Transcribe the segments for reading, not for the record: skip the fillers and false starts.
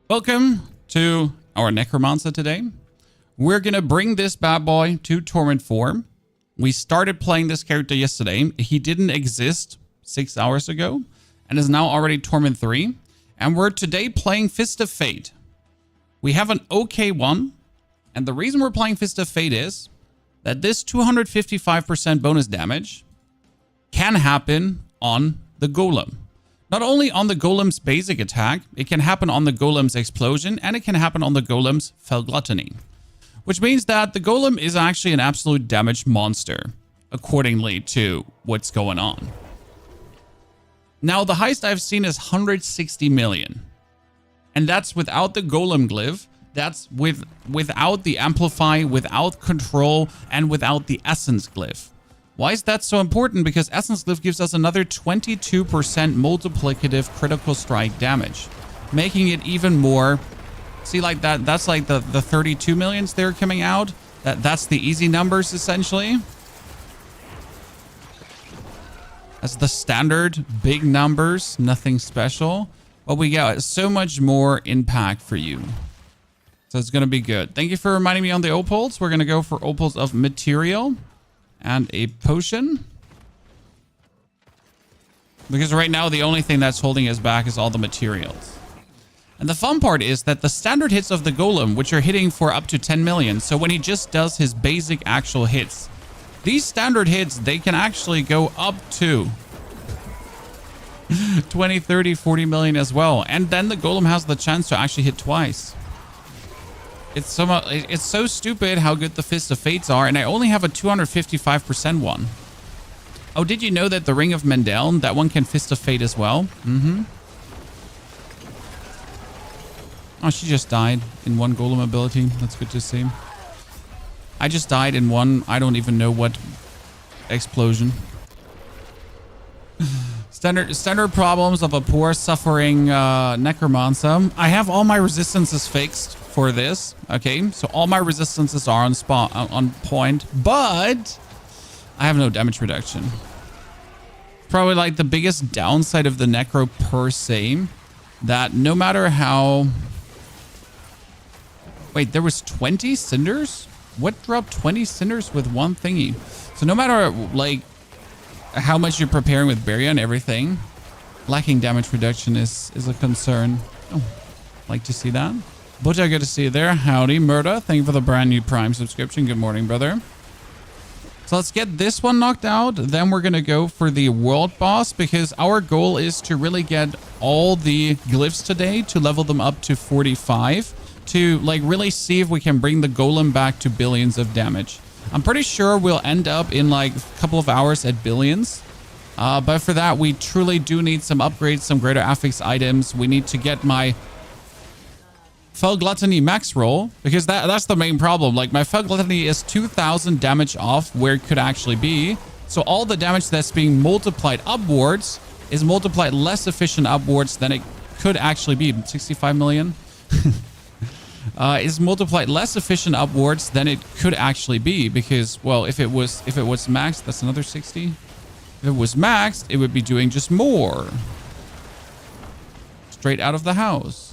Welcome to our Necromancer today. We're going to bring this bad boy to Torment 4. We started playing this character yesterday. He didn't exist 6 hours ago and is now already Torment 3. And we're today playing Fist of Fate. We have an okay one. And the reason we're playing Fist of Fate is that this 255% bonus damage can happen on the Golem. Not only on the Golem's basic attack, it can happen on the Golem's explosion, and it can happen on the Golem's Fel Gluttony. Which means that the Golem is actually an absolute damage monster, accordingly to what's going on. Now, the highest I've seen is 160 million. And that's without the Golem Glyph, that's without the Amplify, without Control, and without the Essence Glyph. Why is that so important? Because Essence Glyph gives us another 22% multiplicative critical strike damage, making it even more. See, like that, that's like the 32 millions they're coming out. That's the easy numbers, essentially. That's the standard big numbers, nothing special. But we got so much more impact for you. So it's going to be good. Thank you for reminding me on the opals. We're going to go for opals of material and a potion. Because right now, the only thing that's holding us back is all the materials. And the fun part is that the standard hits of the Golem, which are hitting for up to 10 million. So when he just does his basic actual hits, these standard hits, they can actually go up to 20, 30, 40 million as well. And then the Golem has the chance to actually hit twice. It's so stupid how good the Fist of Fates are, and I only have a 255% one. Oh, did you know that the Ring of Mendel, that one can Fist of Fate as well? Oh, she just died in one Golem ability. That's good to see. I just died in one, I don't even know what explosion. Standard problems of a poor suffering Necromancer. I have all my resistances fixed for this. Okay, so all my resistances are on point, but I have no damage reduction. Probably like the biggest downside of the Necro per se, that no matter how... Wait, there was 20 cinders? What dropped 20 cinders with one thingy? So no matter like how much you're preparing with Barrier and everything, lacking damage reduction is a concern. Oh, like to see that. Boja, good to see you there. Howdy, Murda. Thank you for the brand new Prime subscription. Good morning, brother. So let's get this one knocked out. Then we're going to go for the world boss, because our goal is to really get all the glyphs today to level them up to 45 to like really see if we can bring the Golem back to billions of damage. I'm pretty sure we'll end up in like a couple of hours at billions. But for that, we truly do need some upgrades, some greater affix items. We need to get my Fel Gluttony max roll, because that's the main problem. Like, my Fel Gluttony is 2,000 damage off where it could actually be. So all the damage that's being multiplied upwards is multiplied less efficient upwards than it could actually be. 65 million is multiplied less efficient upwards than it could actually be, because, well, if it was maxed, that's another 60. If it was maxed, it would be doing just more. Straight out of the house.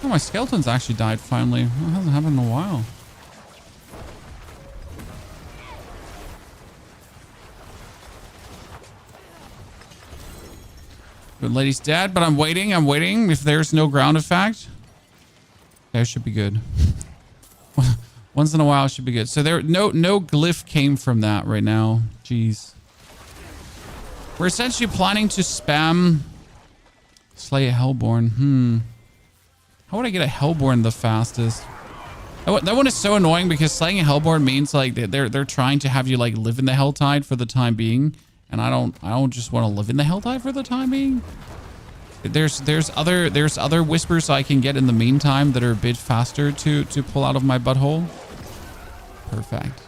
Oh, my skeletons actually died finally. Well, it hasn't happened in a while. Good lady's dead, but I'm waiting. If there's no ground effect, there should be good. Once in a while, it should be good. So there, no glyph came from that right now. Jeez. We're essentially planning to spam slay a Hellborn. How would I get a Hellborn the fastest? That one is so annoying, because slaying a Hellborn means like they're trying to have you like live in the Helltide for the time being, and I don't just want to live in the Helltide for the time being. There's other whispers I can get in the meantime that are a bit faster to pull out of my butthole. Perfect.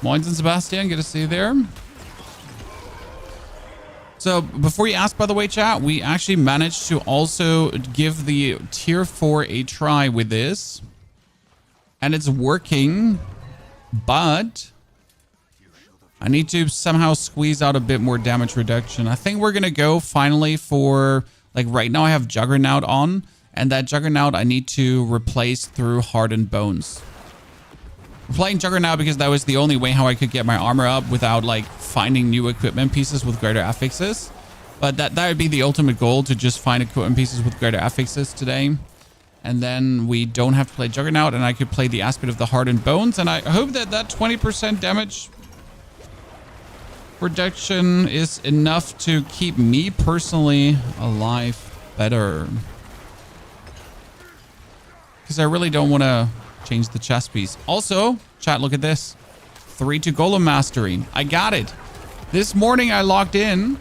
Moins and Sebastian, good to see you there. So before you ask, by the way, chat, we actually managed to also give the tier 4 a try with this, and it's working but I need to somehow squeeze out a bit more damage reduction. I think we're going to go finally for, like right now I have Juggernaut on, and that Juggernaut I need to replace through Hardened Bones. I'm playing Juggernaut because that was the only way how I could get my armor up without like finding new equipment pieces with greater affixes. But that would be the ultimate goal, to just find equipment pieces with greater affixes today. And then we don't have to play Juggernaut, and I could play the aspect of the Hardened Bones. And I hope that that 20% damage reduction is enough to keep me personally alive better. Because I really don't want to change the chess piece. Also, chat, look at this. 3 to Golem Mastery. I got it. This morning I logged in,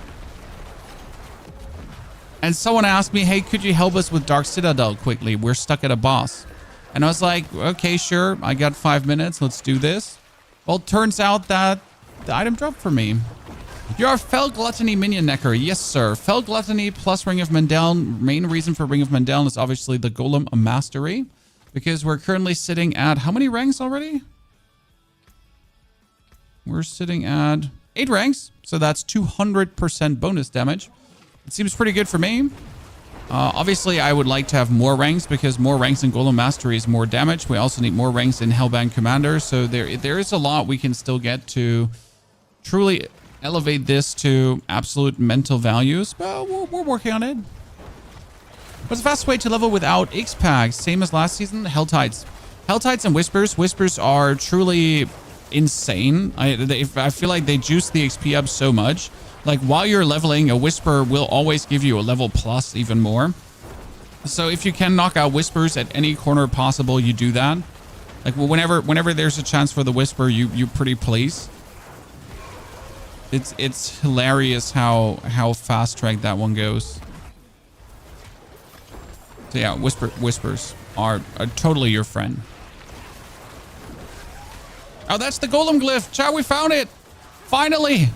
and someone asked me, hey, could you help us with Dark Citadel quickly? We're stuck at a boss. And I was like, okay, sure. I got 5 minutes. Let's do this. Well, it turns out that the item dropped for me. You are Fel Gluttony minion necker. Yes, sir. Fel Gluttony plus Ring of Mandeln. Main reason for Ring of Mandeln is obviously the Golem Mastery, because we're currently sitting at how many ranks already? We're sitting at 8 ranks. So that's 200% bonus damage. It seems pretty good for me. Obviously, I would like to have more ranks, because more ranks in Golem Mastery is more damage. We also need more ranks in Hellbound Commander. So there is a lot we can still get to truly elevate this to absolute mental values. But we're working on it. What's the fastest way to level without X-Packs? Same as last season? Helltides. Helltides and Whispers. Whispers are truly insane. I feel like they juice the XP up so much. Like, while you're leveling, a Whisper will always give you a level plus even more. So if you can knock out Whispers at any corner possible, you do that. Like, whenever there's a chance for the Whisper, you pretty please. It's hilarious how fast track that one goes. So yeah, Whispers are totally your friend. Oh, that's the Golem Glyph. Chat, we found it. Finally.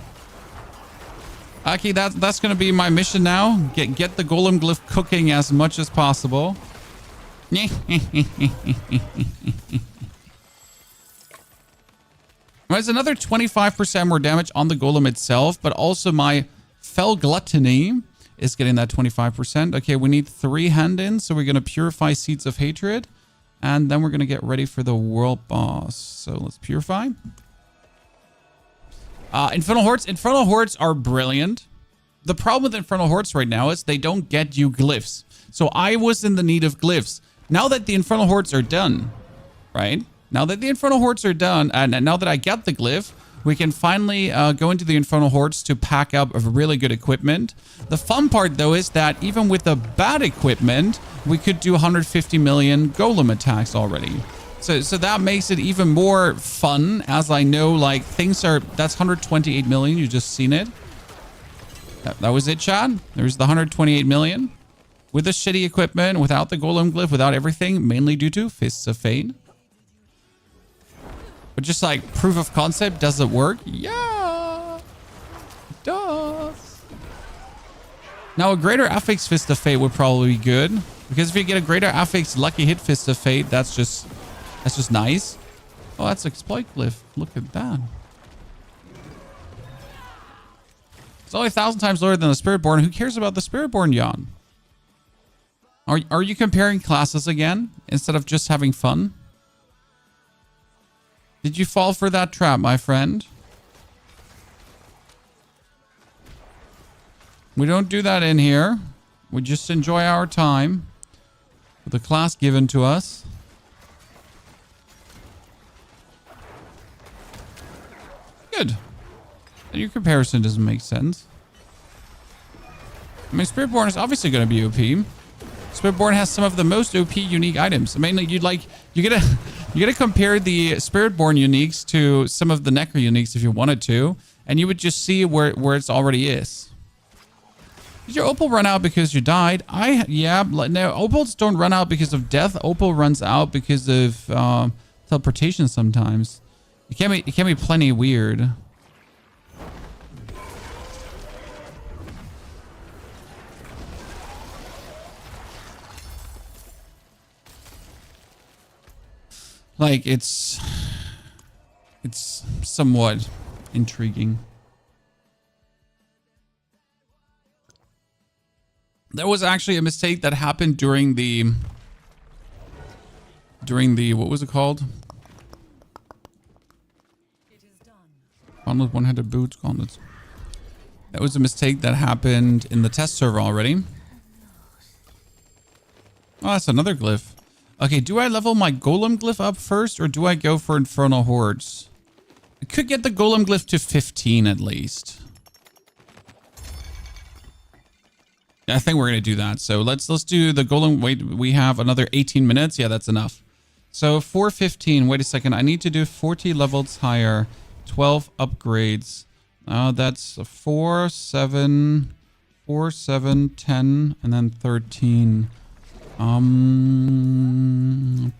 Aki, that's going to be my mission now. Get the Golem Glyph cooking as much as possible. There's another 25% more damage on the Golem itself, but also my Fel Gluttony is getting that 25%. Okay, we need 3 hand-ins, so we're going to purify Seeds of Hatred, and then we're going to get ready for the World Boss. So let's purify. Infernal Hordes. Infernal Hordes are brilliant. The problem with Infernal Hordes right now is they don't get you glyphs. So I was in the need of glyphs. Now that the Infernal Hordes are done, right? Now that the Infernal Hordes are done, and now that I get the glyph, we can finally go into the Infernal Hordes to pack up a really good equipment. The fun part, though, is that even with the bad equipment, we could do 150 million Golem attacks already. So that makes it even more fun, as I know, like, things are... That's 128 million. You just seen it. That was it, Chad. There's the 128 million. With the shitty equipment, without the Golem Glyph, without everything, mainly due to Fists of Fate. But just like proof of concept, does it work? Yeah, it does. Now, a greater affix Fist of Fate would probably be good, because if you get a greater affix lucky hit Fist of Fate, that's just nice. Oh, that's exploit glyph. Look at that. It's only 1,000 times lower than the Spiritborn. Who cares about the Spiritborn, Jan? Are you comparing classes again instead of just having fun? Did you fall for that trap, my friend? We don't do that in here. We just enjoy our time with the class given to us. Good. And your comparison doesn't make sense. I mean, Spiritborn is obviously going to be OP. Spiritborn has some of the most OP unique items. I mean, like, you gotta compare the Spiritborn uniques to some of the Necro uniques if you wanted to, and you would just see where it already is. Did your opal run out because you died? Yeah, no, opals don't run out because of death. Opal runs out because of teleportation sometimes. It can be plenty weird. Like, it's... It's somewhat intriguing. There was actually a mistake that happened during the what was it called? Gauntlet one-handed boots, gauntlets. That was a mistake that happened in the test server already. Oh, that's another glyph. Okay, do I level my Golem glyph up first, or do I go for Infernal Hordes? I could get the Golem glyph to 15 at least. I think we're gonna do that. So let's do the Golem. Wait, we have another 18 minutes. Yeah, that's enough. So 415. Wait a second. I need to do 40 levels higher, 12 upgrades. That's 4, 7, 4, 7, 10, and then 13.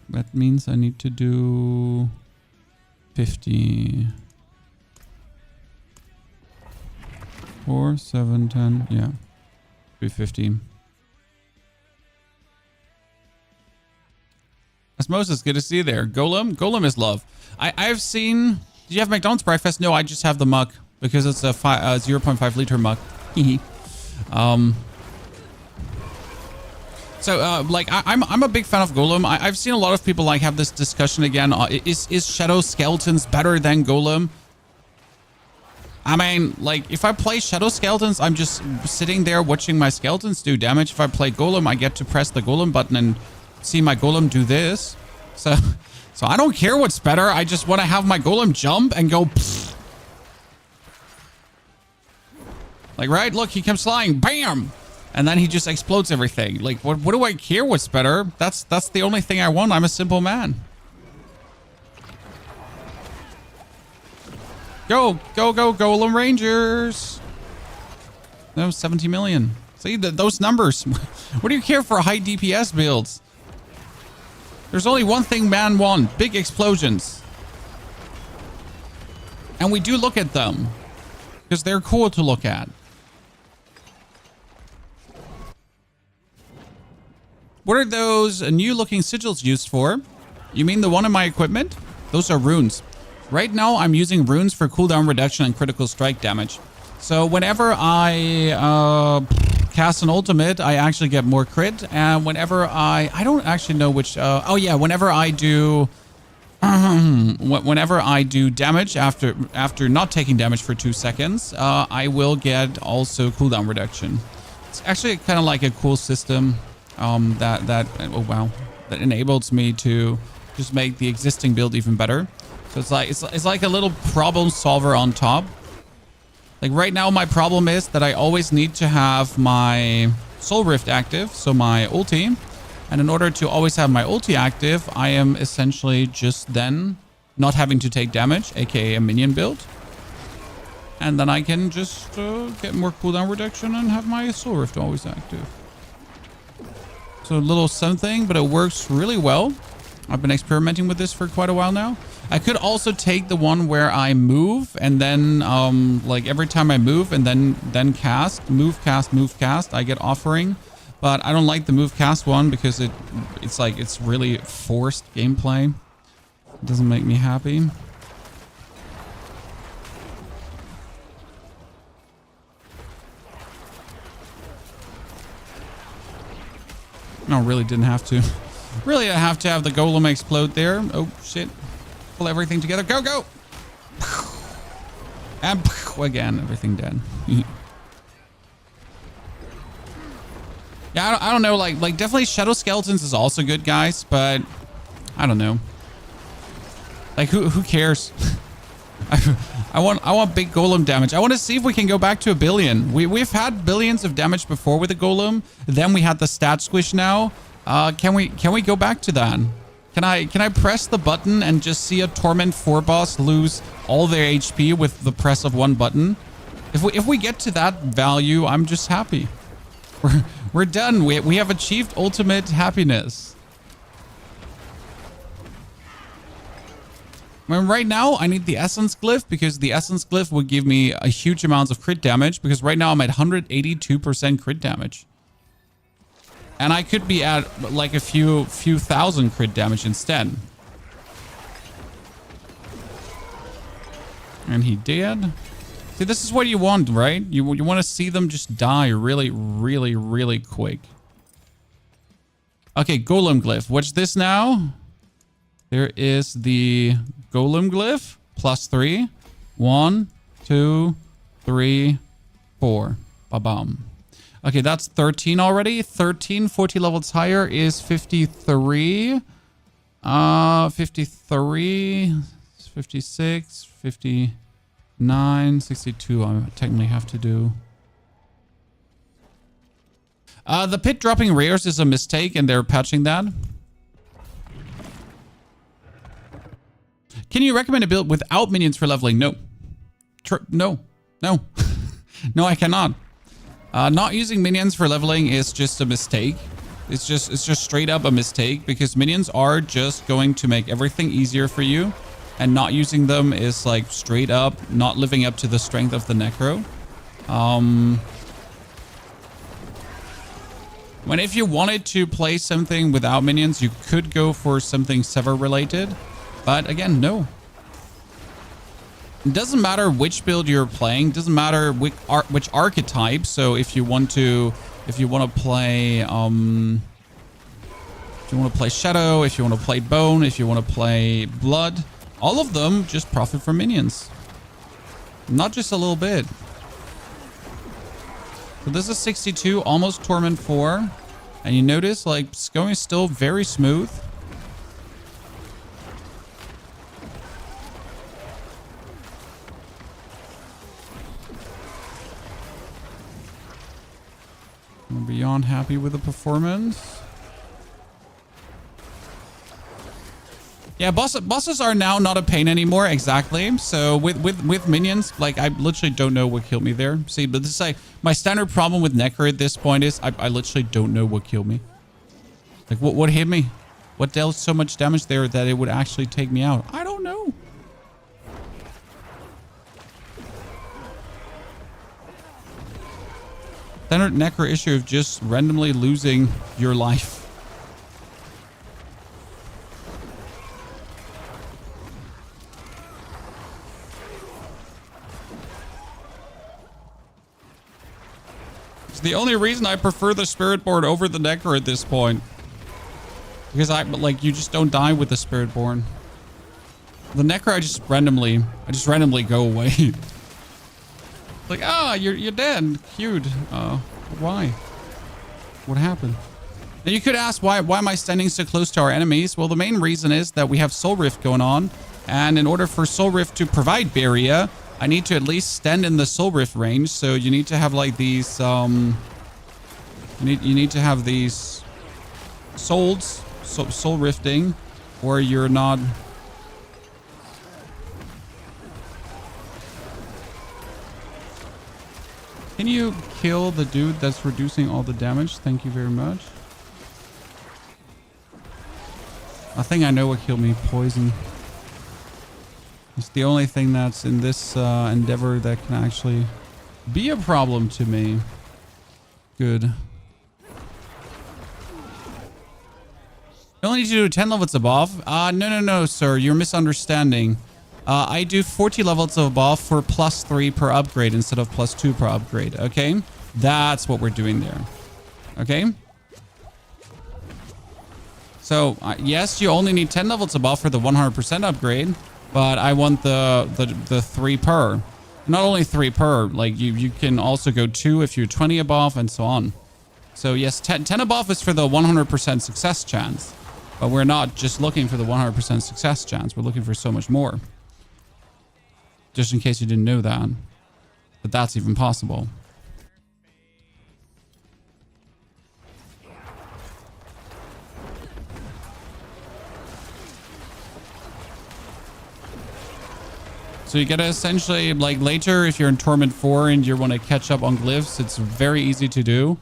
That means I need to do 50. 4, 7, 10. Yeah. 350. Osmosis, good to see you there. Golem is love. I've seen. Did you have McDonald's breakfast? No, I just have the mug because it's a 0.5 liter mug. So like I'm a big fan of Golem. I've seen a lot of people like have this discussion again. Is Shadow Skeletons better than Golem? I mean, like, if I play Shadow Skeletons, I'm just sitting there watching my skeletons do damage. If I play Golem, I get to press the Golem button and see my Golem do this. So I don't care what's better. I just want to have my Golem jump and go... Pfft. Like, right? Look, he comes flying. Bam! And then he just explodes everything. Like, what do I care what's better? That's the only thing I want. I'm a simple man. Go, go, go, Golem Rangers. No, 70 million. See, those numbers. What do you care for high DPS builds? There's only one thing man wants. Big explosions. And we do look at them. Because they're cool to look at. What are those new looking sigils used for? You mean the one in my equipment? Those are runes. Right now, I'm using runes for cooldown reduction and critical strike damage. So whenever I cast an ultimate, I actually get more crit. And whenever I don't actually know which... oh yeah, whenever I do... whenever I do damage after not taking damage for 2 seconds, I will get also cooldown reduction. It's actually kind of like a cool system that oh wow, that enables me to just make the existing build even better. So it's like a little problem solver on top. Like right now, my problem is that I always need to have my Soul Rift active, so my ulti. And in order to always have my ulti active, I am essentially just then not having to take damage, aka a minion build. And then I can just get more cooldown reduction and have my Soul Rift always active. So a little something, but it works really well. I've been experimenting with this for quite a while now. I could also take the one where I move and then like every time I move and then cast, move, cast, I get offering. But I don't like the move cast one because it's really forced gameplay. It doesn't make me happy. No, really didn't have to. Really, I have to have the Golem explode there. Oh, shit. Pull everything together. Go, go! And again, everything dead. Yeah, I don't know. Like definitely Shadow Skeletons is also good, guys. But I don't know. Like, who cares? I want big Golem damage. I want to see if we can go back to 1 billion. We've had billions of damage before with the Golem. Then we had the stat squish now. Can we go back to that? Can I press the button and just see a Torment 4 boss lose all their HP with the press of one button? If we get to that value, I'm just happy. We're done. We have achieved ultimate happiness. Well, right now, I need the Essence Glyph because the Essence Glyph would give me a huge amounts of crit damage because right now I'm at 182% crit damage. And I could be at like a few thousand crit damage instead. And he did. See, this is what you want, right? You want to see them just die really, really, really quick. Okay, Golem Glyph. What's this now? There is the Golem Glyph. +3. 1, 2, 3, 4. Ba-bam. Okay, that's 13 already. 13, 40 levels higher is 53. 53, 56, 59, 62. I technically have to do. The pit dropping rares is a mistake, and they're patching that. Can you recommend a build without minions for leveling? No. No. No. No, I cannot. Not using minions for leveling is just a mistake. It's just straight up a mistake, because minions are just going to make everything easier for you, and not using them is like straight up not living up to the strength of the Necro. When if you wanted to play something without minions, you could go for something Sever related, but again, no. It doesn't matter which build you're playing. It doesn't matter which archetype. So if you want to play, if you want to play Shadow, if you want to play Bone, if you want to play Blood, all of them just profit from minions. Not just a little bit. So this is 62, almost Torment 4. And you notice, like, it's going still very smooth. I'm beyond happy with the performance. Yeah, bosses are now not a pain anymore. Exactly. So with minions, like, I literally don't know what killed me there. See, but this is like my standard problem with Necro at this point is I literally don't know what killed me. Like, what hit me? What dealt so much damage there that it would actually take me out? I don't know. Standard Necro issue of just randomly losing your life. It's the only reason I prefer the Spirit Born over the Necro at this point. Because you just don't die with the Spirit Born. The Necro, I just randomly go away. Like, you're dead. Cute. Why? What happened? Now you could ask, why am I standing so close to our enemies? Well, the main reason is that we have Soul Rift going on. And in order for Soul Rift to provide barrier, I need to at least stand in the Soul Rift range. So you need to have like these, you need to have these souls, soul rifting, or you're not. Can you kill the dude that's reducing all the damage? Thank you very much. I think I know what killed me. Poison. It's the only thing that's in this endeavor that can actually be a problem to me. Good. You only need to do 10 levels above. No, sir. You're misunderstanding. I do 40 levels above for +3 per upgrade instead of +2 per upgrade. Okay? That's what we're doing there. Okay? So, yes, you only need 10 levels above for the 100% upgrade, but I want the 3 per. Not only 3 per, like you can also go 2 if you're 20 above and so on. So, yes, 10 above is for the 100% success chance. But we're not just looking for the 100% success chance. We're looking for so much more. Just in case you didn't know that. But that's even possible. So you gotta essentially, like later, if you're in Torment 4 and you want to catch up on glyphs, it's very easy to do.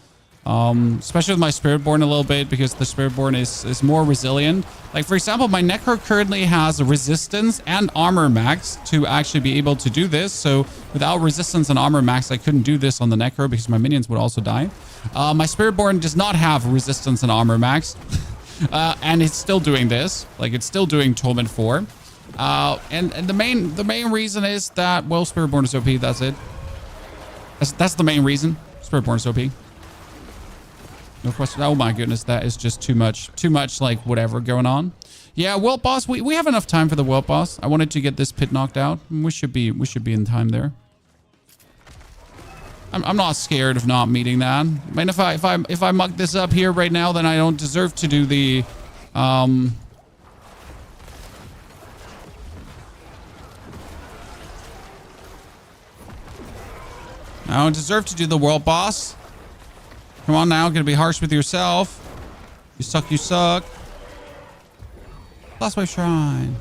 Especially with my Spiritborn a little bit, because the Spiritborn is more resilient. Like, for example, my Necro currently has resistance and armor max to actually be able to do this. So without resistance and armor max, I couldn't do this on the Necro because my minions would also die. My Spiritborn does not have resistance and armor max. And it's still doing this. Like, it's still doing Torment 4. And the main reason is that, well, Spiritborn is OP. That's it. That's the main reason. Spiritborn is OP. No question. Oh my goodness, that is just too much. Too much, like, whatever going on. Yeah, World Boss. We have enough time for the World Boss. I wanted to get this pit knocked out. We should be in time there. I'm not scared of not meeting that. I mean, if I muck this up here right now, then I don't deserve to do the I don't deserve to do the World Boss. Come on now, gonna be harsh with yourself. You suck, you suck. Last Wave Shrine.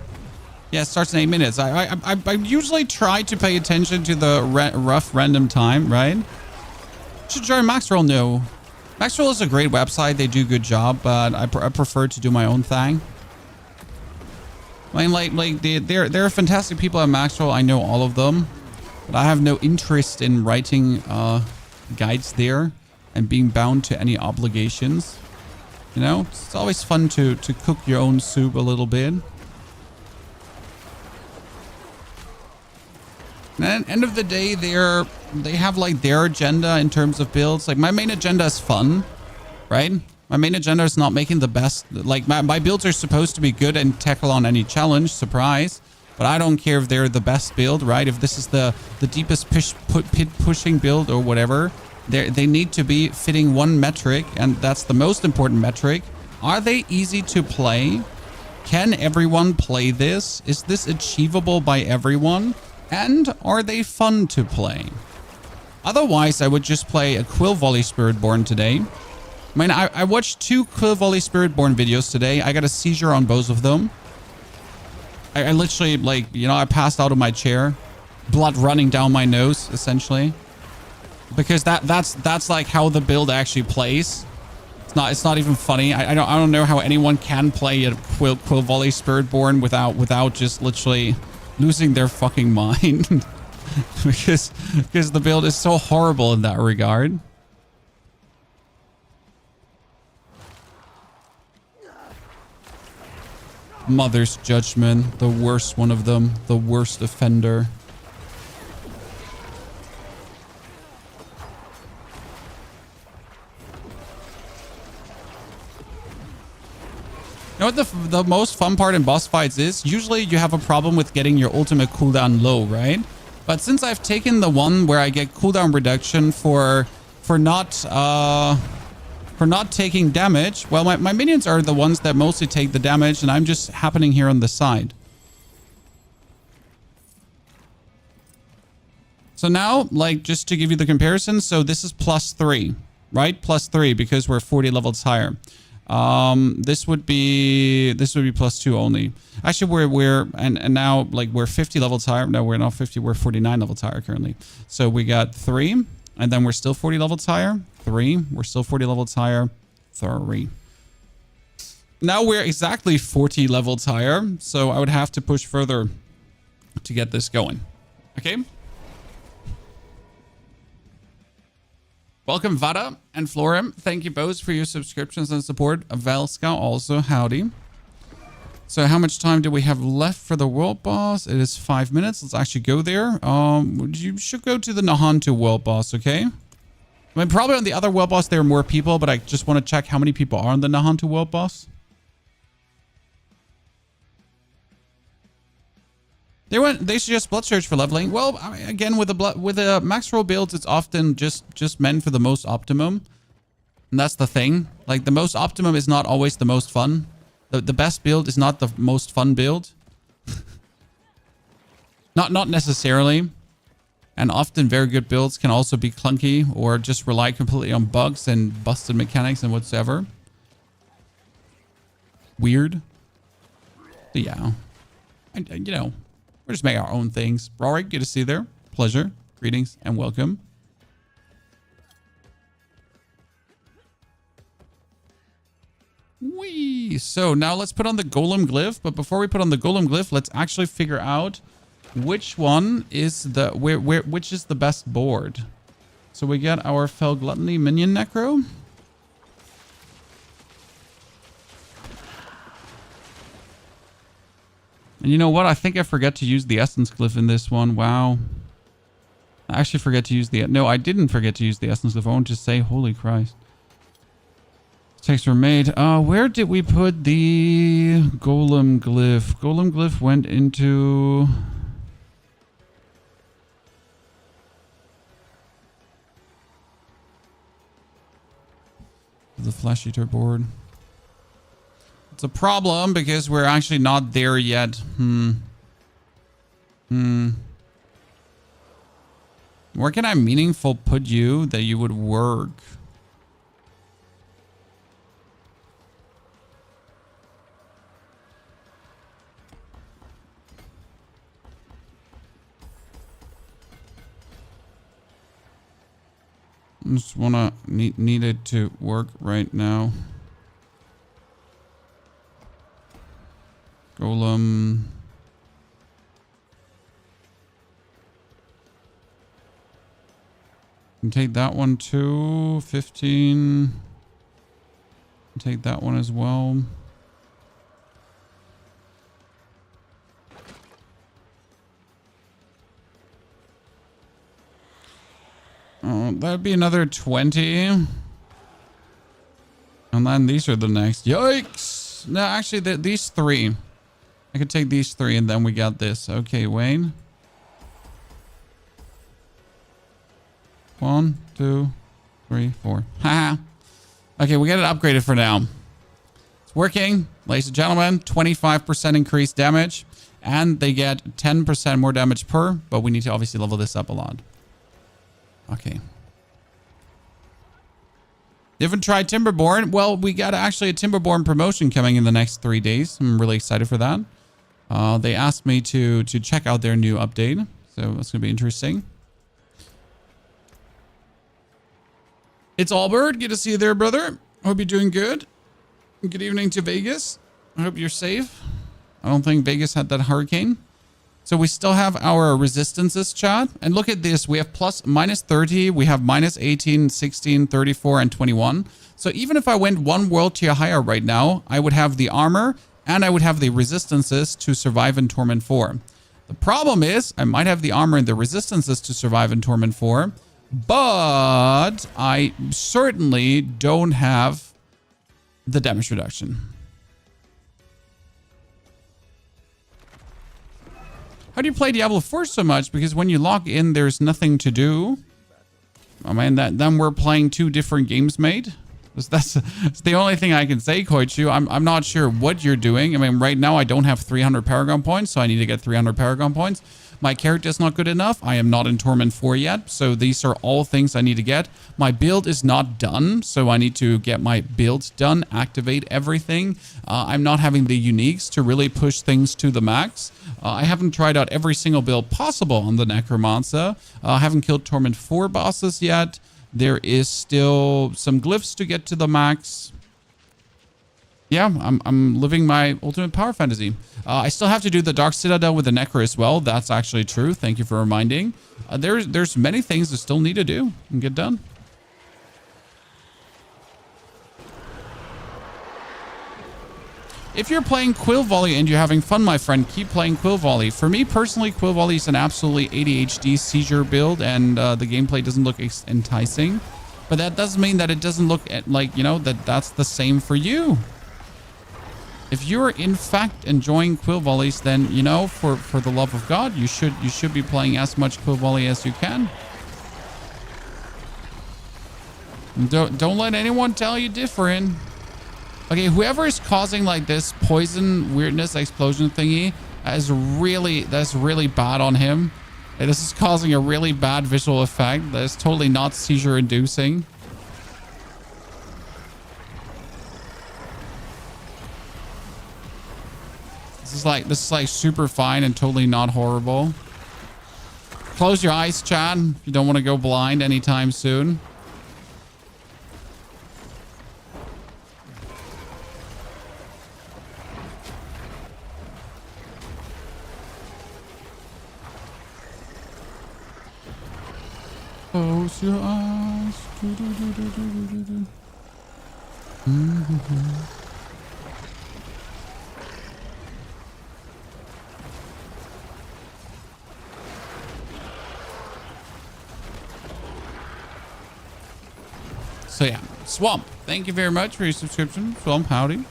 Yeah, it starts in 8 minutes. I usually try to pay attention to the rough random time, right? Should join Maxroll? No. Maxroll is a great website. They do a good job, but I prefer to do my own thing. I mean, like they're fantastic people at Maxroll. I know all of them, but I have no interest in writing guides there and being bound to any obligations. You know, it's always fun to cook your own soup a little bit. And at the end of the day, they have like their agenda in terms of builds. Like my main agenda is fun, right? My main agenda is not making the best. Like my builds are supposed to be good and tackle on any challenge, surprise. But I don't care if they're the best build, right? If this is the deepest pit pushing build or whatever, they need to be fitting one metric, and that's the most important metric. Are they easy to play? Can everyone play this? Is this achievable by everyone? And are they fun to play? Otherwise, I would just play a Quill Volley Spiritborn today. I mean, I watched 2 Quill Volley Spiritborn videos today. I got a seizure on both of them. I literally, like, you know, I passed out of my chair. Blood running down my nose, essentially. Because that's like how the build actually plays. It's not even funny. I don't know how anyone can play a Quill Volley Spiritborn without just literally losing their fucking mind. because the build is so horrible in that regard. Mother's Judgment, the worst one of them, the worst offender. You know what the most fun part in boss fights is? Usually you have a problem with getting your ultimate cooldown low, right? But since I've taken the one where I get cooldown reduction for not taking damage, well, my minions are the ones that mostly take the damage, and I'm just happening here on the side. So now, like, just to give you the comparison, so this is +3, right? +3 because we're 40 levels higher. This would be +2 only. Actually, we're now, like, we're 50 levels higher. No, we're not 50. We're 49 levels higher currently. So we got 3, and then we're still 40 levels higher. 3, we're still 40 levels higher. 3. Now we're exactly 40 levels higher. So I would have to push further to get this going. Okay. Welcome, Vada and Florim. Thank you both for your subscriptions and support. Velska also, howdy. So how much time do we have left for the world boss? It is 5 minutes. Let's actually go there. You should go to the Nahantu world boss, okay? I mean, probably on the other world boss there are more people, but I just want to check how many people are on the Nahantu world boss. They suggest blood surge for leveling. Well, I mean, again, with the max roll builds, it's often just meant for the most optimum. And that's the thing. Like, the most optimum is not always the most fun. The best build is not the most fun build. Not necessarily. And often very good builds can also be clunky or just rely completely on bugs and busted mechanics and whatsoever. Weird. But yeah. And you know, we're just making our own things. Rory, good to see you there. Pleasure. Greetings and welcome. Whee! So now let's put on the Golem Glyph. But before we put on the Golem Glyph, let's actually figure out which one is which is the best board. So we get our Fel Gluttony Minion Necro. And you know what? I think I forgot to use the Essence Glyph in this one. Wow. I actually forget to use the... No, I didn't forget to use the Essence Glyph. I won't just say, holy Christ. Texts were made. Where did we put the Golem Glyph? Golem Glyph went into... the Flesh Eater board. It's a problem because we're actually not there yet. Where can I meaningful put you that you would work? I just wanna need it to work right now. Golem. Can take that one too. 15. Take that one as well. Oh, that'd be another 20. And then these are the next. Yikes! No, actually, these three. I could take these three and then we got this. Okay, Wayne. 1, 2, 3, 4. Haha. Okay, we got it upgraded for now. It's working, ladies and gentlemen. 25% increased damage. And they get 10% more damage per. But we need to obviously level this up a lot. Okay. You haven't tried Timberborn? Well, we got actually a Timberborn promotion coming in the next 3 days. I'm really excited for that. They asked me to check out their new update. So that's going to be interesting. It's Albert. Good to see you there, brother. Hope you're doing good. Good evening to Vegas. I hope you're safe. I don't think Vegas had that hurricane. So we still have our resistances, chat. And look at this. We have minus 30. We have minus 18, 16, 34, and 21. So even if I went one world tier higher right now, I would have the armor and I would have the resistances to survive in Torment 4. The problem is I might have the armor and the resistances to survive in Torment 4, but I certainly don't have the damage reduction. How do you play Diablo 4 so much? Because when you log in, there's nothing to do. I mean, then we're playing two different games, mate. That's the only thing I can say, Koichu. I'm not sure what you're doing. I mean, right now I don't have 300 Paragon points, so I need to get 300 Paragon points. My character is not good enough. I am not in Torment 4 yet, so these are all things I need to get. My build is not done, so I need to get my build done, activate everything. I'm not having the uniques to really push things to the max. I haven't tried out every single build possible on the Necromancer. I haven't killed Torment 4 bosses yet. There is still some glyphs to get to the max. Yeah, I'm living my ultimate power fantasy. I still have to do the Dark Citadel with the Necro as well. That's actually true. Thank you for reminding. There's many things that still need to do and get done. If you're playing Quill Volley and you're having fun, my friend, keep playing Quill Volley. For me personally, Quill Volley is an absolutely ADHD seizure build, and the gameplay doesn't look enticing. But that doesn't mean that it doesn't look like, you know, that's the same for you. If you're in fact enjoying Quill Volleys, then, you know, for the love of God, you should be playing as much Quill Volley as you can. Don't let anyone tell you different. Okay, whoever is causing like this poison weirdness explosion thingy, that's really bad on him. This is causing a really bad visual effect that is totally not seizure inducing. This is like super fine and totally not horrible. Close your eyes, Chad, if you don't want to go blind anytime soon. Close your eyes. So yeah, Swamp, thank you very much for your subscription. Swamp, howdy.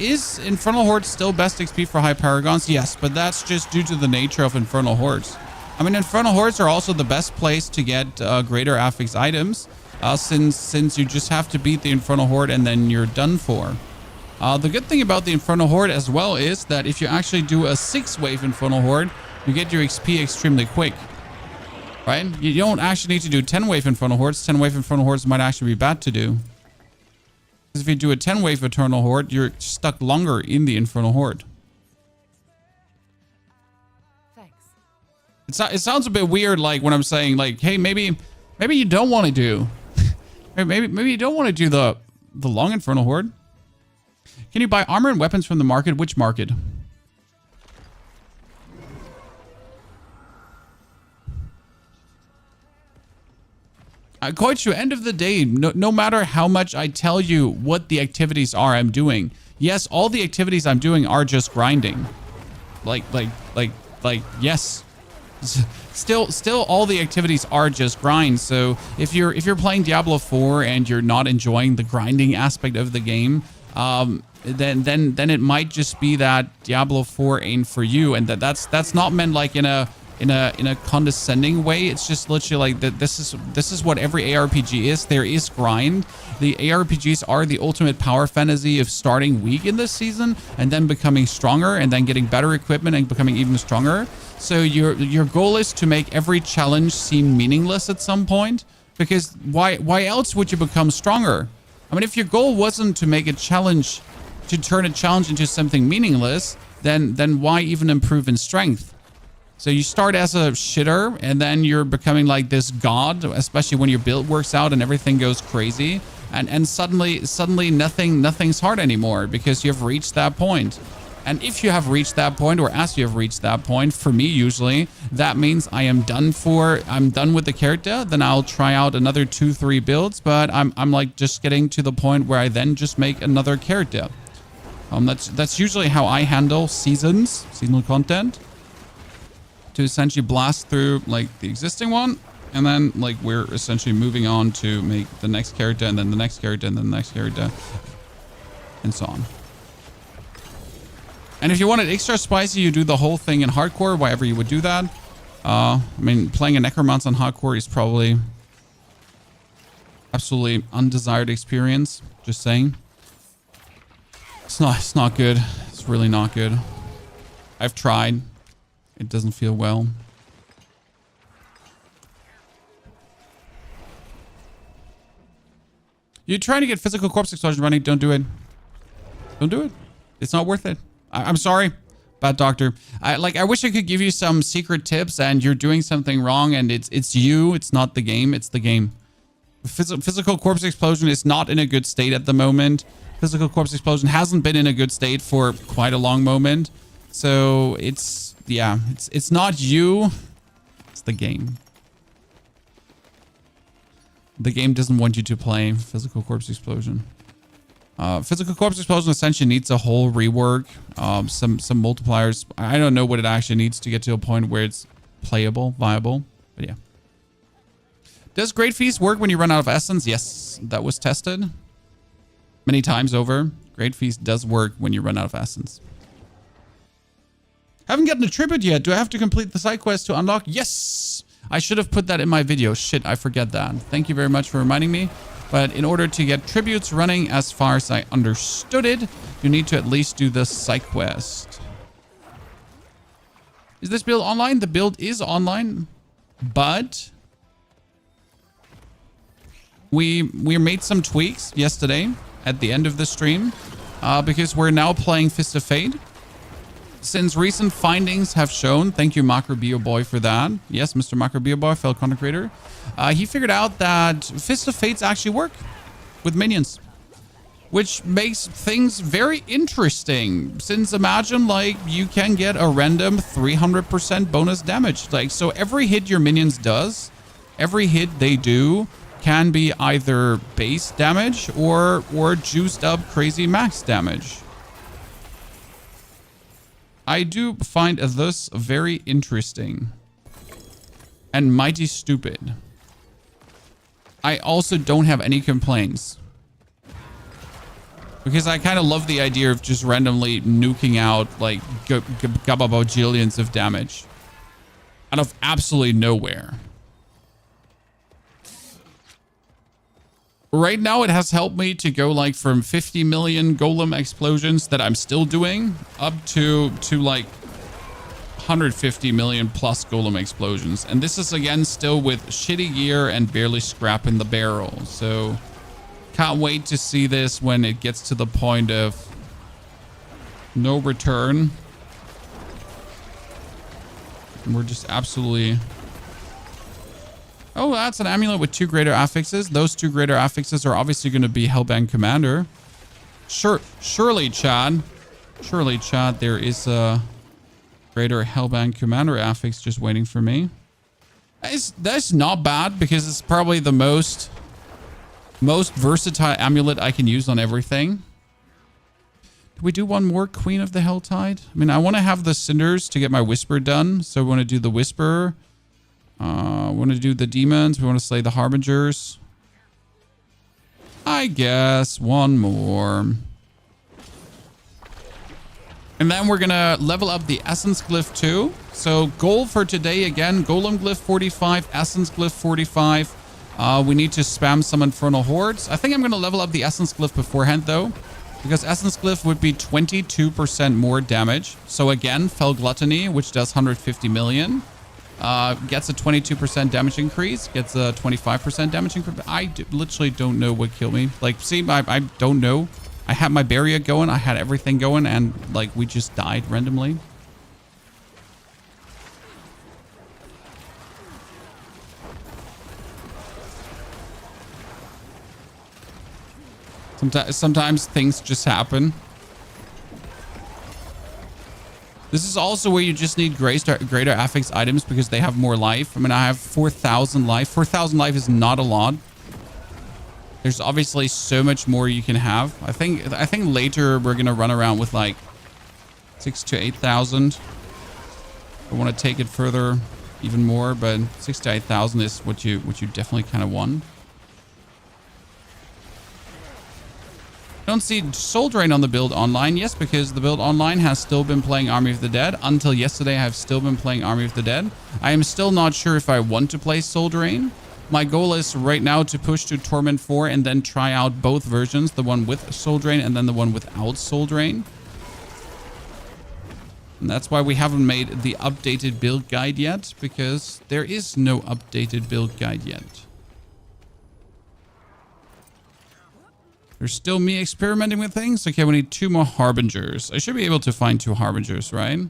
Is Infernal Hordes still best XP for high paragons? Yes, but that's just due to the nature of Infernal Hordes. I mean, Infernal Hordes are also the best place to get greater affix items, since you just have to beat the Infernal Horde and then you're done for. The good thing about the Infernal Horde as well is that if you actually do a 6-wave Infernal Horde, you get your XP extremely quick. Right? You don't actually need to do 10-wave Infernal Hordes. 10-wave Infernal Hordes might actually be bad to do. Because if you do a 10-wave Eternal Horde, you're stuck longer in the Infernal Horde. Thanks. It sounds a bit weird, like when I'm saying, like, hey, maybe you don't want to do, maybe you don't want to do the long Infernal Horde. Can you buy armor and weapons from the market? Which market? Koichu, end of the day, no matter how much I tell you what the activities are I'm doing, yes, all the activities I'm doing are just grinding. Like, yes. Still all the activities are just grind. So if you're playing Diablo 4 and you're not enjoying the grinding aspect of the game, then it might just be that Diablo 4 ain't for you, and that's not meant like in a condescending way. It's just literally like that. This is what every ARPG is. There is grind. The ARPGs are the ultimate power fantasy of starting weak in this season and then becoming stronger and then getting better equipment and becoming even stronger. So your goal is to make every challenge seem meaningless at some point, because why else would you become stronger? I mean, if your goal wasn't to make a challenge, to turn a challenge into something meaningless, then why even improve in strength? So you start as a shitter and then you're becoming like this god, especially when your build works out and everything goes crazy. And suddenly nothing's hard anymore because you've reached that point. And if you have reached that point, or as you have reached that point, for me usually, that means I'm done with the character. Then I'll try out another 2-3 builds, but I'm like just getting to the point where I then just make another character. That's usually how I handle seasonal content. To essentially blast through like the existing one, and then like we're essentially moving on to make the next character, and then the next character, and then the next character, and so on. And if you want it extra spicy, you do the whole thing in hardcore, wherever you would do that. I mean, playing a Necromancer on hardcore is probably absolutely undesired experience. Just saying. It's not good. It's really not good. I've tried. It doesn't feel well. You're trying to get physical corpse explosion running. Don't do it. Don't do it. It's not worth it. I'm sorry, bad doctor. I wish I could give you some secret tips and you're doing something wrong and it's you. It's not the game. It's the game. Physical corpse explosion is not in a good state at the moment. Physical corpse explosion hasn't been in a good state for quite a long moment. So it's not you. It's the game. The game doesn't want you to play physical corpse explosion. Physical corpse explosion essentially needs a whole rework. Some multipliers. I don't know what it actually needs to get to a point where it's playable, viable. But yeah. Does Great Feast work when you run out of essence? Yes, that was tested many times over. Great Feast does work when you run out of essence. Haven't gotten a tribute yet. Do I have to complete the side quest to unlock? Yes! I should have put that in my video. Shit, I forget that. Thank you very much for reminding me. But in order to get tributes running, as far as I understood it, you need to at least do the side quest. Is this build online? The build is online, but we made some tweaks yesterday at the end of the stream because we're now playing Fist of Fate. Since recent findings have shown, thank you Macrobio Boy for that. Yes, Mr. Macrobio Boy, fellow content creator. He figured out that Fist of Fates actually work with minions, which makes things very interesting. Since imagine like you can get a random 300% bonus damage. Like, so every hit your minions does, every hit they do can be either base damage or juiced up crazy max damage. I do find this very interesting and mighty stupid. I also don't have any complaints. Because I kind of love the idea of just randomly nuking out like gababajillions of damage out of absolutely nowhere. Right now, it has helped me to go like from 50 million golem explosions that I'm still doing up to like 150 million plus golem explosions. And this is again still with shitty gear and barely scrapping the barrel. So can't wait to see this when it gets to the point of no return. And we're just absolutely... Oh, that's an amulet with 2 greater affixes. Those 2 greater affixes are obviously going to be Hellbound Commander. Surely, Chad. Surely, Chad, there is a greater Hellbound Commander affix just waiting for me. That's not bad because it's probably the most versatile amulet I can use on everything. Do we do one more Queen of the Helltide? I mean, I want to have the Cinders to get my Whisper done. So we want to do the Whisper. We want to do the Demons. We want to slay the Harbingers. I guess one more. And then we're going to level up the Essence Glyph too. So goal for today, again, Golem Glyph 45, Essence Glyph 45. We need to spam some Infernal Hordes. I think I'm going to level up the Essence Glyph beforehand though, because Essence Glyph would be 22% more damage. So again, Fel Gluttony, which does 150 million, gets a 22% damage increase, gets a 25% damage increase. I literally don't know what killed me. Like, see, I don't know. I had my barrier going, I had everything going, and like we just died randomly. Sometimes things just happen. This is also where you just need greater affix items because they have more life. I mean, I have 4,000 life. 4,000 life is not a lot. There's obviously so much more you can have. I think later we're gonna run around with like 6,000 to 8,000. I want to take it further, even more, but 6,000 to 8,000 is what you definitely kind of want. Don't see Soul Drain on the build online. Yes, because the build online has still been playing Army of the Dead. Until yesterday, I have still been playing Army of the Dead. I am still not sure if I want to play Soul Drain. My goal is right now to push to Torment 4 and then try out both versions. The one with Soul Drain and then the one without Soul Drain. And that's why we haven't made the updated build guide yet, because there is no updated build guide yet. There's still me experimenting with things. Okay, we need 2 more Harbingers. I should be able to find 2 Harbingers, right?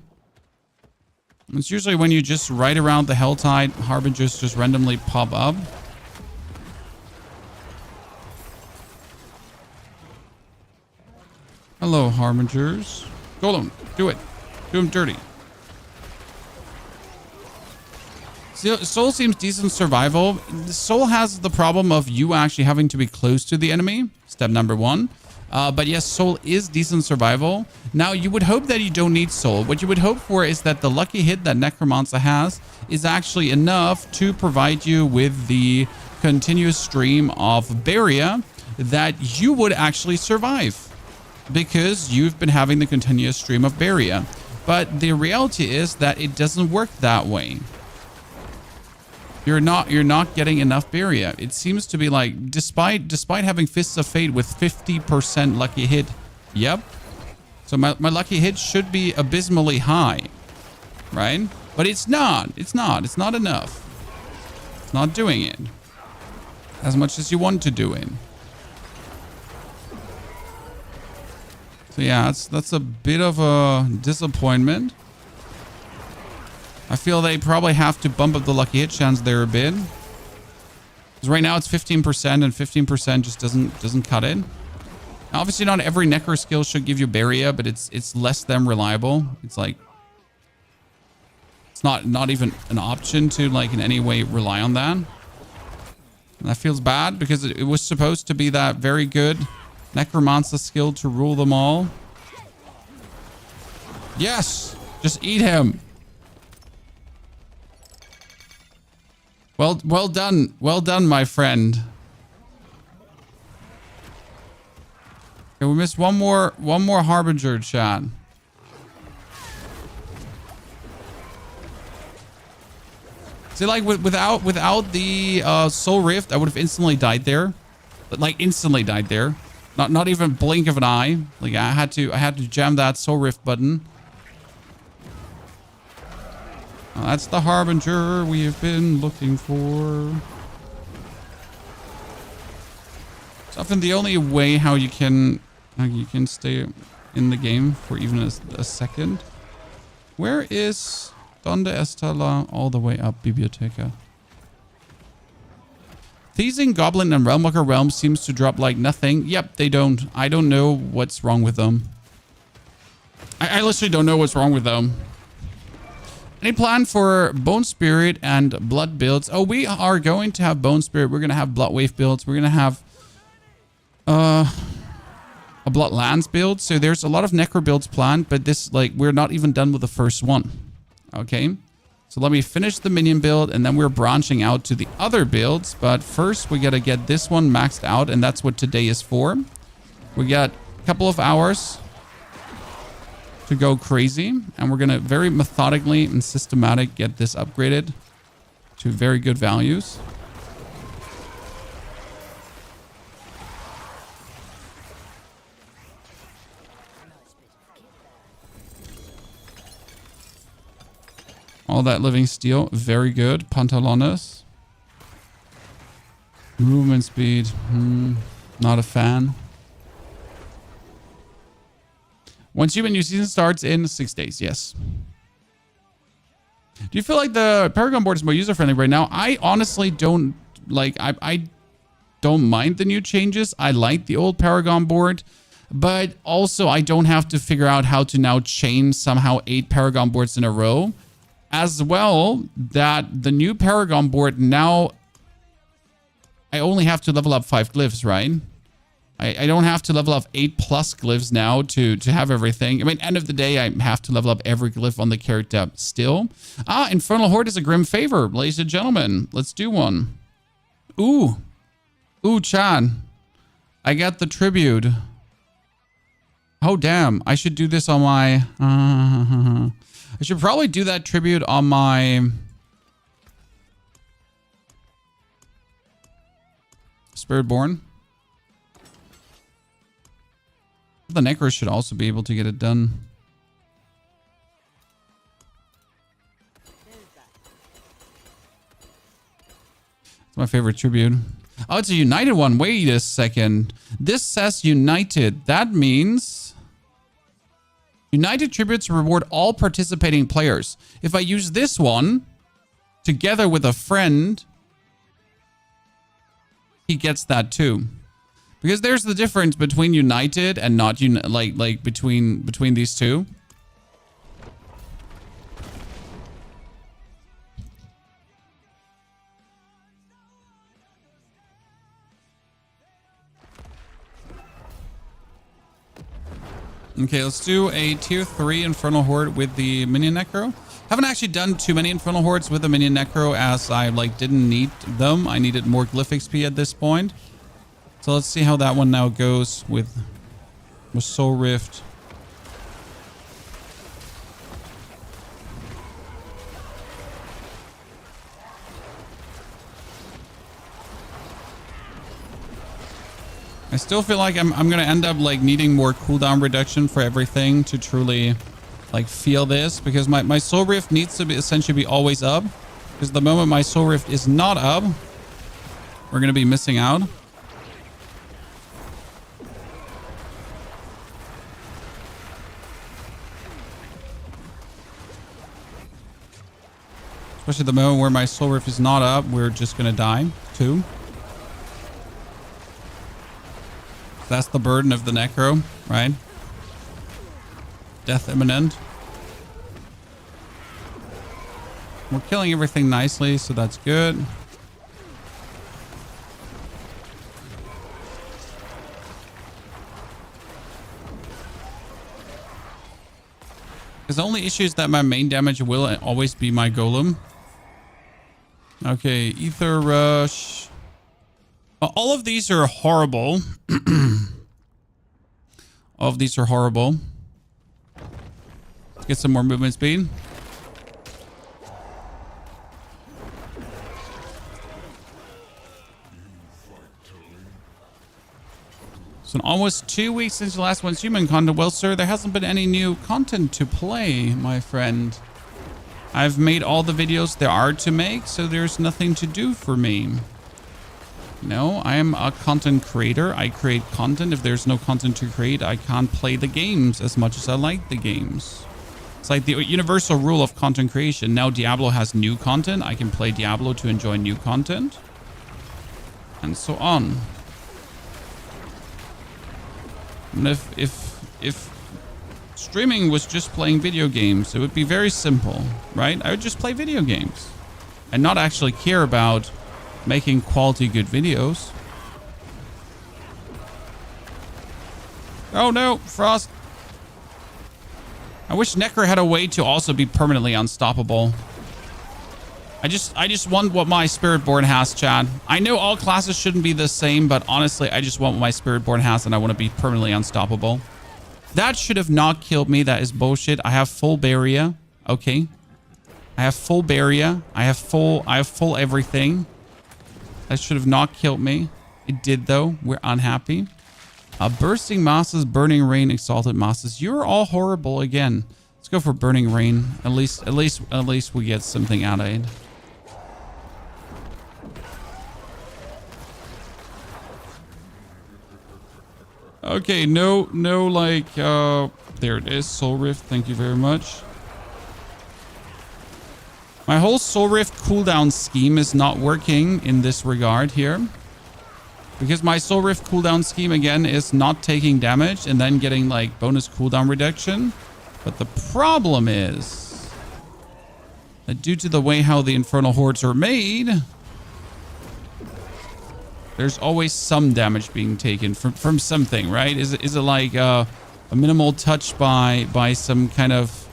It's usually when you just right around the Helltide, Harbingers just randomly pop up. Hello, Harbingers. Golem, do it. Do them dirty. Soul seems decent survival. Soul has the problem of you actually having to be close to the enemy. Step number 1. But yes, Soul is decent survival. Now, you would hope that you don't need Soul. What you would hope for is that the lucky hit that Necromancer has is actually enough to provide you with the continuous stream of Barrier that you would actually survive, because you've been having the continuous stream of Barrier. But the reality is that it doesn't work that way. You're not getting enough barrier. It seems to be like, despite having Fists of Fate with 50% lucky hit. Yep. So my lucky hit should be abysmally high, right? But it's not. It's not enough. It's not doing it as much as you want to do it. So yeah, that's a bit of a disappointment. I feel they probably have to bump up the lucky hit chance there a bit. Because right now it's 15% and 15% just doesn't cut it. Now, obviously not every Necro skill should give you barrier, but it's less than reliable. It's like, it's not even an option to like in any way rely on that. And that feels bad because it was supposed to be that very good Necromancer skill to rule them all. Yes! Just eat him! Well done. Well done, my friend. missed one more Harbinger, chat. See, like without the Soul Rift, I would have instantly died there. But like instantly died there. Not even blink of an eye. Like I had to jam that Soul Rift button. That's the Harbinger we have been looking for. It's often the only way how you can stay in the game for even a second. Where is Donde está la all the way up Biblioteca? Thieving, Goblin, and Realmwalker Realm seems to drop like nothing. Yep, they don't. I don't know what's wrong with them. I literally don't know what's wrong with them. Any plan for Bone Spirit and Blood builds? Oh, we are going to have Bone Spirit. We're going to have Blood Wave builds. We're going to have a Blood Lands build. So there's a lot of Necro builds planned, but this, like, we're not even done with the first one. Okay. So let me finish the minion build, and then we're branching out to the other builds. But first, we got to get this one maxed out, and that's what today is for. We got a couple of hours to go crazy, and we're going to very methodically and systematic get this upgraded to very good values. All that living steel, very good. Pantalones. Movement speed, not a fan. Once your new season starts in 6 days, yes. Do you feel like the Paragon board is more user-friendly right now? I honestly don't like, I don't mind the new changes. I like the old Paragon board, but also I don't have to figure out how to now chain somehow 8 Paragon boards in a row. As well, that the new Paragon board now, I only have to level up 5 glyphs, right? I don't have to level up 8+ glyphs now to have everything. I mean, end of the day, I have to level up every glyph on the character still. Infernal Horde is a grim favor, ladies and gentlemen. Let's do one. Ooh, Chad. I got the tribute. Oh, damn. I should do this on my... I should probably do that tribute on my... Spiritborn. The Necro should also be able to get it done. It's my favorite tribute. Oh, it's a united one. Wait a second. This says united. That means... United tributes reward all participating players. If I use this one together with a friend, he gets that too. Because there's the difference between united and not like between these two. Okay, let's do a tier 3 Infernal Horde with the Minion Necro. Haven't actually done too many Infernal Hordes with the Minion Necro as I didn't need them. I needed more Glyph XP at this point. So let's see how that one now goes with Soul Rift. I still feel like I'm going to end up needing more cooldown reduction for everything to truly feel this, because my Soul Rift needs to be essentially be always up, because the moment my Soul Rift is not up, we're going to be missing out. Especially the moment where my Soul Rift is not up, we're just going to die too. That's the burden of the Necro, right? Death imminent. We're killing everything nicely, so that's good. Because the only issue is that my main damage will always be my Golem. Okay, Ether Rush. All of these are horrible. All of these are horrible. Let's get some more movement speed. So almost 2 weeks since the last one's human content. Well, sir, there hasn't been any new content to play, my friend. I've made all the videos there are to make, so there's nothing to do for me. No, I am a content creator. I create content. If there's no content to create, I can't play the games as much as I like the games. It's like the universal rule of content creation. Now Diablo has new content. I can play Diablo to enjoy new content. And so on. And if streaming was just playing video games, it would be very simple, right? I would just play video games and not actually care about making quality good videos. Oh no, Frost. I wish Necro had a way to also be permanently unstoppable. I just want what my Spiritborn has, Chad. I know all classes shouldn't be the same, but honestly, I just want what my Spiritborn has, and I want to be permanently unstoppable. That should have not killed me. That is bullshit. I have full barrier. Okay. I have full barrier. I have full everything. That should have not killed me. It did though. We're unhappy. Bursting Masters, Burning Rain, Exalted Masters. You're all horrible again. Let's go for Burning Rain. At least we get something out of it. Okay, no, like, there it is, Soul Rift, thank you very much. My whole Soul Rift cooldown scheme is not working in this regard here. Because my Soul Rift cooldown scheme, again, is not taking damage and then getting, like, bonus cooldown reduction. But the problem is that due to the way how the Infernal Hordes are made, there's always some damage being taken from something, right? Is it like a minimal touch by some kind of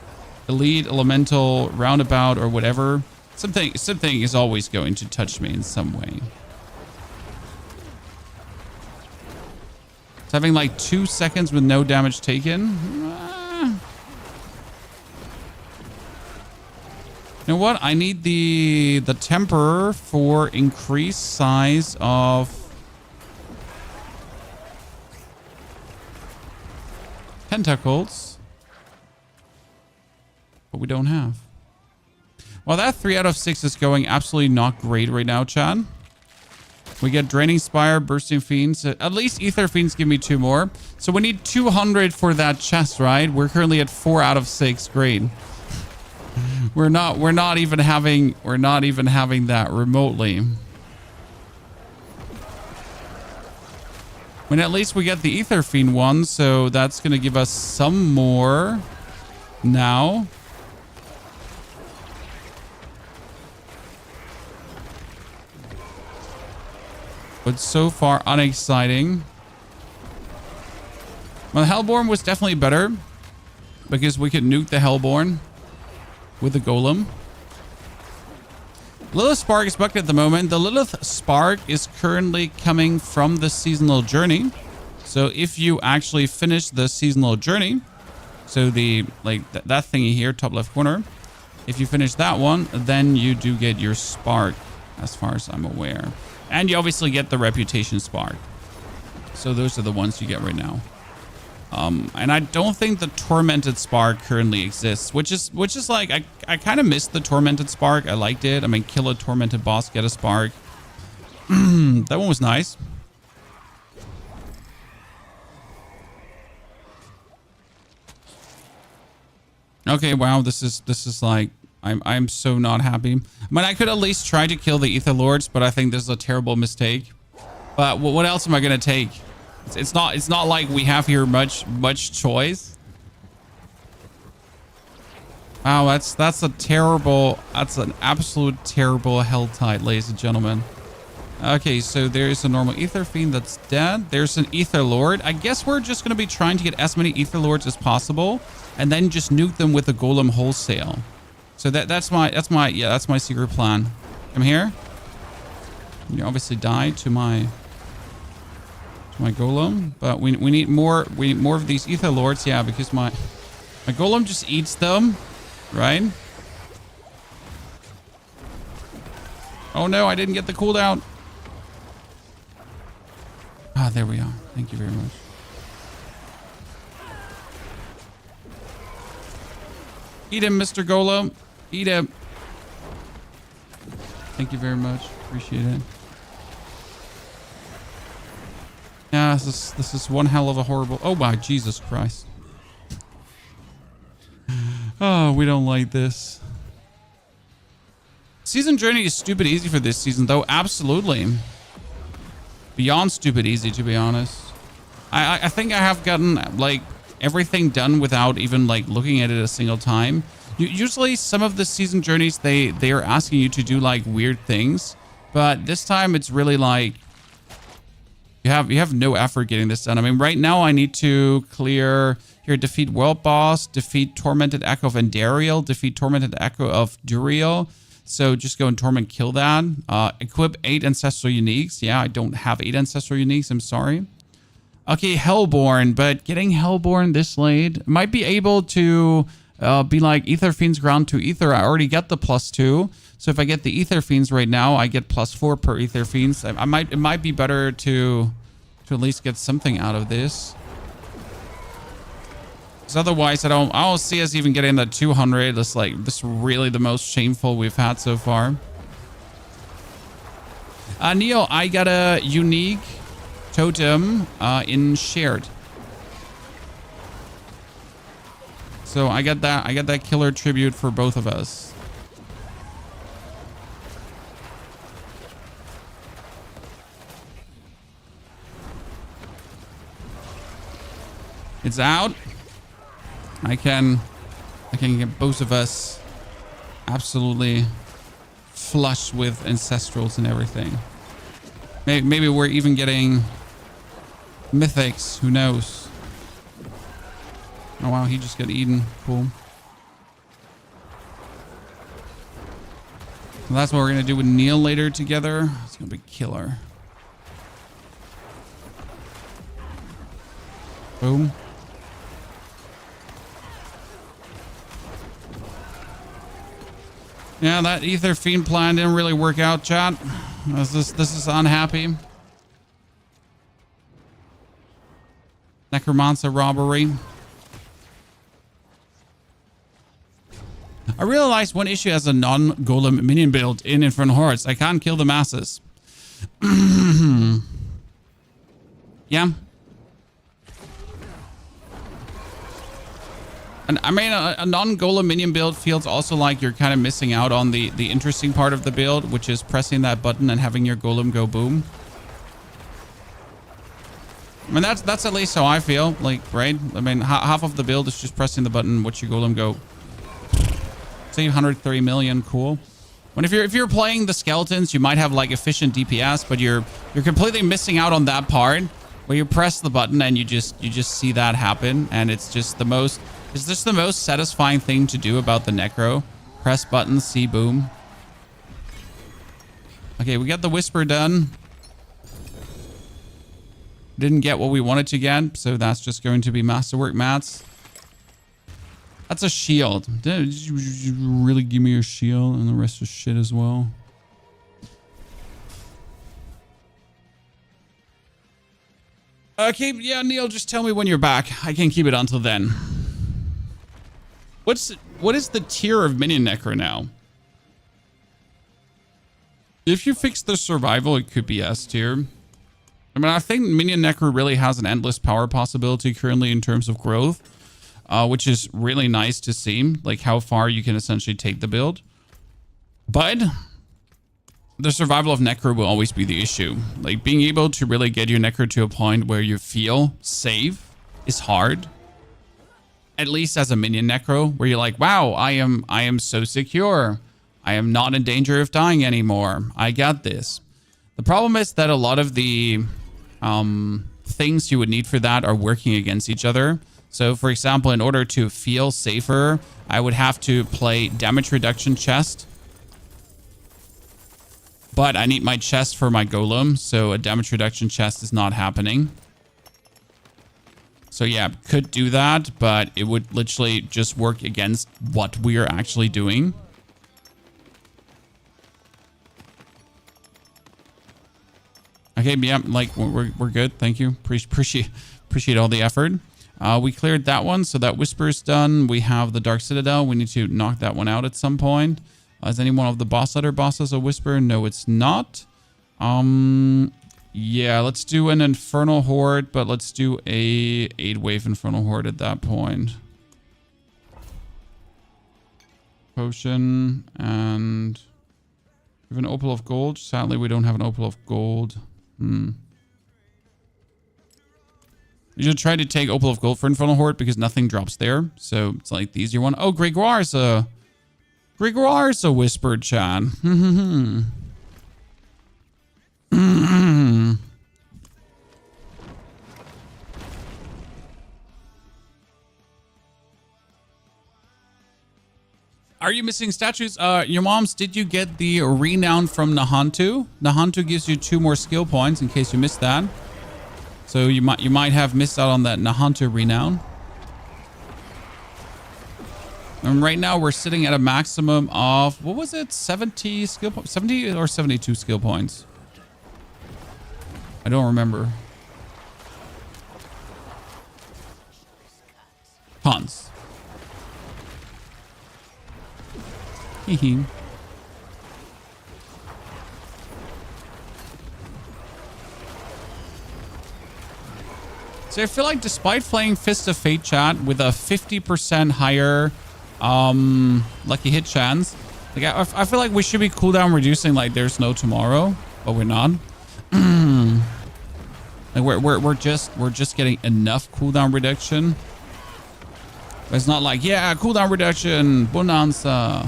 elite elemental roundabout or whatever? Something is always going to touch me in some way. It's having like 2 seconds with no damage taken. You know what? I need the temper for increased size of tentacles. But we don't have. Well, that 3 out of 6 is going absolutely not great right now, Chad. We get Draining Spire, Bursting Fiends. At least Ether Fiends give me 2 more. So we need 200 for that chest, right? We're currently at 4 out of 6. Great. We're not even having that remotely. When at least we get the Ether Fiend one, so that's gonna give us some more now. But so far unexciting. Well, Hellborn was definitely better because we could nuke the Hellborn with the Golem. Lilith Spark is bugged at the moment. The Lilith Spark is currently coming from the seasonal journey. So if you actually finish the seasonal journey, so the that thingy here, top left corner, if you finish that one, then you do get your Spark, as far as I'm aware. And you obviously get the Reputation Spark. So those are the ones you get right now. And I don't think the Tormented Spark currently exists, which is like, I kind of missed the Tormented Spark. I liked it. I mean, kill a Tormented boss, get a Spark. That one was nice. Okay, wow, this is like, I'm so not happy. I mean, I could at least try to kill the Ether Lords, but I think this is a terrible mistake. But what else am I gonna take? It's not like we have here much choice. Wow, that's an absolute terrible Helltide, ladies and gentlemen. Okay, so there's a normal Ether Fiend that's dead. There's an Ether Lord. I guess we're just gonna be trying to get as many Ether Lords as possible, and then just nuke them with the Golem wholesale. So that's my secret plan. Come here. You obviously die to my my Golem. But we need more. We need more of these Ether Lords. Yeah, because my Golem just eats them, right? Oh no, I didn't get the cooldown. Ah, there we are. Thank you very much. Eat him, Mr. Golem. Eat him. Thank you very much. Appreciate it. Yeah, this is one hell of a horrible... Oh my, Jesus Christ. Oh, we don't like this. Season Journey is stupid easy for this season, though. Absolutely. Beyond stupid easy, to be honest. I think I have gotten, like, everything done without even, like, looking at it a single time. Usually, some of the season journeys, they are asking you to do, like, weird things. But this time, it's really, like... You have no effort getting this done. I mean, right now, I need to clear... Here, defeat World Boss, defeat Tormented Echo of Endariel, defeat Tormented Echo of Duriel. So just go and Torment, kill that. Equip 8 Ancestral Uniques. Yeah, I don't have 8 Ancestral Uniques. I'm sorry. Okay, Hellborn. But getting Hellborn this late might be able to be like Ether Fiends ground to Ether. I already get the +2. So if I get the Ether Fiends right now, I get +4 per Ether Fiends. It might be better to at least get something out of this. Because otherwise, I don't see us even getting the 200. This is really the most shameful we've had so far. Neil, I got a unique totem in shared. So I got that killer tribute for both of us. It's out. I can get both of us absolutely flush with ancestrals and everything. Maybe we're even getting mythics. Who knows? Oh wow, he just got eaten. Cool. So that's what we're gonna do with Neil later together. It's gonna be killer. Boom. Yeah, that Ether Fiend plan didn't really work out, chat. This is unhappy. Necromancer robbery. I realized one issue as a non-golem minion build in Infernal Hordes. I can't kill the masses. Yeah. And I mean, a non-golem minion build feels also like you're kind of missing out on the interesting part of the build, which is pressing that button and having your golem go boom. I mean, that's at least how I feel, like, right? I mean, half of the build is just pressing the button, watch your golem go. Say 130 million, cool. When if you're playing the skeletons, you might have like efficient DPS, but you're completely missing out on that part where you press the button and you just see that happen, and it's just the most satisfying thing to do about the Necro. Press button, see boom. Okay, we got the Whisper done. Didn't get what we wanted to get, so that's just going to be Masterwork mats. That's a shield. Did you really give me your shield and the rest of shit as well? Okay, yeah, Neil, just tell me when you're back. I can keep it until then. What is the tier of Minion Necro now? If you fix the survival, it could be S tier. I mean, I think Minion Necro really has an endless power possibility currently in terms of growth, which is really nice to see, like how far you can essentially take the build. But the survival of Necro will always be the issue. Like, being able to really get your Necro to a point where you feel safe is hard. At least as a Minion Necro, where you're like, wow, I am so secure. I am not in danger of dying anymore. I got this. The problem is that a lot of the things you would need for that are working against each other. So, for example, in order to feel safer, I would have to play damage reduction chest. But I need my chest for my golem, so a damage reduction chest is not happening. So yeah, could do that, but it would literally just work against what we are actually doing. Okay, yeah, like we're good. Thank you. Appreciate all the effort. We cleared that one, so that Whisper is done. We have the Dark Citadel. We need to knock that one out at some point. Is any one of the boss letter bosses a Whisper? No, it's not. Yeah, let's do an Infernal Horde, but let's do a 8-wave Infernal Horde at that point. Potion and we have an Opal of Gold. Sadly, we don't have an Opal of Gold. You should try to take Opal of Gold for Infernal Horde because nothing drops there. So it's like the easier one. Oh, Gregoire's a Whispered chat. Are you missing statues? Your moms, did you get the Renown from Nahantu? Nahantu gives you 2 more skill points in case you missed that. So you might have missed out on that Nahantu Renown. And right now we're sitting at a maximum of, what was it? 70 skill points? 70 or 72 skill points? I don't remember. Tons. Hehe. So I feel like despite playing Fist of Fate chat with a 50% higher lucky hit chance, like I feel like we should be cooldown reducing like there's no tomorrow, but we're not. Like we're just getting enough cooldown reduction. But it's not like, yeah, cooldown reduction, bonanza.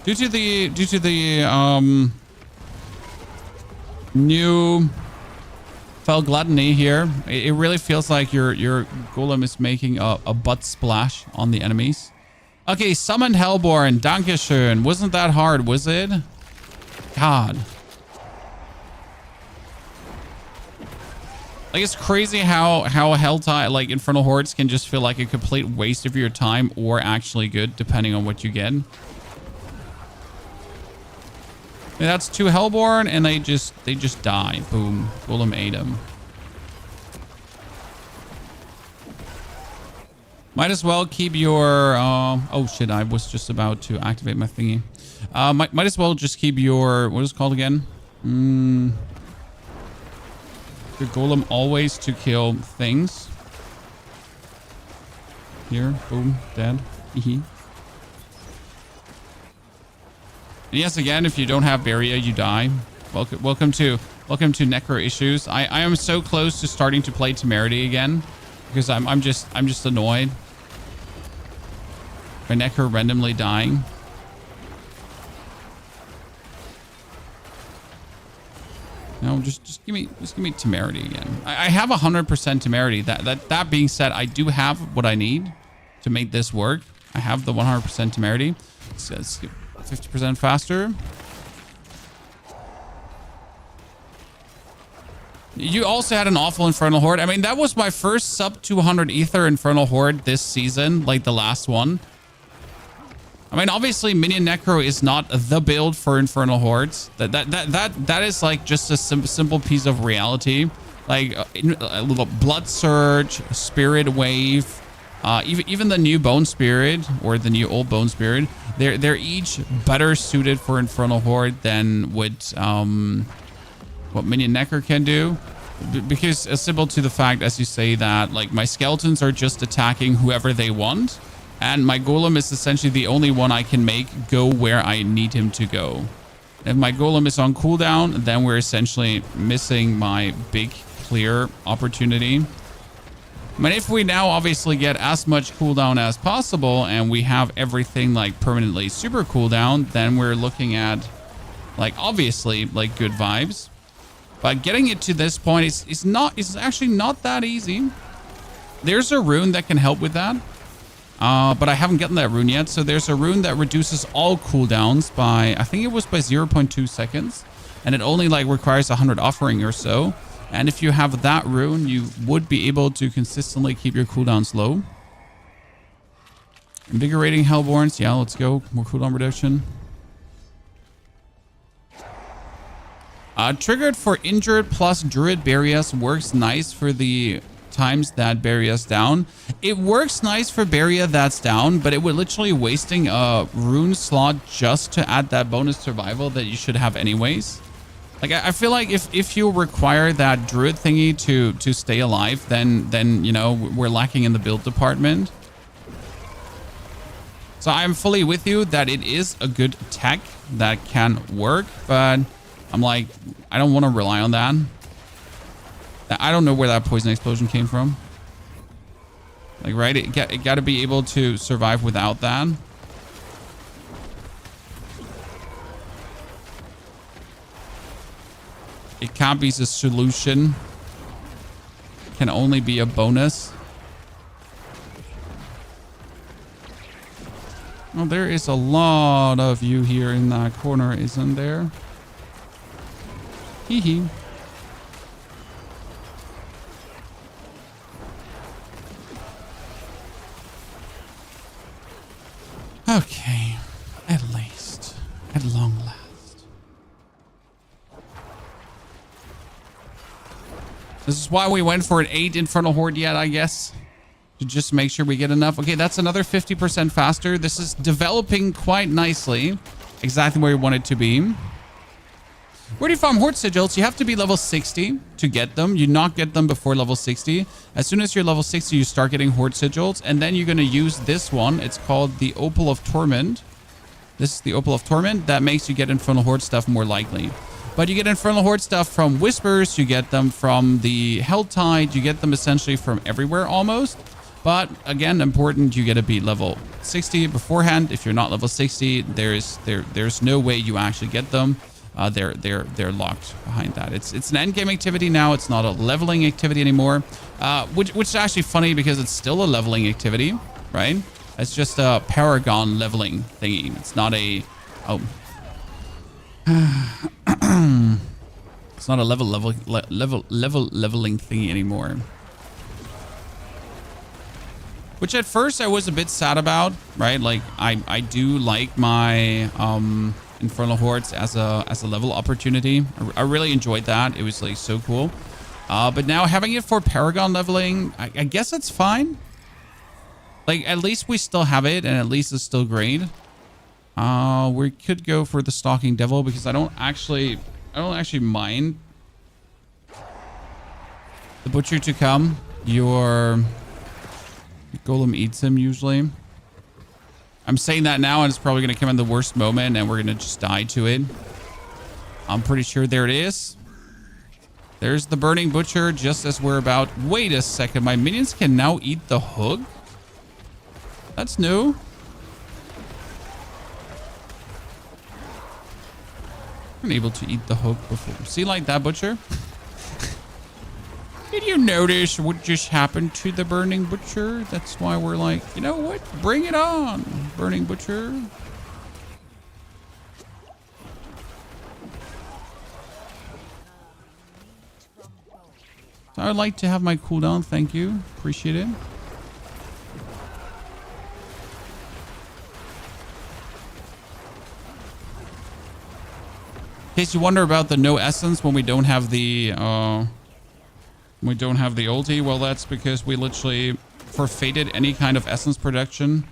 Due to the new Fel Gluttony here, it really feels like your Golem is making a butt splash on the enemies. Okay, summoned Hellborn. Dankeschön. Wasn't that hard, was it? God. Like, it's crazy how Helltide, like Infernal Hordes, can just feel like a complete waste of your time or actually good, depending on what you get. Yeah, that's 2 Hellborn, and they just die. Boom. Golem ate them. Might as well keep your... oh, shit. I was just about to activate my thingy. Might as well just keep your... What is it called again? Your Golem always to kill things. Here. Boom. Dead. Hehe. And yes, again, if you don't have Barrier, you die. Welcome to Necro issues. I am so close to starting to play Temerity again because I'm just annoyed by Necro randomly dying. No, just give me Temerity again. I have 100% Temerity. That being said, I do have what I need to make this work. I have the 100% Temerity. Let's get 50% faster. You also had an awful Infernal Horde. I mean, that was my first sub 200 Ether Infernal Horde this season, like the last one. I mean, obviously, Minion Necro is not the build for Infernal Hordes. That is like just a simple piece of reality. Like a little Blood Surge, Spirit Wave, even the new Bone Spirit or the new old Bone Spirit. They're each better suited for Infernal Horde than what Minion Necro can do. Because it's simple to the fact, as you say, that like my skeletons are just attacking whoever they want. And my Golem is essentially the only one I can make go where I need him to go. If my Golem is on cooldown, then we're essentially missing my big clear opportunity. But if we now obviously get as much cooldown as possible and we have everything like permanently super cooldown, then we're looking at like obviously like good vibes. But getting it to this point is actually not that easy. There's a rune that can help with that. But I haven't gotten that rune yet. So there's a rune that reduces all cooldowns by, I think it was by 0.2 seconds. and it only like requires 100 offering or so. And if you have that rune, you would be able to consistently keep your cooldowns low. Invigorating Hellborns. Yeah, let's go. More cooldown reduction. Triggered for injured plus Druid Barriers works nice for the times that Barriers down. It works nice for Barrier that's down, but it would literally wasting a rune slot just to add that bonus survival that you should have anyways. Like, I feel like if you require that Druid thingy to stay alive, then you know, we're lacking in the build department. So I'm fully with you that it is a good tech that can work, but I'm like, I don't want to rely on that. I don't know where that poison explosion came from. Like, right? It got to be able to survive without that. It can't be the solution. It can only be a bonus. Oh, there is a lot of you here in that corner, isn't there? Hee hee. Okay, at least, at long last. This is why we went for an 8 Infernal Horde yet, I guess. To just make sure we get enough. Okay, that's another 50% faster. This is developing quite nicely. Exactly where we want it to be. Where do you farm Horde Sigils? You have to be level 60 to get them. You not get them before level 60. As soon as you're level 60, you start getting Horde Sigils. And then you're going to use this one. It's called the Opal of Torment. This is the Opal of Torment. That makes you get Infernal Horde stuff more likely. But you get Infernal Horde stuff from Whispers. You get them from the Helltide. You get them essentially from everywhere almost. But again, important, you get to be level 60 beforehand. If you're not level 60, there's no way you actually get them. They're locked behind that. It's an end game activity now. It's not a leveling activity anymore. Which is actually funny because it's still a leveling activity, right? It's just a Paragon leveling thingy. It's not a it's not a leveling thingy anymore. Which at first I was a bit sad about, right? Like I do like my Infernal Hordes as a level opportunity. I really enjoyed that. It was like so cool. But now having it for Paragon leveling, I guess it's fine. Like at least we still have it, and at least it's still great. We could go for the Stalking Devil because I don't actually mind the Butcher to come. Your Golem eats him usually. I'm saying that now, and it's probably going to come in the worst moment, and we're going to just die to it. I'm pretty sure there it is. There's the Burning Butcher just as we're about... Wait a second. My minions can now eat the hook? That's new. I'm able to eat the hook before. See, like that, Butcher? Did you notice what just happened to the Burning Butcher? That's why we're like, you know what? Bring it on, Burning Butcher. So I would like to have my cooldown. Thank you. Appreciate it. In case you wonder about the no essence when we don't have the ulti, well, that's because we literally forfeited any kind of essence production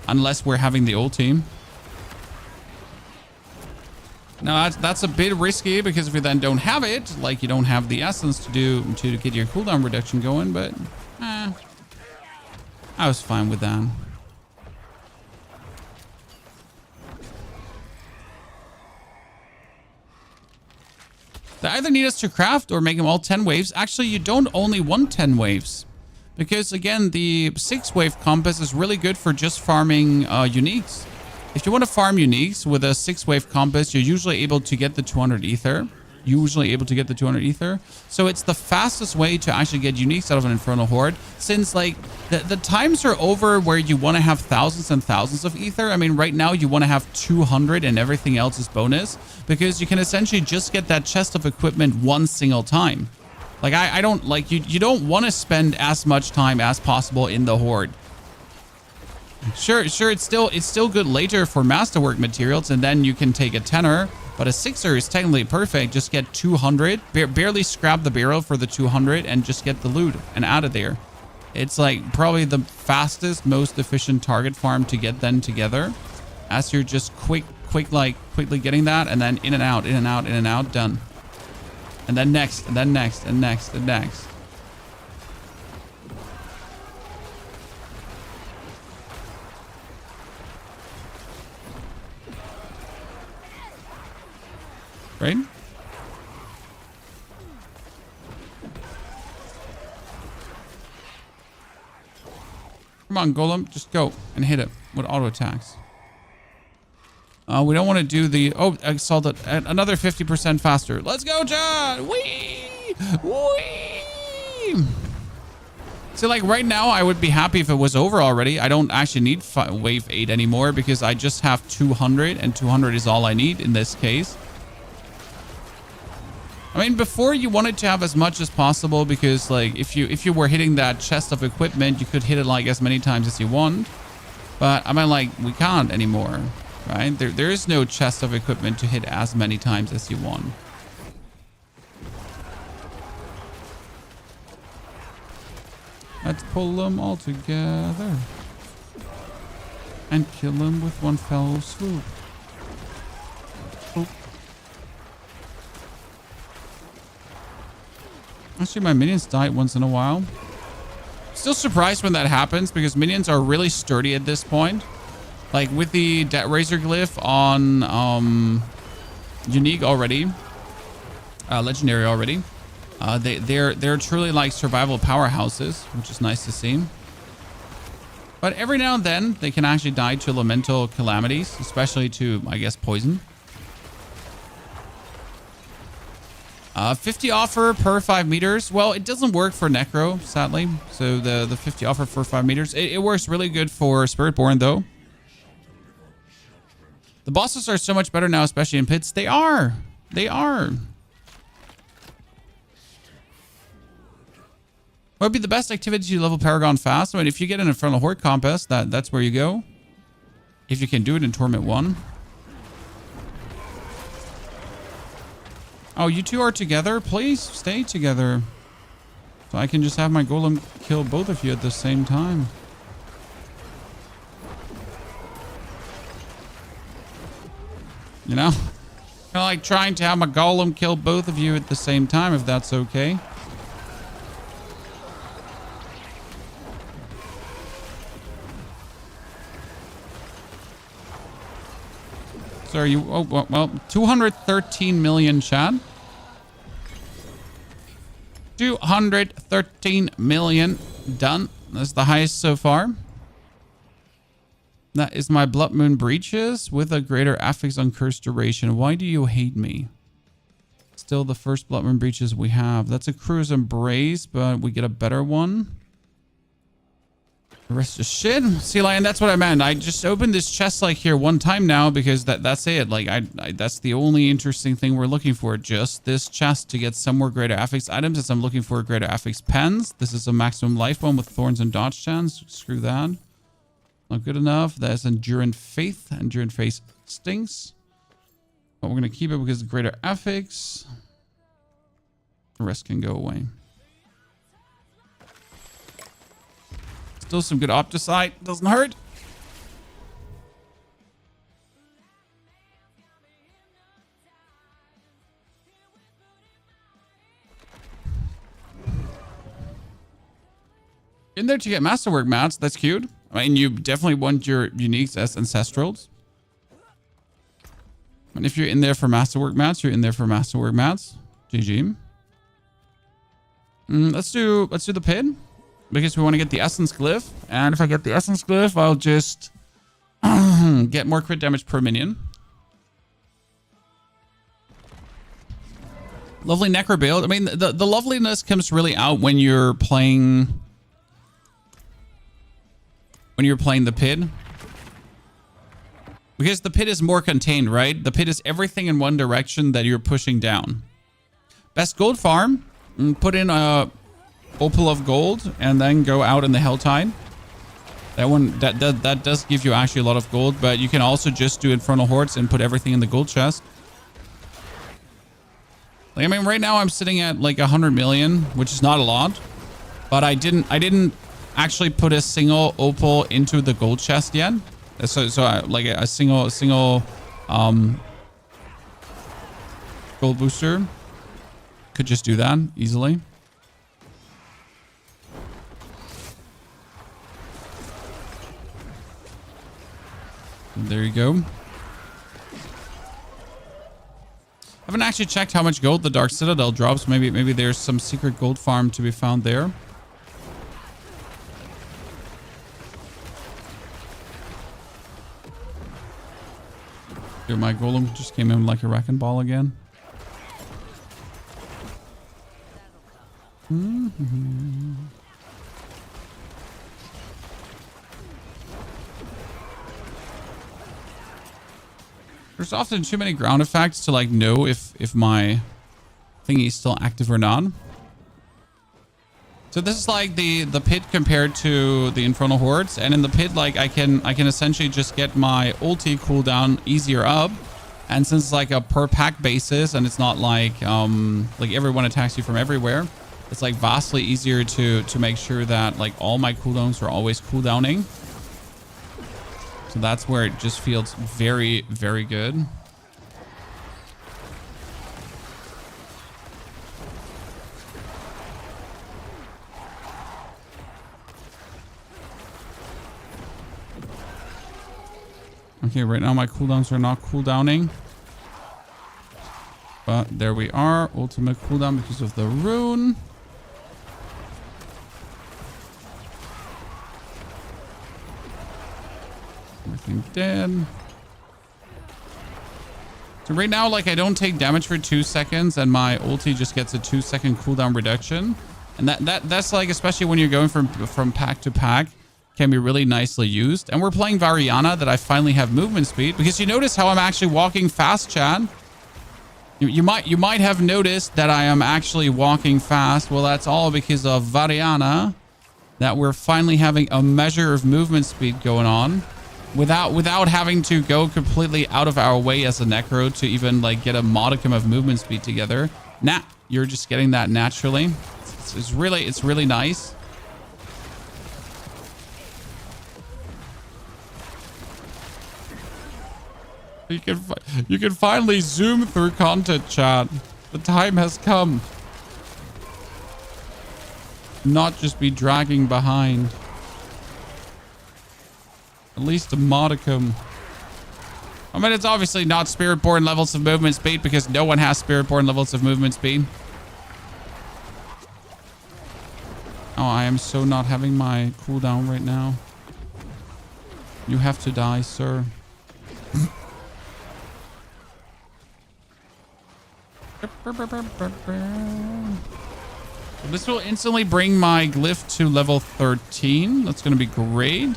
unless we're having the ulti. Now that's a bit risky because if you then don't have it, like you don't have the essence to get your cooldown reduction going, but I was fine with that. They either need us to craft or make them all 10 waves. Actually, you don't only want 10 waves. Because, again, the 6-wave compass is really good for just farming uniques. If you want to farm uniques with a 6-wave compass, you're usually able to get the 200 ether. usually able to get the 200 ether. So it's the fastest way to actually get uniques out of an Infernal Horde, since like the times are over where you want to have thousands and thousands of ether. I mean, right now you want to have 200 and everything else is bonus, because you can essentially just get that chest of equipment one single time. Like I don't like you don't want to spend as much time as possible in the Horde. Sure, it's still good later for masterwork materials, and then you can take a 10er, but a 6er is technically perfect. Just get 200, barely scrap the barrel for the 200, and just get the loot and add it there. It's like probably the fastest, most efficient target farm to get then together, as you're just quickly getting that, and then in and out, done. And then next, and then next, and next, and next. Right? Come on, Golem. Just go and hit it with auto attacks. We don't want to do the... Oh, I saw that. Another 50% faster. Let's go, John! Whee! Whee! So, like, right now, I would be happy if it was over already. I don't actually need Wave 8 anymore, because I just have 200, and 200 is all I need in this case. I mean, before you wanted to have as much as possible, because like if you were hitting that chest of equipment, you could hit it like as many times as you want. But I mean, like, we can't anymore, right? There is no chest of equipment to hit as many times as you want. Let's pull them all together and kill them with one fell swoop. Oh. Actually, my minions die once in a while. Still surprised when that happens, because minions are really sturdy at this point. Like with the Debt Razor Glyph on unique already, legendary already. They're truly like survival powerhouses, which is nice to see. But every now and then they can actually die to elemental calamities, especially to, I guess, poison. 50 offer per 5 meters. Well, it doesn't work for Necro, sadly. So the 50 offer for 5 meters. It works really good for Spiritborn, though. The bosses are so much better now, especially in pits. They are. They are. What would be the best activity to level Paragon fast? I mean, if you get an Infernal Horde Compass, that's where you go. If you can do it in Torment 1. Oh, you two are together? Please stay together. So I can just have my Golem kill both of you at the same time. You know? Kind of like trying to have my Golem kill both of you at the same time, if that's okay. So are you... Oh, well, 213 million, Chad. 213 million. Done. That's the highest so far. That is my Blood Moon Breaches with a greater affix on curse duration. Why do you hate me? Still the first Blood Moon Breaches we have. That's a Crew's Embrace, but we get a better one. The rest is shit. See, like, and that's what I meant. I just opened this chest like here one time now, because that's it. Like, that's the only interesting thing we're looking for. Just this chest to get some more greater affix items, as I'm looking for greater affix pens. This is a maximum life one with thorns and dodge chance. Screw that. Not good enough. That's Endurant Faith. Endurant Faith stinks. But we're going to keep it because of greater affix. The rest can go away. Still some good Opticite. Doesn't hurt. In there to get Masterwork mats. That's cute. I mean, you definitely want your uniques as Ancestrals. And if you're in there for Masterwork mats, you're in there for Masterwork mats. GG. Let's do the pit. Because we want to get the Essence Glyph. And if I get the Essence Glyph, I'll just get more crit damage per minion. Lovely Necro build. I mean, the loveliness comes really out when you're playing... When you're playing the pit. Because the pit is more contained, right? The pit is everything in one direction that you're pushing down. Best gold farm. Put in a opal of gold and then go out in the Helltide. That one, that does give you actually a lot of gold, but you can also just do Infernal Hordes and put everything in the gold chest. Like, I mean, right now I'm sitting at like 100 million, which is not a lot, but I didn't actually put a single opal into the gold chest yet. So like a single gold booster could just do that easily. There you go. I haven't actually checked how much gold the Dark Citadel drops. Maybe there's some secret gold farm to be found there. Dude, my golem just came in like a wrecking ball again. There's often too many ground effects to like know if my thingy is still active or not. So this is like the pit compared to the Infernal Hordes, and in the pit, like I can essentially just get my ulti cooldown easier up, and since it's like a per pack basis and it's not like everyone attacks you from everywhere, it's like vastly easier to make sure that like all my cooldowns are always cooldowning. So that's where it just feels very, very good. Okay, right now my cooldowns are not cooldowning. But there we are. Ultimate cooldown because of the rune. Everything dead. So right now, like, I don't take damage for 2 seconds, and my ulti just gets a 2-second cooldown reduction. And that's like, especially when you're going from pack to pack, can be really nicely used. And we're playing Variana that I finally have movement speed, because you notice how I'm actually walking fast, Chad. You might have noticed that I am actually walking fast. Well, that's all because of Variana, that we're finally having a measure of movement speed going on without having to go completely out of our way as a Necro to even like get a modicum of movement speed together. Nah, you're just getting that naturally. It's really nice. You can finally zoom through content, chat. The time has come. Not just be dragging behind. At least a modicum. I mean, it's obviously not Spiritborn levels of movement speed, because no one has Spiritborn levels of movement speed. Oh, I am so not having my cooldown right now. You have to die, sir. This will instantly bring my glyph to level 13. That's going to be great.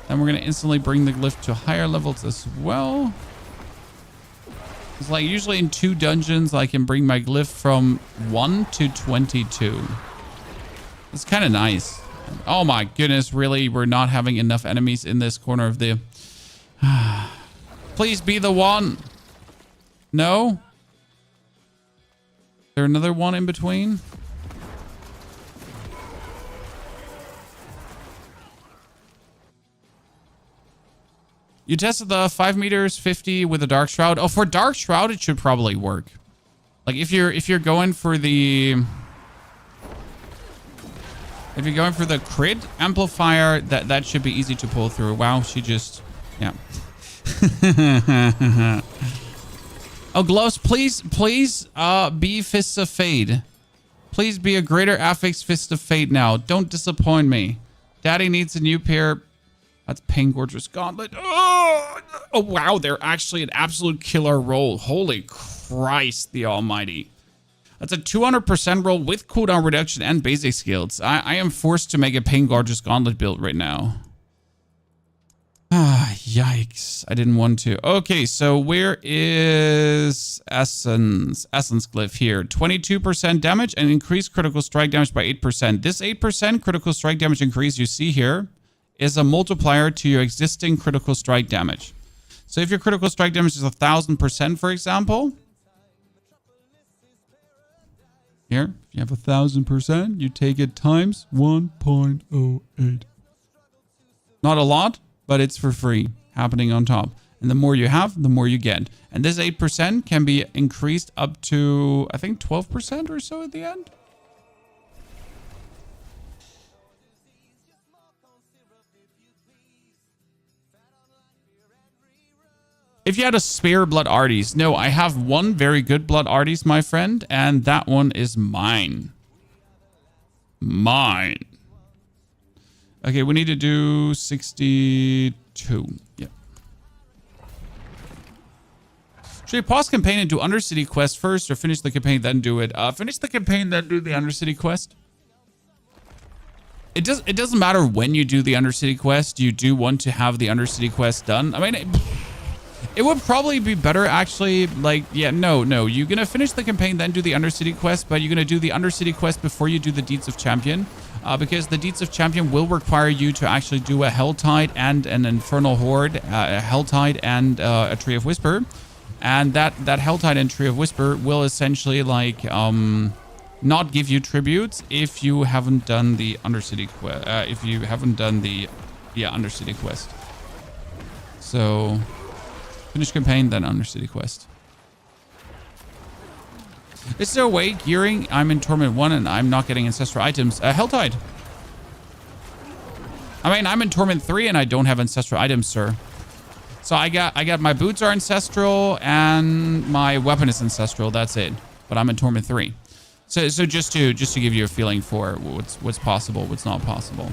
Then we're going to instantly bring the glyph to higher levels as well. It's like usually in 2 dungeons, I can bring my glyph from 1 to 22. It's kind of nice. Oh my goodness, really? We're not having enough enemies in this corner of the... Please be the one. No? Is there another one in between? You tested the 5 meters 50 with a Dark Shroud. Oh, for Dark Shroud, it should probably work. Like if you're going for the... If you're going for the crit amplifier, that should be easy to pull through. Wow, she just... Yeah. Oh, Gloves, please be Fists of Fate. Please be a greater affix Fist of Fate now. Don't disappoint me. Daddy needs a new pair. That's Pain Gorgeous Gauntlet. Oh, wow, they're actually an absolute killer roll. Holy Christ, the almighty. That's a 200% roll with cooldown reduction and basic skills. I am forced to make a Pain Gorgeous Gauntlet build right now. Ah, yikes. I didn't want to. Okay, so where is Essence? Essence Glyph here. 22% damage and increased critical strike damage by 8%. This 8% critical strike damage increase you see here is a multiplier to your existing critical strike damage. So if your critical strike damage is 1,000%, for example, here, if you have 1,000%, you take it times 1.08. Not a lot, but it's for free, happening on top. And the more you have, the more you get. And this 8% can be increased up to, I think, 12% or so at the end. If you had a spare Blood Arties. No, I have one very good Blood Arties, my friend, and that one is mine. Mine. Okay, we need to do 62. Yep. Should we pause campaign and do Undercity quest first, or finish the campaign then do it? Finish the campaign then do the Undercity quest. It doesn't matter when you do the Undercity quest. You do want to have the Undercity quest done. I mean, it would probably be better actually, like, yeah, no, you're gonna finish the campaign then do the Undercity quest, but you're gonna do the Undercity quest before you do the Deeds of Champion, because the Deeds of Champion will require you to actually do a Helltide and an Infernal Horde, a Helltide and a Tree of Whisper, and that Helltide and Tree of Whisper will essentially like not give you tributes if you haven't done the Undercity quest, if you haven't done the Undercity quest. So finish campaign, then Undercity quest. Is there a way gearing? I'm in Torment 1 and I'm not getting ancestral items. Helltide. I mean, I'm in Torment 3 and I don't have ancestral items, sir. So I got my boots are ancestral and my weapon is ancestral. That's it. But I'm in Torment 3. So just to give you a feeling for what's possible, what's not possible.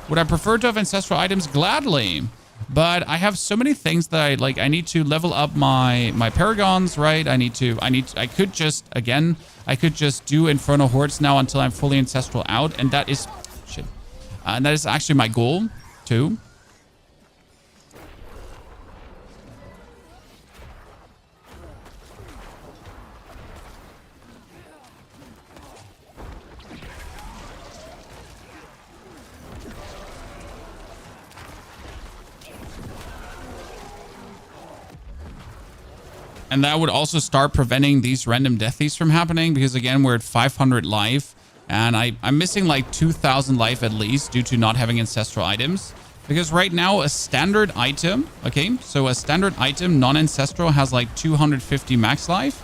Would I prefer to have ancestral items? Gladly. But I have so many things that I need to level up my paragons, right? I could just do Infernal Hordes now until I'm fully ancestral out, and that is shit. And that is actually my goal too. And that would also start preventing these random deathies from happening, because again, we're at 500 life and I'm missing like 2,000 life at least due to not having ancestral items. Because right now a standard item, okay, so a standard item non-ancestral has like 250 max life,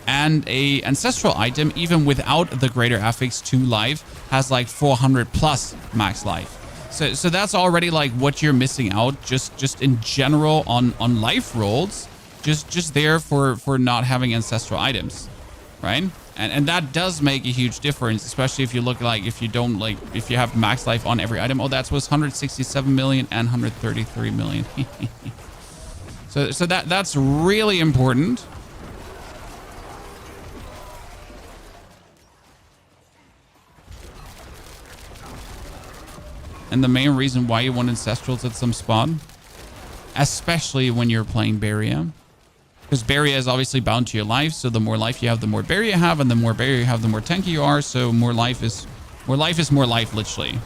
and a ancestral item even without the greater affix 2 life has like 400 plus max life. So that's already like what you're missing out just in general on life rolls. Just there for not having ancestral items, right? And that does make a huge difference, especially if you look like if you have max life on every item. Oh, that was 167 million and 133 million. so that's really important. And the main reason why you want ancestrals at some spot, especially when you're playing Barrier. Because barrier is obviously bound to your life, so the more life you have, the more barrier you have, and the more barrier you have, the more tanky you are. So more life is more life, literally.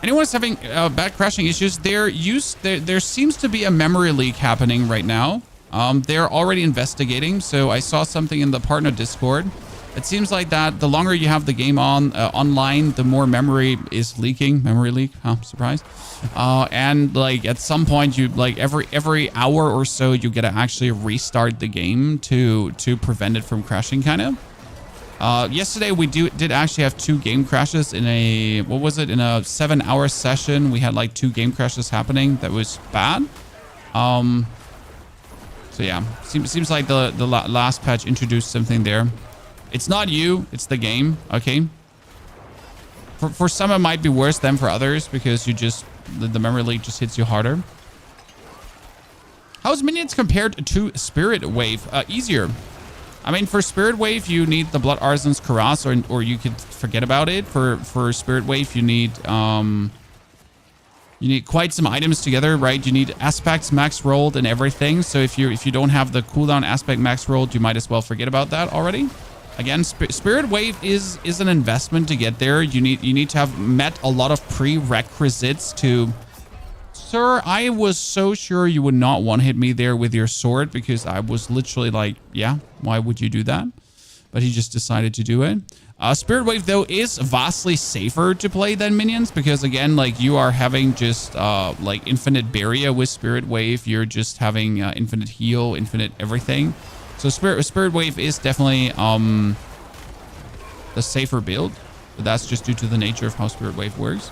Anyone's having bad crashing issues, there seems to be a memory leak happening right now. They're already investigating. So I saw something in the partner Discord. It seems like that the longer you have the game on online, the more memory is leaking. Memory leak, huh? Surprise. And like at some point, you like every hour or so, you get to actually restart the game to prevent it from crashing, kind of. Yesterday we did actually have 2 game crashes in a, what was it? In a 7-hour session, we had like 2 game crashes happening. That was bad. So So yeah, seems like the last patch introduced something there. It's not you, it's the game, okay? For some it might be worse than for others because you just, the memory leak just hits you harder. How's minions compared to Spirit Wave? Easier. I mean, for Spirit Wave, you need the Blood Artisan's Cuirass, or you could forget about it. For Spirit Wave, you need quite some items together, right? You need aspects max rolled and everything. So if you don't have the cooldown aspect max rolled, you might as well forget about that already. Again, Spirit Wave is an investment to get there. You need to have met a lot of prerequisites to. Sir, I was so sure you would not one-hit me there with your sword because I was literally like, yeah, why would you do that? But he just decided to do it. Spirit Wave, though, is vastly safer to play than minions because, again, like you are having just like infinite barrier with Spirit Wave. You're just having infinite heal, infinite everything. So Spirit Wave is definitely the safer build. But that's just due to the nature of how Spirit Wave works.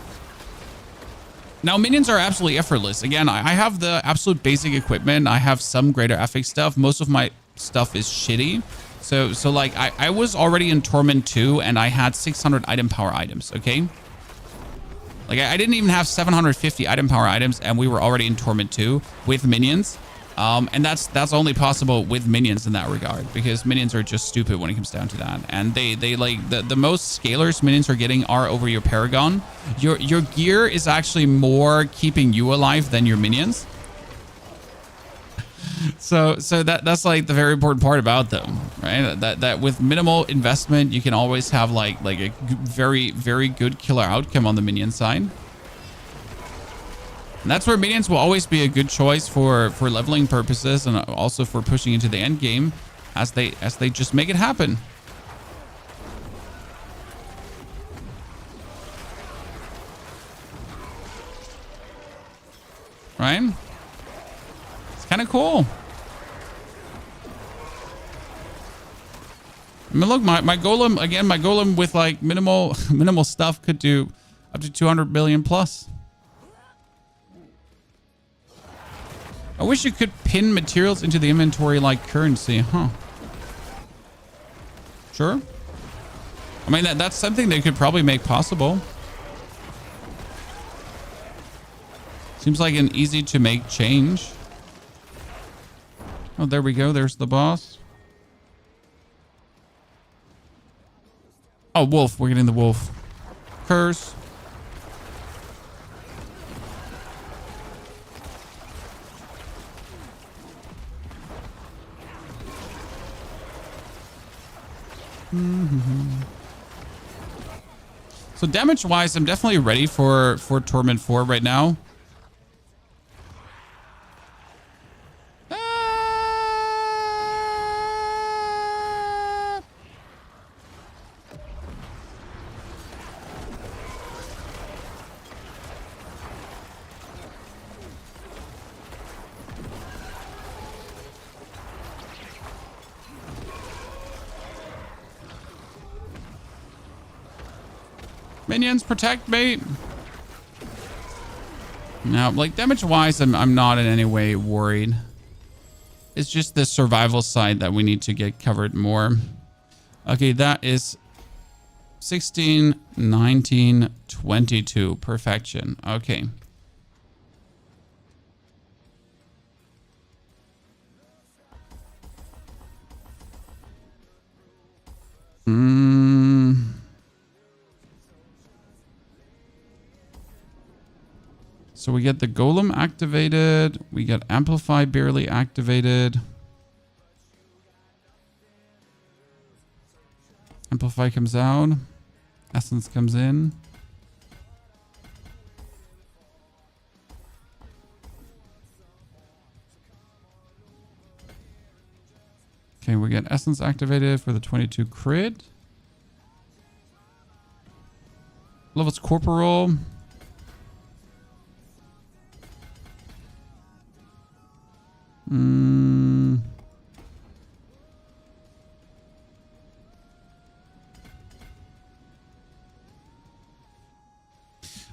Now, minions are absolutely effortless. Again, I have the absolute basic equipment. I have some greater affix stuff. Most of my stuff is shitty. So like, I was already in Torment 2, and I had 600 item power items, okay? Like, I didn't even have 750 item power items, and we were already in Torment 2 with minions. And that's only possible with minions in that regard, because minions are just stupid when it comes down to that. And they like the most scalers minions are getting are over your Paragon. Your gear is actually more keeping you alive than your minions. So that's like the very important part about them, right? That with minimal investment, you can always have like a very, very good killer outcome on the minion side. And that's where minions will always be a good choice for leveling purposes and also for pushing into the end game as they just make it happen. Right? It's kind of cool. I mean, look, my golem, again, my golem with like minimal stuff could do up to 200 million plus. I wish you could pin materials into the inventory like currency, huh? Sure. I mean, that's something they could probably make possible. Seems like an easy to make change. Oh, there we go. There's the boss. Oh, wolf. We're getting the wolf. Curse. So damage wise, I'm definitely ready for Torment 4 right now. Minions, protect me. Now, like damage wise, I'm not in any way worried. It's just the survival side that we need to get covered more. Okay, that is 16, 19, 22. Perfection. Okay. So we get the Golem activated. We get Amplify barely activated. Amplify comes out. Essence comes in. Okay, we get Essence activated for the 22 crit. Levels Corporal.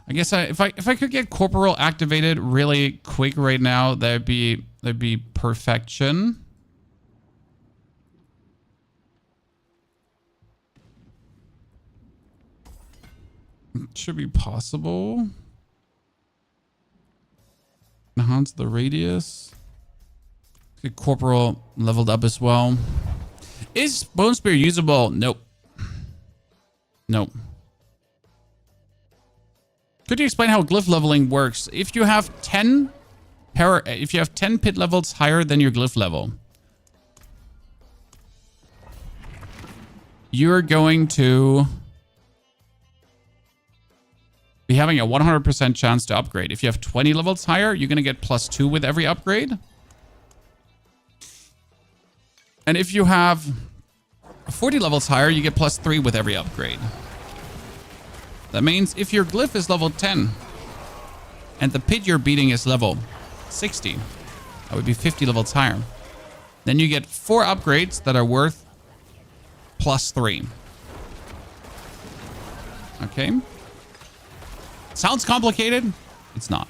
I guess if I could get Corporal activated really quick right now, that'd be perfection. It should be possible. Enhance the radius. Get Corporal leveled up as well. Is Bone Spear usable? Nope. Nope. Could you explain how glyph leveling works? If you have 10 pit levels higher than your glyph level, you're going to be having a 100% chance to upgrade. If you have 20 levels higher, you're going to get +2 with every upgrade. And if you have 40 levels higher, you get +3 with every upgrade. That means if your glyph is level 10 and the pit you're beating is level 60, that would be 50 levels higher. Then you get 4 upgrades that are worth +3. Okay. Sounds complicated. It's not.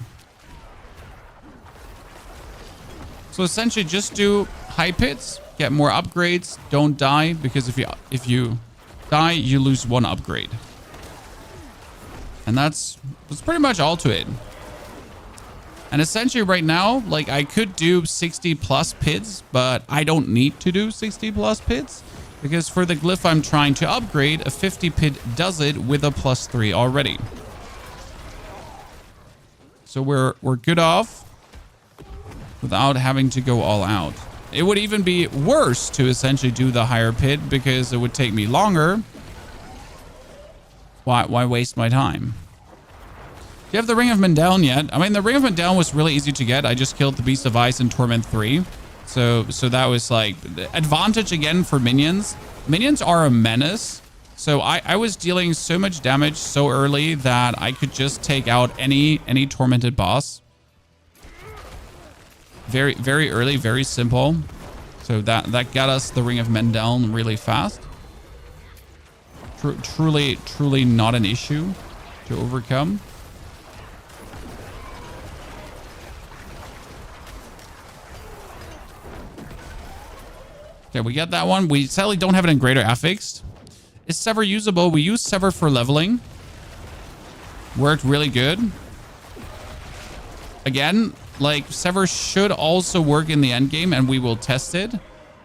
So essentially just do high pits, get more upgrades, don't die, because if you die, you lose 1 upgrade. And that's pretty much all to it. And essentially right now, like I could do 60+ pits, but I don't need to do 60+ pits because for the glyph I'm trying to upgrade, a 50 pit does it with a +3 already. So we're good off without having to go all out. It would even be worse to essentially do the higher pit because it would take me longer. Why waste my time? Do you have the Ring of Mendeln yet? I mean, the Ring of Mendeln was really easy to get. I just killed the Beast of Ice in Torment 3. So that was like the advantage again for minions. Minions are a menace. So I was dealing so much damage so early that I could just take out any tormented boss. Very, very early, very simple. So that got us the Ring of Mendeln really fast. Truly not an issue to overcome. Okay, we got that one. We sadly don't have it in Greater Affixed. Is Sever usable? We use Sever for leveling. Worked really good. Again, like Sever should also work in the end game, and we will test it.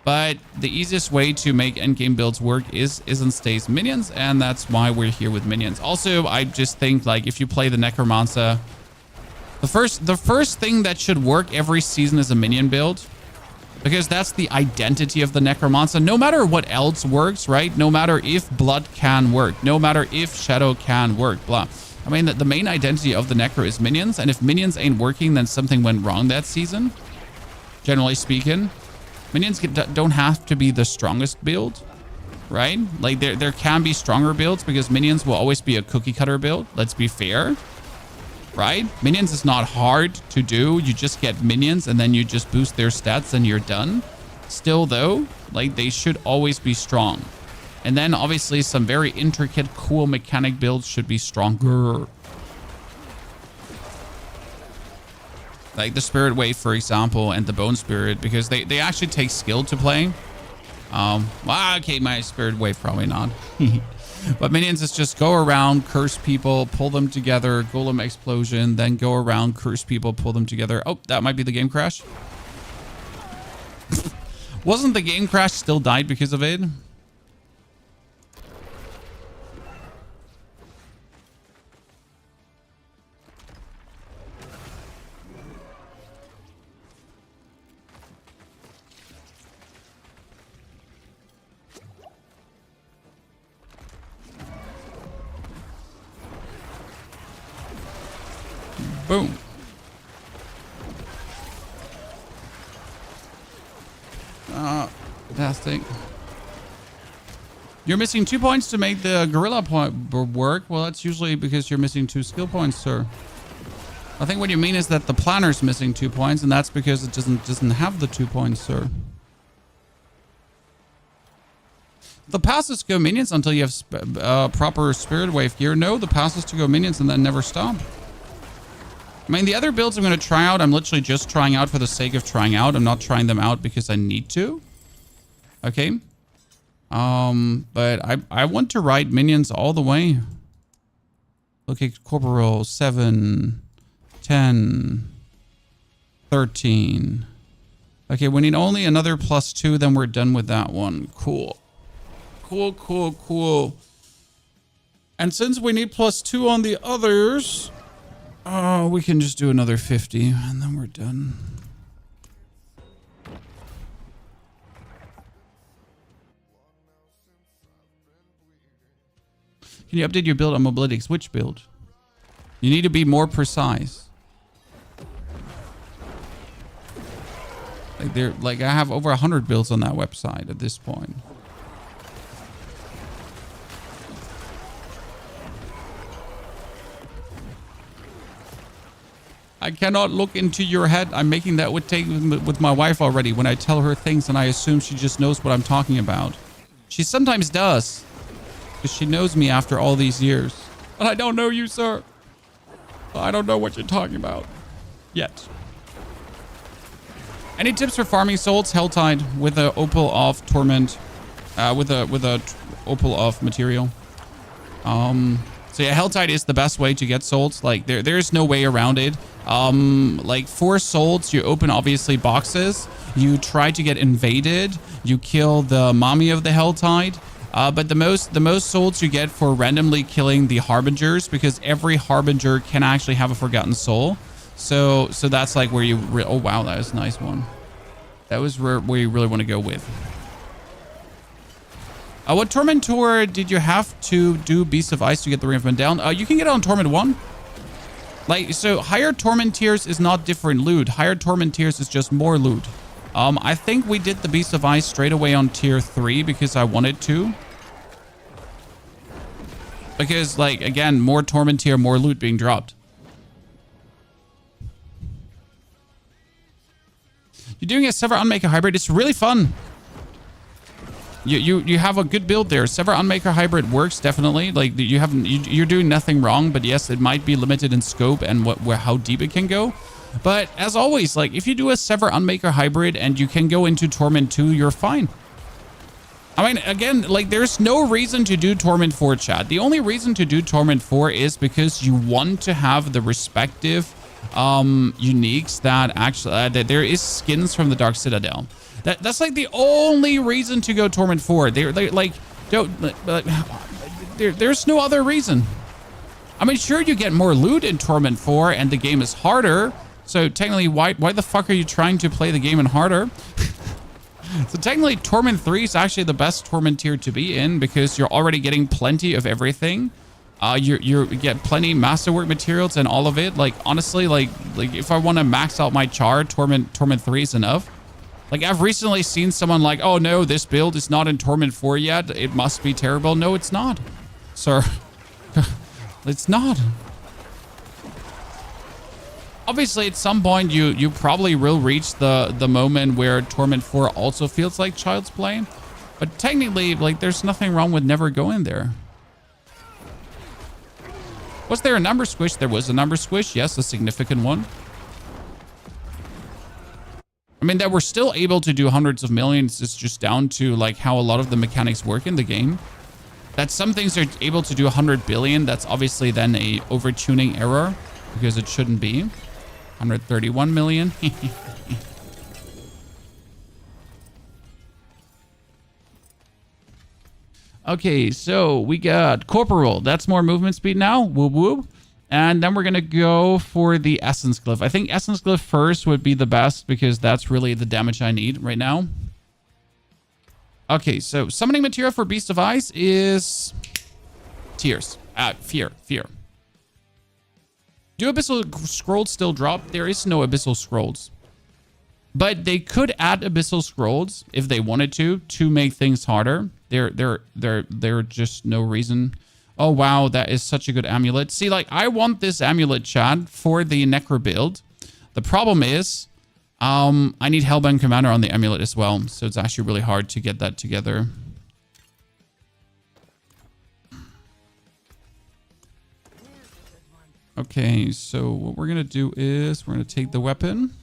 But the easiest way to make endgame builds work is and stays minions, and that's why we're here with minions. Also, I just think like if you play the Necromancer, the first thing that should work every season is a minion build. Because that's the identity of the Necromancer. No matter what else works, right? No matter if blood can work. No matter if shadow can work, blah. I mean, the main identity of the Necro is minions. And if minions ain't working, then something went wrong that season. Generally speaking. Minions don't have to be the strongest build, right? Like, there can be stronger builds because minions will always be a cookie cutter build. Let's be fair. Right? Minions is not hard to do. You just get minions and then you just boost their stats and you're done. Still though, like they should always be strong. And then obviously some very intricate, cool mechanic builds should be stronger. Like the Spirit Wave, for example, and the Bone Spirit, because they actually take skill to play. Okay, my Spirit Wave probably not. But minions is just go around, curse people, pull them together, Golem explosion, then go around, curse people, pull them together. Oh, that might be the game crash. Wasn't the game crash still died because of it? Boom. Fantastic. You're missing 2 points to make the gorilla point work. Well, that's usually because you're missing 2 skill points, sir. I think what you mean is that the planner's missing 2 points, and that's because it doesn't have the 2 points, sir. The pass is to go minions until you have proper Spirit Wave gear. No, the pass is to go minions and then never stop. I mean, the other builds I'm going to try out, I'm literally just trying out for the sake of trying out. I'm not trying them out because I need to. Okay. But I want to ride minions all the way. Okay, corporal 7, 10, 13. Okay, we need only another +2, then we're done with that one. Cool. Cool, cool, cool. And since we need +2 on the others, we can just do another 50 and then we're done. Can you update your build on mobilities? Which build? You need to be more precise. Like I have over 100 builds on that website at this point. I cannot look into your head. I'm making that with my wife already when I tell her things and I assume she just knows what I'm talking about. She sometimes does. Because she knows me after all these years. But I don't know you, sir. I don't know what you're talking about. Yet. Any tips for farming souls? Helltide with a opal of torment. With a opal of material. So yeah, Helltide is the best way to get souls. Like there's no way around it. Like for souls, you open obviously boxes. You try to get invaded. You kill the mommy of the Helltide. But the most souls you get for randomly killing the harbingers, because every harbinger can actually have a forgotten soul. So that's like where you oh wow, that was a nice one. That was where you really want to go with. What Torment tour did you have to do Beast of Ice to get the reinforcement down? You can get it on Torment 1. Like, so higher Torment tiers is not different loot. Higher Torment tiers is just more loot. I think we did the Beast of Ice straight away on tier 3 because I wanted to. Because, like, again, more Torment tier, more loot being dropped. You're doing a Sever Unmaker hybrid. It's really fun. You have a good build there. Sever Unmaker hybrid works definitely. Like you're doing nothing wrong, but yes, it might be limited in scope and how deep it can go. But as always, like if you do a Sever Unmaker hybrid and you can go into Torment 2, you're fine. I mean, again, like there's no reason to do Torment 4, chat. The only reason to do Torment 4 is because you want to have the respective uniques that actually that there is skins from the Dark Citadel. That's like the only reason to go Torment 4. They're like, there's no other reason. I mean, sure, you get more loot in Torment 4 and the game is harder. So technically, why the fuck are you trying to play the game in harder? So technically, Torment 3 is actually the best Torment tier to be in because you're already getting plenty of everything. You get plenty masterwork materials and all of it. Like, honestly, like if I want to max out my char, Torment 3 is enough. Like, I've recently seen someone like, oh no, this build is not in Torment 4 yet. It must be terrible. No, it's not, sir. It's not. Obviously, at some point, you probably will reach the moment where Torment 4 also feels like child's play. But technically, like, there's nothing wrong with never going there. Was there a number squish? There was a number squish. Yes, a significant one. I mean, that we're still able to do hundreds of millions. It's just down to like how a lot of the mechanics work in the game. That some things are able to do 100 billion. That's obviously then a overtuning error because it shouldn't be. 131 million. Okay, so we got Corporal. That's more movement speed now. Whoop whoop. And then we're going to go for the Essence Glyph. I think Essence Glyph first would be the best because that's really the damage I need right now. Okay, so summoning material for Beast of Ice is Tears. Fear. Do Abyssal Scrolls still drop? There is no Abyssal Scrolls. But they could add Abyssal Scrolls if they wanted to make things harder. There just no reason. Oh, wow, that is such a good amulet. See, like, I want this amulet, chat, for the Necro build. The problem is, I need Hellbound Commander on the amulet as well. So it's actually really hard to get that together. Okay, so what we're going to do is we're going to take the weapon.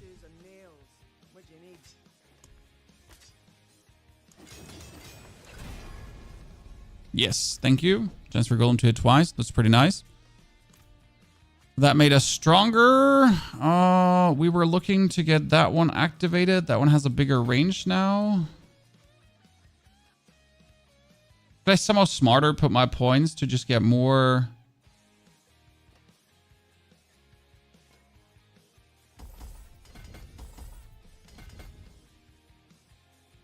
Yes, thank you. Transfer Golem to hit twice. That's pretty nice. That made us stronger. We were looking to get that one activated. That one has a bigger range now. Could I somehow smarter put my points to just get more?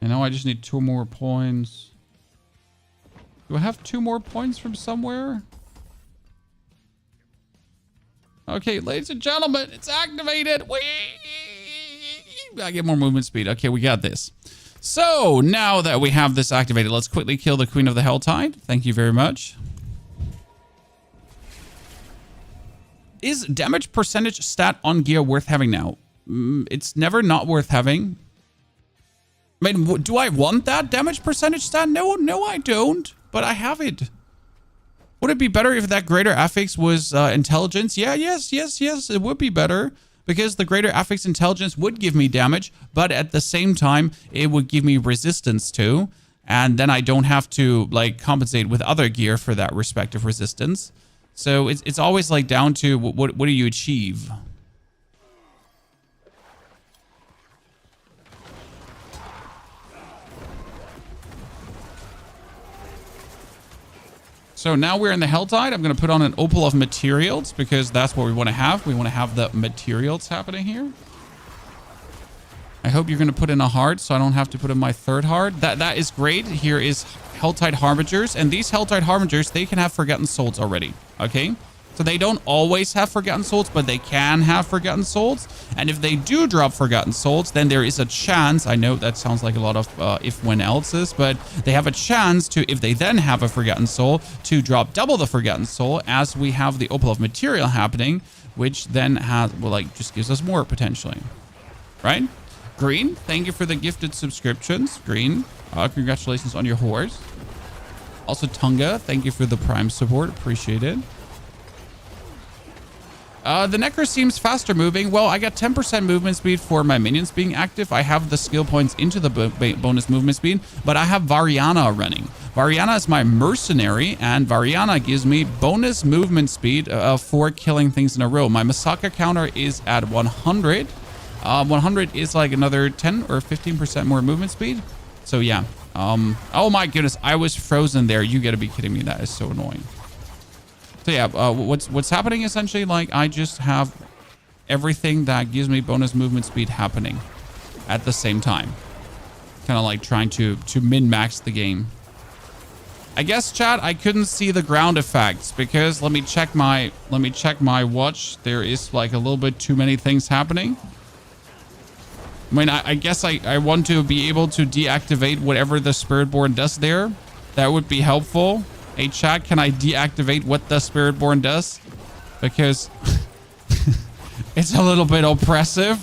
You know, I just need 2 more points. Do I have 2 more points from somewhere? Okay, ladies and gentlemen, it's activated. Whee! I get more movement speed. Okay, we got this. So now that we have this activated, let's quickly kill the Queen of the Helltide. Thank you very much. Is damage percentage stat on gear worth having now? It's never not worth having. I mean, do I want that damage percentage stat? No, I don't. But I have it. Would it be better if that greater affix was intelligence? Yeah, yes, it would be better. Because the greater affix intelligence would give me damage, but at the same time, it would give me resistance too. And then I don't have to like compensate with other gear for that respective resistance. So it's always like down to what do you achieve? So now we're in the Helltide. I'm going to put on an Opal of Materials because that's what we want to have. We want to have the materials happening here. I hope you're going to put in a heart so I don't have to put in my 3rd heart. That is great. Here is Helltide Harbingers. And these Helltide Harbingers, they can have Forgotten Souls already. Okay? So they don't always have Forgotten Souls, but they can have Forgotten Souls. And if they do drop Forgotten Souls, then there is a chance. I know that sounds like a lot of if, when, else's, but they have a chance to, if they then have a Forgotten Soul, to drop double the Forgotten Soul as we have the Opal of Material happening, which then has, well, like, just gives us more potentially. Right? Green, thank you for the gifted subscriptions. Green, congratulations on your horse. Also, Tunga, thank you for the Prime support. Appreciate it. The Necro seems faster moving. Well, I got 10% movement speed for my minions being active. I have the skill points into the bonus movement speed, but I have Variana running. Variana is my mercenary, and Variana gives me bonus movement speed for killing things in a row. My Masaka counter is at 100. 100 is like another 10 or 15% more movement speed. So yeah. Oh my goodness, I was frozen there. You gotta be kidding me. That is so annoying. So yeah, what's happening essentially, like I just have everything that gives me bonus movement speed happening at the same time. Kind of like trying to min-max the game. I guess, chat, I couldn't see the ground effects because let me check my watch. There is like a little bit too many things happening. I mean, I guess I want to be able to deactivate whatever the Spiritborn does there. That would be helpful. Hey, chat, can I deactivate what the Spiritborn does? Because it's a little bit oppressive.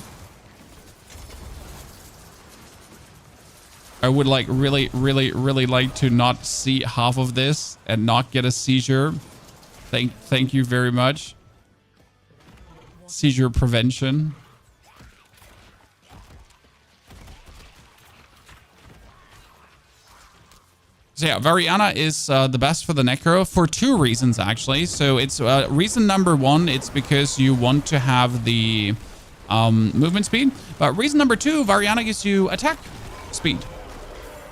I would like really like to not see half of this and not get a seizure. Thank you very much. Seizure prevention. So yeah, Variana is the best for the Necro for 2 reasons, actually. So it's reason number 1, it's because you want to have the movement speed. But reason number 2, Variana gives you attack speed.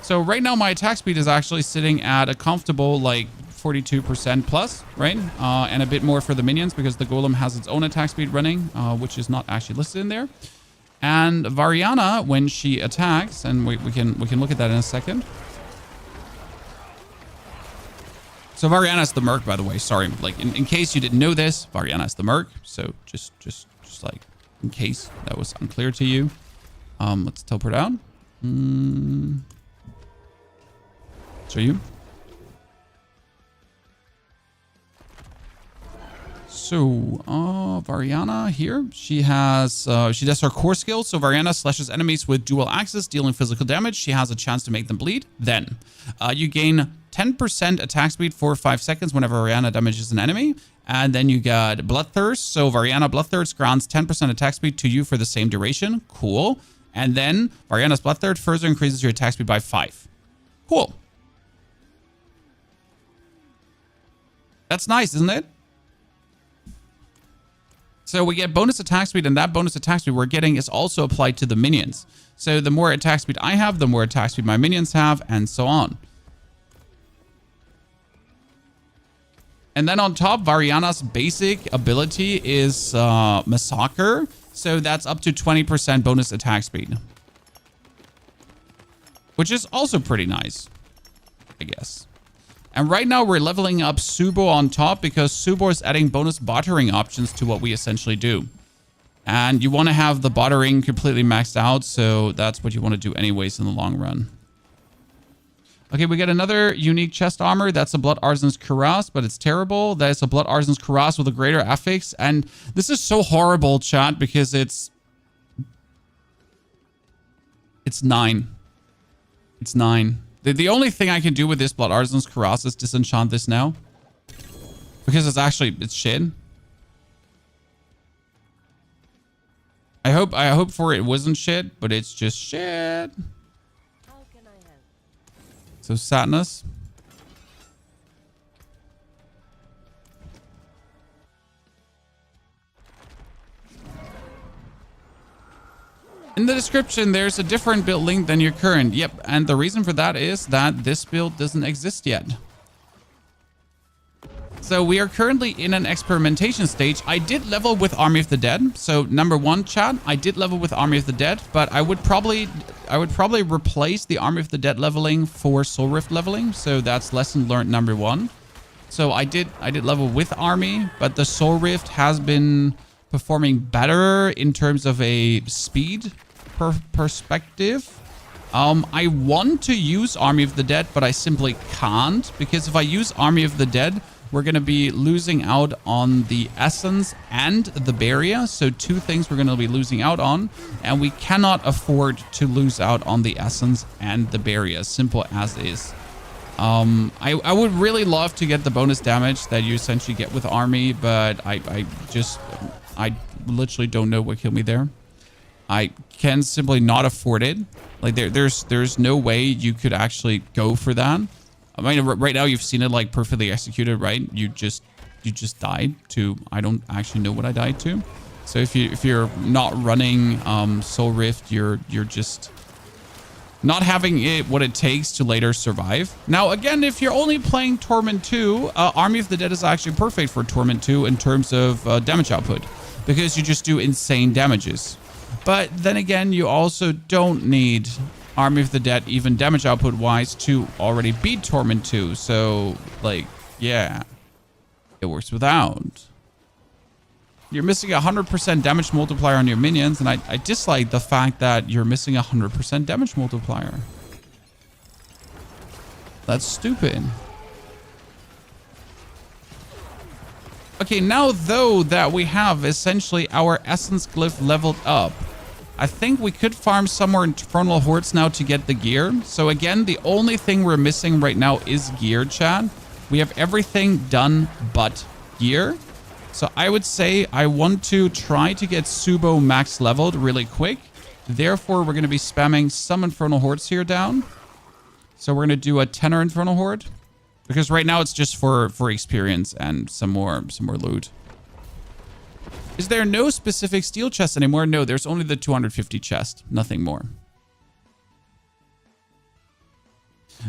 So right now my attack speed is actually sitting at a comfortable like 42% plus, right? And a bit more for the minions because the Golem has its own attack speed running, which is not actually listed in there. And Variana, when she attacks, and we can look at that in a second. So Variana is the Merc, by the way. Sorry, like in case you didn't know this, Variana is the Merc. So just like in case that was unclear to you. Let's teleport out. Show you. So Variana here, she has she does her core skill. So Variana slashes enemies with dual axes, dealing physical damage. She has a chance to make them bleed. Then you gain 10% attack speed for 5 seconds whenever Variana damages an enemy. And then you got Bloodthirst. So Variana Bloodthirst grants 10% attack speed to you for the same duration. Cool. And then Variana's Bloodthirst further increases your attack speed by 5. Cool. That's nice, isn't it? So we get bonus attack speed, and that bonus attack speed we're getting is also applied to the minions. So the more attack speed I have, the more attack speed my minions have, and so on. And then on top, Variana's basic ability is Massacre. So that's up to 20% bonus attack speed. Which is also pretty nice, I guess. And right now we're leveling up Subo on top because Subo is adding bonus bartering options to what we essentially do. And you want to have the bartering completely maxed out, so that's what you want to do anyways in the long run. Okay, we get another unique chest armor. That's a Blood Artisan's Cuirass, but it's terrible. That is a Blood Artisan's Cuirass with a greater affix. And this is so horrible, chat, because it's 9. It's 9. The only thing I can do with this Blood Artisan's Cuirass is disenchant this now. Because it's shit. I hope for it wasn't shit, but it's just shit. How can I help? So sadness. In the description, there's a different build link than your current. Yep, and the reason for that is that this build doesn't exist yet. So we are currently in an experimentation stage. I did level with Army of the Dead. So number one, chat, I did level with Army of the Dead, but I would probably replace the Army of the Dead leveling for Soul Rift leveling. So that's lesson learned number one. So I did level with Army, but the Soul Rift has been performing better in terms of a speed perspective. I want to use Army of the Dead, but I simply can't, because if I use Army of the Dead, we're going to be losing out on the Essence and the Barrier. So two things we're going to be losing out on, and we cannot afford to lose out on the Essence and the Barrier, simple as is. I would really love to get the bonus damage that you essentially get with Army, but I literally don't know what killed me there. I can simply not afford it. Like there's no way you could actually go for that. I mean, right now you've seen it like perfectly executed, right? You just died to, I don't actually know what I died to. So if you're not running Soul Rift, you're just not having what it takes to later survive. Now, again, if you're only playing Torment 2, Army of the Dead is actually perfect for Torment 2 in terms of damage output, because you just do insane damages. But then again, you also don't need Army of the Dead, even damage output wise, to already beat Torment 2. So, like, yeah, it works without. You're missing 100% damage multiplier on your minions, and I dislike the fact that you're missing 100% damage multiplier. That's stupid. Okay, now though that we have essentially our Essence Glyph leveled up, I think we could farm some more Infernal Hordes now to get the gear. So again, the only thing we're missing right now is gear, chat. We have everything done but gear. So I would say I want to try to get Subo max leveled really quick. Therefore, we're going to be spamming some Infernal Hordes here down. So we're going to do a 10er Infernal Horde, because right now it's just for experience and some more loot. Is there no specific steel chest anymore? No, there's only the 250 chest, nothing more.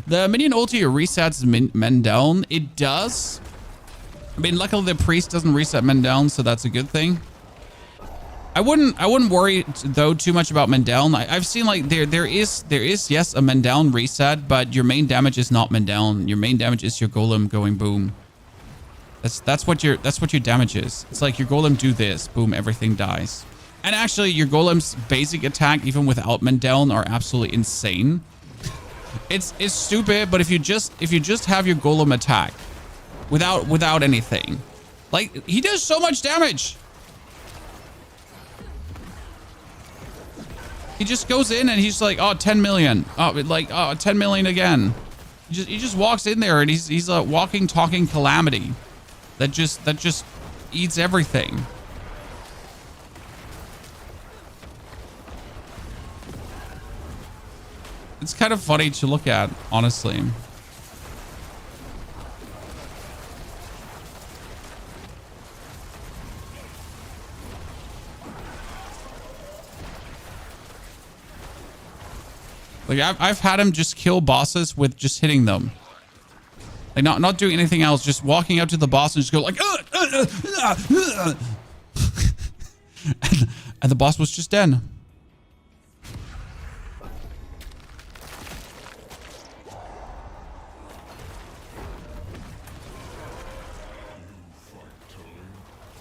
The minion ulti resets men down. It does. I mean, luckily the priest doesn't reset men down, so that's a good thing. I wouldn't worry though too much about men down. I've seen like there is yes a men down reset, but your main damage is not men down. Your main damage is your golem going boom. That's what your damage is. It's like your golem do this, boom, everything dies. And actually, your golem's basic attack, even without men down, are absolutely insane. It's stupid, but if you just have your golem attack without anything, like, he does so much damage. He just goes in and he's like, oh, 10 million. Oh, like, oh, 10 million again. He just walks in there and he's a walking, talking calamity that just eats everything. It's kind of funny to look at, honestly. Like I've had him just kill bosses with just hitting them. Like not doing anything else, just walking up to the boss and just go like, and the boss was just dead.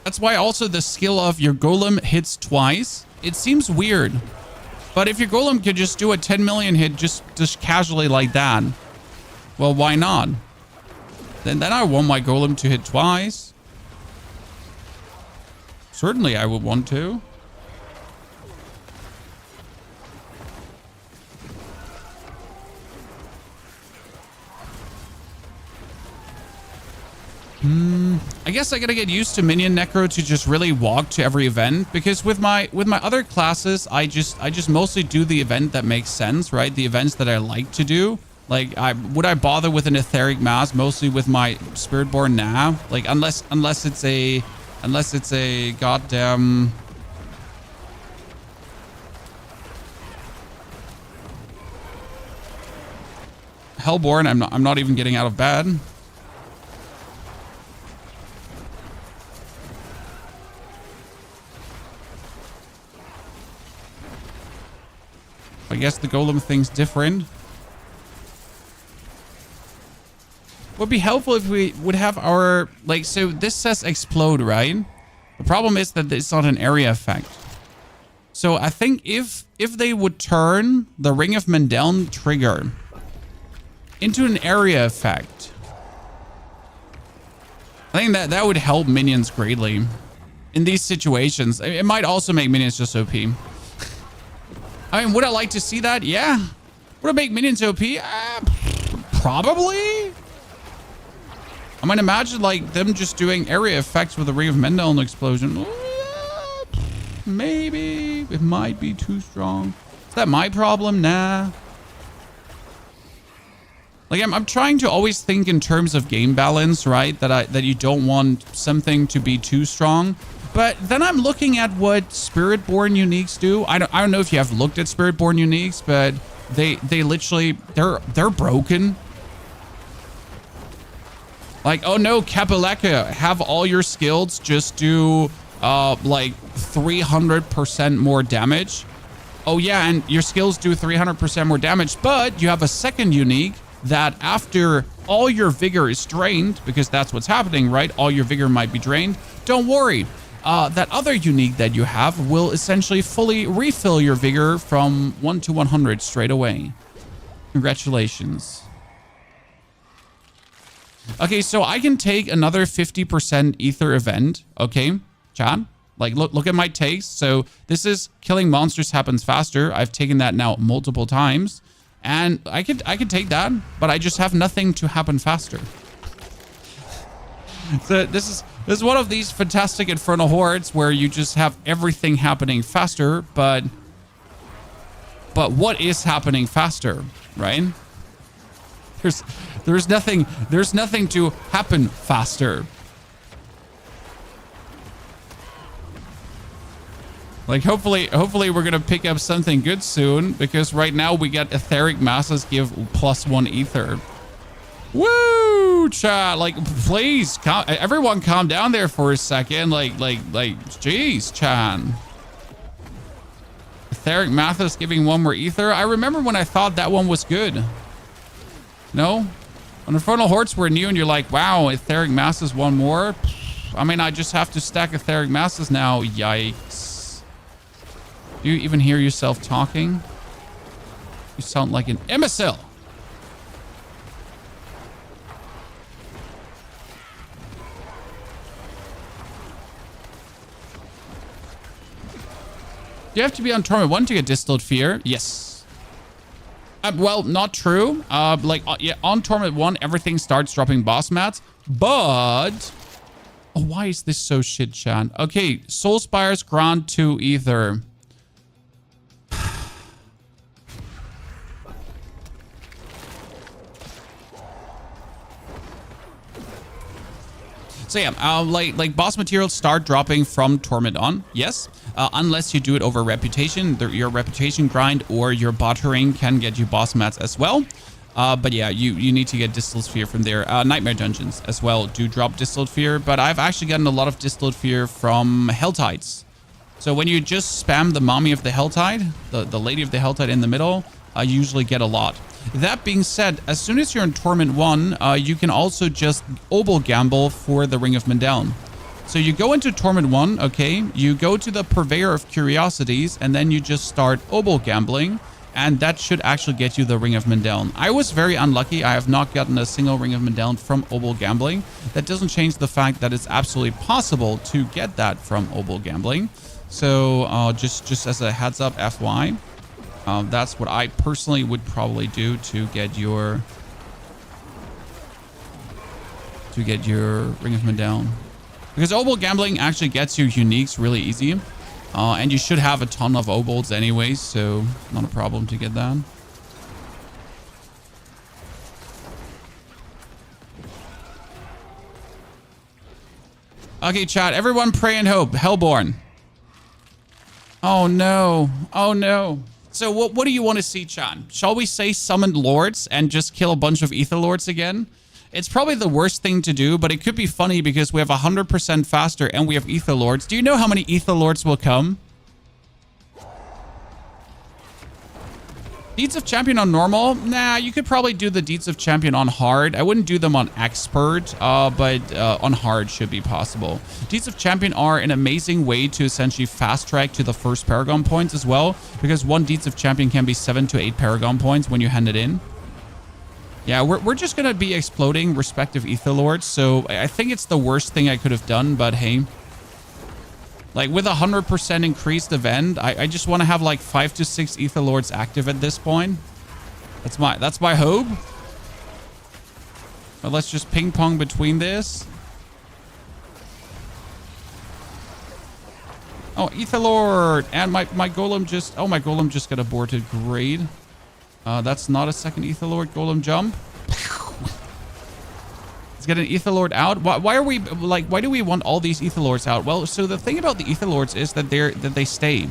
That's why also the skill of your golem hits twice. It seems weird. But if your golem could just do a 10 million hit just casually like that, well, why not? Then I want my golem to hit twice. Certainly I would want to. I guess I gotta get used to minion necro to just really walk to every event, because with my other classes, I just mostly do the event that makes sense, right? The events that I like to do. Like, would I bother with an etheric mass mostly with my spiritborn? Nah. Like, unless it's a goddamn Hellborn, I'm not even getting out of bed. I guess the golem thing's different. Would be helpful if we would have our, like, so this says explode, right? The problem is that it's not an area effect. So I think if they would turn the Ring of Mendeln trigger into an area effect, I think that would help minions greatly in these situations. It might also make minions just OP. I mean, would I like to see that? Yeah. Would it make minions OP? Probably. I might imagine like them just doing area effects with the Ring of Mendeln explosion. Maybe. It might be too strong. Is that my problem? Nah. Like I'm trying to always think in terms of game balance, right? That you don't want something to be too strong. But then I'm looking at what Spiritborn uniques do. I don't know if you have looked at Spiritborn uniques, but they literally they're broken. Like, oh no, Kapaleka, have all your skills just do like 300% more damage. Oh yeah, and your skills do 300% more damage, but you have a second unique that after all your vigor is drained, because that's what's happening, right? All your vigor might be drained. Don't worry. That other unique that you have will essentially fully refill your vigor from 1 to 100 straight away. Congratulations. Okay, so I can take another 50% ether event. Okay, Chad? Like, look at my takes. So this is killing monsters happens faster. I've taken that now multiple times. And I could take that, but I just have nothing to happen faster. So this is one of these fantastic Infernal Hordes where you just have everything happening faster, but what is happening faster, right? There's nothing to happen faster. Like hopefully we're gonna pick up something good soon, because right now we got etheric masses give +1 ether. Woo, chat! Like, please, everyone, calm down there for a second. Like, jeez, Chan. Etheric Mathis giving 1 more ether. I remember when I thought that one was good. No, when Infernal Hordes were new, and you're like, wow, etheric masses 1 more. I mean, I just have to stack etheric masses now. Yikes! Do you even hear yourself talking? You sound like an imbecile. You have to be on Torment 1 to get Distilled Fear. Yes. Well, not true. Yeah, on Torment 1, everything starts dropping boss mats. But... oh, why is this so shit, chat? Okay, Soul Spires grant 2 ether. So yeah, like boss materials start dropping from Torment on. Yes. unless you do it over reputation. Your reputation grind or your buttering can get you boss mats as well. But yeah, you need to get Distilled Fear from there. Nightmare Dungeons as well do drop Distilled Fear, but I've actually gotten a lot of Distilled Fear from Helltides. So when you just spam the mommy of the Helltide, the lady of the Helltide in the middle, you usually get a lot. That being said, as soon as you're in Torment 1, you can also just Obol Gamble for the Ring of Mendeln. So you go into Torment 1, okay, you go to the Purveyor of Curiosities, and then you just start Obol Gambling, and that should actually get you the Ring of Mendeln. I was very unlucky. I have not gotten a single Ring of Mendeln from Obol Gambling. That doesn't change the fact that it's absolutely possible to get that from Obol Gambling. So just as a heads up, FY, that's what I personally would probably do to get your Ring of Mendeln. Because Obol Gambling actually gets you uniques really easy. And you should have a ton of Obols anyways, so not a problem to get that. Okay, chat, everyone pray and hope. Hellborn. Oh no. Oh no. So what do you want to see, chat? Shall we say summoned lords and just kill a bunch of ether lords again? It's probably the worst thing to do, but it could be funny because we have 100% faster and we have ether lords. Do you know how many ether lords will come? Deeds of Champion on normal? Nah, you could probably do the Deeds of Champion on hard. I wouldn't do them on expert, but on hard should be possible. Deeds of Champion are an amazing way to essentially fast track to the first Paragon points as well, because one Deeds of Champion can be 7 to 8 Paragon points when you hand it in. Yeah, we're just going to be exploding respective ether lords, so I think it's the worst thing I could have done, but hey. Like, with 100% increased event, I just want to have like 5 to 6 ether lords active at this point. That's my hope. But let's just ping pong between this. Oh, ether lord! And my golem just... Oh, my golem just got aborted. Great. That's not a second ether lord golem jump. Let's get an ether lord out. Why are we like? Why do we want all these ether lords out? Well, so the thing about the ether lords is that they stay.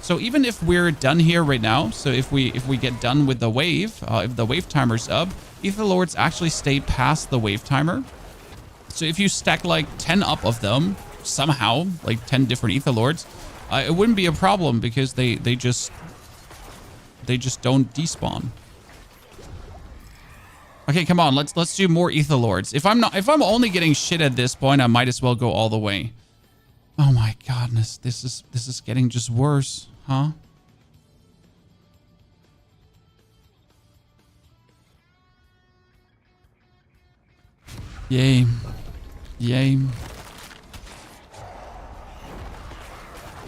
So even if we're done here right now, so if we get done with the wave, if the wave timer's up, ether lords actually stay past the wave timer. So if you stack like 10 up of them somehow, like 10 different ether lords, it wouldn't be a problem because they just don't despawn. Okay, come on, let's do more ether lords. If I'm only getting shit at this point, I might as well go all the way. Oh my godness, this is getting just worse, huh? Yay. Yay.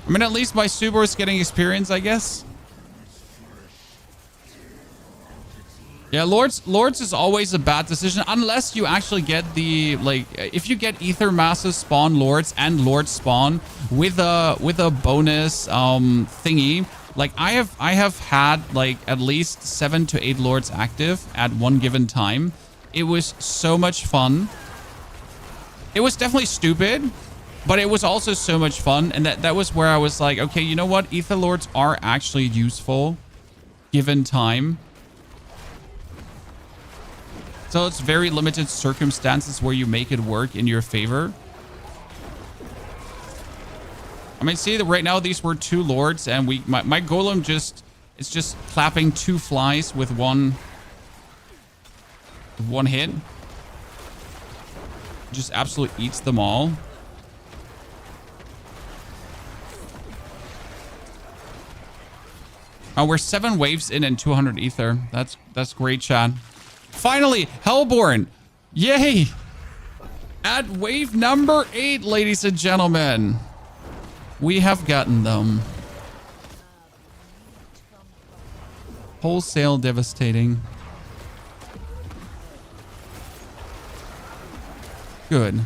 I mean, at least my Subor is getting experience, I guess. Yeah, Lords is always a bad decision unless you actually get the, like, if you get Ether Masses spawn Lords and Lords spawn with a bonus thingy. Like I have had like at least 7 to 8 Lords active at one given time. It was so much fun. It was definitely stupid, but it was also so much fun, and that was where I was like, okay, you know what? Ether Lords are actually useful given time. So it's very limited circumstances where you make it work in your favor. I mean, see, right now these were 2 Lords, and my Golem it's just clapping 2 flies with one hit. Just absolutely eats them all. Oh, we're 7 waves in and 200 ether. That's great, chat. Finally, Hellborn. Yay. At wave number 8, ladies and gentlemen. We have gotten them. Wholesale devastating. Good.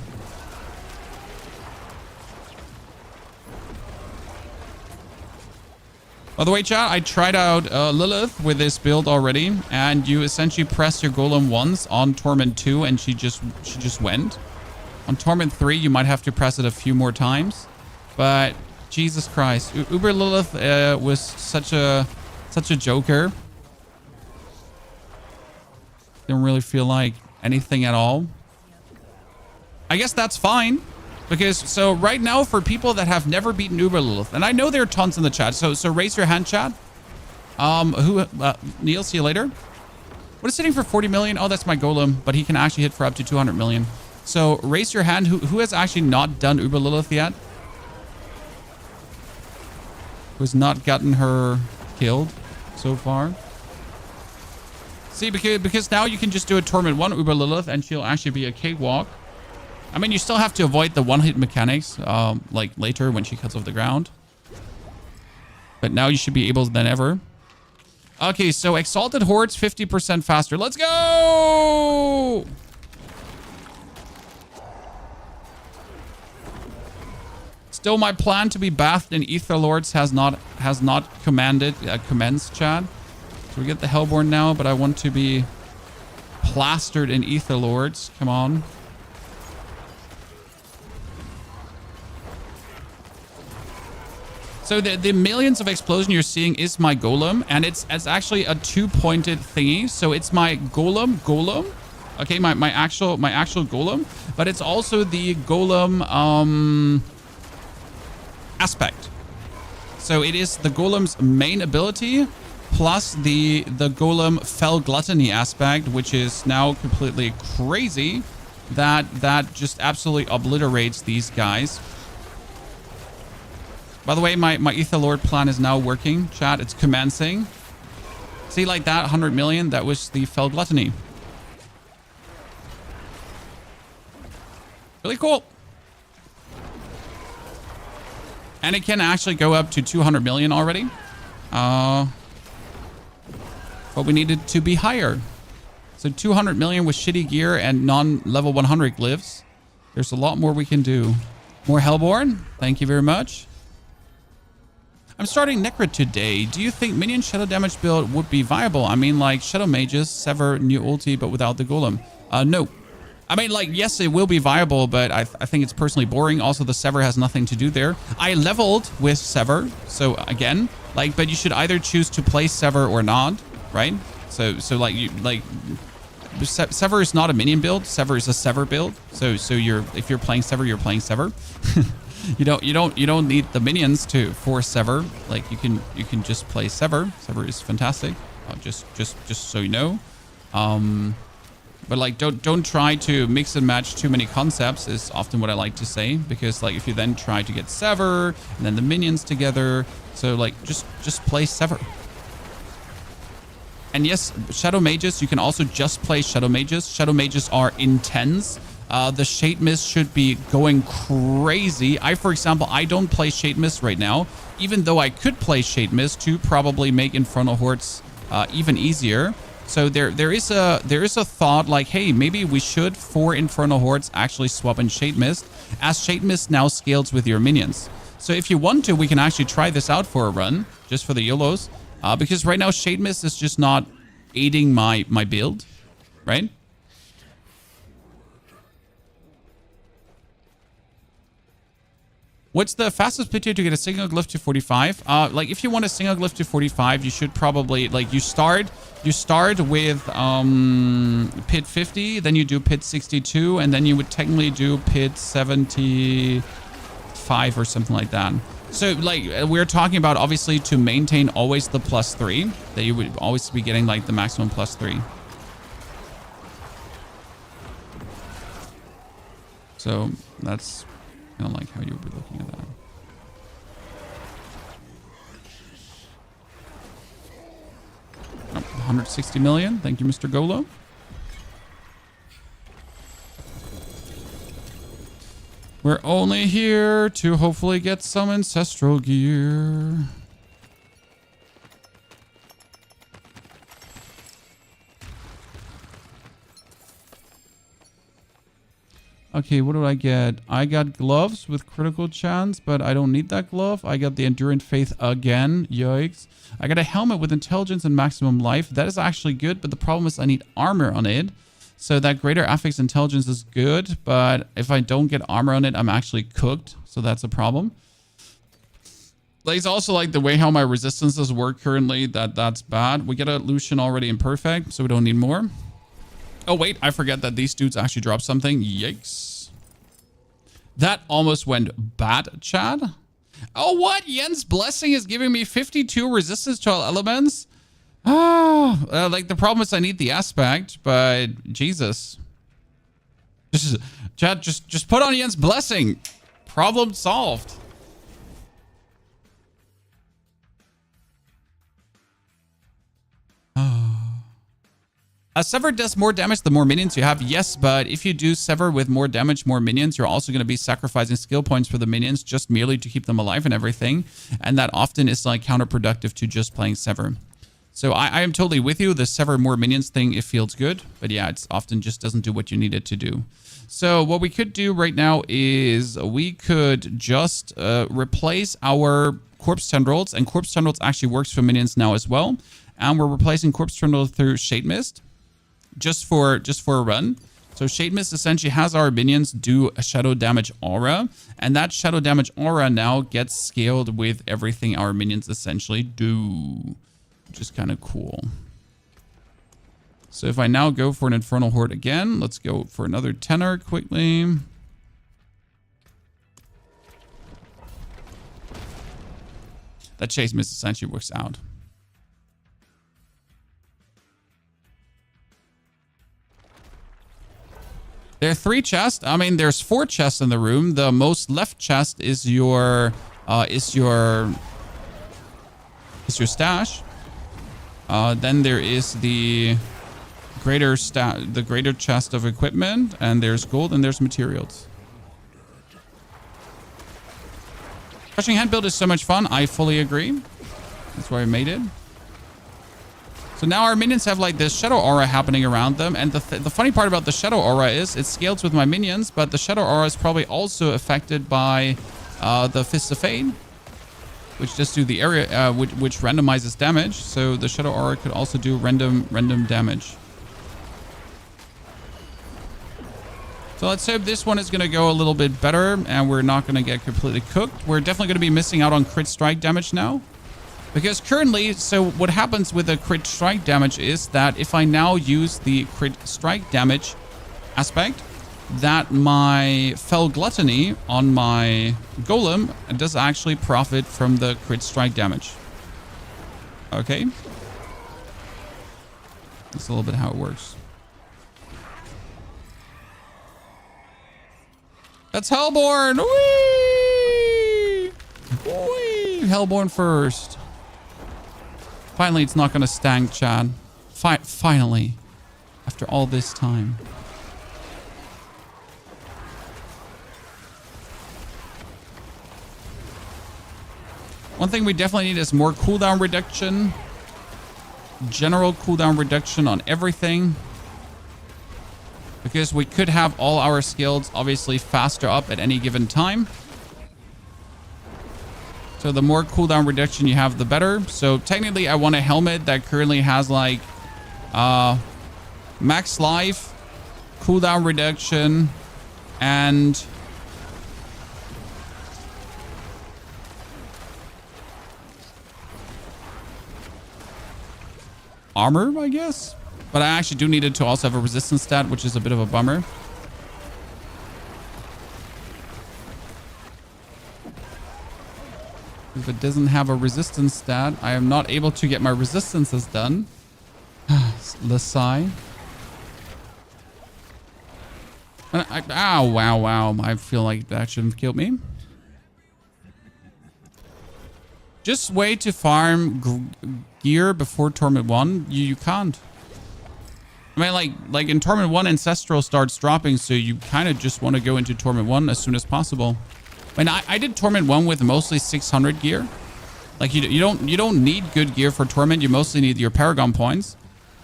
By the way, chat, I tried out Lilith with this build already, and you essentially press your Golem once on Torment 2, and she just went. On Torment 3, you might have to press it a few more times, but Jesus Christ. Uber Lilith was such a joker. Didn't really feel like anything at all. I guess that's fine. Because, so right now, for people that have never beaten Uber Lilith, and I know there are tons in the chat, so raise your hand, chat. Neil, see you later. What is hitting for 40 million? Oh, that's my Golem, but he can actually hit for up to 200 million. So raise your hand. Who has actually not done Uber Lilith yet? Who's not gotten her killed so far? See, because now you can just do a Torment 1 Uber Lilith and she'll actually be a cakewalk. I mean, you still have to avoid the one-hit mechanics, like later when she cuts off the ground. But now you should be able than ever. Okay, so Exalted Hordes 50% faster. Let's go! Still, my plan to be bathed in Ether Lords has not commenced, Chad. So we get the Hellborn now, but I want to be plastered in Ether Lords. Come on. So the millions of explosion you're seeing is my Golem, and it's actually a two-pointed thingy. So it's my Golem. Okay, my actual Golem, but it's also the Golem aspect. So it is the Golem's main ability plus the Golem Fel Gluttony aspect, which is now completely crazy. That just absolutely obliterates these guys. By the way, my Ether Lord plan is now working, chat. It's commencing. See, like that 100 million, that was the Fel Gluttony. Really cool. And it can actually go up to 200 million already. But we needed to be higher. So 200 million with shitty gear and non-level 100 glyphs. There's a lot more we can do. More Hellborn. Thank you very much. I'm starting Necro today. Do you think minion shadow damage build would be viable? I mean, like Shadow Mages, Sever, new ulti, but without the Golem. No. I mean, like, yes, it will be viable, but I think it's personally boring. Also, the Sever has nothing to do there. I leveled with Sever. So again, like, but you should either choose to play Sever or not, right? So like, Sever is not a minion build. Sever is a Sever build. So if you're playing Sever, you're playing Sever. You don't need the minions for Sever. Like you can just play Sever. Sever is fantastic. Just so you know. But like don't try to mix and match too many concepts is often what I like to say, because like if you then try to get Sever and then the minions together, so like just play Sever. And yes, Shadow Mages, you can also just play Shadow Mages. Shadow Mages are intense. The Shade Mist should be going crazy. For example, I don't play Shade Mist right now, even though I could play Shade Mist to probably make Infernal Hordes even easier. So there is a thought like, hey, maybe we should, for Infernal Hordes, actually swap in Shade Mist, as Shade Mist now scales with your minions. So if you want to, we can actually try this out for a run, just for the YOLOs, because right now Shade Mist is just not aiding my build, right? What's the fastest pit tier to get a single glyph to 45? Like if you want a single glyph to 45, you should probably like you start with pit 50, then you do pit 62, and then you would technically do pit 75 or something like that. So like we're talking about obviously to maintain always the +3, that you would always be getting like the maximum +3. So that's kind of like how you would be looking at that. Oh, 160 million. Thank you, Mr. Golo. We're only here to hopefully get some ancestral gear. Okay, what did I get? I got gloves with critical chance, but I don't need that glove. I got the Endurant Faith again. Yikes. I got a helmet with intelligence and maximum life. That is actually good, but the problem is I need armor on it. So that greater affix intelligence is good, but if I don't get armor on it, I'm actually cooked. So that's a problem. It's also like the way how my resistances work currently, that's bad. We get a Lucian already imperfect, so we don't need more. Oh, wait, I forget that these dudes actually drop something. Yikes. That almost went bad, Chad. Oh, what? Yen's Blessing is giving me 52 resistance to all elements? Oh, like the problem is I need the aspect, but Jesus. Chad, just put on Yen's Blessing. Problem solved. Sever does more damage the more minions you have. Yes, but if you do Sever with more damage, more minions, you're also going to be sacrificing skill points for the minions just merely to keep them alive and everything. And that often is like counterproductive to just playing Sever. So I am totally with you. The Sever more minions thing, it feels good. But yeah, it's often just doesn't do what you need it to do. So what we could do right now is we could just replace our Corpse Tendrils. And Corpse Tendrils actually works for minions now as well. And we're replacing Corpse Tendrils through Shade Mist. Just for a run. So Shade Mist essentially has our minions do a shadow damage aura, and that shadow damage aura now gets scaled with everything our minions essentially do, which is kind of cool. So if I now go for an Infernal Horde again, let's go for another tenor quickly. That Chase Mist essentially works out. There are 3 chests. I mean, there's 4 chests in the room. The most left chest is your stash. Then there is the greater chest of equipment, and there's gold and there's materials. Crushing Hand build is so much fun. I fully agree. That's why I made it. So now our minions have like this shadow aura happening around them. And the funny part about the shadow aura is it scales with my minions, but the shadow aura is probably also affected by the Fist of Fate, which just do the area, which randomizes damage. So the shadow aura could also do random damage. So let's hope this one is going to go a little bit better and we're not going to get completely cooked. We're definitely going to be missing out on crit strike damage now. Because currently, so what happens with the crit strike damage is that if I now use the crit strike damage aspect, that my Fel Gluttony on my Golem does actually profit from the crit strike damage. Okay. That's a little bit how it works. That's Hellborn! Whee! Whee! Hellborn first. Finally, it's not going to stank, Chad. Finally. After all this time. One thing we definitely need is more cooldown reduction. General cooldown reduction on everything. Because we could have all our skills obviously faster up at any given time. So the more cooldown reduction you have, the better. So technically I want a helmet that currently has like max life, cooldown reduction, and armor, I guess. But I actually do need it to also have a resistance stat, which is a bit of a bummer. If it doesn't have a resistance stat, I am not able to get my resistances done. Let's sigh. Ow, wow. I feel like that shouldn't have killed me. Just wait to farm gear before Torment 1. You can't. I mean, like in Torment 1, Ancestral starts dropping, so you kind of just want to go into Torment 1 as soon as possible. I mean, I did Torment 1 with mostly 600 gear. Like you don't need good gear for Torment. You mostly need your Paragon points.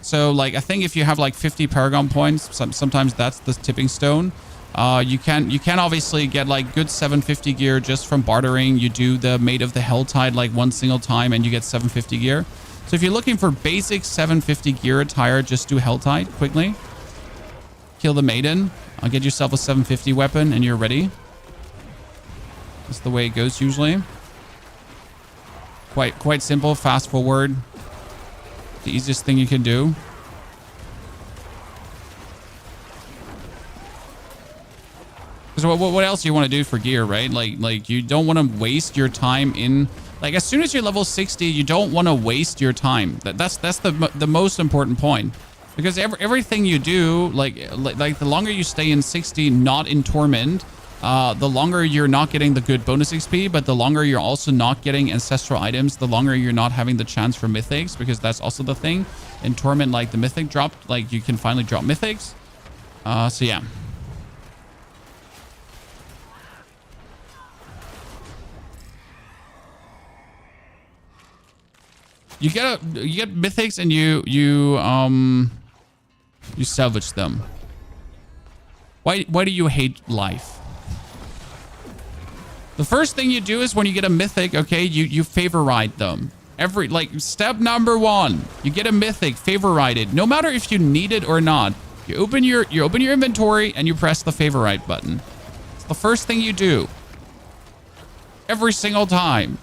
So like I think if you have like 50 Paragon points, sometimes that's the tipping stone. You can obviously get like good 750 gear just from bartering. You do the Maid of the Helltide like one single time and you get 750 gear. So if you're looking for basic 750 gear attire, just do Helltide quickly. Kill the Maiden. I'll get yourself a 750 weapon and you're ready. That's the way it goes usually. Quite simple. Fast forward. The easiest thing you can do. Because what else do you want to do for gear, right? Like you don't want to waste your time in... Like, as soon as you're level 60, you don't want to waste your time. That's the most important point. Because everything you do, like the longer you stay in 60, not in Torment, the longer you're not getting the good bonus XP, but the longer you're also not getting ancestral items, the longer you're not having the chance for mythics, because that's also the thing. In Torment, like, the mythic dropped, like, you can finally drop mythics. So yeah. You get mythics and you salvage them. Why do you hate life? The first thing you do is when you get a mythic, okay, you favorite them. Step number 1, you get a mythic, favorite it. No matter if you need it or not. You open your inventory and you press the favorite button. It's the first thing you do. Every single time.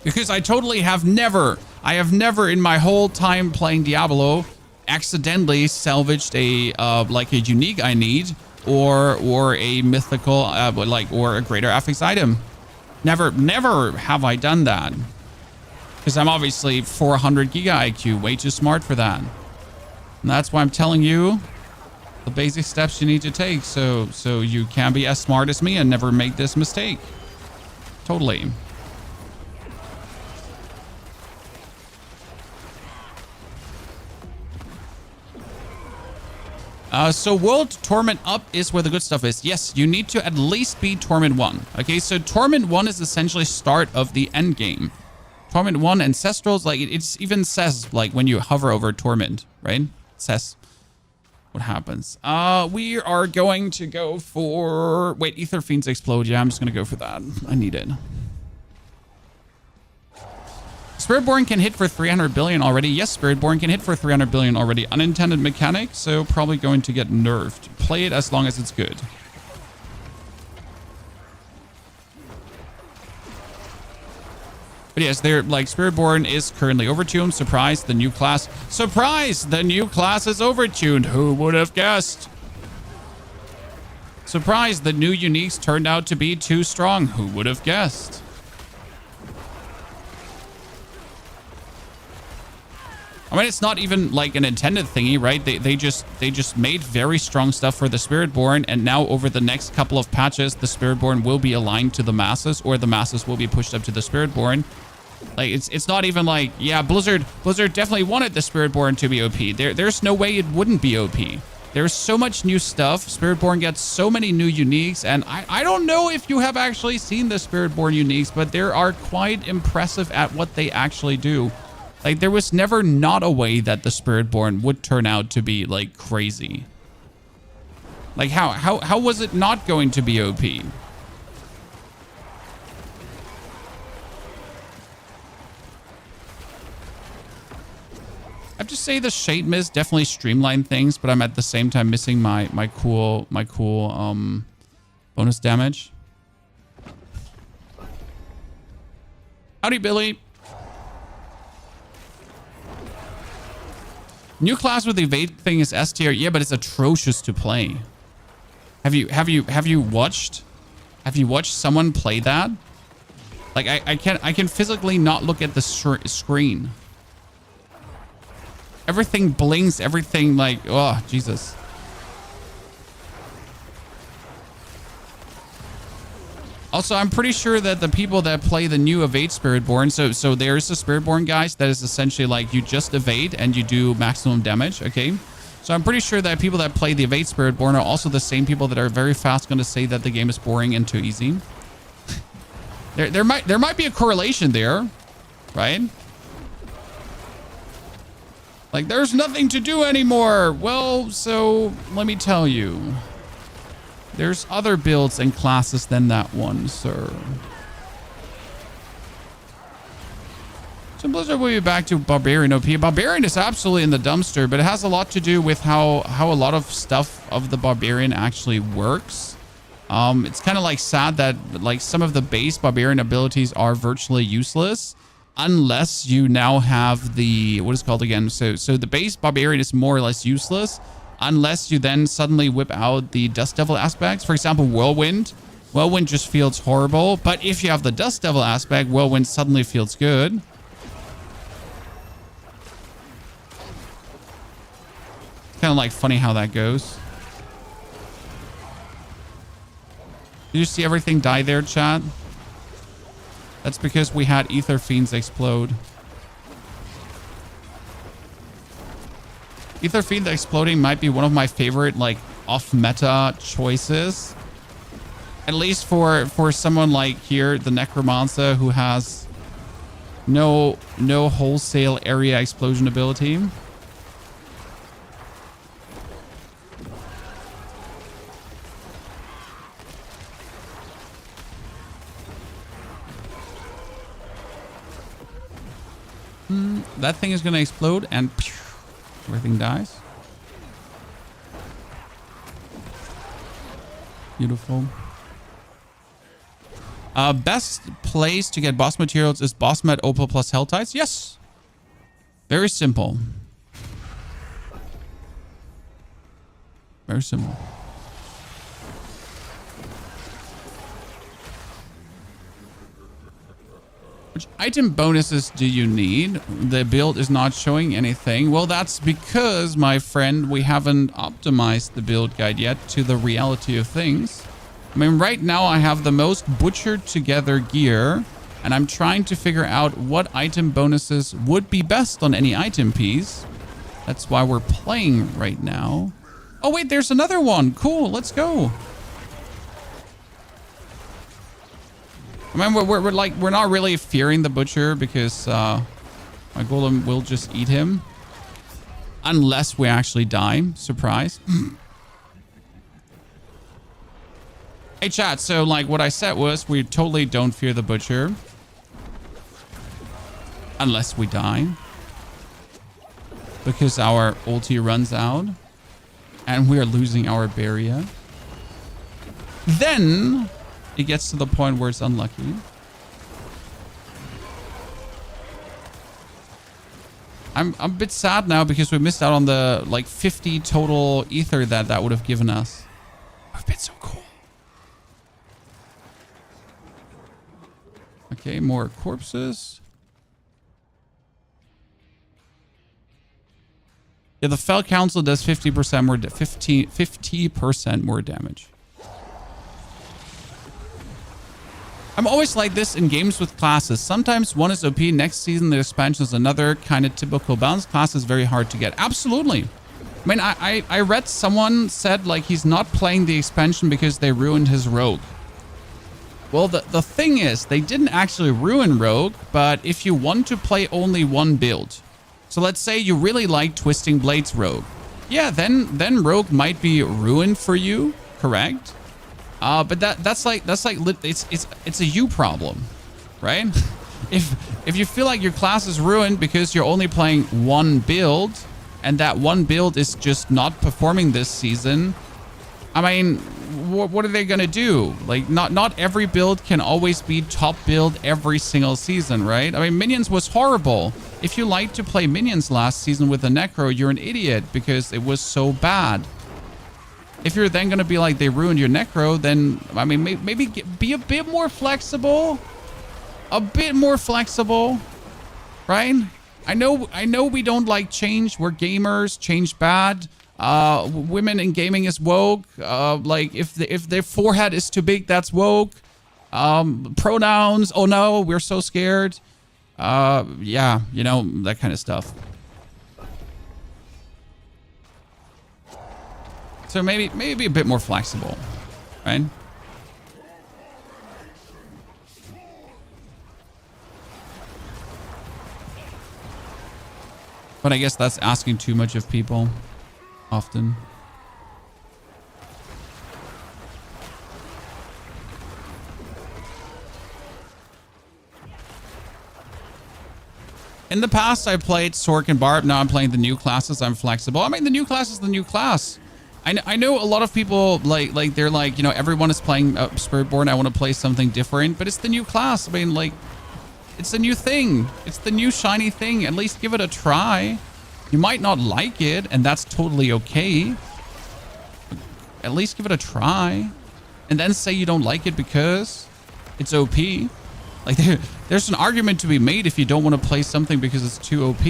Because I have never in my whole time playing Diablo accidentally salvaged a unique I need or a mythical or a greater affix item. Never have I done that. Because I'm obviously 400 Giga IQ, way too smart for that. And that's why I'm telling you the basic steps you need to take so you can be as smart as me and never make this mistake. Totally. So World Torment up is where the good stuff is. Yes, you need to at least beat Torment 1. Okay, so Torment 1 is essentially start of the end game. Torment 1 Ancestrals, like, it even says, like, when you hover over Torment, right? It says what happens. We are going to go for... Wait, Ether Fiends Explode. Yeah, I'm just going to go for that. I need it. Spiritborn can hit for 300 billion already. Yes, Spiritborn can hit for 300 billion already. Unintended mechanic, so probably going to get nerfed. Play it as long as it's good. But yes, they're like, Spiritborn is currently overtuned. Surprise, the new class. Surprise, the new class is overtuned. Who would have guessed? Surprise, the new uniques turned out to be too strong. Who would have guessed? I mean, it's not even like an intended thingy, right? They just made very strong stuff for the Spiritborn, and now over the next couple of patches, the Spiritborn will be aligned to the masses, or the masses will be pushed up to the Spiritborn. Like, it's not even like, yeah, Blizzard definitely wanted the Spiritborn to be OP. There's no way it wouldn't be OP. There's so much new stuff. Spiritborn gets so many new uniques, and I don't know if you have actually seen the Spiritborn uniques, but they are quite impressive at what they actually do. Like, there was never not a way that the Spiritborn would turn out to be, like, crazy. Like, how was it not going to be OP? I have to say the Shade Mist definitely streamlined things, but I'm at the same time missing my cool bonus damage. Howdy, Billy. New class with the evade thing is S tier. Yeah, but it's atrocious to play. Have you watched someone play that? Like, I can physically not look at the screen. Everything blinks, everything, like, oh, Jesus. Also, I'm pretty sure that the people that play the new evade Spiritborn, so there's the Spiritborn guys that is essentially like you just evade and you do maximum damage, okay? So I'm pretty sure that people that play the evade Spiritborn are also the same people that are very fast going to say that the game is boring and too easy. there might be a correlation there, right? Like, there's nothing to do anymore. Well, so let me tell you. There's other builds and classes than that one, sir. So Blizzard will be back to Barbarian OP. Barbarian is absolutely in the dumpster, but it has a lot to do with how a lot of stuff of the Barbarian actually works. It's kind of like sad that like some of the base barbarian abilities are virtually useless unless you now have the, what is it called again? So the base barbarian is more or less useless unless you then suddenly whip out the Dust Devil aspects. For example, Whirlwind. Whirlwind just feels horrible, but if you have the Dust Devil aspect, Whirlwind suddenly feels good. Kind of like funny how that goes. Did you see everything die there, chat? That's because we had Ether Fiends explode. Ether Fiend exploding might be one of my favorite, like, off-meta choices. At least for someone like here, the Necromancer, who has no wholesale area explosion ability. That thing is going to explode and everything dies. Beautiful. Best place to get boss materials is boss mat opal plus Helltides. Yes. Very simple. Very simple. Which item bonuses do you need? The build is not showing anything. Well, that's because, my friend, we haven't optimized the build guide yet to the reality of things. I mean, right now I have the most butchered together gear, and I'm trying to figure out what item bonuses would be best on any item piece. That's why we're playing right now. Oh, wait, there's another one. Cool, let's go. I mean, we're not really fearing the butcher because my golem will just eat him unless we actually die. Surprise. Hey chat, so like what I said was we totally don't fear the butcher unless we die because our ulti runs out and we are losing our barrier. Then it gets to the point where it's unlucky. I'm a bit sad now because we missed out on the like 50 total ether that would have given us. Would have been so cool. Okay, more corpses. Yeah, the Fel Council does 50% more 50% more damage. I'm always like this in games with classes. Sometimes one is OP, next season the expansion is another. Kind of typical balance. Class is very hard to get. Absolutely. I mean, I read someone said like he's not playing the expansion because they ruined his rogue. Well, the thing is, they didn't actually ruin rogue, but if you want to play only one build, so let's say you really like Twisting Blades rogue, yeah, then rogue might be ruined for you, correct? But that's like it's a you problem, right? If you feel like your class is ruined because you're only playing one build and that one build is just not performing this season, I mean, what are they gonna do? Like, not every build can always be top build every single season, right? I mean, Minions was horrible. If you liked to play Minions last season with the Necro, you're an idiot because it was so bad. If you're then gonna be like they ruined your Necro, then I mean maybe be a bit more flexible, right? I know we don't like change. We're gamers. Change bad. Women in gaming is woke. Like if their forehead is too big, that's woke. Pronouns. Oh no, we're so scared. Yeah, you know, that kind of stuff. So maybe a bit more flexible, right? But I guess that's asking too much of people, often. In the past, I played Sork and Barb. Now I'm playing the new classes. I'm flexible. I mean, the new class is the new class. I know a lot of people like they're like, you know, everyone is playing Spiritborn. I want to play something different, but it's the new class. I mean, like, it's the new thing. It's the new shiny thing. At least give it a try. You might not like it, and that's totally okay. At least give it a try, and then say you don't like it because it's OP. Like there's an argument to be made if you don't want to play something because it's too OP.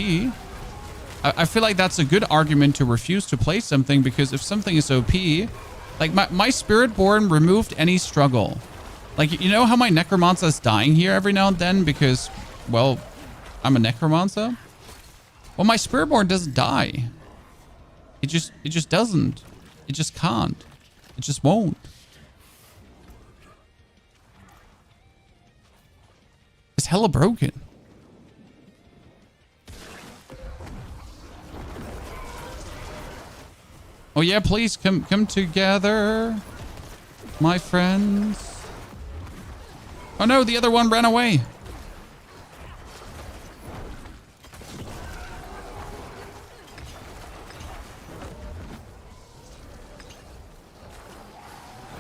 I feel like that's a good argument to refuse to play something, because if something is OP, like my Spiritborn removed any struggle. Like, you know how my Necromancer is dying here every now and then because, well, I'm a Necromancer? Well, my Spiritborn doesn't die. It just doesn't. It just can't. It just won't. It's hella broken. Oh yeah, please come together, my friends. Oh no, the other one ran away.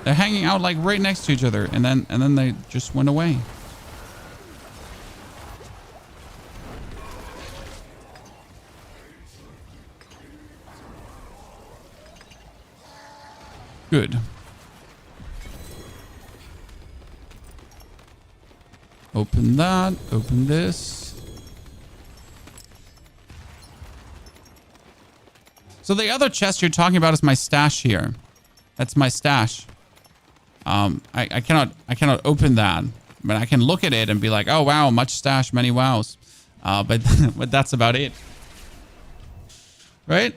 They're hanging out like right next to each other, and then they just went away. Good. Open that. Open this. So the other chest you're talking about is my stash here. That's my stash. I cannot open that, but I can look at it and be like, oh wow, much stash, many wows. But but that's about it. Right?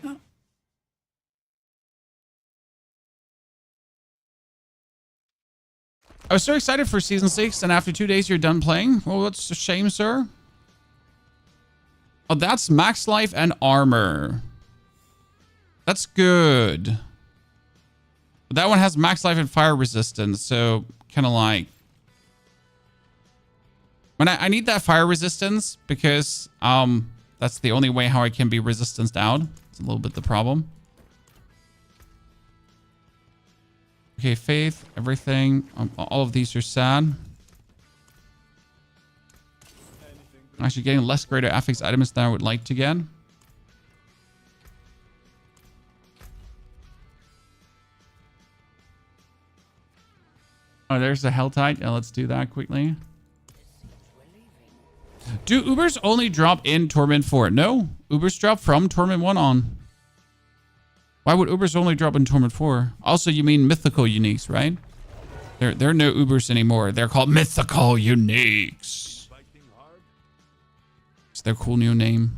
I was so excited for Season 6, and after 2 days you're done playing? Well, that's a shame, sir. Oh, that's max life and armor. That's good. But that one has max life and fire resistance, so kind of like... When I need that fire resistance, because that's the only way how I can be resistanced out. It's a little bit the problem. Okay, faith, everything. All of these are sad. Actually, getting less greater affix items than I would like to get. Oh, there's the Helltide. Yeah, let's do that quickly. Do Ubers only drop in Torment 4? No, Ubers drop from Torment 1 on. Why would Ubers only drop in Torment 4? Also, you mean mythical uniques, right? There are no Ubers anymore. They're called mythical uniques. It's their cool new name.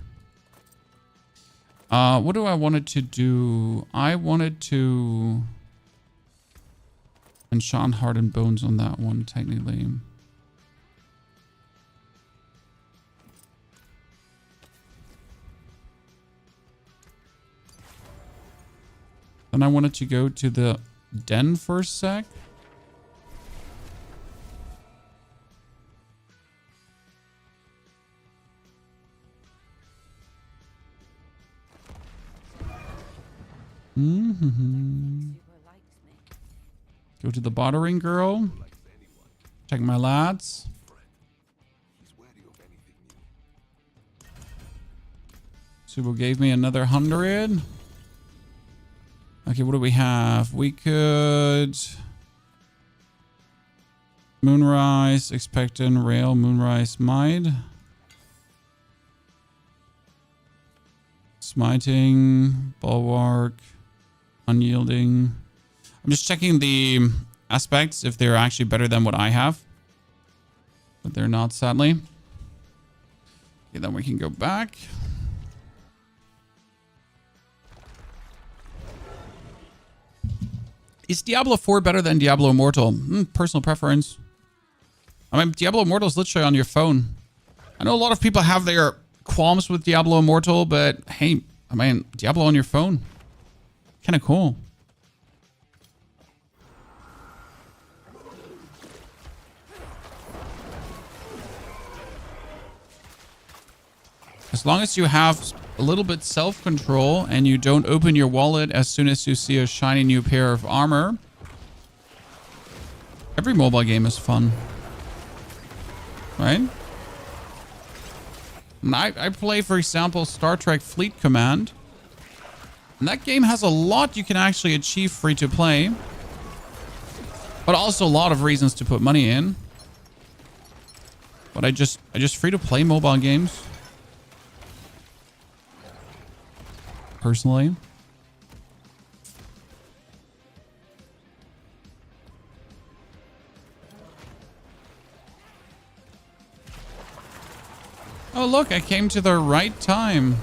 What do I wanted to do? I wanted to enchant Hardened Bones on that one, technically. Then I wanted to go to the den for a sec. Go to the bottering girl. Check my lads. Subo gave me another 100. Okay, what do we have? We could... Moonrise, Expectant, Rail, Moonrise, Might. Smiting, Bulwark, Unyielding. I'm just checking the aspects if they're actually better than what I have. But they're not, sadly. Okay, then we can go back. Is Diablo 4 better than Diablo Immortal? Personal preference. I mean, Diablo Immortal is literally on your phone. I know a lot of people have their qualms with Diablo Immortal, but hey, I mean, Diablo on your phone. Kind of cool. As long as you have a little bit self-control and you don't open your wallet as soon as you see a shiny new pair of armor, every mobile game is fun. Right? And I play, for example, Star Trek Fleet Command. And that game has a lot you can actually achieve free to play. But also a lot of reasons to put money in. But I just free to play mobile games. Personally. Oh look, I came to the right time.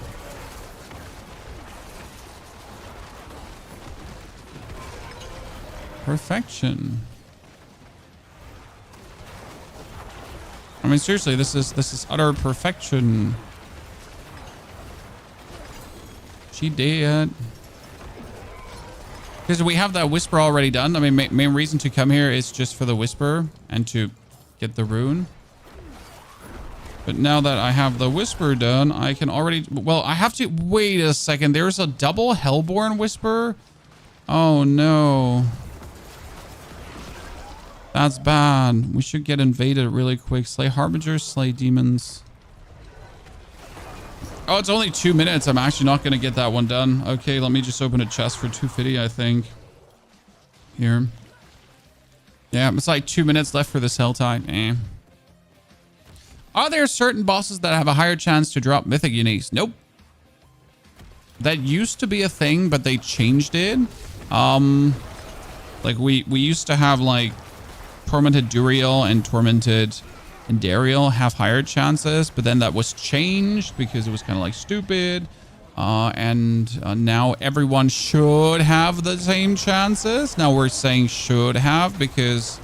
Perfection. I mean, seriously, this is utter perfection. She did. Because we have that whisper already done. I mean, main reason to come here is just for the whisper and to get the rune. But now that I have the whisper done, I can already... Well, I have to... Wait a second. There's a double Hellborn whisper? Oh, no. That's bad. We should get invaded really quick. Slay Harbingers, slay demons. Oh, it's only 2 minutes. I'm actually not going to get that one done. Okay, let me just open a chest for 250, I think. Here. Yeah, it's like 2 minutes left for this Helltide. Are there certain bosses that have a higher chance to drop mythic uniques? Nope. That used to be a thing, but they changed it. Like we used to have like Tormented Duriel and Tormented Endariel have higher chances, but then that was changed because it was kind of like stupid. And now everyone should have the same chances. Now we're saying should have because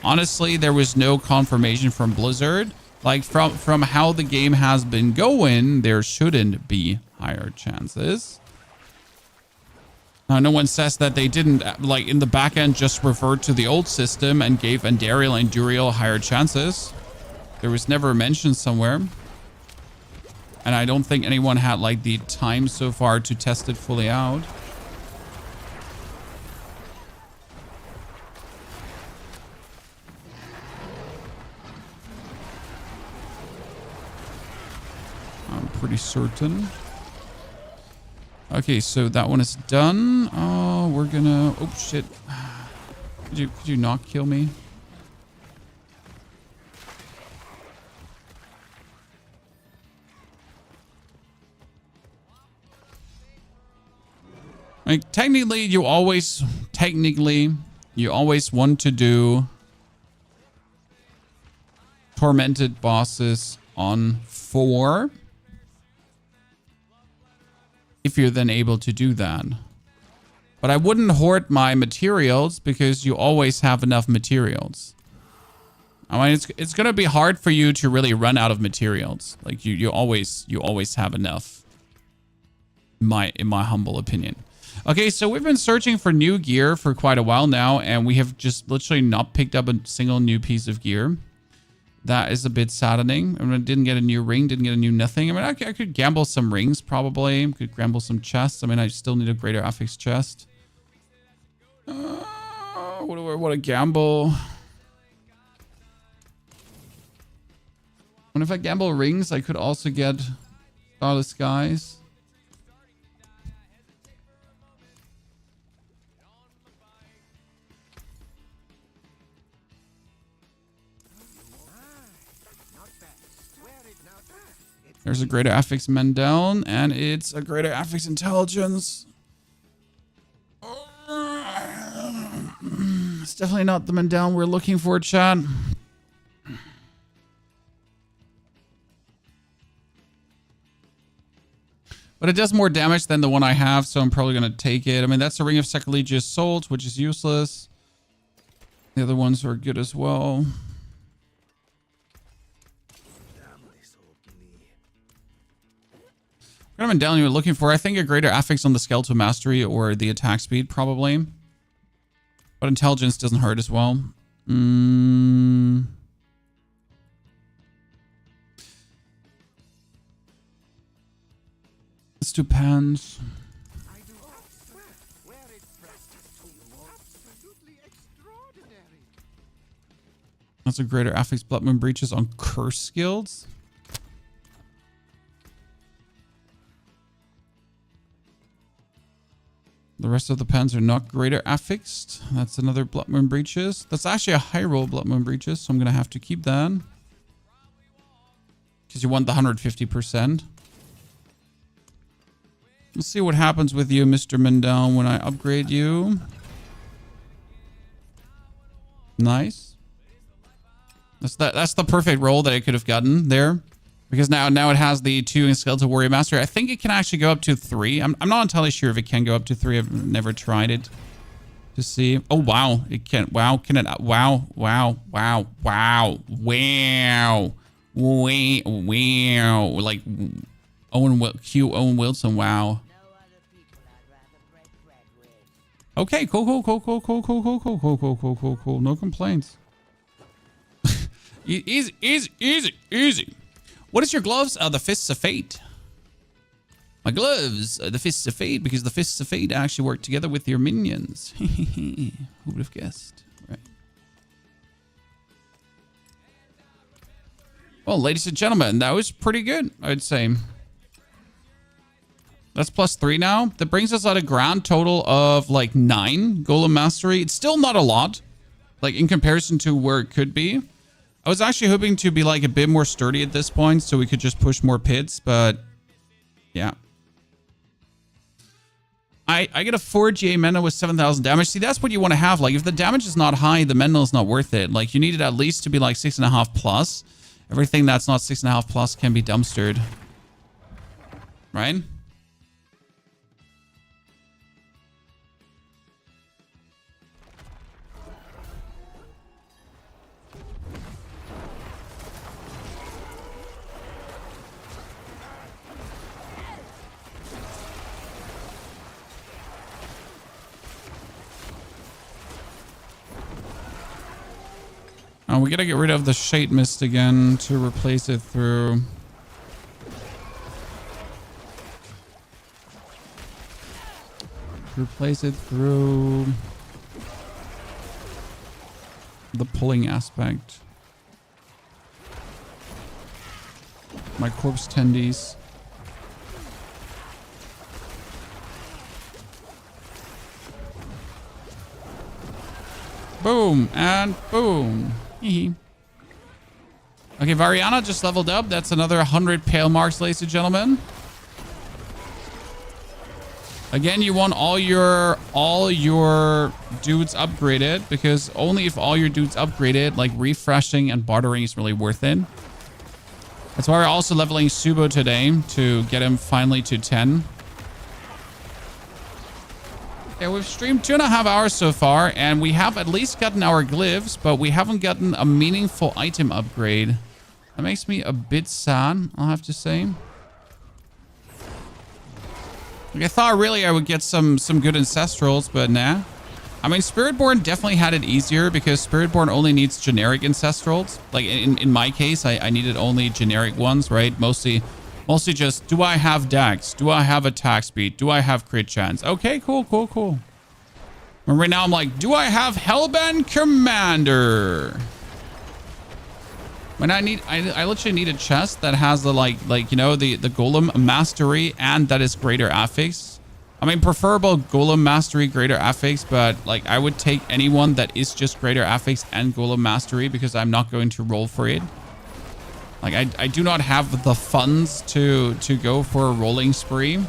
honestly, there was no confirmation from Blizzard. Like from how the game has been going, there shouldn't be higher chances. Now, no one says that they didn't, like in the back end, just revert to the old system and gave Endariel and Duriel higher chances. There was never mentioned somewhere. And I don't think anyone had like the time so far to test it fully out. I'm pretty certain. Okay, so that one is done. Oh, we're gonna... Oh, shit. Could you not kill me? Like, technically, you always want to do tormented bosses on 4. If you're then able to do that. But I wouldn't hoard my materials because you always have enough materials. I mean, it's going to be hard for you to really run out of materials. Like you always have enough. In my humble opinion. Okay, so we've been searching for new gear for quite a while now, and we have just literally not picked up a single new piece of gear. That is a bit saddening. I mean, I didn't get a new ring, didn't get a new nothing. I mean, I could gamble some rings probably. Could gamble some chests. I mean, I still need a greater affix chest. What do I want to gamble? And if I gamble rings, I could also get Starless Skies. There's a greater affix Mendel, and it's a greater affix intelligence. It's definitely not the Mendel we're looking for, chat. But it does more damage than the one I have, so I'm probably going to take it. I mean, that's a Ring of Sacrilegious Souls, which is useless. The other ones are good as well. What kind of Mendel you're looking for? I think a greater affix on the Skeletal Mastery or the attack speed, probably. But intelligence doesn't hurt as well. Let's do pans. That's a greater affix Blood Moon Breaches on curse guilds. The rest of the pans are not greater affixed. That's another Blood Moon Breaches. That's actually a high roll Blood Moon Breaches, so I'm going to have to keep that. Because you want the 150%. Let's see what happens with you, Mr. Mendel, when I upgrade you. Nice. That's the perfect roll that I could have gotten there. Because now it has the 2 in Skeletal Warrior Master. I think it can actually go up to 3. I'm not entirely sure if it can go up to 3. I've never tried it to see. Oh, wow. It can. Wow. Can it? Wow. Wow. Wow. Wow. Wow. Wow. Like Owen Wilson. Wow. Okay. Cool. No complaints. Easy. What is your gloves? The Fists of Fate. My gloves are the Fists of Fate because the Fists of Fate actually work together with your minions. Who would have guessed? Right. Well, ladies and gentlemen, that was pretty good, I'd say. That's +3 now. That brings us at a grand total of like 9 Golem Mastery. It's still not a lot, like in comparison to where it could be. I was actually hoping to be like a bit more sturdy at this point so we could just push more pits, but yeah. I get a 4 GA Mental with 7,000 damage. See, that's what you want to have. Like if the damage is not high, the Mental is not worth it. Like you need it at least to be like 6.5 plus. Everything that's not 6.5 plus can be dumpstered. Right? Oh, we gotta get rid of the Shade Mist again to replace it through. Replace it through the pulling aspect. My corpse tendies. Boom and boom. Okay, Variana just leveled up. That's another 100 pale marks, ladies and gentlemen. Again, you want all your dudes upgraded because only if all your dudes upgraded, like refreshing and bartering is really worth it. That's why we're also leveling Subo today to get him finally to 10. Yeah, we've streamed 2.5 hours so far, and we have at least gotten our glyphs, but we haven't gotten a meaningful item upgrade. That makes me a bit sad, I'll have to say. Like, I thought really I would get some good Ancestrals, but nah. I mean, Spiritborn definitely had it easier because Spiritborn only needs generic Ancestrals. Like, in my case, I needed only generic ones, right? Mostly just, do I have Dex? Do I have attack speed? Do I have crit chance? Okay, cool. And right now I'm like, do I have Hellbent Commander? When I literally need a chest that has the like you know, the Golem Mastery and that is greater affix. I mean, preferable Golem Mastery, greater affix, but like I would take anyone that is just greater affix and Golem Mastery because I'm not going to roll for it. Like, I do not have the funds to go for a rolling spree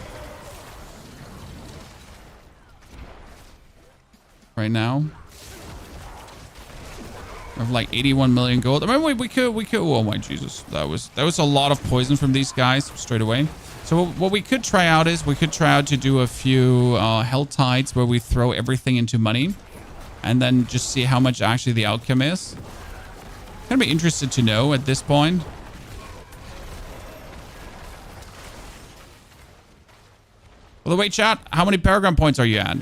right now. I have like 81 million gold. I mean, we could. Oh my Jesus, that was a lot of poison from these guys straight away. So what we could try out is we could try out to do a few Helltides where we throw everything into money, and then just see how much actually the outcome is. Gonna be interested to know at this point. By the way, chat, how many Paragon points are you at?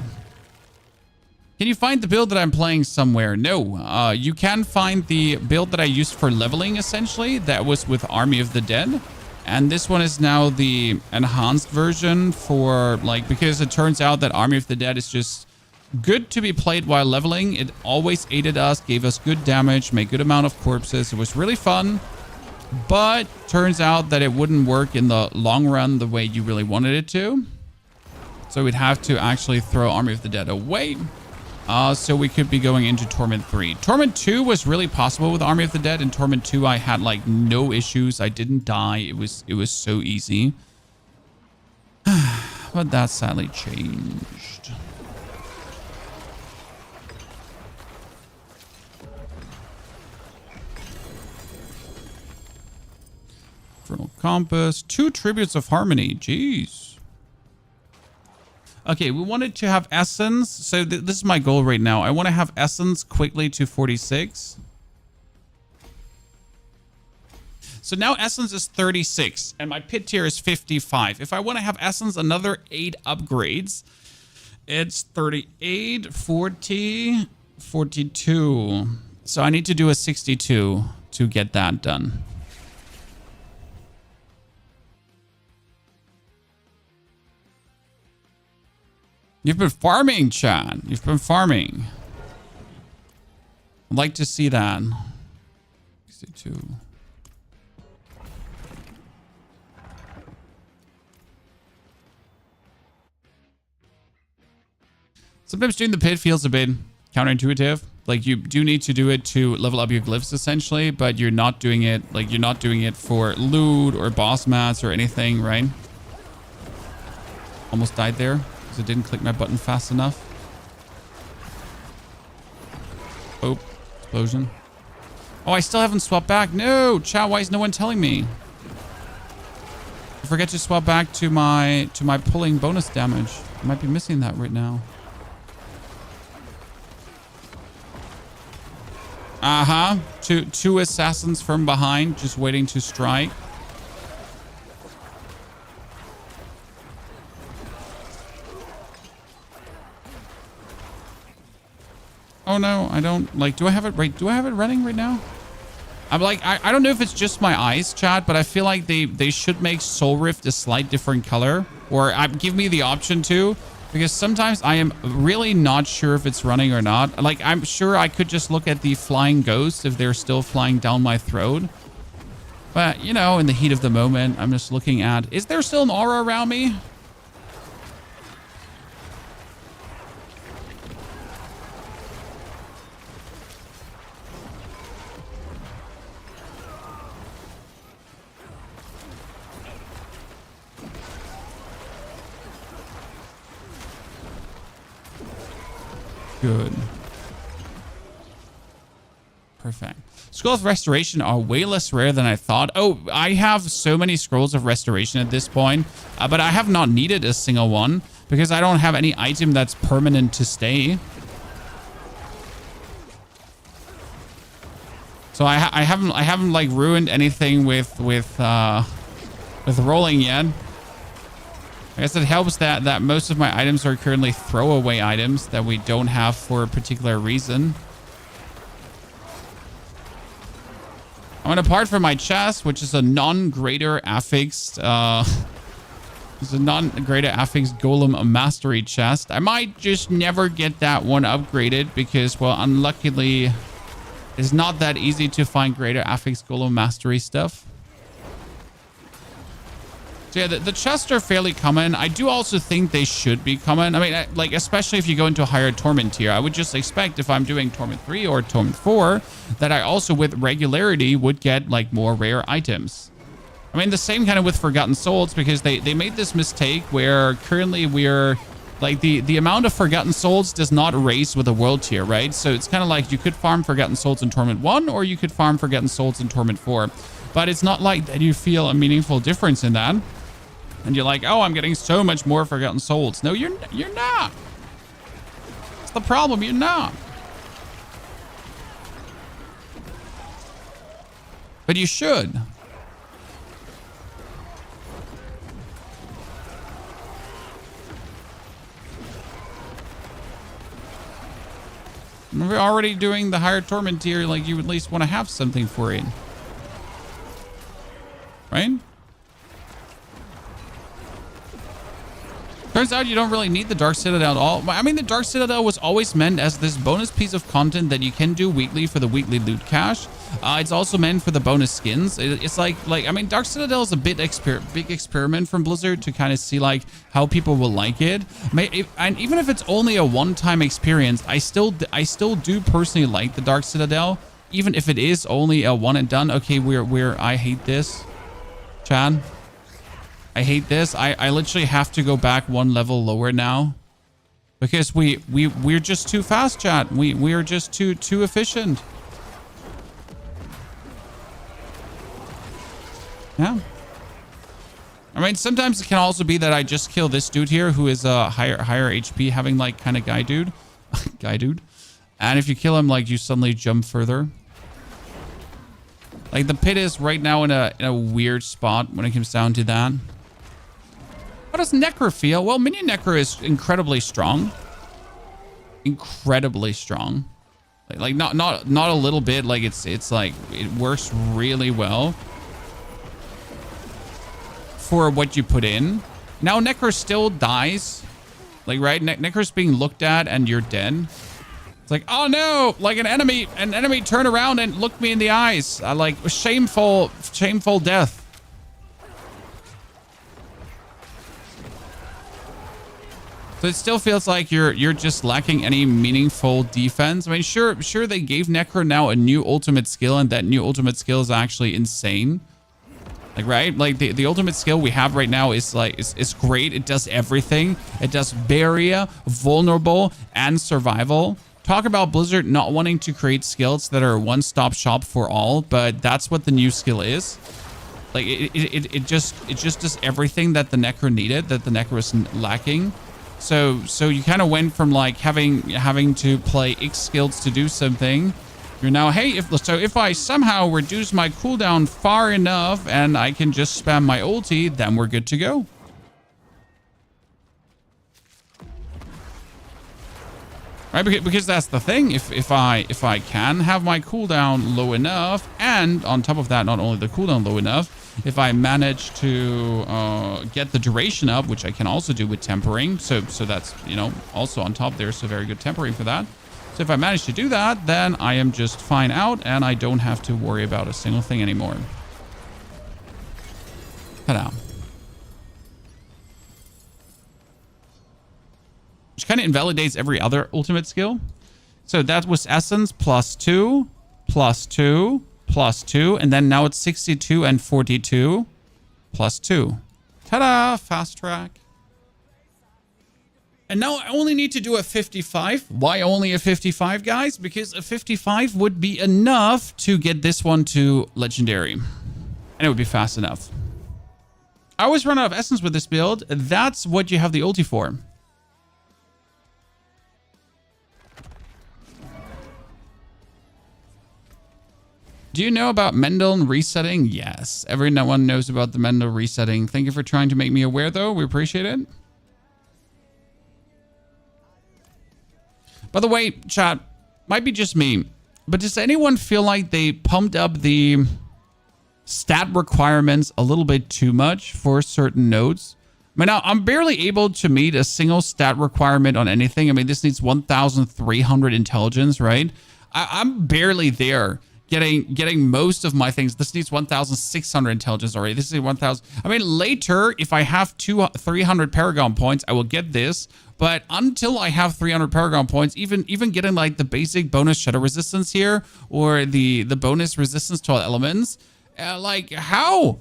Can you find the build that I'm playing somewhere? No. You can find the build that I used for leveling, essentially. That was with Army of the Dead. And this one is now the enhanced version for like, because it turns out that Army of the Dead is just good to be played while leveling. It always aided us, gave us good damage, made good amount of corpses. It was really fun, but turns out that it wouldn't work in the long run the way you really wanted it to. So we'd have to actually throw Army of the Dead away. So we could be going into Torment 3. Torment 2 was really possible with Army of the Dead. In Torment 2, I had like no issues. I didn't die. It was so easy. But that sadly changed. Infernal Compass. 2 Tributes of Harmony. Jeez. Okay, we wanted to have Essence. So this is my goal right now. I want to have Essence quickly to 46. So now Essence is 36 and my pit tier is 55. If I want to have Essence another 8 upgrades, it's 38, 40, 42. So I need to do a 62 to get that done. You've been farming, Chad. You've been farming. I'd like to see that. 62. Sometimes doing the pit feels a bit counterintuitive. Like you do need to do it to level up your glyphs essentially, but you're not doing it like you're not doing it for loot or boss mats or anything, right? Almost died there because I didn't click my button fast enough. Oh, explosion. Oh, I still haven't swapped back. No, chat, why is no one telling me? I forget to swap back to my pulling bonus damage. I might be missing that right now. Uh-huh. Two assassins from behind, just waiting to strike. Oh no, I don't like, do I have it right? Do I have it running right now? I'm like, I don't know if it's just my eyes, chat, but I feel like they should make Soul Rift a slight different color, or give me the option to, because sometimes I am really not sure if it's running or not. Like, I'm sure I could just look at the flying ghosts if they're still flying down my throat. But, you know, in the heat of the moment, I'm just looking at, is there still an aura around me? Good. Perfect. Scrolls of Restoration are way less rare than I thought. Oh, I have so many Scrolls of Restoration at this point, but I have not needed a single one because I don't have any item that's permanent to stay. So I haven't like ruined anything with rolling yet. I guess it helps that most of my items are currently throwaway items that we don't have for a particular reason. I mean, apart from my chest, which is a non-greater affixed, it's a non-greater affixed Golem Mastery chest. I might just never get that one upgraded because, well, unluckily, it's not that easy to find greater affixed Golem Mastery stuff. So yeah, the chests are fairly common. I do also think they should be common. I mean, like, especially if you go into a higher Torment tier, I would just expect if I'm doing Torment 3 or Torment 4, that I also with regularity would get like more rare items. I mean, the same kind of with Forgotten Souls, because they made this mistake where currently we're like the amount of Forgotten Souls does not raise with a world tier, right? So it's kind of like you could farm Forgotten Souls in Torment 1 or you could farm Forgotten Souls in Torment 4. But it's not like that you feel a meaningful difference in that. And you're like, oh, I'm getting so much more Forgotten Souls. No, you're not. That's the problem. You're not. But you should. We're already doing the higher Torment tier. Like, you at least want to have something for it. Right? Turns out you don't really need the Dark Citadel at all. I mean, the Dark Citadel was always meant as this bonus piece of content that you can do weekly for the weekly loot cache. It's also meant for the bonus skins. It's like I mean, Dark Citadel is a big experiment from Blizzard to kind of see like how people will like it. And even if it's only a one-time experience, I still do personally like the Dark Citadel, even if it is only a one and done. Okay, I hate this, Chad. I hate this. I literally have to go back one level lower now because we're just too fast, chat. We are just too efficient. Yeah. I mean, sometimes it can also be that I just kill this dude here who is a higher HP, having like kind of guy dude. And if you kill him, like you suddenly jump further. Like the pit is right now in a weird spot when it comes down to that. How does Necro feel? Well, Minion Necro is incredibly strong. Incredibly strong. Like not a little bit. Like it's like it works really well for what you put in. Now Necro still dies. Like right, Necro's being looked at and you're dead. It's like, oh no, like an enemy turned around and looked me in the eyes. Like shameful death. So it still feels like you're just lacking any meaningful defense. I mean, sure they gave Necro now a new ultimate skill, and that new ultimate skill is actually insane. Like, right? Like the ultimate skill we have right now is like it's great. It does everything. It does barrier, vulnerable, and survival. Talk about Blizzard not wanting to create skills that are a one-stop shop for all, but that's what the new skill is. Like it just does everything that the Necro needed, that the Necro was lacking. So you kind of went from like having to play X skills to do something. You're now, hey, if I somehow reduce my cooldown far enough and I can just spam my ulti, then we're good to go. Right, because that's the thing. If I can have my cooldown low enough, and on top of that, not only the cooldown low enough, if I manage to get the duration up, which I can also do with tempering, so that's, you know, also on top there's a very good tempering for that. So if I manage to do that, then I am just fine out and I don't have to worry about a single thing anymore. Ta-da. Which kind of invalidates every other ultimate skill. So that was Essence +2, +2, +2, and then now it's 62 and 42 +2. Ta-da! Fast track. And now I only need to do a 55. Why only a 55, guys? Because a 55 would be enough to get this one to Legendary. And it would be fast enough. I always run out of Essence with this build. That's what you have the ulti for. Do you know about Mendel resetting? Yes. Everyone knows about the Mendel resetting. Thank you for trying to make me aware, though. We appreciate it. By the way, chat, might be just me, but does anyone feel like they pumped up the stat requirements a little bit too much for certain nodes? I mean, now I'm barely able to meet a single stat requirement on anything. I mean, this needs 1,300 intelligence, right? I'm barely there. Getting most of my things. This needs 1,600 intelligence already. This is 1,000. I mean, later, if I have 300 Paragon points, I will get this. But until I have 300 Paragon points, even getting like the basic bonus shadow resistance here or the bonus resistance to all elements, like how,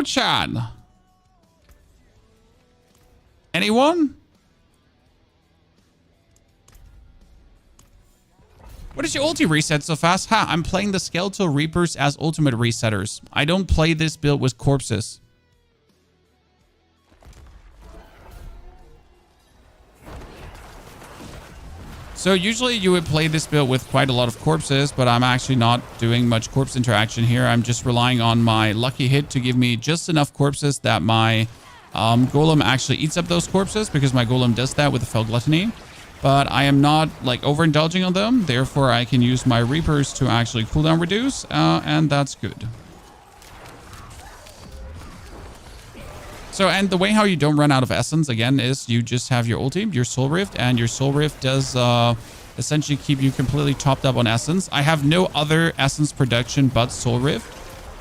Chad? Anyone? What is your ulti reset so fast? Ha, I'm playing the Skeletal Reapers as ultimate resetters. I don't play this build with corpses. So usually you would play this build with quite a lot of corpses, but I'm actually not doing much corpse interaction here. I'm just relying on my lucky hit to give me just enough corpses that my Golem actually eats up those corpses, because my Golem does that with the Fel Gluttony. But I am not like overindulging on them. Therefore, I can use my Reapers to actually cooldown reduce, and that's good. So, and the way how you don't run out of essence, again, is you just have your ulti, your Soul Rift, and your Soul Rift does essentially keep you completely topped up on essence. I have no other essence production but Soul Rift.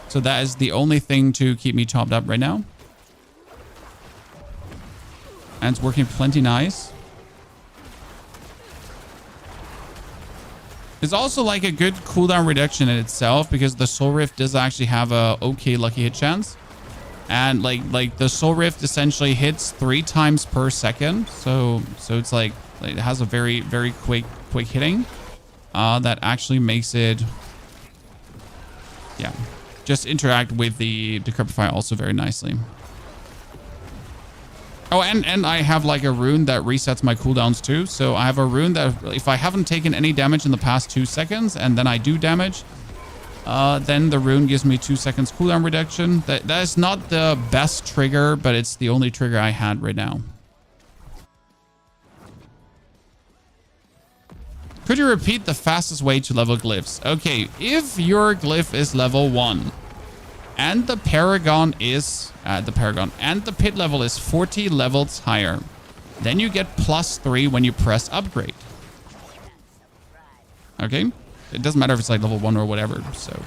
So that is the only thing to keep me topped up right now. And it's working plenty nice. It's also like a good cooldown reduction in itself because the Soul Rift does actually have a okay lucky hit chance. And like the Soul Rift essentially hits 3 times per second. So it's like it has a very, very quick hitting. That actually makes it, yeah, just interact with the Decrepify also very nicely. Oh, and I have like a rune that resets my cooldowns too. So I have a rune that if I haven't taken any damage in the past 2 seconds and then I do damage, then the rune gives me 2 seconds cooldown reduction. That is not the best trigger, but it's the only trigger I had right now. Could you repeat the fastest way to level glyphs? Okay, if your glyph is level 1 and the Paragon is and the pit level is 40 levels higher, then you get +3 when you press upgrade. Okay? It doesn't matter if it's like level 1 or whatever. So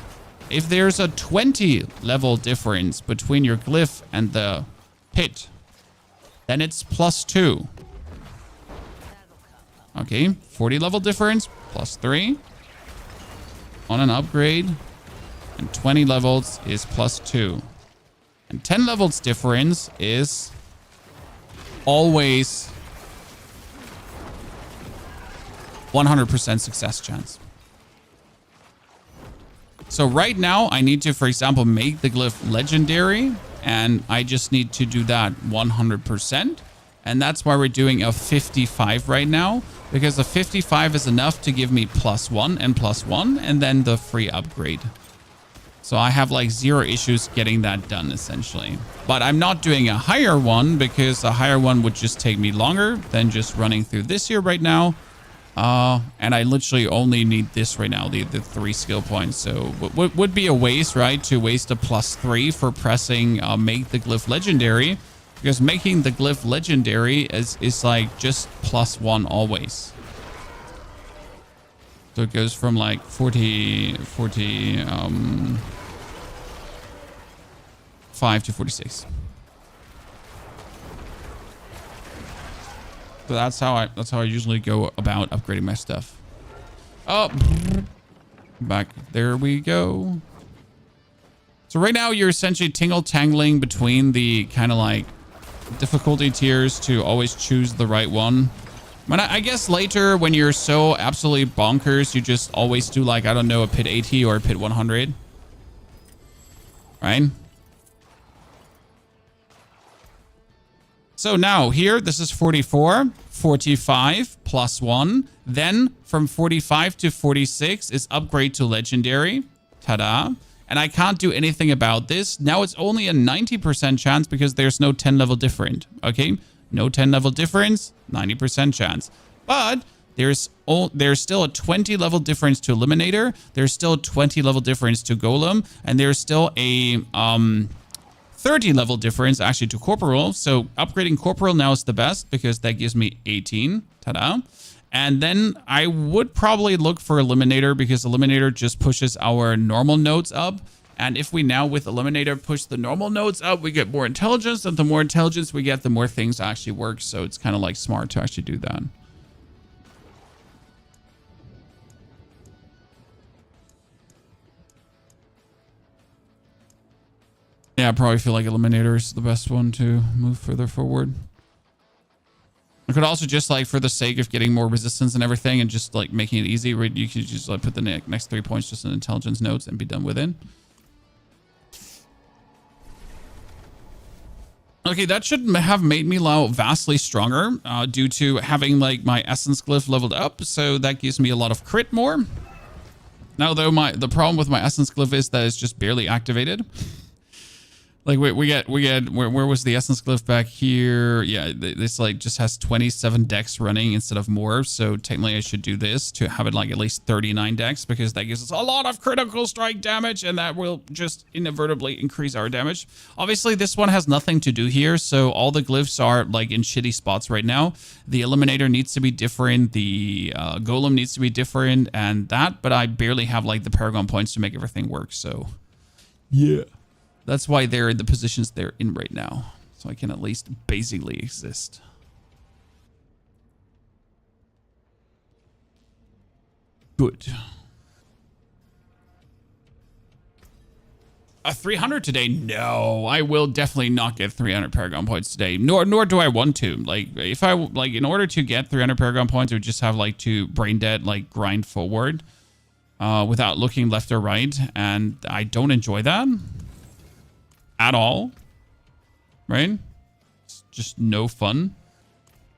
if there's a 20 level difference between your glyph and the pit, then it's +2. Okay, 40 level difference, +3 on an upgrade, and 20 levels is +2. And 10 levels difference is always 100% success chance. So right now I need to, for example, make the glyph legendary, and I just need to do that 100%. And that's why we're doing a 55 right now, because a 55 is enough to give me +1 and +1 and then the free upgrade. So I have like 0 issues getting that done essentially. But I'm not doing a higher one because a higher one would just take me longer than just running through this here right now. And I literally only need this right now, the 3 skill points. So would be a waste, right? To waste a +3 for pressing make the glyph legendary. Because making the glyph legendary is like just +1 always. So it goes from like 5 to 46. So that's how I usually go about upgrading my stuff. Oh, back there we go. So right now you're essentially tingle-tangling between the kind of like difficulty tiers to always choose the right one. But I guess later when you're so absolutely bonkers, you just always do like, I don't know, a pit 80 or a pit 100. Right? So now here, this is 44, 45 +1. Then from 45 to 46 is upgrade to legendary. Ta-da. And I can't do anything about this. Now it's only a 90% chance because there's no 10 level different. Okay? No 10 level difference, 90% chance. But there's still a 20 level difference to Eliminator. There's still a 20 level difference to Golem. And there's still a 30 level difference actually to Corporal. So upgrading Corporal now is the best because that gives me 18. Ta-da. And then I would probably look for Eliminator because Eliminator just pushes our normal nodes up. And if we now with Eliminator push the normal nodes up, we get more intelligence. And the more intelligence we get, the more things actually work. So it's kind of like smart to actually do that. Yeah, I probably feel like Eliminator is the best one to move further forward. I could also just like for the sake of getting more resistance and everything and just like making it easy, right? You could just like put the next 3 points just in intelligence nodes and be done with it. Okay, that should have made me now vastly stronger due to having like my essence glyph leveled up. So that gives me a lot of crit more. Now though, the problem with my essence glyph is that it's just barely activated. Like we get where was the essence glyph back here? Yeah, this like just has 27 decks running instead of more. So technically I should do this to have it like at least 39 decks, because that gives us a lot of critical strike damage, and that will just inadvertently increase our damage. Obviously this one has nothing to do here. So all the glyphs are like in shitty spots right now. The eliminator needs to be different. The golem needs to be different and that, but I barely have like the paragon points to make everything work. So yeah. That's why they're in the positions they're in right now. So I can at least basically exist. Good. A 300 today? No, I will definitely not get 300 Paragon points today. Nor do I want to. Like, if I, like, in order to get 300 Paragon points, I would just have, like, to brain dead, like, grind forward without looking left or right. And I don't enjoy that. At all, right? It's just no fun.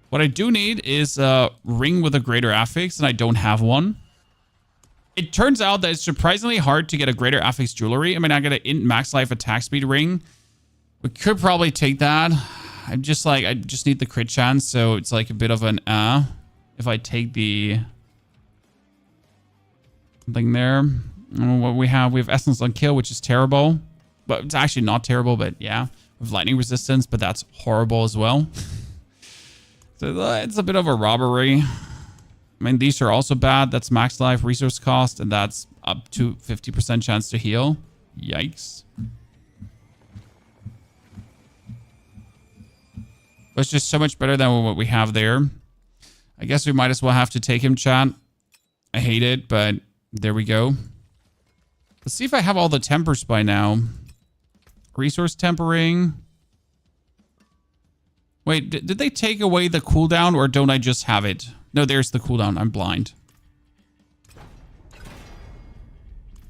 What I do need is a ring with a greater affix, and I don't have one. It turns out that it's surprisingly hard to get a greater affix jewelry. I mean, I got an int max life attack speed ring. We could probably take that. I just need the crit chance, so it's like a bit of an if I take the thing there. What we have essence on kill, which is terrible. But it's actually not terrible, but yeah. With lightning resistance, but that's horrible as well. So it's a bit of a robbery. I mean, these are also bad. That's max life, resource cost, and that's up to 50% chance to heal. Yikes. But it's just so much better than what we have there. I guess we might as well have to take him, chat. I hate it, but there we go. Let's see if I have all the tempers by now. Resource tempering. Wait, did they take away the cooldown, or don't I just have it? No, there's the cooldown. I'm blind.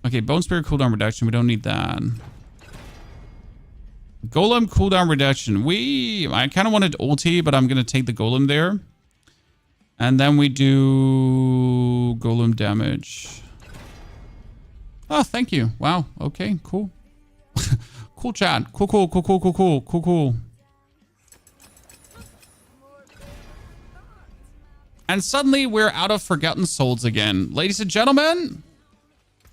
Okay, Bone Spirit cooldown reduction. We don't need that. Golem cooldown reduction. I kind of wanted ulti, but I'm going to take the Golem there. And then we do Golem damage. Oh, thank you. Wow. Okay, cool. Cool chat. Cool. And suddenly we're out of Forgotten Souls again. Ladies and gentlemen,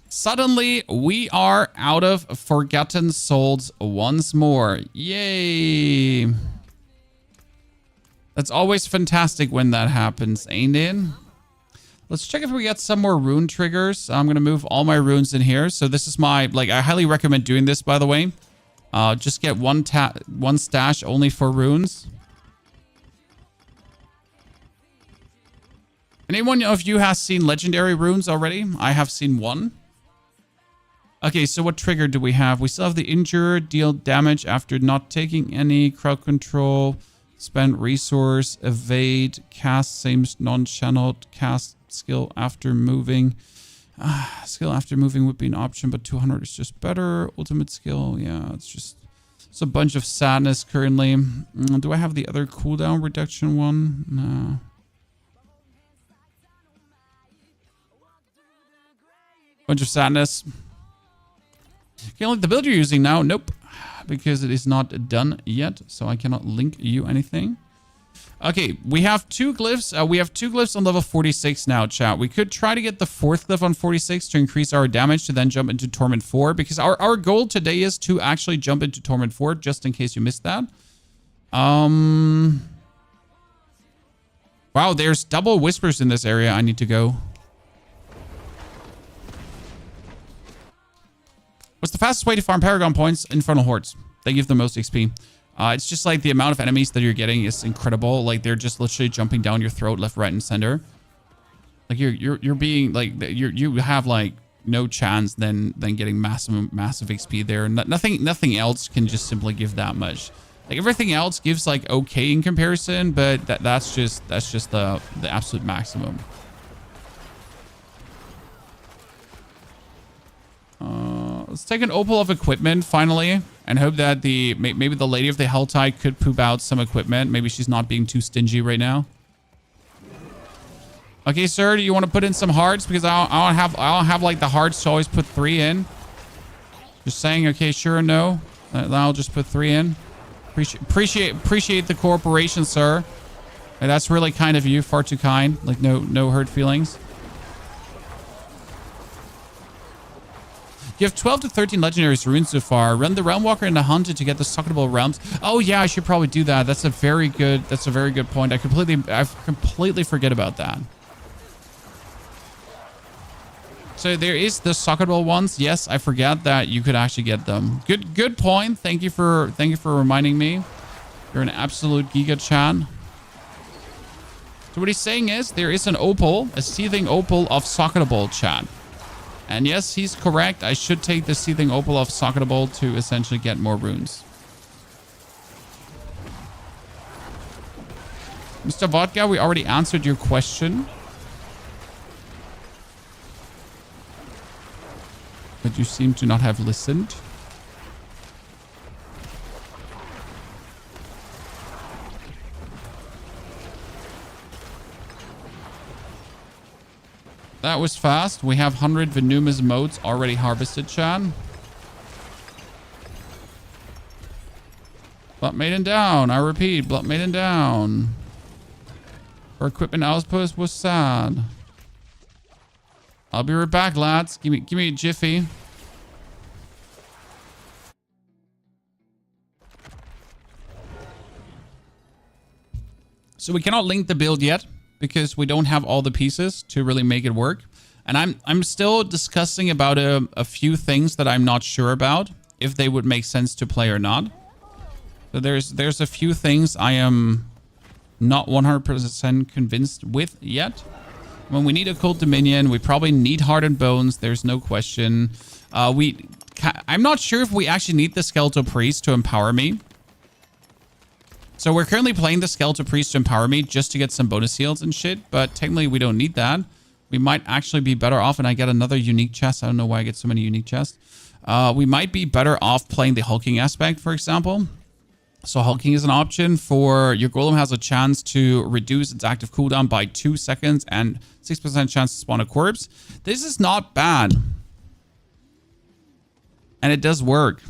suddenly we are out of Forgotten Souls once more. Yay. That's always fantastic when that happens, ain't it? Let's check if we get some more rune triggers. I'm going to move all my runes in here. So this is my, like, I highly recommend doing this, by the way. Just get one stash only for runes. Anyone of you has seen legendary runes already? I have seen one. Okay, so what trigger do we have? We still have the injure, deal damage after not taking any, crowd control, spend resource, evade, cast same non-channeled, cast skill after moving. Skill after moving would be an option, but 200 is just better. Ultimate skill, yeah, it's a bunch of sadness currently. Do I have the other cooldown reduction one? No. Bunch of sadness. Okay, like the build you're using now? Nope, because it is not done yet, so I cannot link you anything. Okay, we have two glyphs. We have two glyphs on level 46 now, chat. We could try to get the fourth glyph on 46 to increase our damage to then jump into Torment 4, because our goal today is to actually jump into Torment 4, just in case you missed that. Wow, there's double whispers in this area. I need to go. What's the fastest way to farm Paragon points? Infernal Hordes. They give the most XP. It's just like the amount of enemies that you're getting is incredible. Like they're just literally jumping down your throat, left, right, and center. Like you're being like you have like no chance then getting massive XP there. Nothing else can just simply give that much. Like everything else gives like okay in comparison, but that's just the absolute maximum. Let's take an opal of equipment finally, and hope that maybe the lady of the Helltide could poop out some equipment. Maybe she's not being too stingy right now. Okay, sir, do you want to put in some hearts? Because I don't have like the hearts to always put 3 in. Just saying. Okay, sure, no. I'll just put 3 in. Appreciate the cooperation, sir. That's really kind of you. Far too kind. Like, no hurt feelings. You have 12 to 13 legendaries runes so far. Run the Realm Walker and the Hunter to get the socketable realms. Oh yeah, I should probably do that. That's a very good point. I completely forget about that. So there is the socketable ones. Yes, I forgot that you could actually get them. Good point. Thank you for reminding me. You're an absolute giga chan. So what he's saying is there is an opal, a seething opal of socketable chat. And yes, he's correct. I should take the seething opal of socketable to essentially get more runes. Mr. Vodka, we already answered your question. But you seem to not have listened. That was fast. We have 100 Venomous motes already harvested, Chan. Blood Maiden down. I repeat, Blood Maiden down. Our equipment outpost was sad. I'll be right back, lads. Give me a jiffy. So we cannot link the build yet because we don't have all the pieces to really make it work. And I'm still discussing about a few things that I'm not sure about, if they would make sense to play or not. So there's a few things I am not 100% convinced with yet. When we need a Cult Dominion, we probably need Heart and Bones. There's no question. I'm not sure if we actually need the Skeletal Priest to empower me. So we're currently playing the Skeletal Priest to empower me just to get some bonus heals and shit. But technically, we don't need that. We might actually be better off, and I get another unique chest. I don't know why I get so many unique chests. We might be better off playing the hulking aspect, for example. So hulking is an option for your golem has a chance to reduce its active cooldown by 2 seconds and 6% chance to spawn a corpse. This is not bad. And it does work.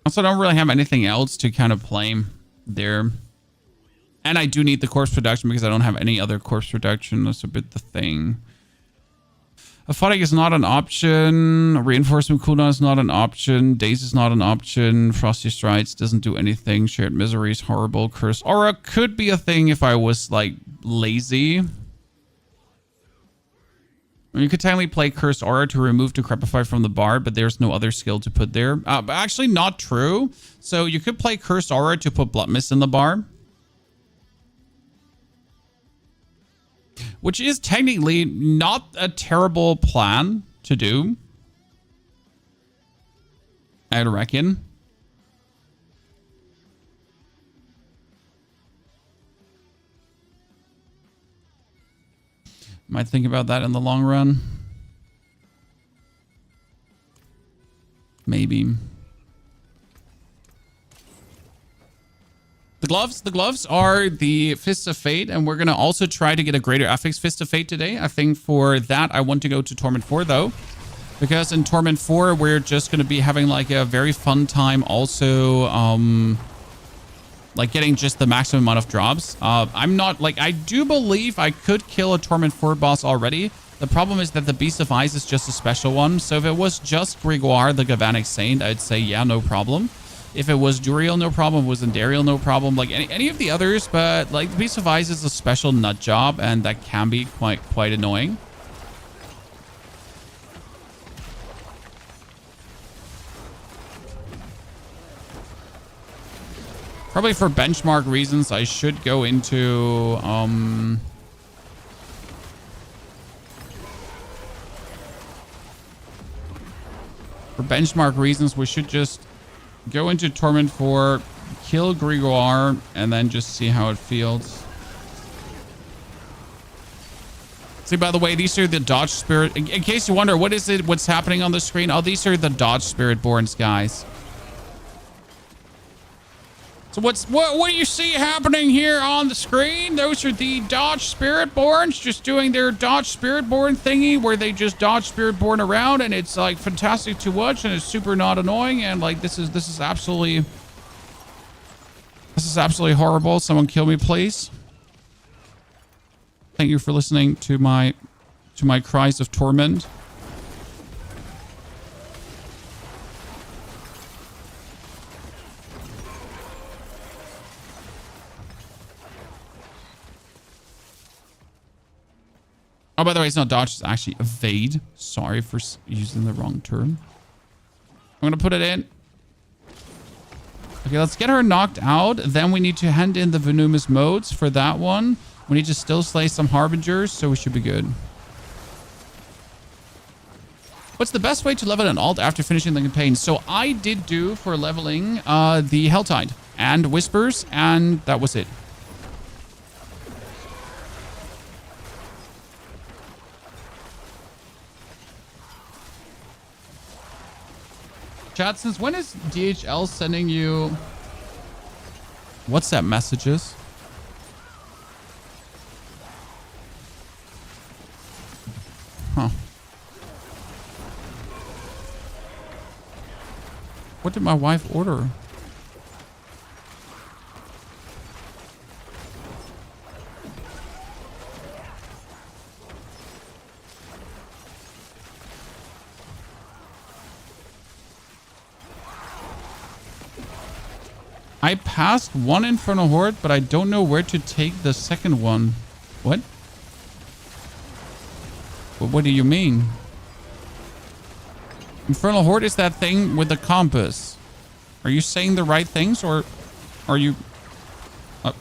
Also, I don't really have anything else to kind of play there. And I do need the corpse production because I don't have any other corpse production. That's a bit the thing. Aphotic is not an option. Reinforcement cooldown is not an option. Daze is not an option. Frosty Strides doesn't do anything. Shared Misery is horrible. Cursed Aura could be a thing if I was, like, lazy. I mean, you could technically play Cursed Aura to remove Decrepify from the bard, but there's no other skill to put there. But actually, not true. So you could play Cursed Aura to put Blood Mist in the bar. Which is technically not a terrible plan to do, I'd reckon. Might think about that in the long run. Maybe. The gloves are the Fists of Fate, and we're going to also try to get a greater affix Fist of Fate today. I think for that, I want to go to Torment 4, though. Because in Torment 4, we're just going to be having, like, a very fun time also, like, getting just the maximum amount of drops. I'm not, like, I do believe I could kill a Torment 4 boss already. The problem is that the Beast of Ice is just a special one. So if it was just Grigoire, the Galvanic Saint, I'd say, yeah, no problem. If it was Duriel, no problem. Was Endariel, no problem. Like any of the others, but like the Beast of Ice is a special nut job, and that can be quite annoying. Probably for benchmark reasons, I should go into for benchmark reasons, we should just go into Torment 4, kill Grigoire, and then just see how it feels. See, by the way, these are the Dodge Spirit. In case you wonder, what is it? What's happening on the screen? Oh, these are the Dodge Spirit Borns, guys. So what do you see happening here on the screen? Those are the dodge spiritborns just doing their dodge spiritborn thingy where they just dodge spiritborn around, and it's like fantastic to watch, and it's super not annoying, and like this is absolutely horrible. Someone kill me, please. Thank you for listening to my cries of torment. Oh, by the way, it's not dodge, it's actually evade. Sorry for using the wrong term. I'm going to put it in. Okay, let's get her knocked out. Then we need to hand in the venomous modes for that one. We need to still slay some harbingers, so we should be good. What's the best way to level an alt after finishing the campaign? So I did do for leveling the Helltide and Whispers, and that was it. Chat, since when is DHL sending you WhatsApp messages? Huh. What did my wife order? I passed one Infernal Horde, but I don't know where to take the second one. What? What do you mean? Infernal Horde is that thing with the compass. Are you saying the right things, or are you...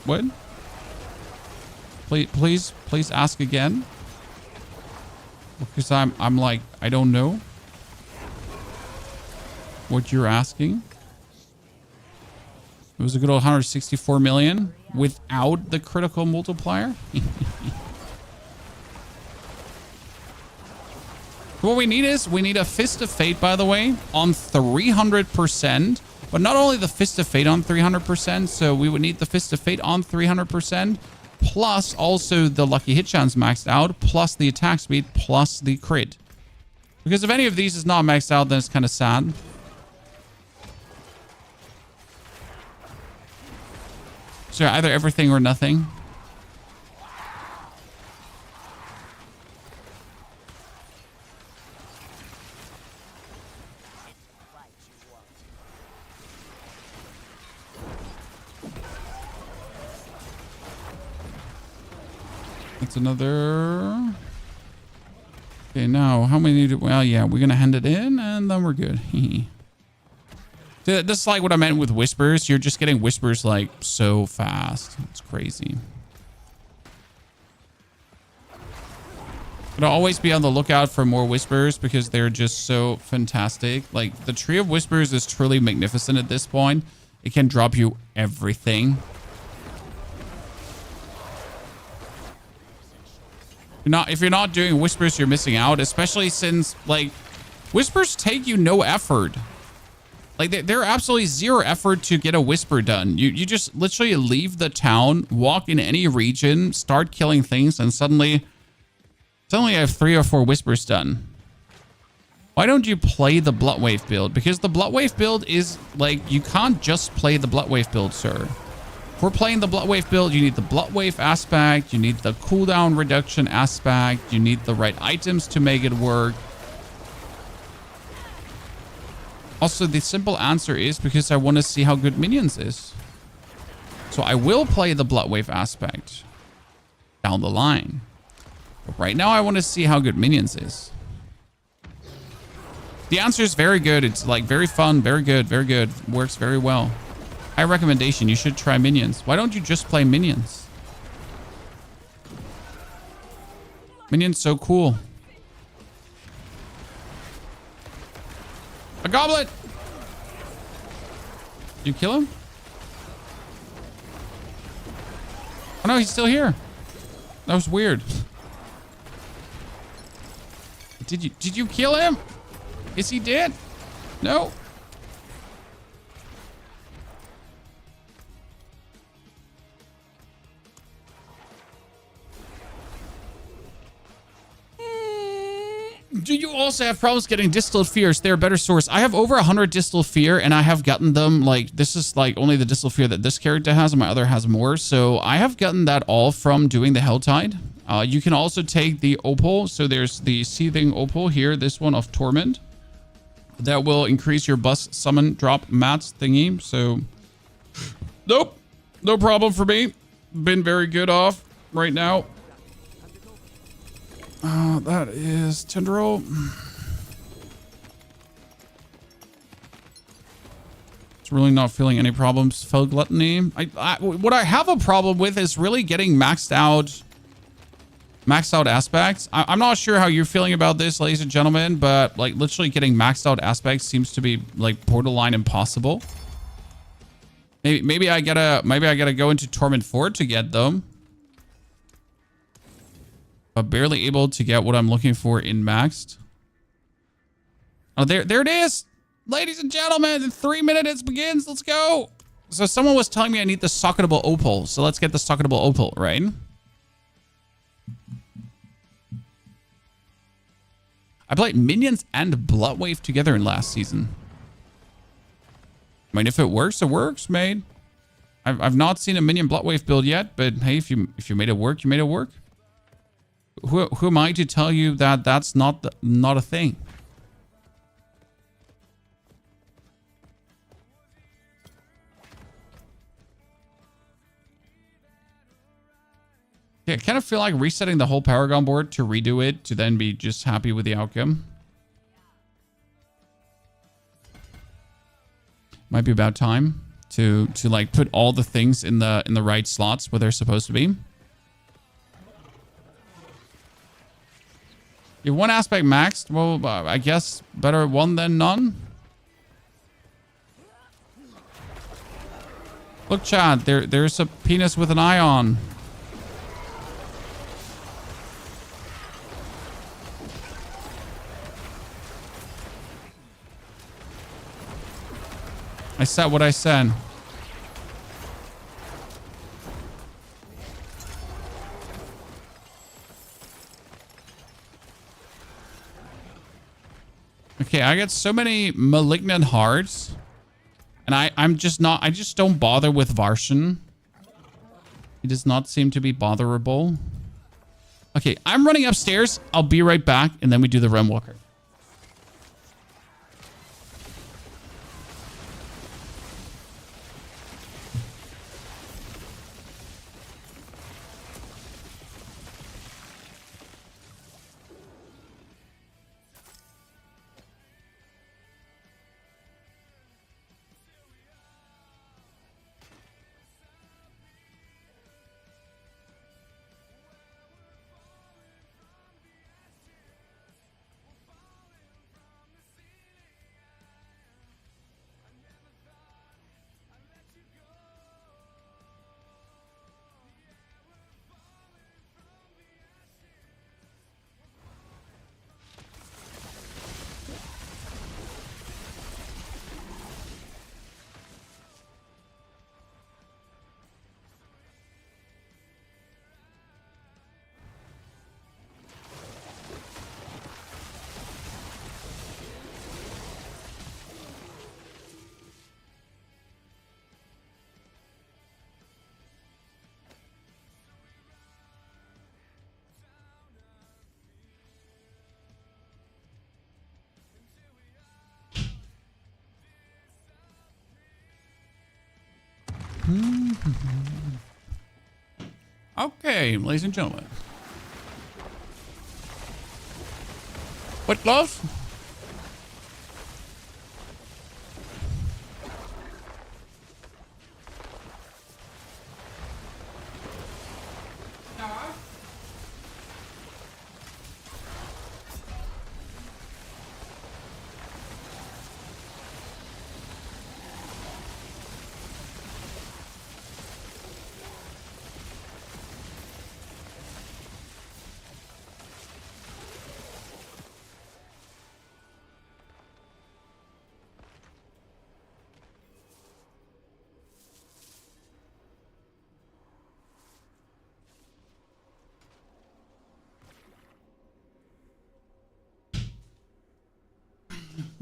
what? Please ask again. Because I'm like, I don't know what you're asking. It was a good old 164 million without the critical multiplier. What we need is, we need a Fist of Fate, by the way, on 300%. But not only the Fist of Fate on 300%, so we would need the Fist of Fate on 300%, plus also the Lucky Hit Chance maxed out, plus the attack speed, plus the crit. Because if any of these is not maxed out, then it's kind of sad. So either everything or nothing. That's another... Okay, now how many do... Well, yeah, we're going to hand it in and then we're good. This is like what I meant with Whispers. You're just getting Whispers like so fast. It's crazy. But I'll always be on the lookout for more Whispers because they're just so fantastic. Like the Tree of Whispers is truly magnificent at this point. It can drop you everything. If you're not doing Whispers, you're missing out, especially since like Whispers take you no effort. Like, they're absolutely zero effort to get a Whisper done. You just literally leave the town, walk in any region, start killing things, and suddenly I have 3 or 4 Whispers done. Why don't you play the Bloodwave build? Because the Bloodwave build is, like, you can't just play the Bloodwave build, sir. If we're playing the Bloodwave build, you need the Bloodwave aspect, you need the cooldown reduction aspect, you need the right items to make it work. Also, the simple answer is because I want to see how good Minions is. So I will play the Bloodwave aspect down the line. But right now, I want to see how good Minions is. The answer is very good. It's like very fun, very good, very good. Works very well. High recommendation. You should try Minions. Why don't you just play Minions? Minions so cool. A goblet! Did you kill him? Oh no, he's still here. That was weird. Did you kill him? Is he dead? No. Do you also have problems getting distilled fears? They're a better source. I have over 100 distilled fear, and I have gotten them, like, this is, like, only the distilled fear that this character has, and my other has more. So I have gotten that all from doing the Helltide. You can also take the Opal. So there's the Seething Opal here, this one of Torment. That will increase your bus summon drop mats thingy. So, nope. No problem for me. Been very good off right now. That is Tendril. It's really not feeling any problems. Fel Gluttony. What I have a problem with is really getting maxed out aspects. I'm not sure how you're feeling about this, ladies and gentlemen, but like literally getting maxed out aspects seems to be like borderline impossible. Maybe I gotta go into Torment 4 to get them. But barely able to get what I'm looking for in maxed. Oh, there it is. Ladies and gentlemen, in 3 minutes begins. Let's go. So someone was telling me I need the socketable opal. So let's get the socketable opal, right? I played Minions and Bloodwave together in last season. I mean, if it works, it works, mate. I've not seen a Minion Bloodwave build yet, but hey, if you made it work, you made it work. Who am I to tell you that that's not a thing? Yeah, I kind of feel like resetting the whole Paragon board to redo it to then be just happy with the outcome. Might be about time to like put all the things in the right slots where they're supposed to be. You have one aspect maxed. Well, I guess better one than none. Look, Chad, there's a penis with an eye on. I said what I said. Okay, I get so many malignant hearts. And I just don't bother with Varshan. He does not seem to be botherable. Okay, I'm running upstairs. I'll be right back, and then we do the Realm Walker. Okay, ladies and gentlemen. What gloves?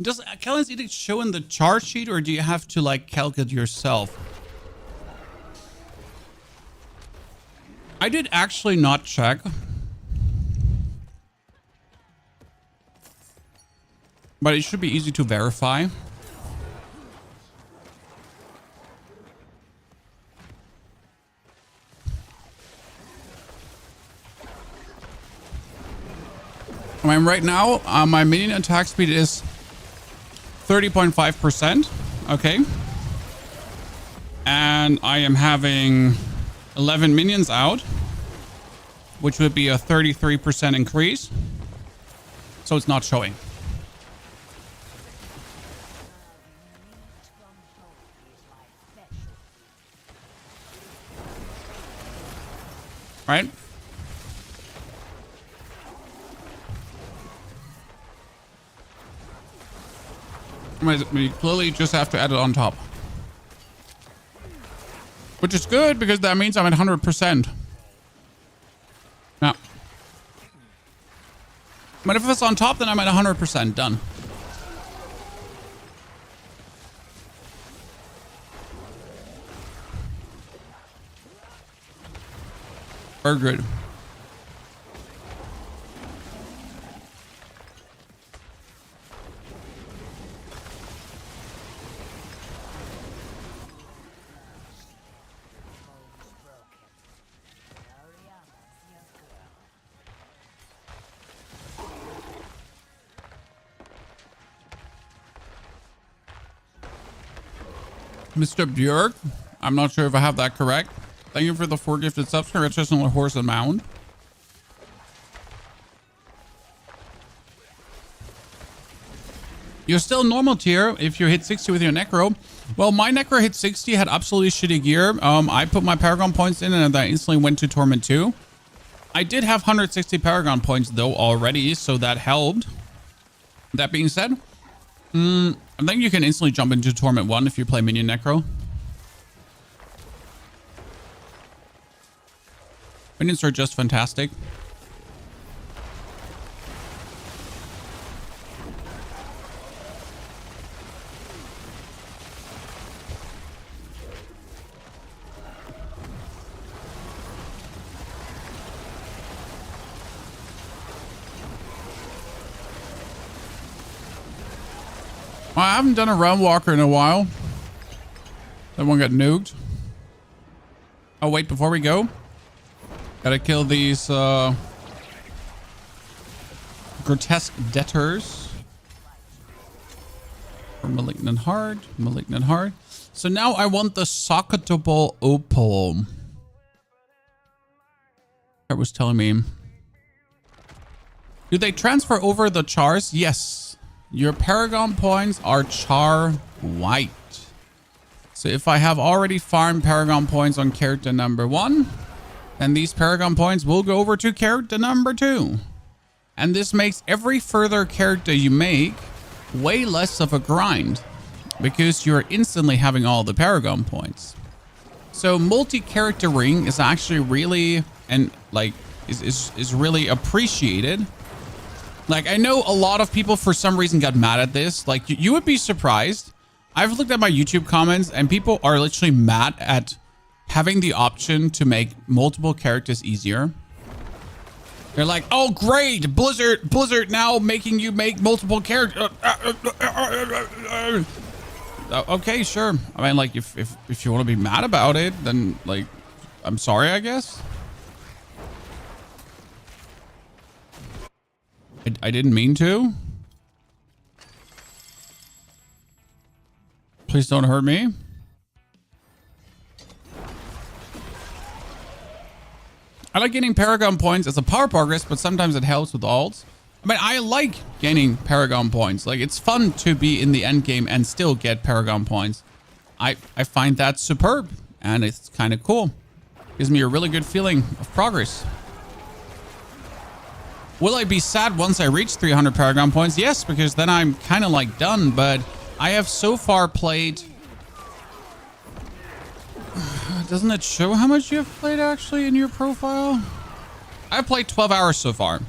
Does Kellen's Edict show in the chart sheet, or do you have to like calculate yourself? I did actually not check. But it should be easy to verify. I mean, right now, my minion attack speed is 30.5%. Okay. And I am having 11 minions out, which would be a 33% increase. So it's not showing. Right? We clearly just have to add it on top. Which is good because that means I'm at 100%. Now. But if it's on top, then I'm at 100%. Done. Very good. Mr. Björk, I'm not sure if I have that correct. Thank you for the 4 gifted subs. Congratulations on Horse and Mound. You're still normal tier if you hit 60 with your Necro. Well, my Necro hit 60, had absolutely shitty gear. I put my Paragon points in and I instantly went to Torment 2. I did have 160 Paragon points though already, so that helped. That being said, I think you can instantly jump into Torment 1 if you play Minion Necro. Minions are just fantastic. Well, I haven't done a Realm Walker in a while. That one got nuked. Oh, wait, before we go, gotta kill these grotesque debtors. For Malignant Heart, Malignant Heart. So now I want the socketable opal. That was telling me. Do they transfer over the chars? Yes. Your Paragon points are char white. So if I have already farmed Paragon points on character number 1, then these Paragon points will go over to character number 2. And this makes every further character you make way less of a grind because you're instantly having all the Paragon points. So multi-charactering is actually really, and like, is really appreciated. Like, I know a lot of people for some reason got mad at this. Like, you would be surprised. I've looked at my YouTube comments and people are literally mad at having the option to make multiple characters easier. They're like, oh, great. Blizzard now making you make multiple characters. Okay, sure. I mean, like, if you want to be mad about it, then, like, I'm sorry, I guess. I didn't mean to. Please don't hurt me. I like getting Paragon points as a power progress, but sometimes it helps with alts. I mean, I like gaining Paragon points. Like, it's fun to be in the end game and still get Paragon points. I find that superb, and it's kind of cool. Gives me a really good feeling of progress. Will I be sad once I reach 300 Paragon points? Yes, because then I'm kind of like done, but I have so far played... Doesn't it show how much you have played actually in your profile? I've played 12 hours so far.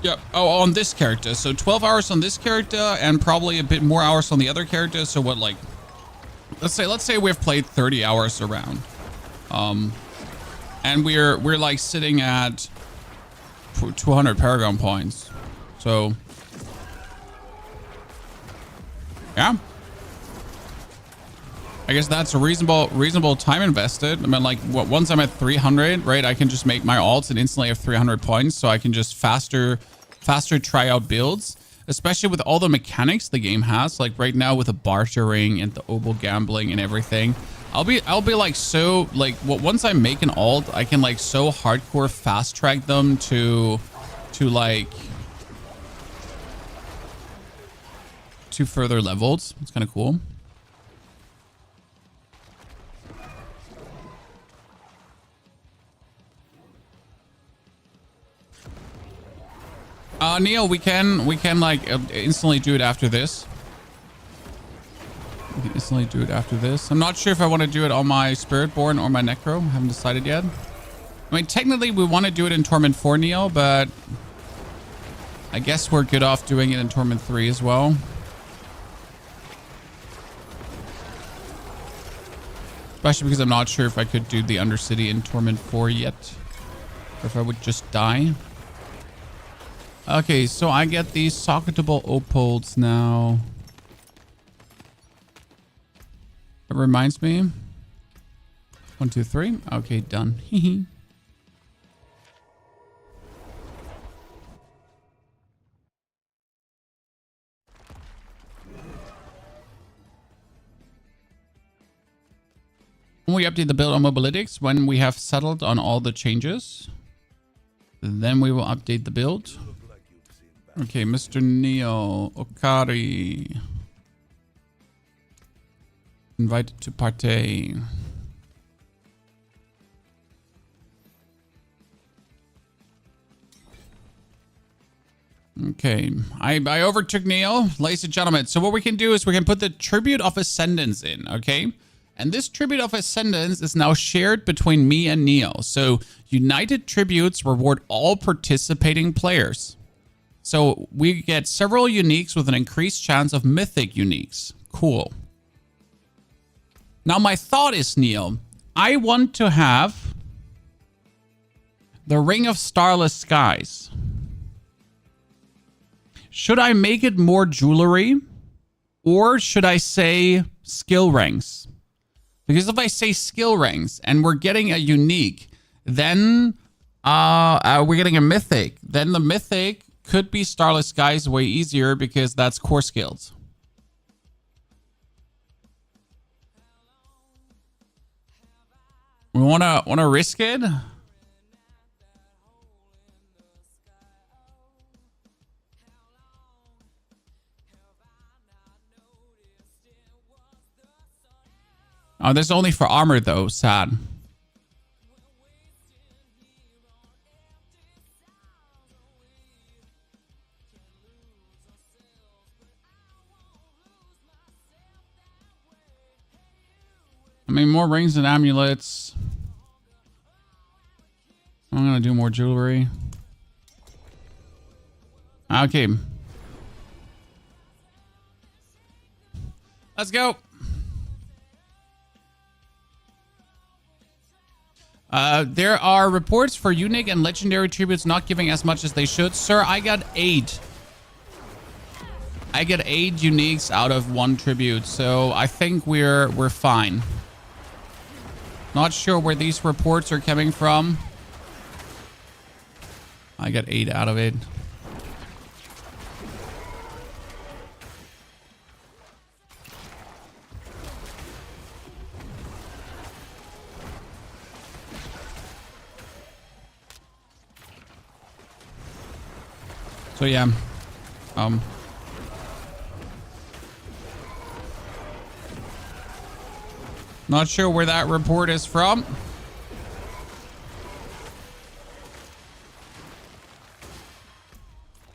Yep. Oh, on this character. So 12 hours on this character and probably a bit more hours on the other character. So what, like, let's say we've played 30 hours around. And we're like sitting at 200 Paragon points. So yeah. I guess that's a reasonable time invested. I mean, like, once I'm at 300, right, I can just make my alts and instantly have 300 points, so I can just faster try out builds, especially with all the mechanics the game has. Like right now with the bartering and the oboe gambling and everything, I'll be like, so like, once I make an alt, I can like so hardcore fast track them to further levels. It's kind of cool. Neil, we can like instantly do it after this. We can instantly do it after this. I'm not sure if I want to do it on my Spiritborn or my Necro. I haven't decided yet. I mean, technically we want to do it in Torment 4, Neil, but I guess we're good off doing it in Torment 3 as well. Especially because I'm not sure if I could do the Undercity in Torment 4 yet. Or if I would just die. Okay, so I get these socketable opals now. It reminds me. 1, 2, 3. Okay, done. When we update the build on Mobalytics, when we have settled on all the changes, then we will update the build. Okay, Mr. Neo Okari. Invited to partay. Okay, I overtook Neo, ladies and gentlemen. So what we can do is we can put the Tribute of Ascendance in, okay? And this Tribute of Ascendance is now shared between me and Neo. So United Tributes reward all participating players. So we get several uniques with an increased chance of mythic uniques. Cool. Now my thought is, Neil, I want to have the Ring of Starless Skies. Should I make it more jewelry? Or should I say skill ranks? Because if I say skill ranks and we're getting a unique, then we're getting a mythic. Then the mythic could be Starless Skies way easier because that's core skills. We wanna risk it. Oh, this is only for armor though. Sad. I mean, more rings and amulets. I'm gonna do more jewelry. Okay. Let's go. There are reports for unique and legendary tributes not giving as much as they should. Sir, I got 8. I get 8 uniques out of 1 tribute, so I think we're fine. Not sure where these reports are coming from. I got 8 out of it. So yeah, not sure where that report is from.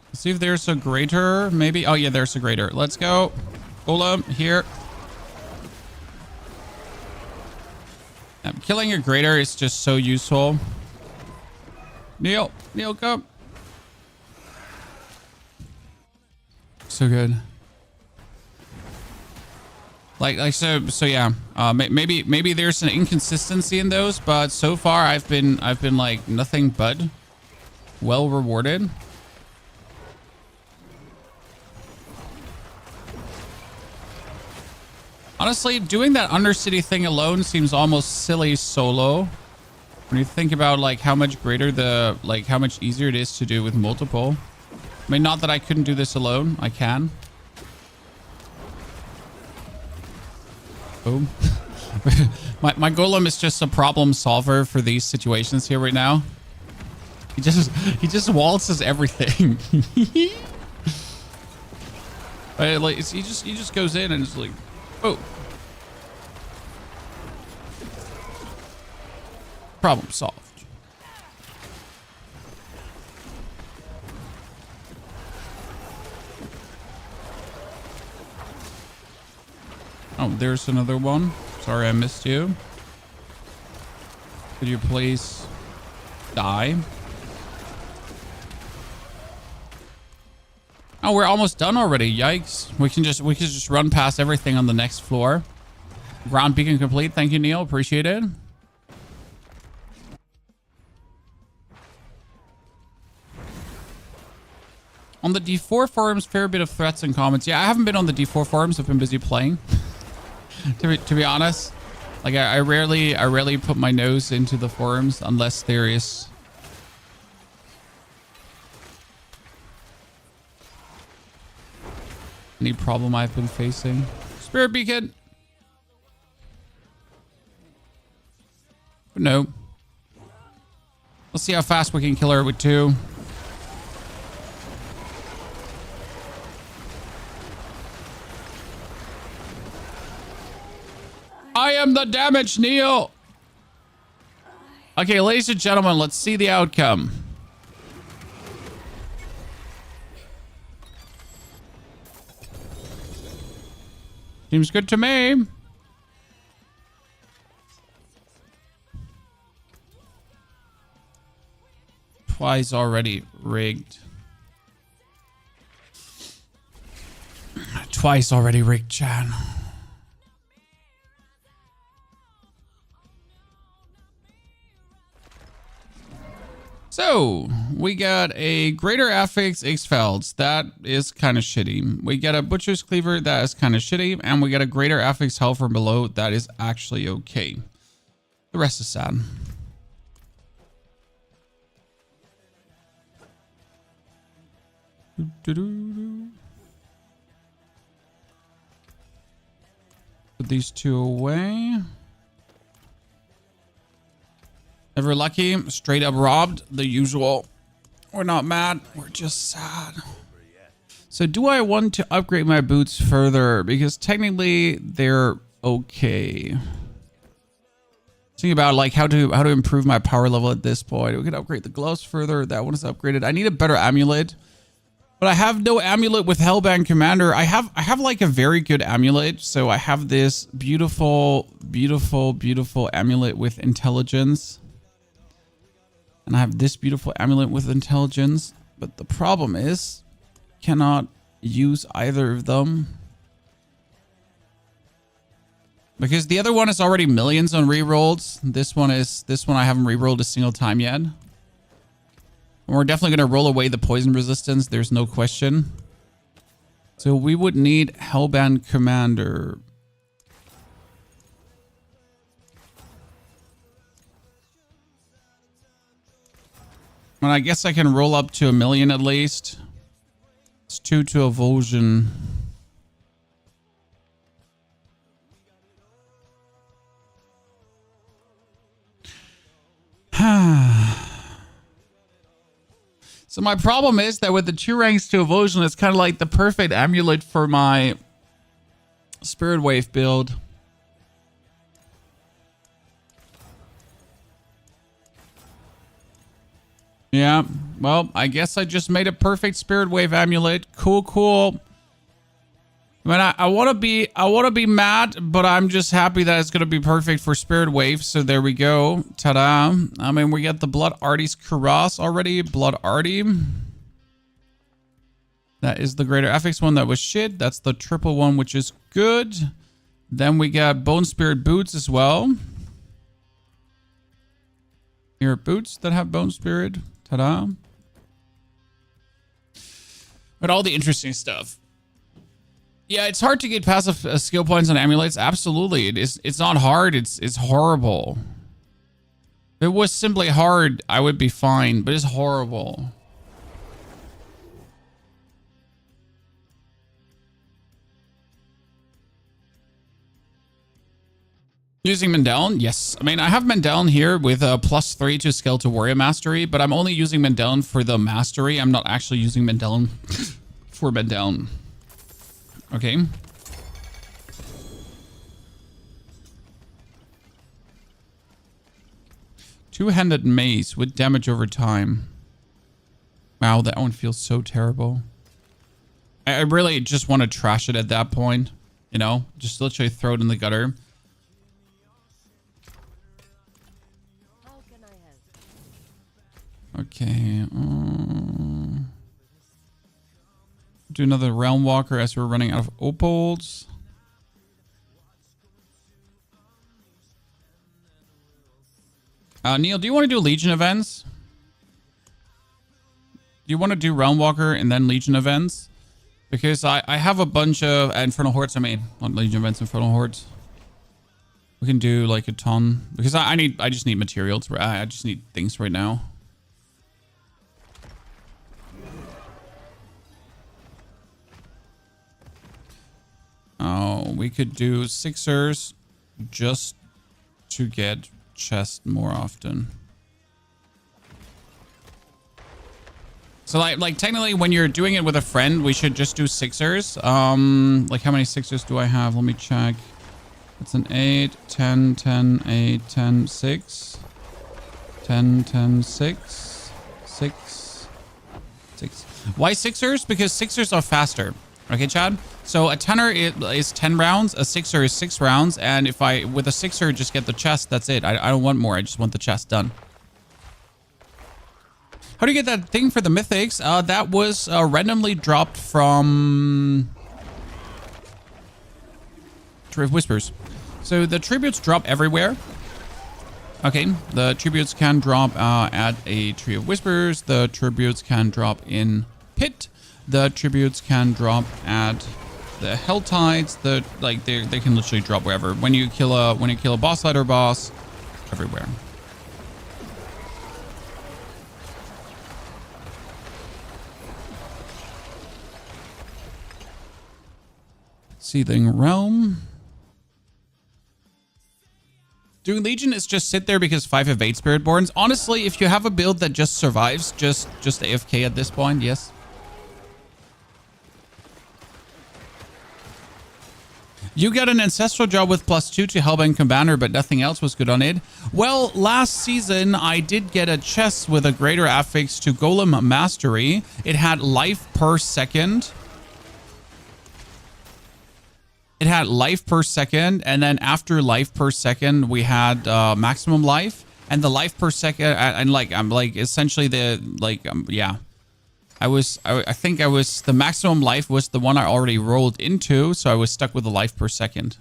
Let's see if there's a greater, maybe. Oh yeah, there's a greater. Let's go. Golem here. Killing a greater is just so useful. Neil, come. So good. So yeah. Maybe there's an inconsistency in those, but so far I've been like nothing but well rewarded. Honestly, doing that Undercity thing alone seems almost silly solo. When you think about like how much greater how much easier it is to do with multiple. I mean, not that I couldn't do this alone. I can. Boom. my golem is just a problem solver for these situations here right now. He just waltzes everything. Right, like he just goes in and it's like, oh. Problem solved. Oh, there's another one. Sorry I missed you. Could you please die? Oh, we're almost done already. Yikes. We can just run past everything on the next floor. Ground beacon complete. Thank you, Neil. Appreciate it. On the D4 forums, fair bit of threats and comments. Yeah, I haven't been on the D4 forums. I've been busy playing. to be honest, like I rarely put my nose into the forums unless there is any problem I've been facing. Spirit beacon. But no. Let's see how fast we can kill her with 2. I am the damage, Neil. Okay, ladies and gentlemen, let's see the outcome. Seems good to me. Twice already rigged. Twice already rigged, Chan. So, we got a Greater Affix X-Felds. That is kind of shitty. We got a Butcher's Cleaver. That is kind of shitty. And we got a Greater Affix Hell from Below. That is actually okay. The rest is sad. Put these 2 away. Never lucky, straight up robbed, the usual. We're not mad, we're just sad. So do I want to upgrade my boots further? Because technically they're okay. Thinking about like how to improve my power level at this point. We could upgrade the gloves further. That one is upgraded. I need a better amulet. But I have no amulet with Hellbound Commander. I have like a very good amulet. So I have this beautiful, beautiful, beautiful amulet with intelligence. And I have this beautiful amulet with intelligence. But the problem is, cannot use either of them. Because the other one is already millions on rerolls. This one I haven't rerolled a single time yet. And we're definitely going to roll away the poison resistance. There's no question. So we would need Hellbound Commander. And I guess I can roll up to 1 million at least. It's 2 to Avulsion. So my problem is that with the 2 ranks to Avulsion, it's kind of like the perfect amulet for my Spirit Wave build. Yeah, well, I guess I just made a perfect Spirit Wave amulet. Cool, cool. I mean, I want to be mad, but I'm just happy that it's going to be perfect for Spirit Wave. So there we go. Ta-da. I mean, we got the Blood Arty's Cuirass already. Blood Arty. Then That is the greater affix one. That was shit. That's the triple one, which is good. Then we got Bone Spirit boots as well. Here are boots that have Bone Spirit. Ta-da. But all the interesting stuff. Yeah, it's hard to get passive skill points on amulets. Absolutely. It is. It's not hard. It's horrible. If it was simply hard, I would be fine, but it's horrible. Using Mendeln? Yes. I mean, I have Mendeln here with a +3 to skill to warrior mastery, but I'm only using Mendeln for the mastery. I'm not actually using Mendeln for Mendeln. Okay. Two-handed mace with damage over time. Wow, that one feels so terrible. I really just want to trash it at that point. You know, just literally throw it in the gutter. Okay. Do another Realm Walker as we're running out of opals. Neil, do you want to do Legion events? Do you want to do Realm Walker and then Legion events? Because I have a bunch of Infernal Hordes. I mean, not Legion events, Infernal Hordes. We can do like a ton because I just need materials. I just need things right now. Oh, we could do Sixers just to get chest more often. So like technically when you're doing it with a friend, we should just do Sixers. Like how many Sixers do I have? Let me check. It's an 8, 10, 10, 8, 10, 6. 10, 10, 6. 6. 6. Why Sixers? Because Sixers are faster. Okay, Chad? So a tenor is 10 rounds, a sixer is 6 rounds, and if I, with a sixer, just get the chest, that's it. I don't want more, I just want the chest done. How do you get that thing for the mythics? That was randomly dropped from Tree of Whispers. So the tributes drop everywhere. Okay, the tributes can drop at a Tree of Whispers. The tributes can drop in Pit. The tributes can drop at the Helltides. They can literally drop wherever. When you kill a boss fight or boss, everywhere. Seething Realm. Doing Legion is just sit there because 5 evade Spiritborns. Honestly, if you have a build that just survives, just AFK at this point, yes. You got an Ancestral job with +2 to Hellbent Commander, but nothing else was good on it. Well, last season, I did get a chest with a greater affix to Golem Mastery. It had life per second. It had life per second, and then after life per second, we had maximum life. And the life per second, I'm essentially yeah. I think the maximum life was the one I already rolled into, so I was stuck with the life per second.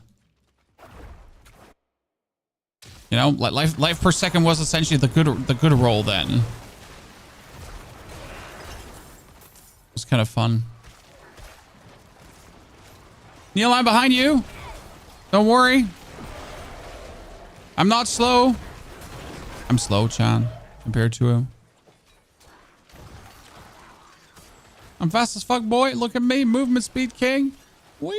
You know, life per second was essentially the good roll then. It was kind of fun. Neil, I'm behind you. Don't worry. I'm not slow. I'm slow, Chan, compared to him. I'm fast as fuck, boy. Look at me. Movement speed king. Whee!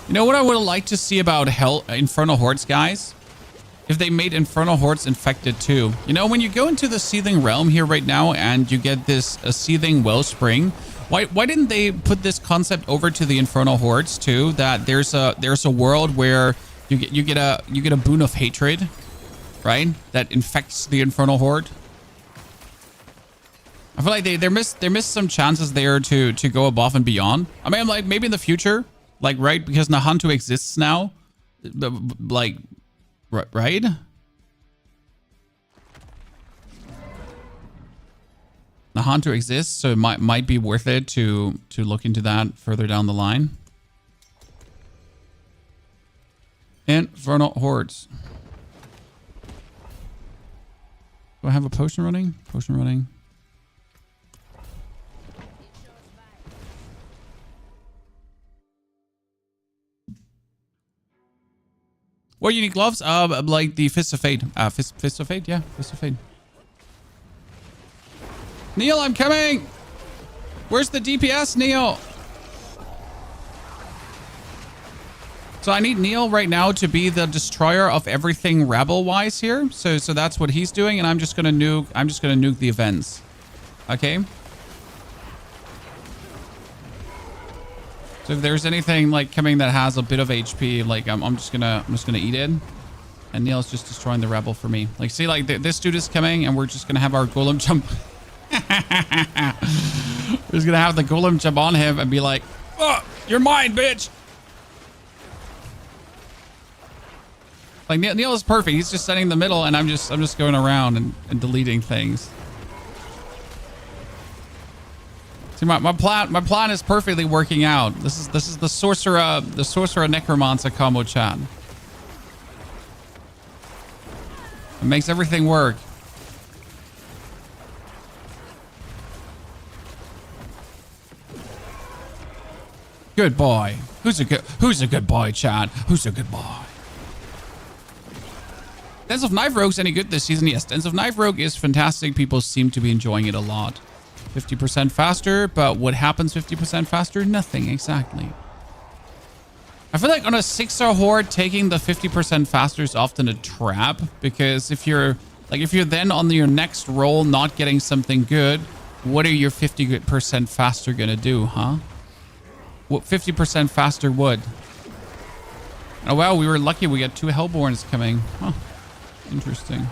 You know what I would like to see about Infernal Hordes, guys? If they made Infernal Hordes infected too. You know, when you go into the Seething Realm here right now and you get this Seething Wellspring, why didn't they put this concept over to the Infernal Hordes too? That there's a world where you get a boon of hatred, right? That infects the Infernal Horde. I feel like they missed some chances there to go above and beyond. I mean, like maybe in the future, right? Because Nahantu exists now, like, right? The Hantu exists, so it might be worth it to look into that further down the line. Infernal Hordes. Do I have a potion running? Potion running. What you need gloves? Like the Fist of Fate. Fist of Fate? Yeah, Fist of Fate. Neil, I'm coming! Where's the DPS, Neil? So I need Neil right now to be the destroyer of everything rebel-wise here. So that's what he's doing, and I'm just gonna nuke the events. Okay? So if there's anything like coming that has a bit of HP, like I'm just gonna eat it. And Neil's just destroying the rebel for me. Like, see, like this dude is coming, and we're just gonna have our golem jump. We're just gonna have the golem jump on him and be like, "Oh, you're mine, bitch!" Like Neil is perfect. He's just standing in the middle, and I'm just going around and deleting things. See, my plan is perfectly working out. This is the sorcerer necromancer combo chat. It makes everything work. Good boy. Who's a good boy, chat? Who's a good boy? Dance of Knife Rogue's any good this season? Yes, Dance of Knife Rogue is fantastic. People seem to be enjoying it a lot. 50% faster, but what happens 50% faster? Nothing, exactly. I feel like on a 6-star horde, taking the 50% faster is often a trap, because if you're then on your next roll not getting something good, what are your 50% faster gonna do, huh? What 50% faster would? Oh wow, we were lucky we got 2 Hellborns coming. Huh. Interesting.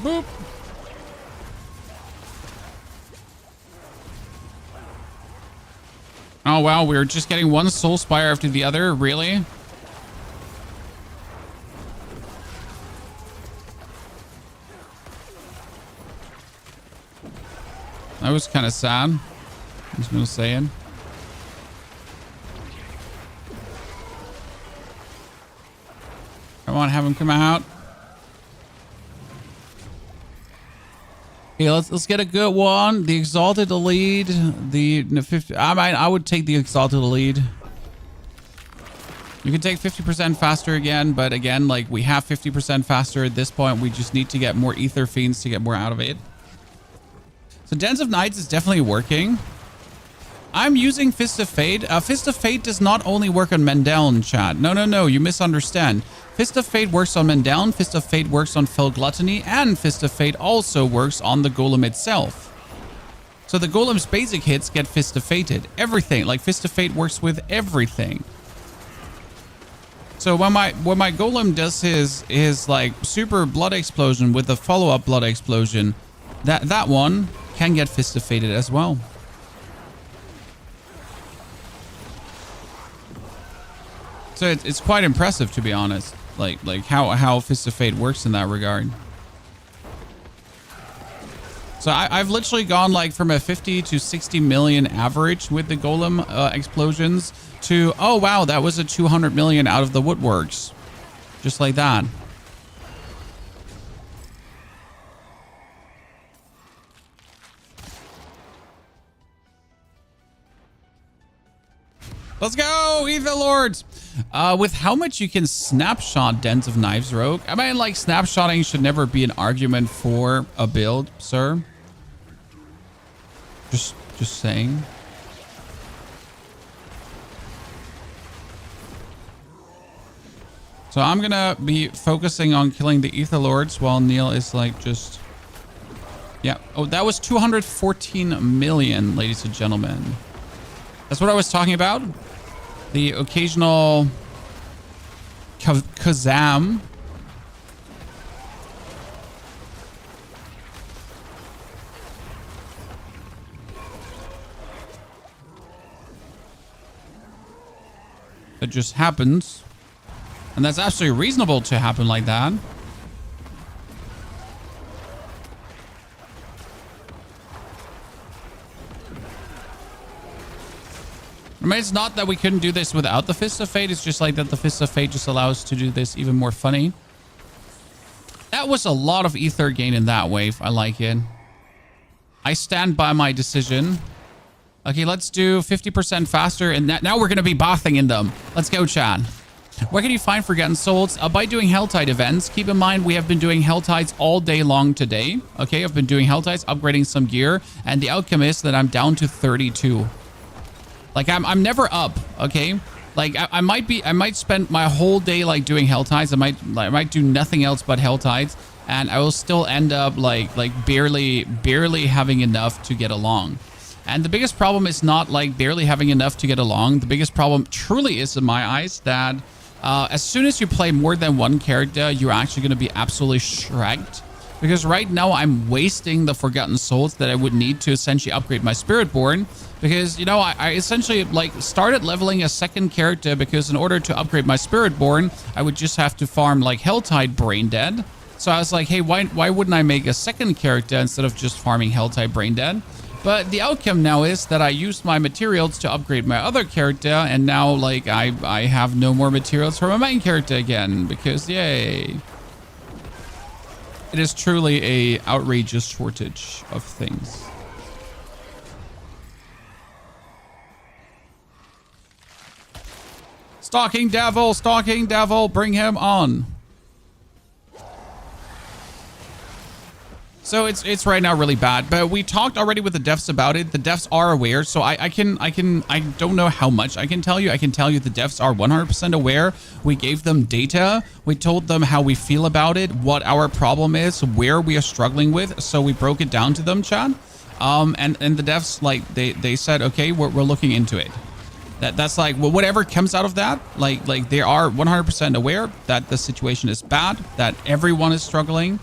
Boop. Oh wow, we were just getting one soul spire after the other, really? That was kind of sad. I'm just gonna say it. Come on, have him come out. Okay, let's get a good one. The Exalted Elite. The 50. I would take the Exalted Elite. You can take 50% faster again, but again, like we have 50% faster at this point. We just need to get more Ether Fiends to get more out of it. So Dens of Knights is definitely working. I'm using Fist of Fate. Fist of Fate does not only work on Mendel in chat. No, you misunderstand. Fist of Fate works on Mendel, Fist of Fate works on Fel Gluttony, and Fist of Fate also works on the Golem itself. So the Golem's basic hits get Fist of Fated. Everything, like Fist of Fate works with everything. So when my Golem does his like super blood explosion with the follow-up blood explosion, that one can get Fist of Fated as well. So it's quite impressive, to be honest, like how Fist of Fate works in that regard. So I've literally gone like from a 50 to 60 million average with the Golem explosions to, oh wow, that was a 200 million out of the woodworks, just like that. Let's go, Ether Lords! With how much you can snapshot Dens of Knives Rogue, I mean, like, snapshotting should never be an argument for a build, sir. Just saying. So I'm gonna be focusing on killing the Ether Lords while Neil is like just... Yeah. Oh, that was 214 million, ladies and gentlemen. That's what I was talking about. The occasional Kazam. It just happens. And that's absolutely reasonable to happen like that. I mean, it's not that we couldn't do this without the Fist of Fate. It's just like that the Fist of Fate just allows us to do this even more funny. That was a lot of ether gain in that wave. I like it. I stand by my decision. Okay, let's do 50% faster. And now we're going to be bathing in them. Let's go, Chad. Where can you find Forgotten Souls? By doing Helltide events. Keep in mind, we have been doing Helltides all day long today. Okay, I've been doing Helltides, upgrading some gear. And the outcome is that I'm down to 32. Like, I'm never up, okay? Like, I might spend my whole day, like, doing Helltides. I might do nothing else but Helltides. And I will still end up, like barely having enough to get along. And the biggest problem is not, like, barely having enough to get along. The biggest problem truly is, in my eyes, that as soon as you play more than one character, you're actually going to be absolutely shreked. Because right now, I'm wasting the Forgotten Souls that I would need to essentially upgrade my Spiritborn. Because, you know, I essentially, like, started leveling a second character because in order to upgrade my Spiritborn, I would just have to farm, like, Helltide Brain Dead. So I was like, hey, why wouldn't I make a second character instead of just farming Helltide Brain Dead? But the outcome now is that I used my materials to upgrade my other character, and now, like, I have no more materials for my main character again, because, yay. It is truly a outrageous shortage of things. Stalking devil, bring him on. So it's right now really bad, but we talked already with the devs about it. The devs are aware, so I don't know how much I can tell you. I can tell you the devs are 100% aware. We gave them data. We told them how we feel about it, what our problem is, where we are struggling with. So we broke it down to them, Chad. And the devs, like, they said, okay, we're looking into it. That's like, well, whatever comes out of that, like they are 100% aware that the situation is bad, that everyone is struggling.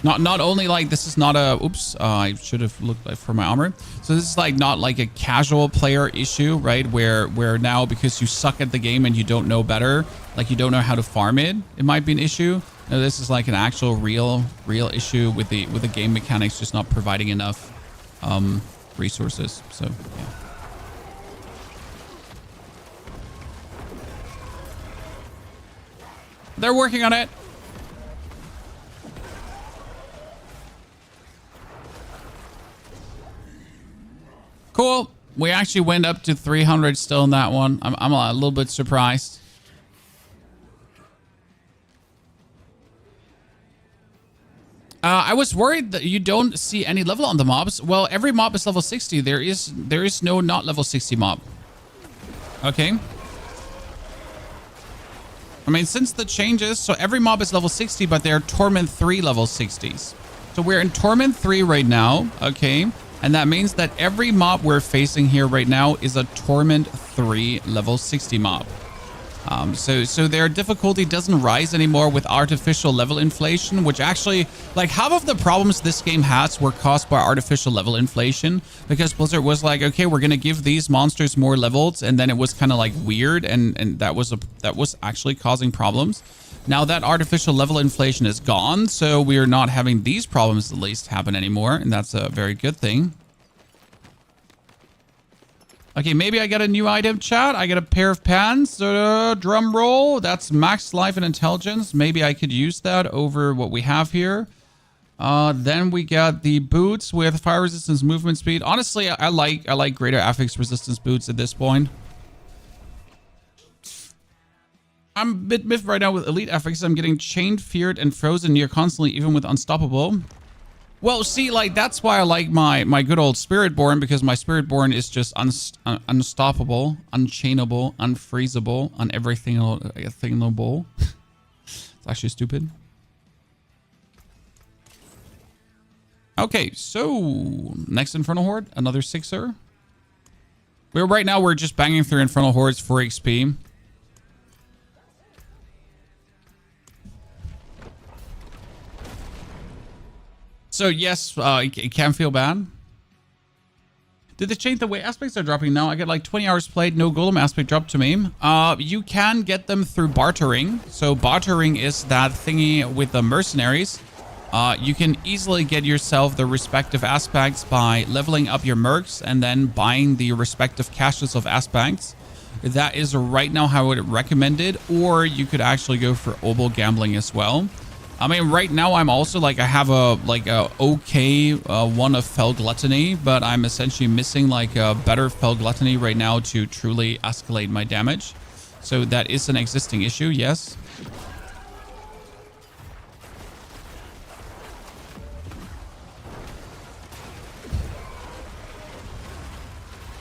Not only, like, this is not a, oops, I should have looked for my armor. So this is, like, not like a casual player issue, right? Where now, because you suck at the game and you don't know better, like, you don't know how to farm it, it might be an issue. No, this is like an actual real issue with the game mechanics just not providing enough resources. So yeah. They're working on it. Cool. We actually went up to 300 still in that one. I'm a little bit surprised. I was worried that you don't see any level on the mobs. Well, every mob is level 60. There is no not level 60 mob. Okay. I mean, since the changes, so every mob is level 60, but they're Torment 3 level 60s. So we're in Torment 3 right now. Okay. And that means that every mob we're facing here right now is a Torment 3 level 60 mob. So their difficulty doesn't rise anymore with artificial level inflation, which actually, like, half of the problems this game has were caused by artificial level inflation, because Blizzard was like, okay, we're going to give these monsters more levels. And then it was kind of like weird. And that was actually causing problems. Now that artificial level inflation is gone, so we're not having these problems at least happen anymore, and that's a very good thing. Okay, maybe I get a new item, chat. I get a pair of pants. Drum roll. That's max life and intelligence. Maybe I could use that over what we have here. Then we got the boots with fire resistance, movement speed. Honestly, I like greater affix resistance boots at this point. I'm a bit miffed right now with elite affix. I'm getting chained, feared, and frozen near constantly, even with unstoppable. Well, see, like, that's why I like my good old Spiritborn, because my Spiritborn is just unstoppable, unchainable, unfreezable, uneverythingable. It's actually stupid. Okay, so next Infernal Horde, another 6er. Right now we're just banging through Infernal Hordes for XP. So yes, it can feel bad. Did they change the way aspects are dropping now? I get like 20 hours played, no golem aspect dropped to me. You can get them through bartering. So bartering is that thingy with the mercenaries. You can easily get yourself the respective aspects by leveling up your mercs and then buying the respective caches of aspects. That is right now how I would recommend it. Or you could actually go for obol gambling as well. I mean, right now I'm also like, I have a okay one of Fel Gluttony, but I'm essentially missing like a better Fel Gluttony right now to truly escalate my damage. So that is an existing issue, yes.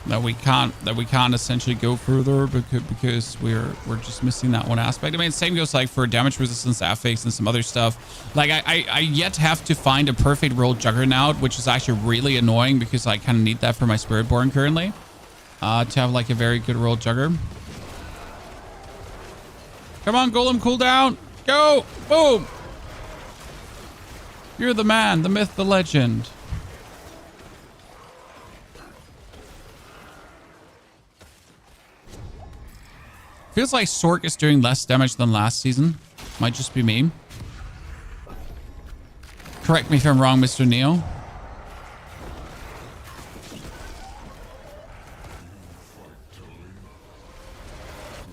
That we can't essentially go further because we're just missing that one aspect. I mean, same goes like for damage resistance affix and some other stuff. Like I yet have to find a perfect roll juggernaut, which is actually really annoying because I kind of need that for my Spiritborn currently, to have like a very good roll jugger. Come on, Golem, cool down. Go, boom. You're the man, the myth, the legend. Feels like Sork is doing less damage than last season. Might just be me. Correct me if I'm wrong, Mr. Neo.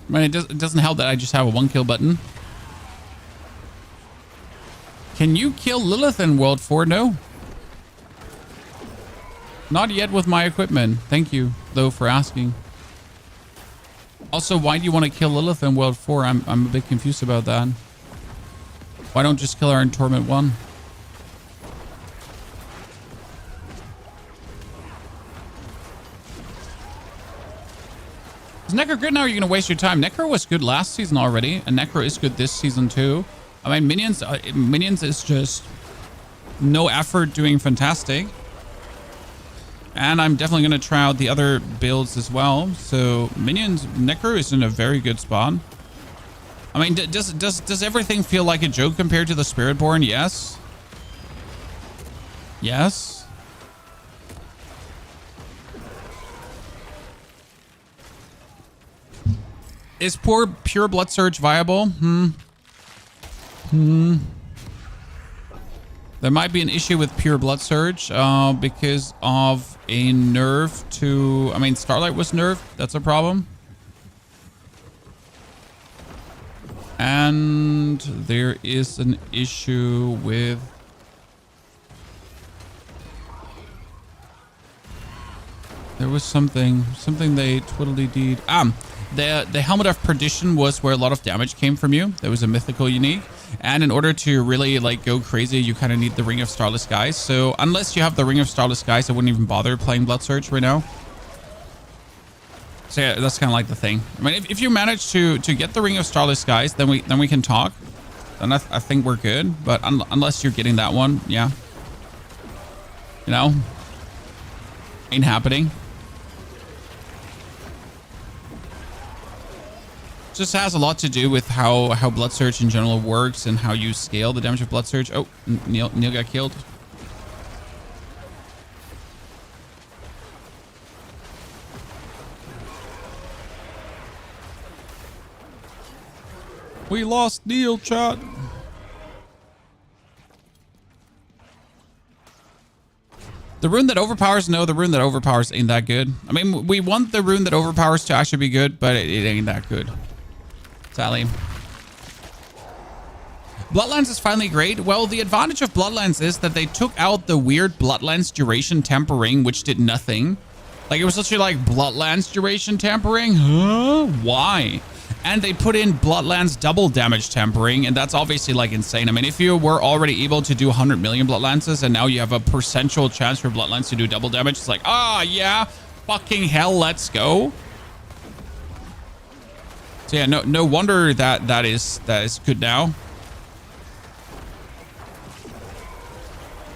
I mean, it doesn't help that I just have a 1-kill button. Can you kill Lilith in World 4? No. Not yet with my equipment. Thank you, though, for asking. Also, why do you want to kill Lilith in World 4? I'm a bit confused about that. Why don't just kill her in Torment 1? Is Necro good now or are you going to waste your time? Necro was good last season already, and Necro is good this season too. I mean, Minions is just no effort doing fantastic. And I'm definitely going to try out the other builds as well. So Minions, Necro is in a very good spot. I mean, does everything feel like a joke compared to the Spiritborn? Yes. Yes. Is pure Blood Surge viable? There might be an issue with pure Blood Surge because of a nerf to... I mean, Starlight was nerfed. That's a problem. And there is an issue with... There was something they twiddly-deed. The Helmet of Perdition was where a lot of damage came from you. There was a mythical unique. And in order to really like go crazy, you kind of need the Ring of Starless Skies. So unless you have the Ring of Starless Skies, I wouldn't even bother playing Blood Surge right now. So yeah, that's kind of like the thing. I mean, if you manage to get the Ring of Starless Skies, then we can talk. Then I think we're good. But unless you're getting that one, yeah. You know, ain't happening. Just has a lot to do with how Blood Surge in general works and how you scale the damage of Blood Surge. Oh, Neil got killed. We lost Neil, chat. The rune that overpowers? No, the rune that overpowers ain't that good. I mean, we want the rune that overpowers to actually be good, but it ain't that good. Sally. Bloodlines is finally great. Well, the advantage of Bloodlines is that they took out the weird Bloodlines duration tempering, which did nothing. Like, it was literally like Bloodlines duration tempering. Huh? Why? And they put in Bloodlands double damage tempering, and that's obviously like insane. I mean, if you were already able to do 100 million Bloodlances and now you have a percentual chance for Bloodlands to do double damage, it's like, yeah, fucking hell, let's go. So yeah, no wonder that is good now.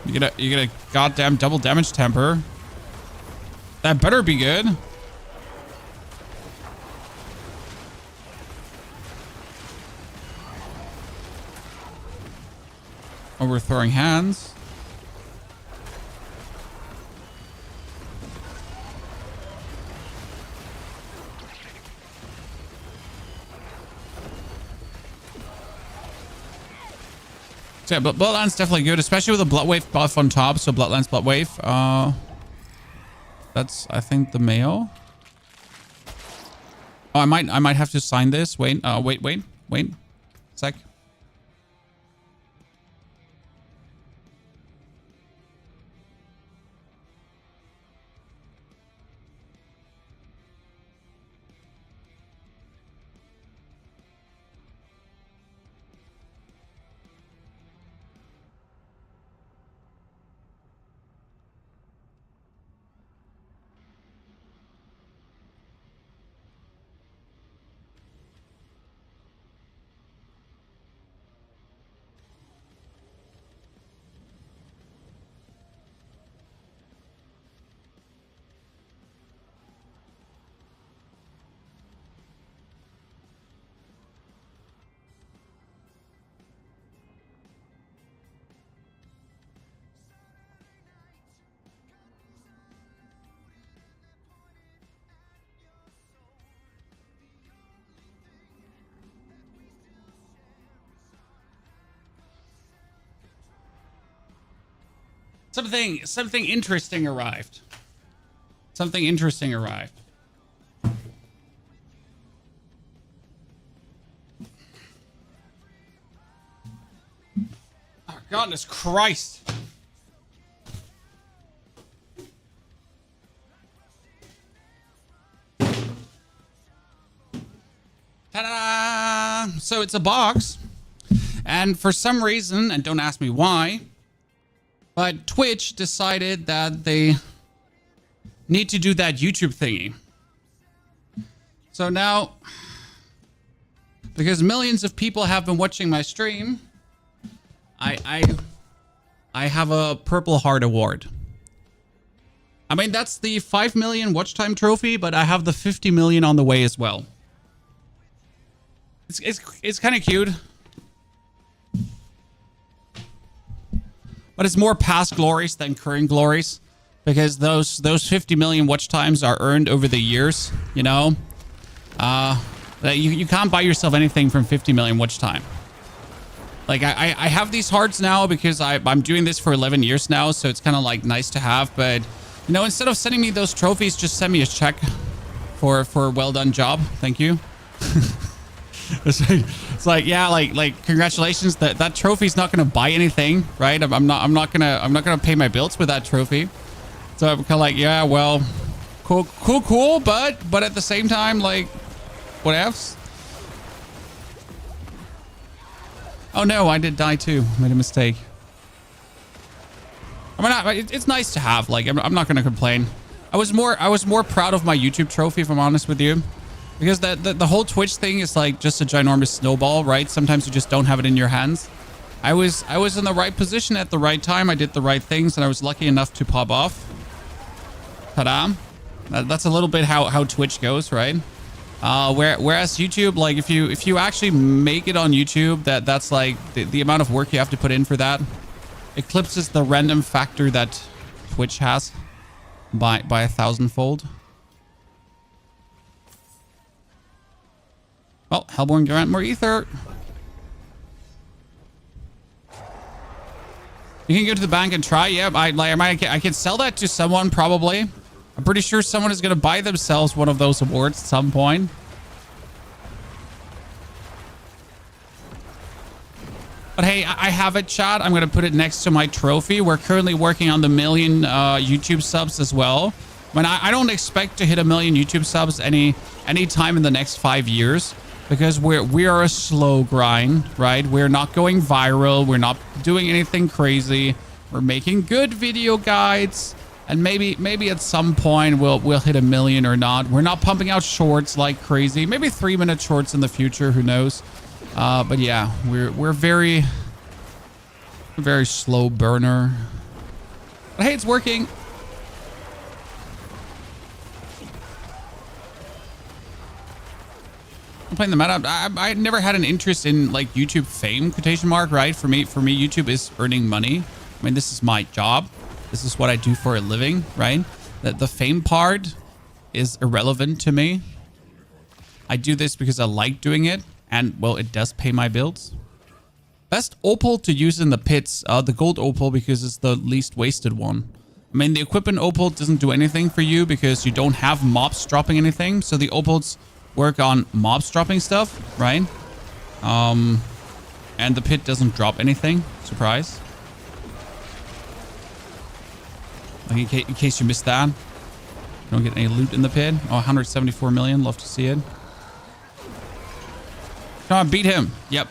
You get a goddamn double damage temper. That better be good. Overthrowing hands. So yeah, but Bloodland's definitely good, especially with the Blood Wave buff on top. So Bloodland's Blood Wave. That's, I think, the mail. Oh, I might have to sign this. Wait, wait. Sec. Something interesting arrived. Something interesting arrived. Oh, goodness Christ. Ta-da! So it's a box. And for some reason, and don't ask me why, but Twitch decided that they need to do that YouTube thingy. So now, because millions of people have been watching my stream, I have a Purple Heart award. I mean, that's the 5 million watch time trophy, but I have the 50 million on the way as well. It's kind of cute. But it's more past glories than current glories, because those 50 million watch times are earned over the years, you know? You can't buy yourself anything from 50 million watch time. Like, I have these hearts now because I'm doing this for 11 years now, so it's kind of like nice to have. But, you know, instead of sending me those trophies, just send me a check for a well done job. Thank you. It's like, yeah, like congratulations. That trophy's not gonna buy anything, right? I'm not gonna pay my bills with that trophy. So I'm kind of like, yeah, well, cool, but at the same time, like, what else? Oh no, I did die too. Made a mistake. I mean, it's nice to have. Like, I'm not gonna complain. I was more proud of my YouTube trophy, if I'm honest with you. Because the whole Twitch thing is like just a ginormous snowball, right? Sometimes you just don't have it in your hands. I was in the right position at the right time. I did the right things, and I was lucky enough to pop off. Ta-da! That's a little bit how Twitch goes, right? Whereas YouTube, like if you actually make it on YouTube, that's like the amount of work you have to put in for that eclipses the random factor that Twitch has by 1,000-fold. Well, Hellborn grant more ether. You can go to the bank and try. Yeah, I can sell that to someone probably. I'm pretty sure someone is going to buy themselves one of those awards at some point. But hey, I have it, chat. I'm going to put it next to my trophy. We're currently working on the 1 million YouTube subs as well. I mean, I don't expect to hit 1 million YouTube subs any time in the next 5 years. Because we are a slow grind, right? We're not going viral. We're not doing anything crazy. We're making good video guides, and maybe at some point we'll hit 1 million or not. We're not pumping out shorts like crazy. Maybe 3-minute shorts in the future. Who knows? But yeah, we're very slow burner. But hey, it's working. I'm playing the meta. I never had an interest in like YouTube fame, quotation mark, right? For me, YouTube is earning money. I mean, this is my job. This is what I do for a living, right? The fame part is irrelevant to me. I do this because I like doing it, and well, it does pay my bills. Best opal to use in the pits, the gold opal, because it's the least wasted one. I mean, the equipment opal doesn't do anything for you because you don't have mobs dropping anything. So the opals work on mobs dropping stuff, right? And the pit doesn't drop anything. Surprise. Like in case you missed that. You don't get any loot in the pit. Oh, 174 million. Love to see it. Come on, beat him. Yep.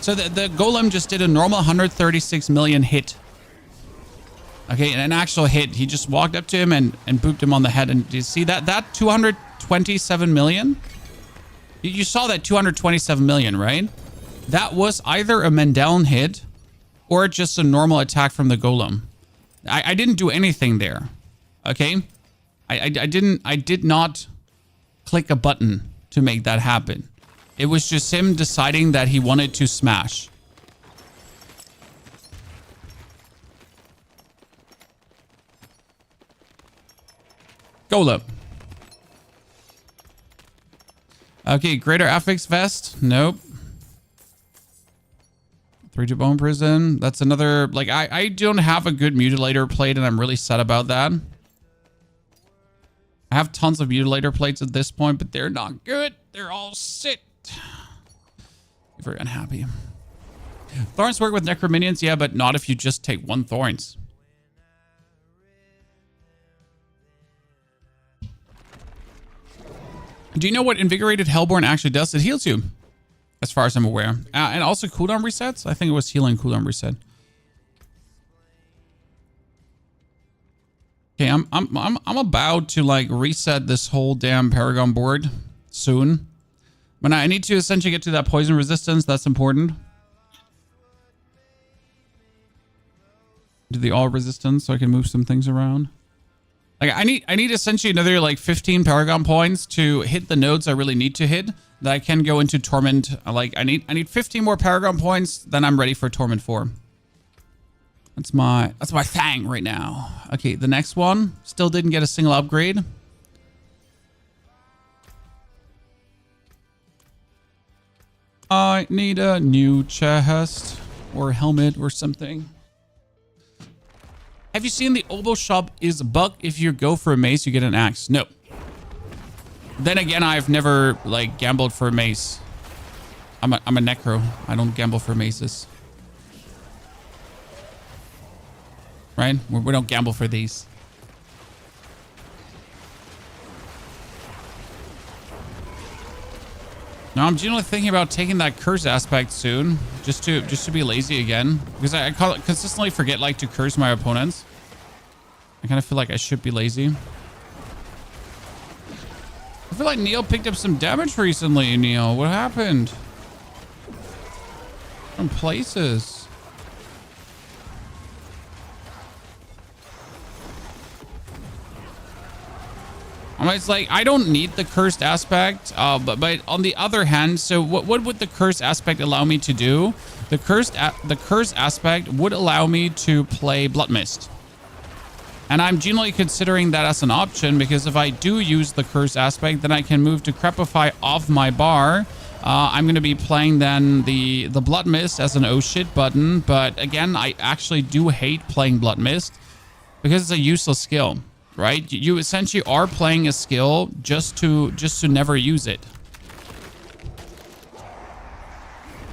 So the golem just did a normal 136 million hit. Okay, and an actual hit. He just walked up to him and booped him on the head. And do you see that? That 227 million? You saw that 227 million, right? That was either a Mandelen hit or just a normal attack from the golem. I didn't do anything there. Okay? I did not click a button to make that happen. It was just him deciding that he wanted to smash. Golem. Okay, Greater Affix Vest. Nope. 3-2 Bone Prison. That's another... Like, I don't have a good Mutilator plate, and I'm really sad about that. I have tons of Mutilator plates at this point, but they're not good. They're all shit. Very unhappy. Thorns work with Necro minions, yeah, but not if you just take one Thorns. Do you know what Invigorated Hellborn actually does? It heals you, as far as I'm aware. And also cooldown resets. I think it was healing cooldown reset. Okay, I'm about to like reset this whole damn Paragon board soon. But I need to essentially get to that poison resistance. That's important. Do the all resistance so I can move some things around. Like I need essentially another like 15 Paragon points to hit the nodes I really need to hit. That I can go into Torment. Like I need 15 more Paragon points, then I'm ready for Torment 4. That's my thing right now. Okay, the next one still didn't get a single upgrade. I need a new chest or helmet or something. Have you seen the Oboe shop is buck? If you go for a mace, you get an axe. No. Then again, I've never like gambled for a mace. I'm a necro. I don't gamble for maces. Right? We don't gamble for these. Now I'm generally thinking about taking that curse aspect soon, just to be lazy again, because I consistently forget like to curse my opponents. I kind of feel like I should be lazy. I feel like Neil picked up some damage recently. Neil, what happened? From places. I mean, it's like I don't need the cursed aspect, but on the other hand, so what would the cursed aspect allow me to do? The cursed aspect would allow me to play Blood Mist, and I'm generally considering that as an option because if I do use the cursed aspect, then I can move to Crepify off my bar. I'm going to be playing then the Blood Mist as an oh shit button, but again, I actually do hate playing Blood Mist because it's a useless skill. Right? You essentially are playing a skill just to never use it.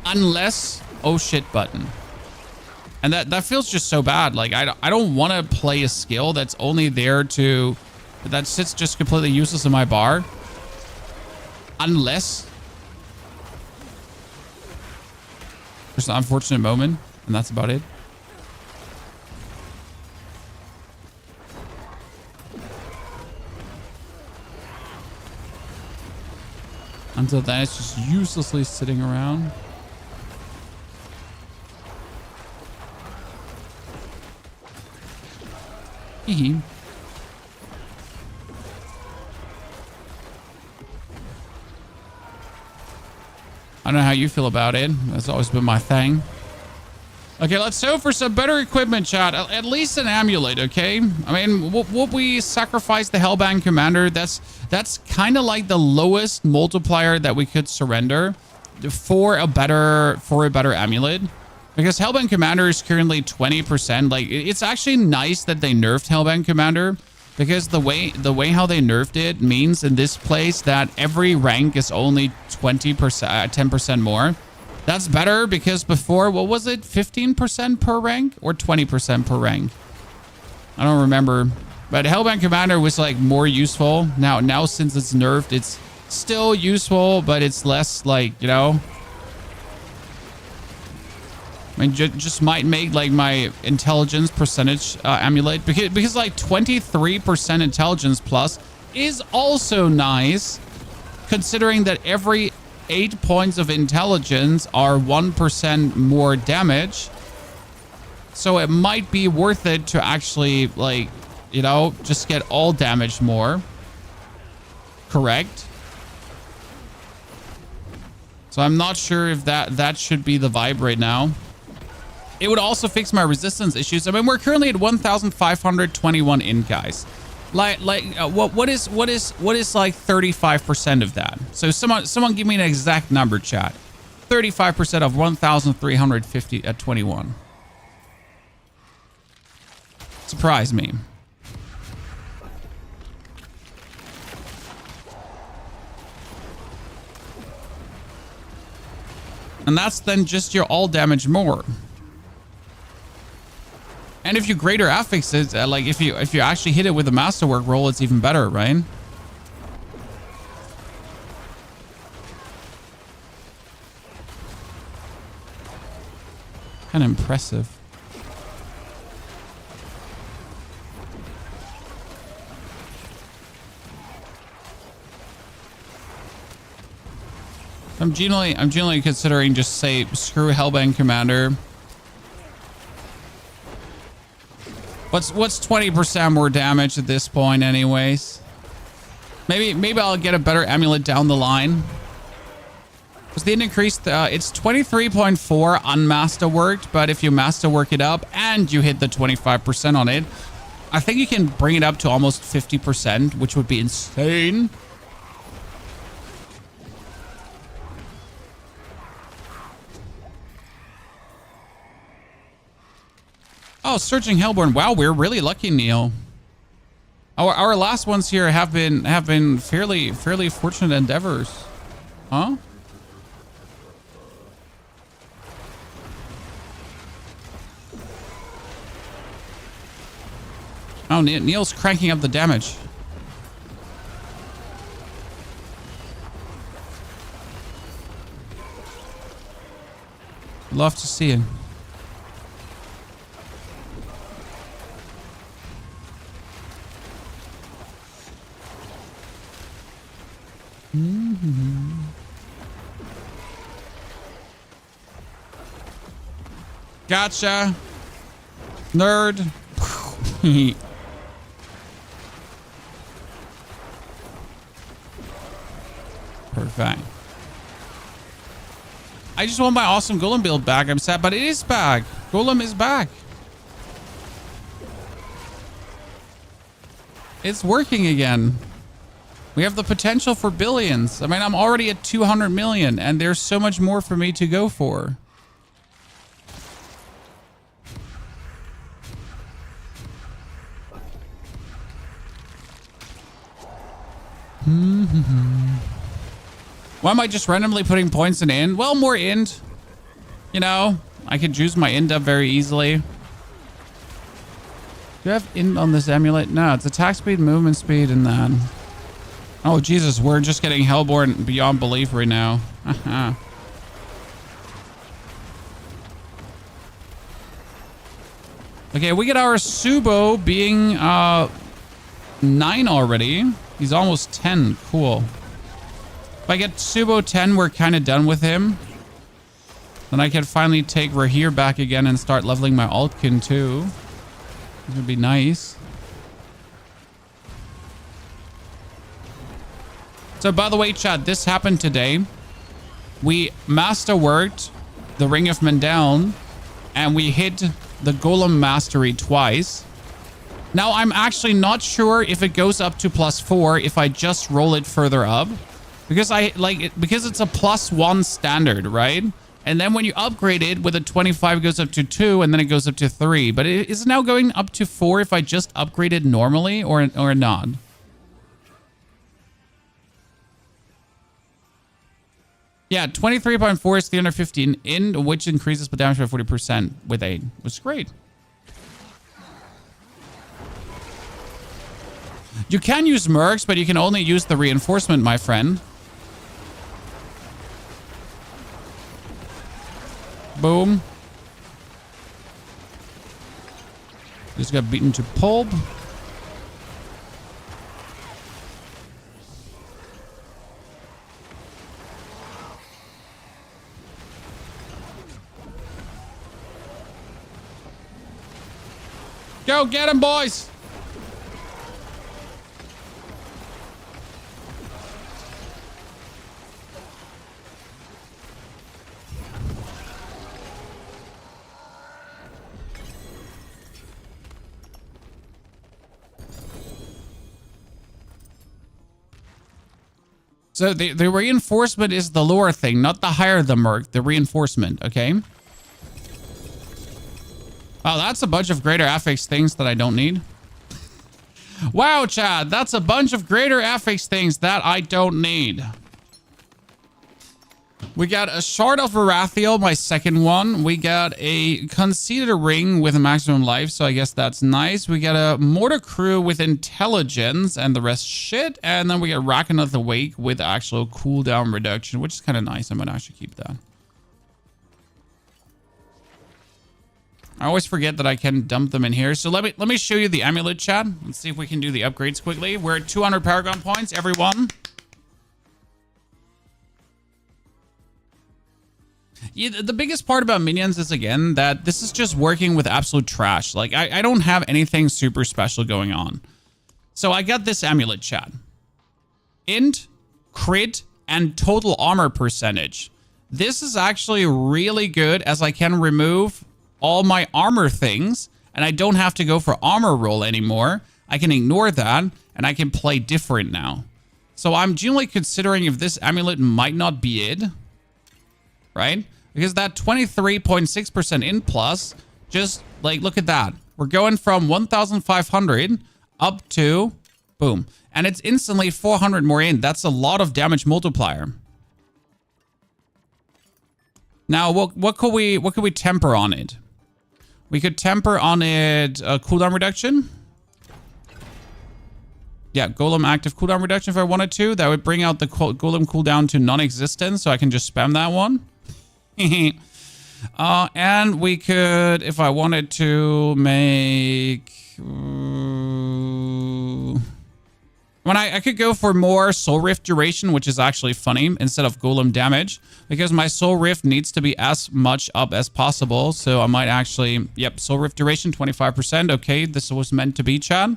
Unless oh shit button. And that feels just so bad. Like I don't want to play a skill that's only there that sits just completely useless in my bar. Unless there's an unfortunate moment, and that's about it. Until then, it's just uselessly sitting around. Hee. I don't know how you feel about it. That's always been my thing. Okay, let's hope for some better equipment, chat. At least an amulet, okay? I mean, would we sacrifice the Hellbound Commander? That's kind of like the lowest multiplier that we could surrender. for a better amulet. Because Hellbound Commander is currently 20%. Like, it's actually nice that they nerfed Hellbound Commander, because the way how they nerfed it means in this place that every rank is only 20%, 10% more. That's better, because before, what was it? 15% per rank or 20% per rank? I don't remember. But Hellbound Commander was like more useful. Now since it's nerfed, it's still useful, but it's less like, you know. I mean, just might make like my intelligence percentage amulet, because like 23% intelligence plus is also nice, considering that every 8 points of intelligence are 1% more damage. So it might be worth it to actually, like, you know, just get all damage more. Correct. So I'm not sure if that should be the vibe right now. It would also fix my resistance issues. I mean, we're currently at 1,521 int, guys. What is like 35% of that? So someone give me an exact number, chat. 35% of 1,350 at 21. Surprise me. And that's then just your all damage more. And if you greater affixes, like if you actually hit it with a masterwork roll, it's even better, right? Kind of impressive. I'm genuinely considering just say screw Hellbound Commander. What's 20% more damage at this point, anyways? Maybe I'll get a better amulet down the line. Because the increased, it's 23.4 unmasterworked, but if you masterwork it up and you hit the 25% on it, I think you can bring it up to almost 50%, which would be insane. Oh, Surging Hellborn. Wow, we're really lucky, Neil. Our last ones here have been fairly fortunate endeavors. Huh? Oh, Neil's cranking up the damage. Love to see it. Gotcha. Nerd. Perfect. I just want my awesome Golem build back. I'm sad, but it is back. Golem is back. It's working again. We have the potential for billions. I mean, I'm already at 200 million, and there's so much more for me to go for. Why am I just randomly putting points in int? Well, more int. You know, I could juice my int up very easily. Do you have int on this amulet? No, it's attack speed, movement speed, and that. Oh, Jesus, we're just getting Hellborn beyond belief right now. Okay, we get our Subo being 9 already. He's almost 10. Cool. If I get Subo 10, we're kind of done with him. Then I can finally take Rahir back again and start leveling my Altkin too. This would be nice. So, by the way, chat, this happened today. We masterworked the Ring of Mendeln, and we hit the Golem Mastery twice. Now, I'm actually not sure if it goes up to +4 if I just roll it further up. Because I like it, because it's a +1 standard, right? And then when you upgrade it with a 25, it goes up to 2, and then it goes up to 3. But it is now going up to 4 if I just upgrade it normally or not. Yeah, 23.4 is 315 in, which increases the damage by 40% with 8, which is great. You can use mercs, but you can only use the reinforcement, my friend. Boom. Just got beaten to pulp. Go get him, boys. So the reinforcement is the lower thing, not the higher the merc, the reinforcement, okay? Oh, that's a bunch of greater affix things that I don't need. Wow, Chad, that's a bunch of greater affix things that I don't need. We got a Shard of Varathiel, my second one. We got a Conceited Ring with a maximum life, so I guess that's nice. We got a Mortar Crew with intelligence and the rest shit. And then we got Rackhanath Awake with actual cooldown reduction, which is kind of nice. I'm going to actually keep that. I always forget that I can dump them in here. So let me show you the amulet, chat. Let's see if we can do the upgrades quickly. We're at 200 Paragon points, everyone. Yeah, the biggest part about minions is, again, that this is just working with absolute trash. Like, I don't have anything super special going on. So I got this amulet, chat. Int, crit, and total armor percentage. This is actually really good, as I can remove all my armor things, and I don't have to go for armor roll anymore. I can ignore that, and I can play different now. So I'm genuinely considering if this amulet might not be it. Right? Because that 23.6% in plus, just like, look at that. We're going from 1,500 up to, boom. And it's instantly 400 more in. That's a lot of damage multiplier. Now, what could we temper on it? We could temper on it cooldown reduction. Yeah, Golem active cooldown reduction if I wanted to. That would bring out the Golem cooldown to non-existent, so I can just spam that one. And we could, if I wanted to, make... I could go for more Soul Rift duration, which is actually funny, instead of Golem damage, because my Soul Rift needs to be as much up as possible. So I might actually, yep, Soul Rift duration, 25%. Okay, this was meant to be, Chad.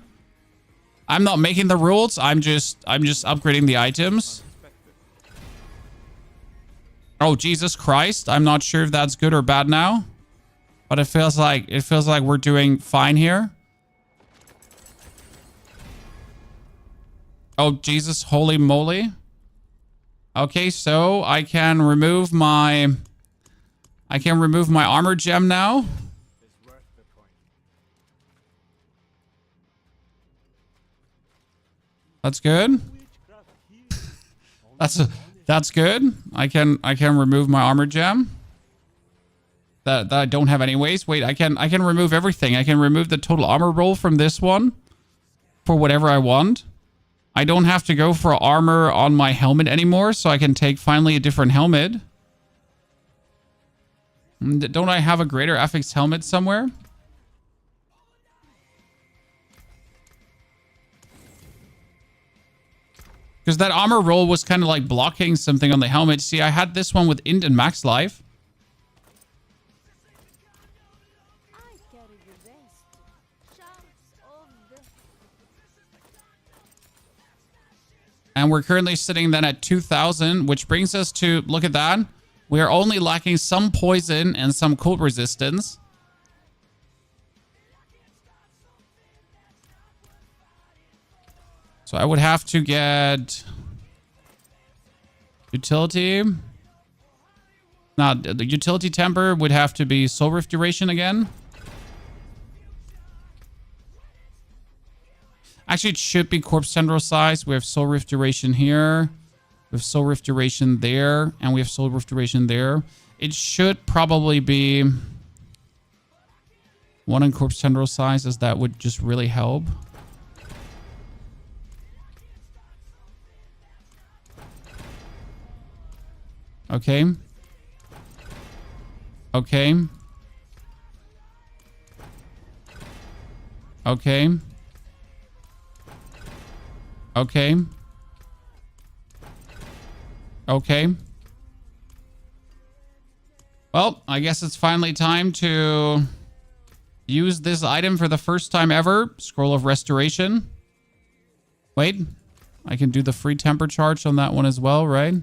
I'm not making the rules. I'm just upgrading the items. Oh, Jesus Christ. I'm not sure if that's good or bad now, but it feels like we're doing fine here. Oh, Jesus, holy moly. Okay, so I can remove my armor gem now. That's good. That's good. I can remove my armor gem. That I don't have anyways. Wait, I can remove everything. I can remove the total armor roll from this one for whatever I want. I don't have to go for armor on my helmet anymore, so I can take finally a different helmet. Don't I have a greater affix helmet somewhere? Because that armor roll was kind of like blocking something on the helmet. See, I had this one with int and max life. And we're currently sitting then at 2,000, which brings us to, look at that. We are only lacking some poison and some cold resistance. So I would have to get Utility. Now, the utility temper would have to be Soul Rift duration again. Actually, it should be Corpse Tendril size. We have Soul Rift duration here. We have Soul Rift duration there. And we have Soul Rift duration there. It should probably be 1 in Corpse Tendril size, as that would just really help. Okay. Okay. Okay. Okay. Okay. Well, I guess it's finally time to use this item for the first time ever. Scroll of Restoration. Wait. I can do the free temper charge on that one as well, right?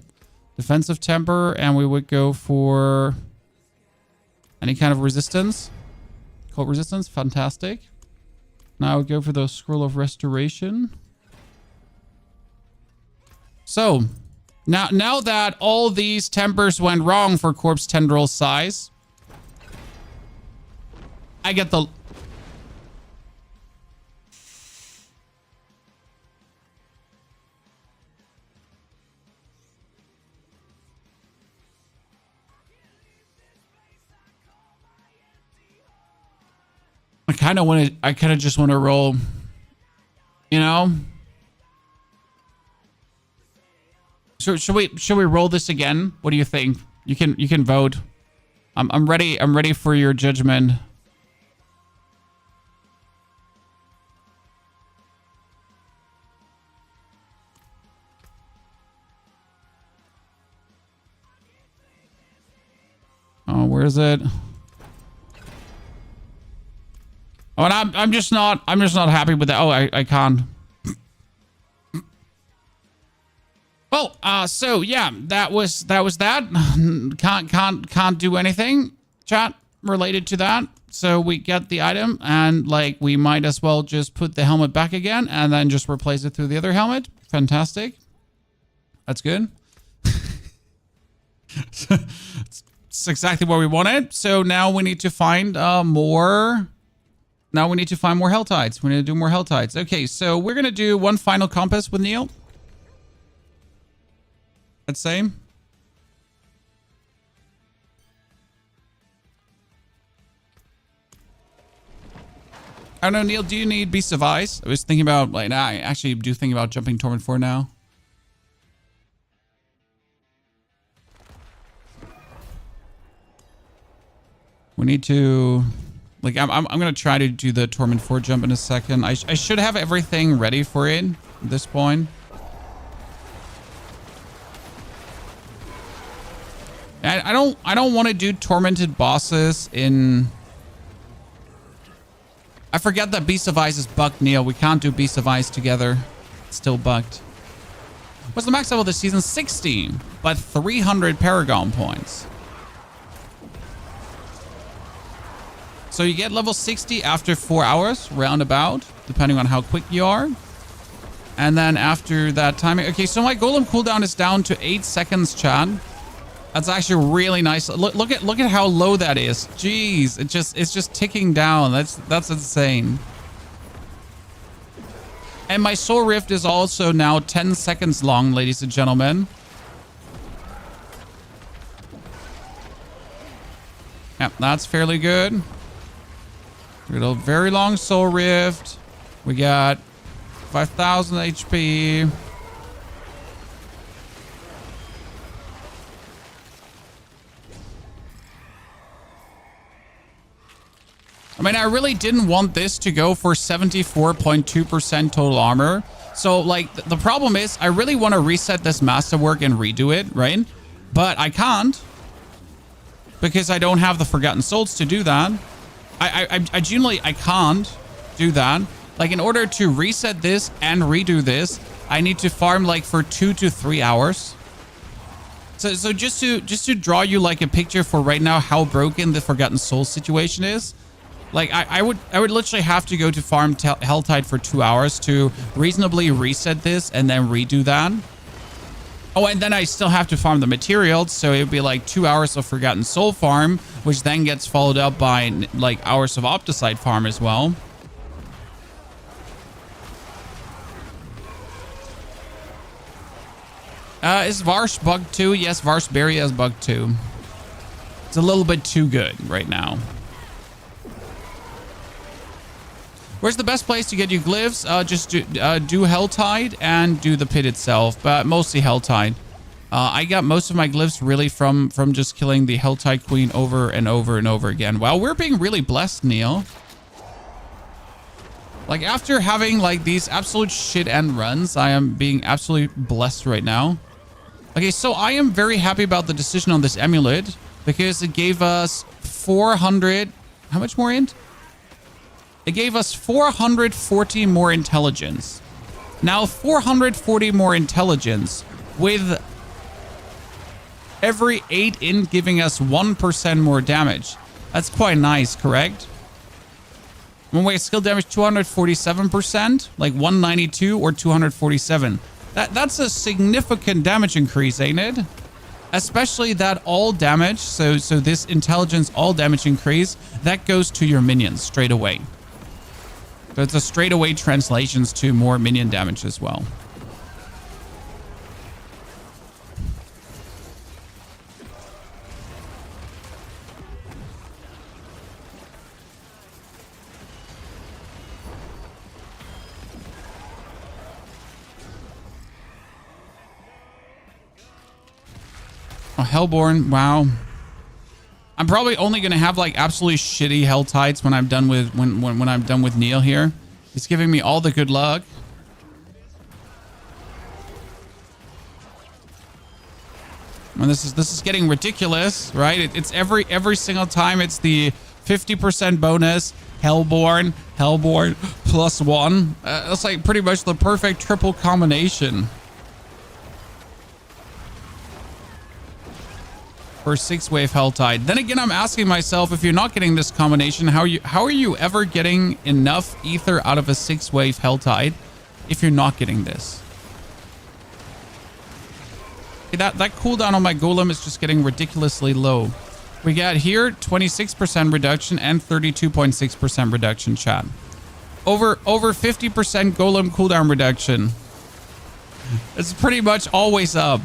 Defensive temper, and we would go for any kind of resistance. Cult resistance, fantastic. Now I would go for the Scroll of Restoration. So, now that all these tempers went wrong for Corpse Tendril size, I get the... I kind of just want to roll, you know? So should we roll this again? What do you think? You can vote. I'm ready. I'm ready for your judgment. Oh, where is it? Oh, and I'm just not happy with that. Oh, I can't. Well, so yeah, that was that. Can't do anything, chat, related to that. So we get the item, and like we might as well just put the helmet back again and then just replace it through the other helmet. Fantastic. That's good. It's exactly what we wanted. So now we need to find more. Now we need to find more Helltides. We need to do more Helltides. Okay, so we're gonna do one final compass with Neil. Let's say. I don't know, Neil, do you need Beast of Ice? I was thinking about, like, nah, I actually do think about jumping Torment 4 now. We need to... Like, I'm going to try to do the Torment 4 jump in a second. I should have everything ready for it at this point. I don't want to do tormented bosses in... I forget that Beast of Ice is bugged, Neil. We can't do Beast of Ice together. It's still bugged. What's the max level this season? 60, but 300 Paragon points. So you get level 60 after 4 hours, roundabout, depending on how quick you are. And then after that timing... Okay, so my Golem cooldown is down to 8 seconds, chat. That's actually really nice. Look at how low that is. Jeez, it's just ticking down. That's insane. And my Soul Rift is also now 10 seconds long, ladies and gentlemen. Yep, that's fairly good. We got a very long Soul Rift. We got 5,000 HP. I mean, I really didn't want this to go for 74.2% total armor. So, like, the problem is I really want to reset this Masterwork and redo it, right? But I can't because I don't have the Forgotten Souls to do that. I genuinely, I can't do that. Like, in order to reset this and redo this, I need to farm, like, for 2 to 3 hours. So just to draw you, like, a picture for right now how broken the Forgotten Souls situation is. Like, I would literally have to go to farm Helltide for 2 hours to reasonably reset this and then redo that. Oh, and then I still have to farm the materials, so it would be like 2 hours of Forgotten Soul farm, which then gets followed up by like hours of Opticide farm as well. Is Varsh bugged too? Yes, Varsh Berry is bugged too. It's a little bit too good right now. Where's the best place to get you glyphs? Just do Helltide and do the pit itself, but mostly Helltide. I got most of my glyphs really from just killing the Helltide Queen over and over and over again. Wow, we're being really blessed, Neil. Like, after having like these absolute shit end runs, I am being absolutely blessed right now. Okay, so I am very happy about the decision on this amulet because it gave us 400... How much more int? It gave us 440 more intelligence. Now, 440 more intelligence with every 8 int giving us 1% more damage. That's quite nice, correct? One way skill damage 247%, like 192 or 247. That's a significant damage increase, ain't it? Especially that all damage, so this intelligence all damage increase, that goes to your minions straight away. So it's a straightaway translations to more minion damage as well. Oh, Hellborn, wow. I'm probably only gonna have like absolutely shitty Helltides when I'm done with when I'm done with Neil here. He's giving me all the good luck. And this is getting ridiculous, right? It's every single time it's the 50% bonus, Hellborn +1. That's like pretty much the perfect triple combination. For 6-wave Helltide. Then again, I'm asking myself, if you're not getting this combination, how are you ever getting enough ether out of a 6-wave Helltide if you're not getting this? Okay, that cooldown on my golem is just getting ridiculously low. We got here 26% reduction and 32.6% reduction, chat. Over 50% golem cooldown reduction. It's pretty much always up.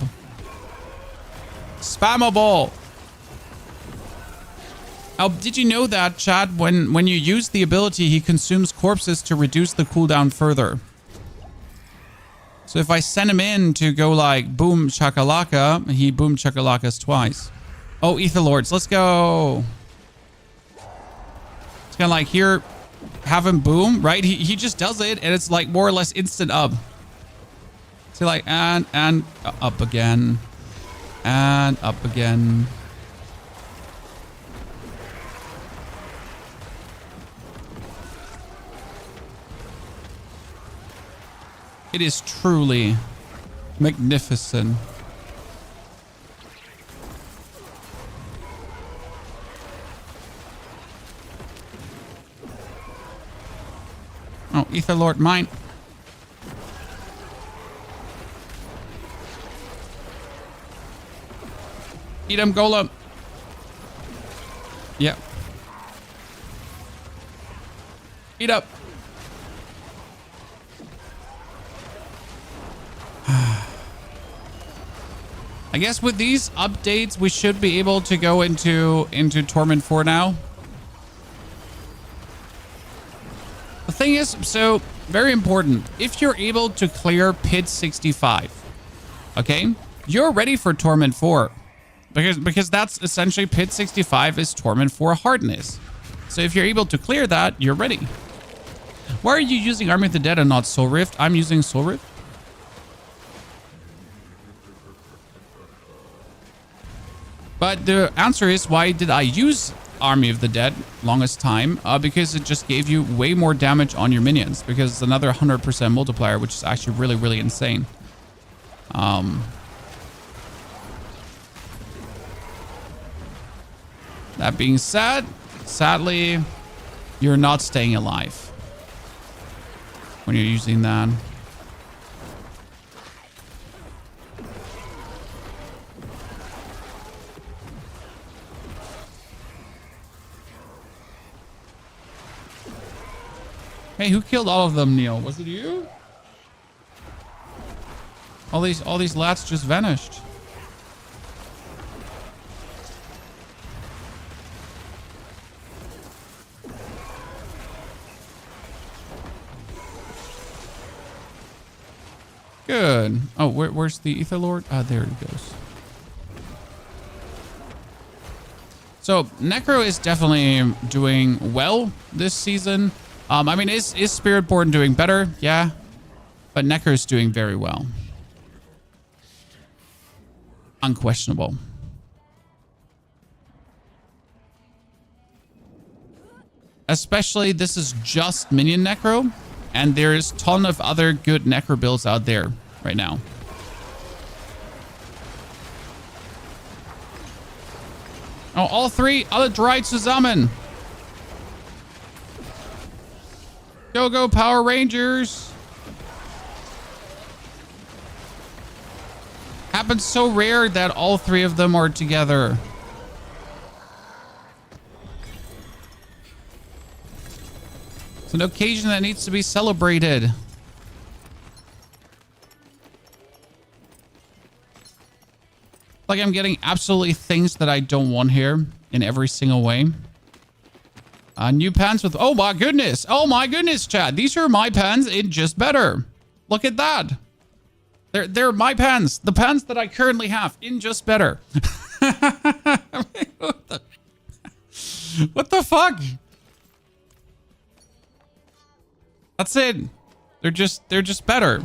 Spammable. Oh, did you know that, chat? When you use the ability, he consumes corpses to reduce the cooldown further. So if I send him in to go like boom chakalaka, he boom chakalakas twice. Oh, Ether Lords, let's go. It's kind of like here, have him boom, right? He just does it, and it's like more or less instant up. So like and up again. And up again. It is truly magnificent. Oh, Ether Lord, mine. Eat him, Golem. Yep. Eat up. I guess with these updates, we should be able to go into Torment 4 now. The thing is, so very important. If you're able to clear Pit 65, okay, you're ready for Torment 4. Because that's essentially Pit 65 is Torment 4 hardness. So if you're able to clear that, you're ready. Why are you using Army of the Dead and not Soul Rift? I'm using Soul Rift. But the answer is, why did I use Army of the Dead longest time? Because it just gave you way more damage on your minions. Because it's another 100% multiplier, which is actually really, really insane. That being said, sadly, you're not staying alive when you're using that. Hey, who killed all of them, Neil? Was it you? All these lats just vanished. Good. Oh, where's the Ether Lord? Ah, there he goes. So Necro is definitely doing well this season. I mean, is Spiritborn doing better? Yeah. But Necro is doing very well. Unquestionable. Especially, this is just minion Necro. And there's a ton of other good Necro builds out there right now. Oh, all three. Alle drei zusammen. Go Power Rangers. Happens so rare that all three of them are together. It's an occasion that needs to be celebrated. Like I'm getting absolutely things that I don't want here in every single way. New pants with... Oh my goodness. Oh my goodness, chat. These are my pants in just better. Look at that. They're my pants. The pants that I currently have in just better. I mean, what the fuck? That's it. They're just better.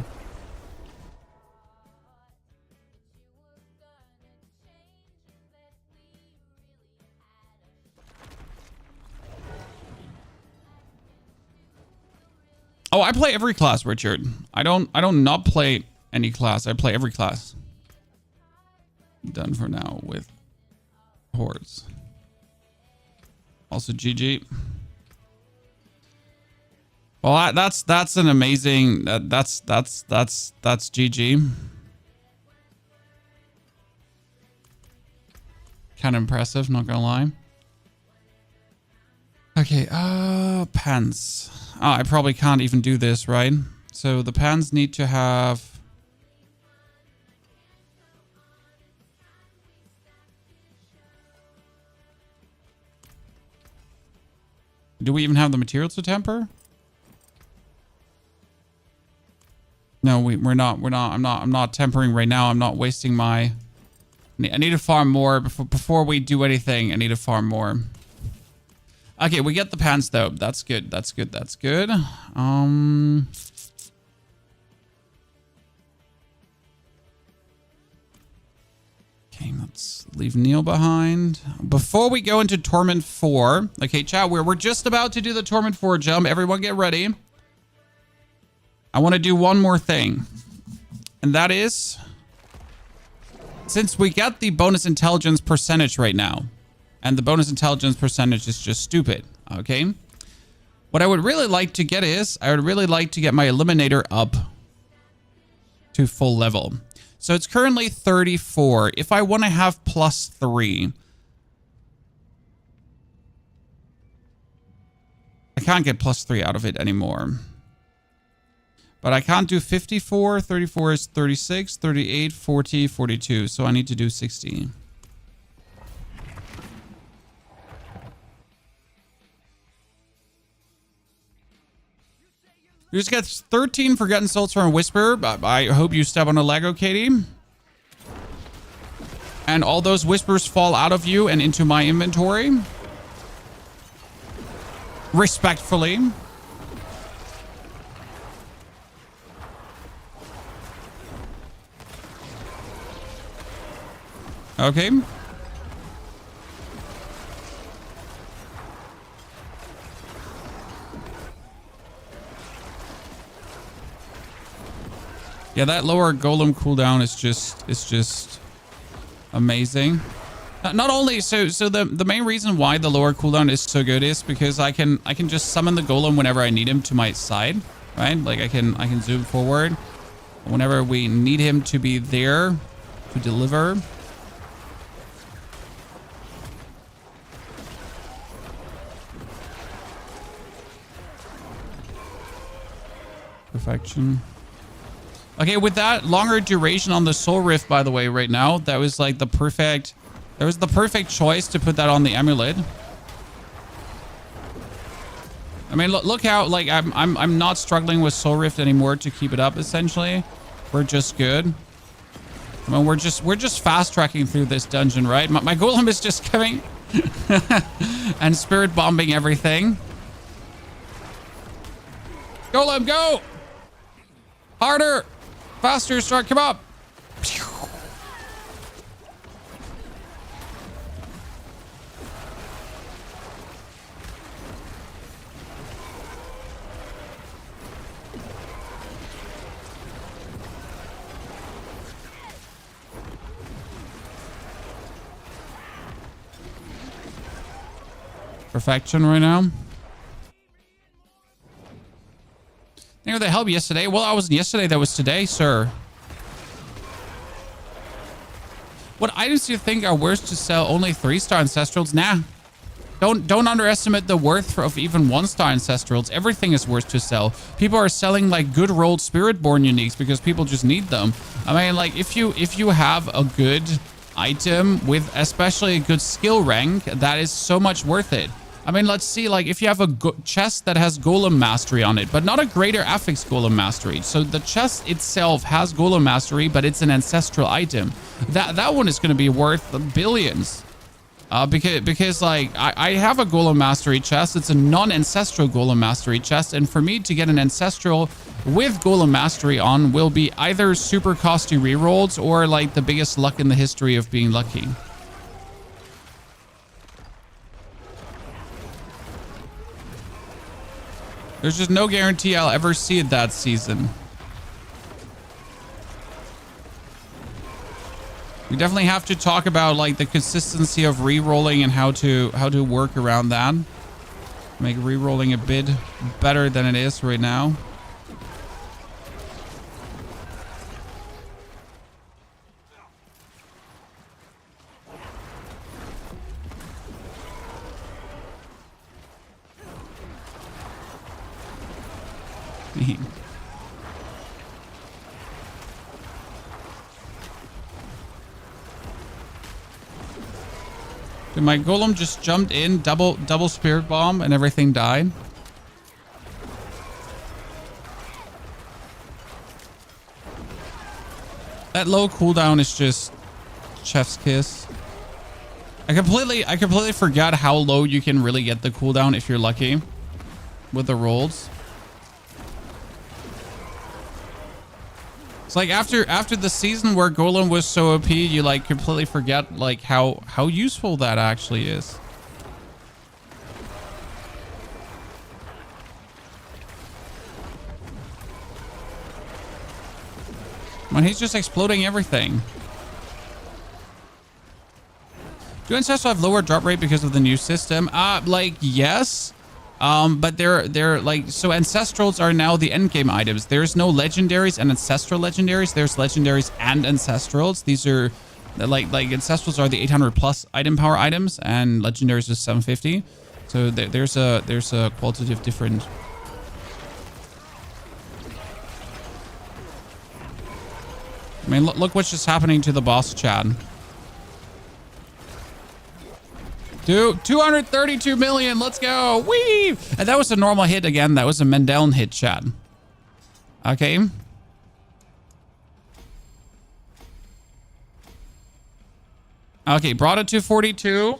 Oh, I play every class, Richard. I don't not play any class. I play every class. Done for now with Hordes. Also GG. Well, that's an amazing. That's GG. Kind of impressive, not gonna lie. Okay, pants. Oh, I probably can't even do this, right? So the pants need to have. Do we even have the materials to temper? No, we're not. I'm not tempering right now. I'm not wasting my... I need to farm more before we do anything. I need to farm more. Okay, we get the pants though. That's good. That's good. That's good. Okay, let's leave Neil behind. Before we go into Torment 4. Okay, chat, we're just about to do the Torment 4 jump. Everyone get ready. I want to do one more thing. And that is... Since we got the bonus intelligence percentage right now. And the bonus intelligence percentage is just stupid. Okay? What I would really like to get is... I would really like to get my Eliminator up to full level. So it's currently 34. If I want to have +3... I can't get +3 out of it anymore. But I can't do 54. 34 is 36, 38, 40, 42. So I need to do 60. You just get 13 Forgotten Souls from a Whisper. I hope you step on a Lego, Katie. And all those Whispers fall out of you and into my inventory. Respectfully. Okay. Yeah, that lower golem cooldown is just amazing. Not only so the main reason why the lower cooldown is so good is because I can just summon the golem whenever I need him to my side, right? Like I can zoom forward whenever we need him to be there to deliver. Perfection. Okay, with that longer duration on the Soul Rift, by the way, right now, that was like the perfect... That was the perfect choice to put that on the amulet. I mean, look how, like, I'm not struggling with Soul Rift anymore to keep it up, essentially. We're just good. I mean, we're just fast-tracking through this dungeon, right? My Golem is just coming and spirit bombing everything. Golem, go! Harder! Faster, start, come up! Perfection right now. Where the hell yesterday? Well, I wasn't yesterday. That was today, sir. What items do you think are worth to sell only 3-star ancestrals? Nah. Don't underestimate the worth of even 1-star ancestrals. Everything is worth to sell. People are selling like good rolled Spiritborn uniques because people just need them. I mean, like if you have a good item with especially a good skill rank, that is so much worth it. I mean, let's see, like, if you have a chest that has Golem Mastery on it, but not a greater affix Golem Mastery. So the chest itself has Golem Mastery, but it's an ancestral item. That one is going to be worth billions. Because like, I have a Golem Mastery chest. It's a non-ancestral Golem Mastery chest. And for me to get an ancestral with Golem Mastery on will be either super costly rerolls or like the biggest luck in the history of being lucky. There's just no guarantee I'll ever see it that season. We definitely have to talk about like the consistency of re-rolling and how to work around that. Make re-rolling a bit better than it is right now. Dude, my Golem just jumped in, double spirit bomb, and everything died. That low cooldown is just chef's kiss. I completely forgot how low you can really get the cooldown if you're lucky with the rolls. It's like after the season where Golem was so OP, you like completely forget like how useful that actually is. Man, he's just exploding everything. Do Ancestral have lower drop rate because of the new system? Like yes. But they're like, so ancestrals are now the endgame items. There's no legendaries and ancestral legendaries. There's legendaries and ancestrals. These are like ancestrals are the 800 plus item power items and legendaries is 750. So there's a qualitative difference. I mean, look what's just happening to the boss, Chad. Dude, 232 million. Let's go. Whee! And that was a normal hit again. That was a Mendelen hit, Chad. Okay. Okay, brought it to 42.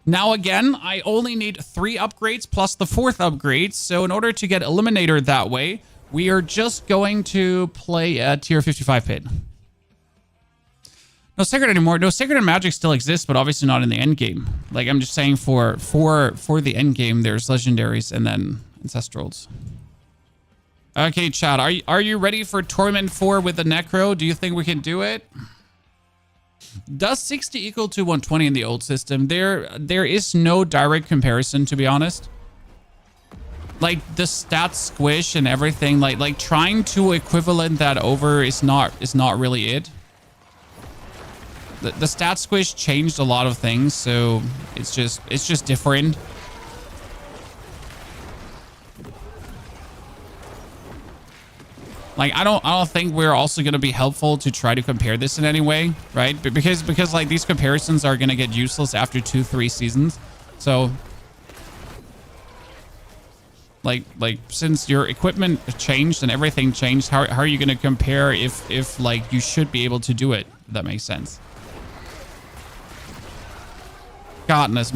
Now again, I only need 3 upgrades plus the 4th upgrade. So in order to get Eliminator that way, we are just going to play a tier 55 pit. No Sacred anymore. No Sacred and Magic still exists, but obviously not in the end game. Like I'm just saying for the end game, there's legendaries and then ancestrals. Okay, chat. Are you ready for Torment 4 with the Necro? Do you think we can do it? Does 60 equal to 120 in the old system? There is no direct comparison, to be honest. Like the stat squish and everything, like trying to equivalent that over is not really it. The stat squish changed a lot of things, so it's just different. Like, I don't think we're also going to be helpful to try to compare this in any way, right? Because like these comparisons are going to get useless after 2-3 seasons. So like since your equipment changed and everything changed, how are you going to compare if like you should be able to do it? If that makes sense. Godness,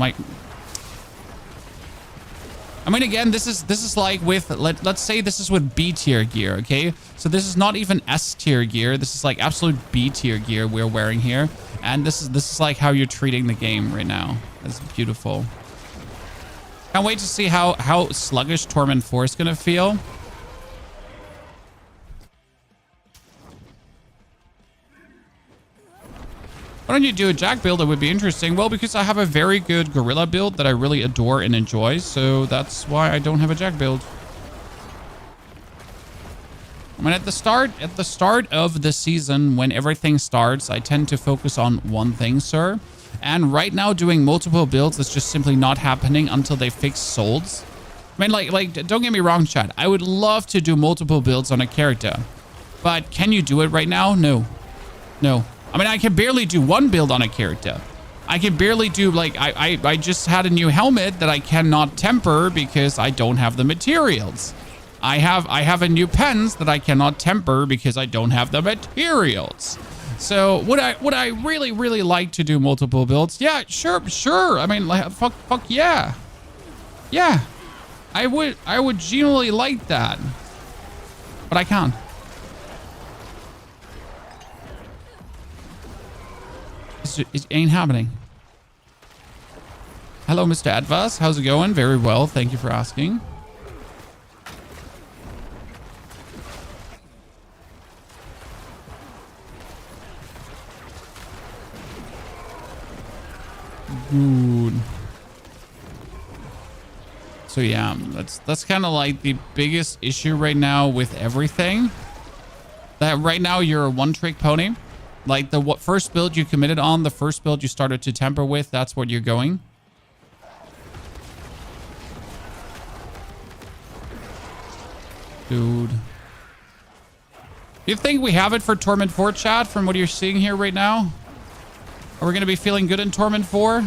I mean, again, this is like with, let's say this is with B tier gear, okay? So this is not even S tier gear. This is like absolute B tier gear we're wearing here. And this is like how you're treating the game right now. That's beautiful. Can't wait to see how sluggish Torment 4 is gonna feel. Why don't you do a Jack build? That would be interesting. Well, because I have a very good Gorilla build that I really adore and enjoy. So that's why I don't have a Jack build. I mean, at the start of the season, when everything starts, I tend to focus on one thing, sir. And right now, doing multiple builds is just simply not happening until they fix souls. I mean, like, don't get me wrong, chat. I would love to do multiple builds on a character. But can you do it right now? No. No. I mean, I can barely do one build on a character. I can barely do, like, I just had a new helmet that I cannot temper because I don't have the materials. I have a new pens that I cannot temper because I don't have the materials. So would I really like to do multiple builds? Yeah, sure. I mean, like, fuck yeah. Yeah. I would genuinely like that. But I can't. It ain't happening. Hello, Mr. Advas. How's it going? Very well. Thank you for asking. Good. So yeah, that's kind of like the biggest issue right now with everything. That right now you're a one-trick pony. Like the first build you committed on, the first build you started to temper with, that's what you're going. Dude. You think we have it for Torment 4, chat, from what you're seeing here right now? Are we going to be feeling good in Torment 4?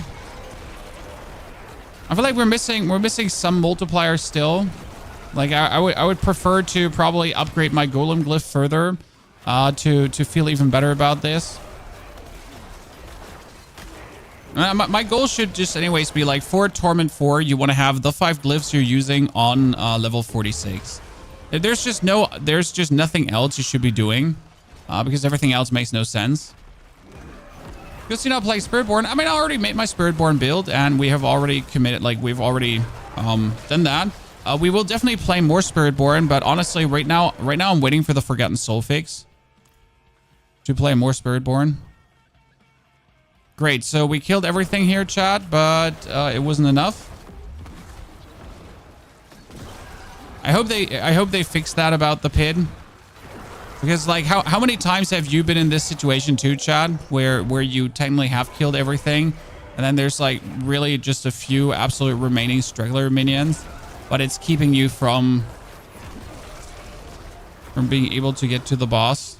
I feel like we're missing some multiplier still. Like I would prefer to probably upgrade my Golem Glyph further. To feel even better about this. My goal should just anyways be like for Torment 4, you want to have the 5 glyphs you're using on level 46. There's just nothing else you should be doing because everything else makes no sense. Because you know, play Spiritborn. I mean, I already made my Spiritborn build and we have already committed, like we've already done that. We will definitely play more Spiritborn, but honestly, right now I'm waiting for the Forgotten Soul fix to play more Spiritborn. Great, so we killed everything here, chat, but it wasn't enough. I hope they fix that about the pit. Because like how many times have you been in this situation too, Chad, where you technically have killed everything and then there's like really just a few absolute remaining straggler minions, but it's keeping you from being able to get to the boss.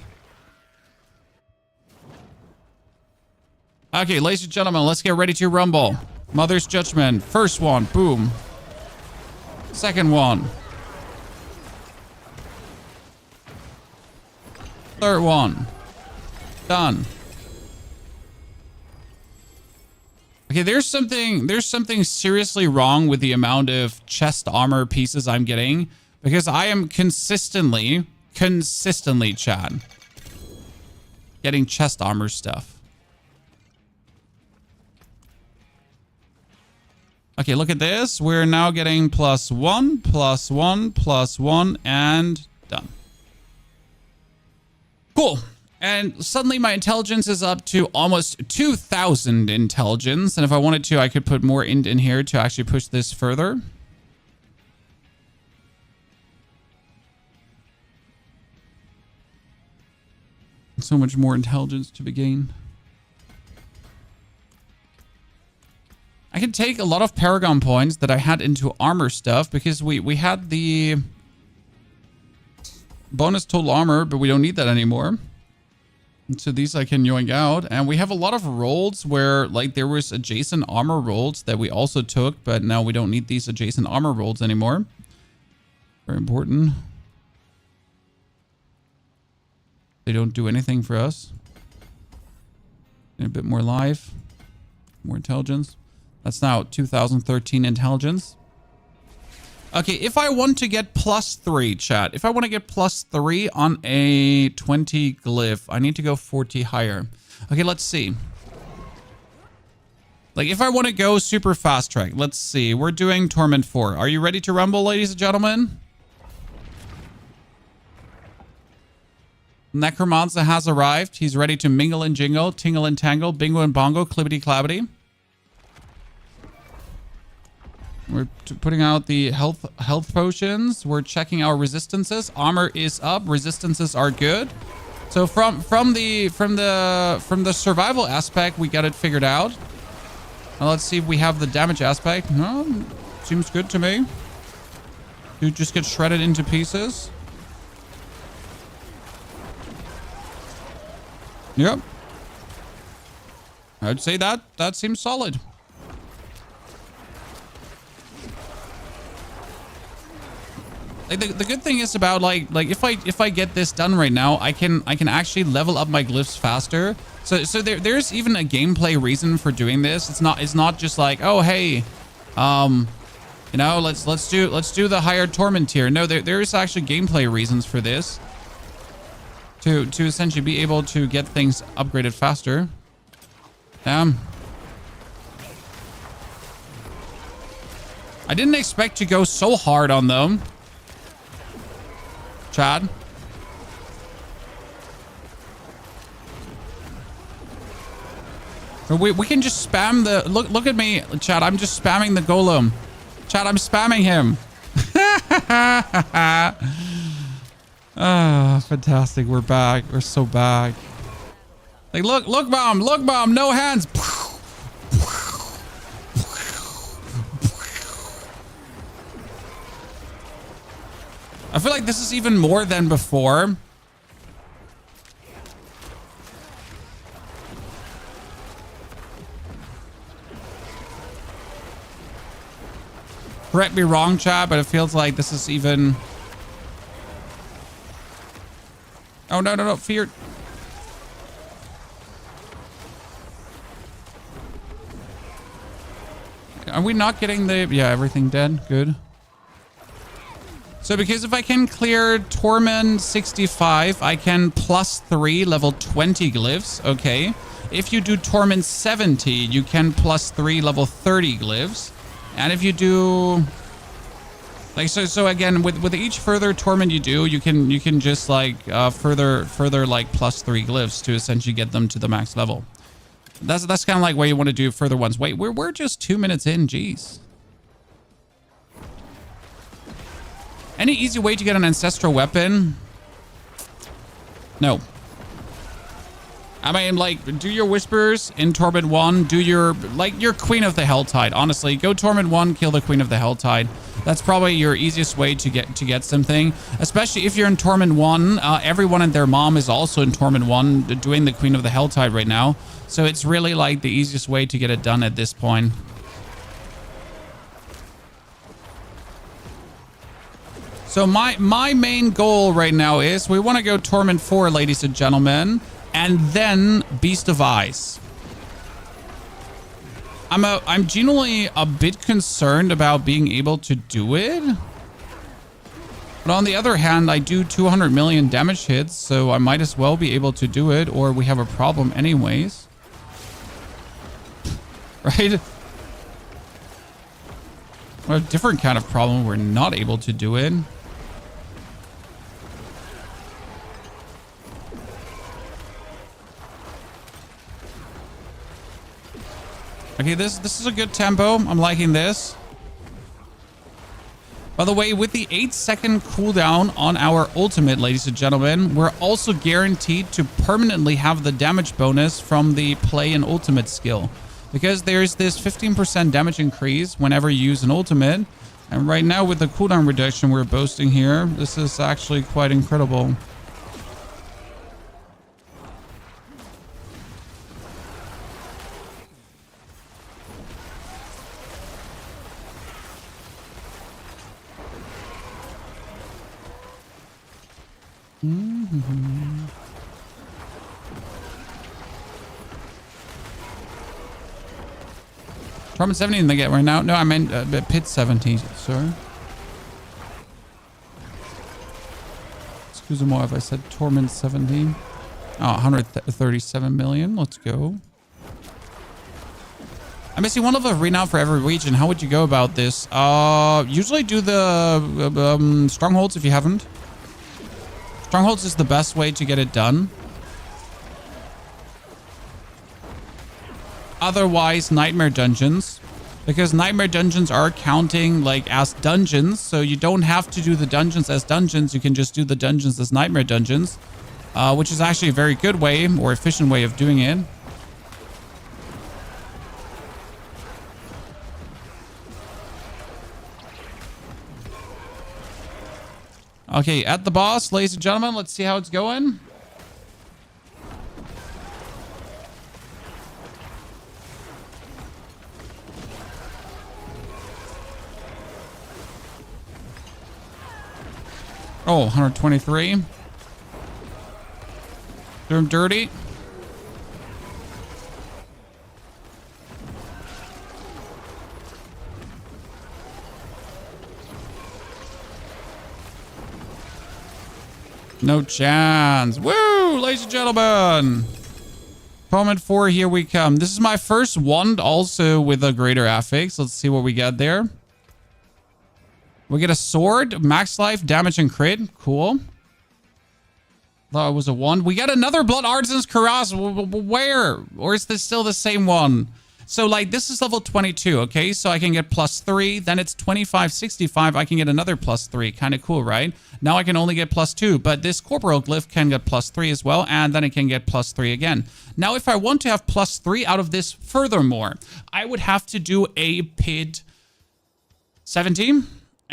Okay, ladies and gentlemen, let's get ready to rumble. Mother's Judgment. First one, boom. Second one. Third one. Done. Okay, there's something seriously wrong with the amount of chest armor pieces I'm getting because I am consistently, Chad, getting chest armor stuff. Okay, look at this. We're now getting +1, +1, +1, and done. Cool. And suddenly my intelligence is up to almost 2,000 intelligence. And if I wanted to, I could put more int in here to actually push this further. So much more intelligence to be gained. I can take a lot of Paragon points that I had into armor stuff because we had the... Bonus total armor, but we don't need that anymore. So these I can yoink out. And we have a lot of rolls where like there was adjacent armor rolls that we also took, but now we don't need these adjacent armor rolls anymore. Very important. They don't do anything for us. And a bit more life. More intelligence. That's now 2013 intelligence. Okay, if I want to get +3, chat. If I want to get +3 on a 20 glyph, I need to go 40 higher. Okay, let's see. Like, if I want to go super fast track, let's see. We're doing Torment 4. Are you ready to rumble, ladies and gentlemen? Necromancer has arrived. He's ready to mingle and jingle, tingle and tangle, bingo and bongo, clibbity clabbity. We're putting out the health potions. We're checking our resistances. Armor is up. Resistances are good. So from the survival aspect, we got it figured out. Now let's see if we have the damage aspect. No, seems good to me. Dude just gets shredded into pieces. Yep. I'd say that seems solid. Like the good thing is about like if I get this done right now, I can actually level up my glyphs faster. So there's even a gameplay reason for doing this. It's not just like, oh hey, you know, let's do the higher torment tier. No, there is actually gameplay reasons for this. To essentially be able to get things upgraded faster. I didn't expect to go so hard on them. Chad. We can just spam the... Look at me, Chad. I'm just spamming the golem. Chad, I'm spamming him. Ah, fantastic. We're back. We're so back. Like, look, bomb, no hands. I feel like this is even more than before. Correct me wrong, chat, but it feels like this is even... Oh, no, fear. Are we not getting the... Yeah, everything dead. Good. So because if I can clear Torment 65, I can +3 level 20 glyphs. Okay. If you do Torment 70, you can +3 level 30 glyphs. And if you do... Like, so again, with each further torment you do, you can just like further like +3 glyphs to essentially get them to the max level. That's kind of like where you want to do further ones. Wait, we're just 2 minutes in. Jeez. Any easy way to get an ancestral weapon? No. I mean, like, do your whispers in Torment 1. Do your, like, your Queen of the Helltide. Honestly, go Torment 1, kill the Queen of the Helltide. That's probably your easiest way to get something. Especially if you're in Torment 1. Everyone and their mom is also in Torment 1 doing the Queen of the Helltide right now. So it's really, like, the easiest way to get it done at this point. So my main goal right now is we want to go Torment 4, ladies and gentlemen. And then Beast of Ice. I'm genuinely a bit concerned about being able to do it. But on the other hand, I do 200 million damage hits, so I might as well be able to do it, or we have a problem anyways. Right? Or a different kind of problem, we're not able to do it. Okay, this is a good tempo. I'm liking this. By the way, with the 8-second cooldown on our ultimate, ladies and gentlemen, we're also guaranteed to permanently have the damage bonus from the play and ultimate skill. Because there's this 15% damage increase whenever you use an ultimate. And right now with the cooldown reduction we're boasting here, this is actually quite incredible. Torment 17 they get right now. No, I meant pit 70, sir. Excuse me if I said Torment 17. Oh, 137 million. Let's go. I'm missing one of a renown for every region. How would you go about this? Usually do the strongholds if you haven't. Strongholds is the best way to get it done. Otherwise, nightmare dungeons, because nightmare dungeons are counting like as dungeons, so you don't have to do the dungeons as dungeons. You can just do the dungeons as nightmare dungeons, which is actually a very good way or efficient way of doing it. Okay, at the boss, ladies and gentlemen, let's see how it's going. Oh, 123. Do him dirty. No chance. Woo, ladies and gentlemen. Torment 4, here we come. This is my first wand also with a greater affix. Let's see what we get there. We get a sword, max life, damage, and crit. Cool. Thought it was a wand. We get another Blood Artisan's Cuirass. Where? Or is this still the same one? So, like, this is level 22, okay? So I can get +3. Then it's 25, 65. I can get another +3. Kind of cool, right? Now I can only get +2. But this Corporal Glyph can get +3 as well. And then it can get +3 again. Now, if I want to have +3 out of this furthermore, I would have to do a pit 70.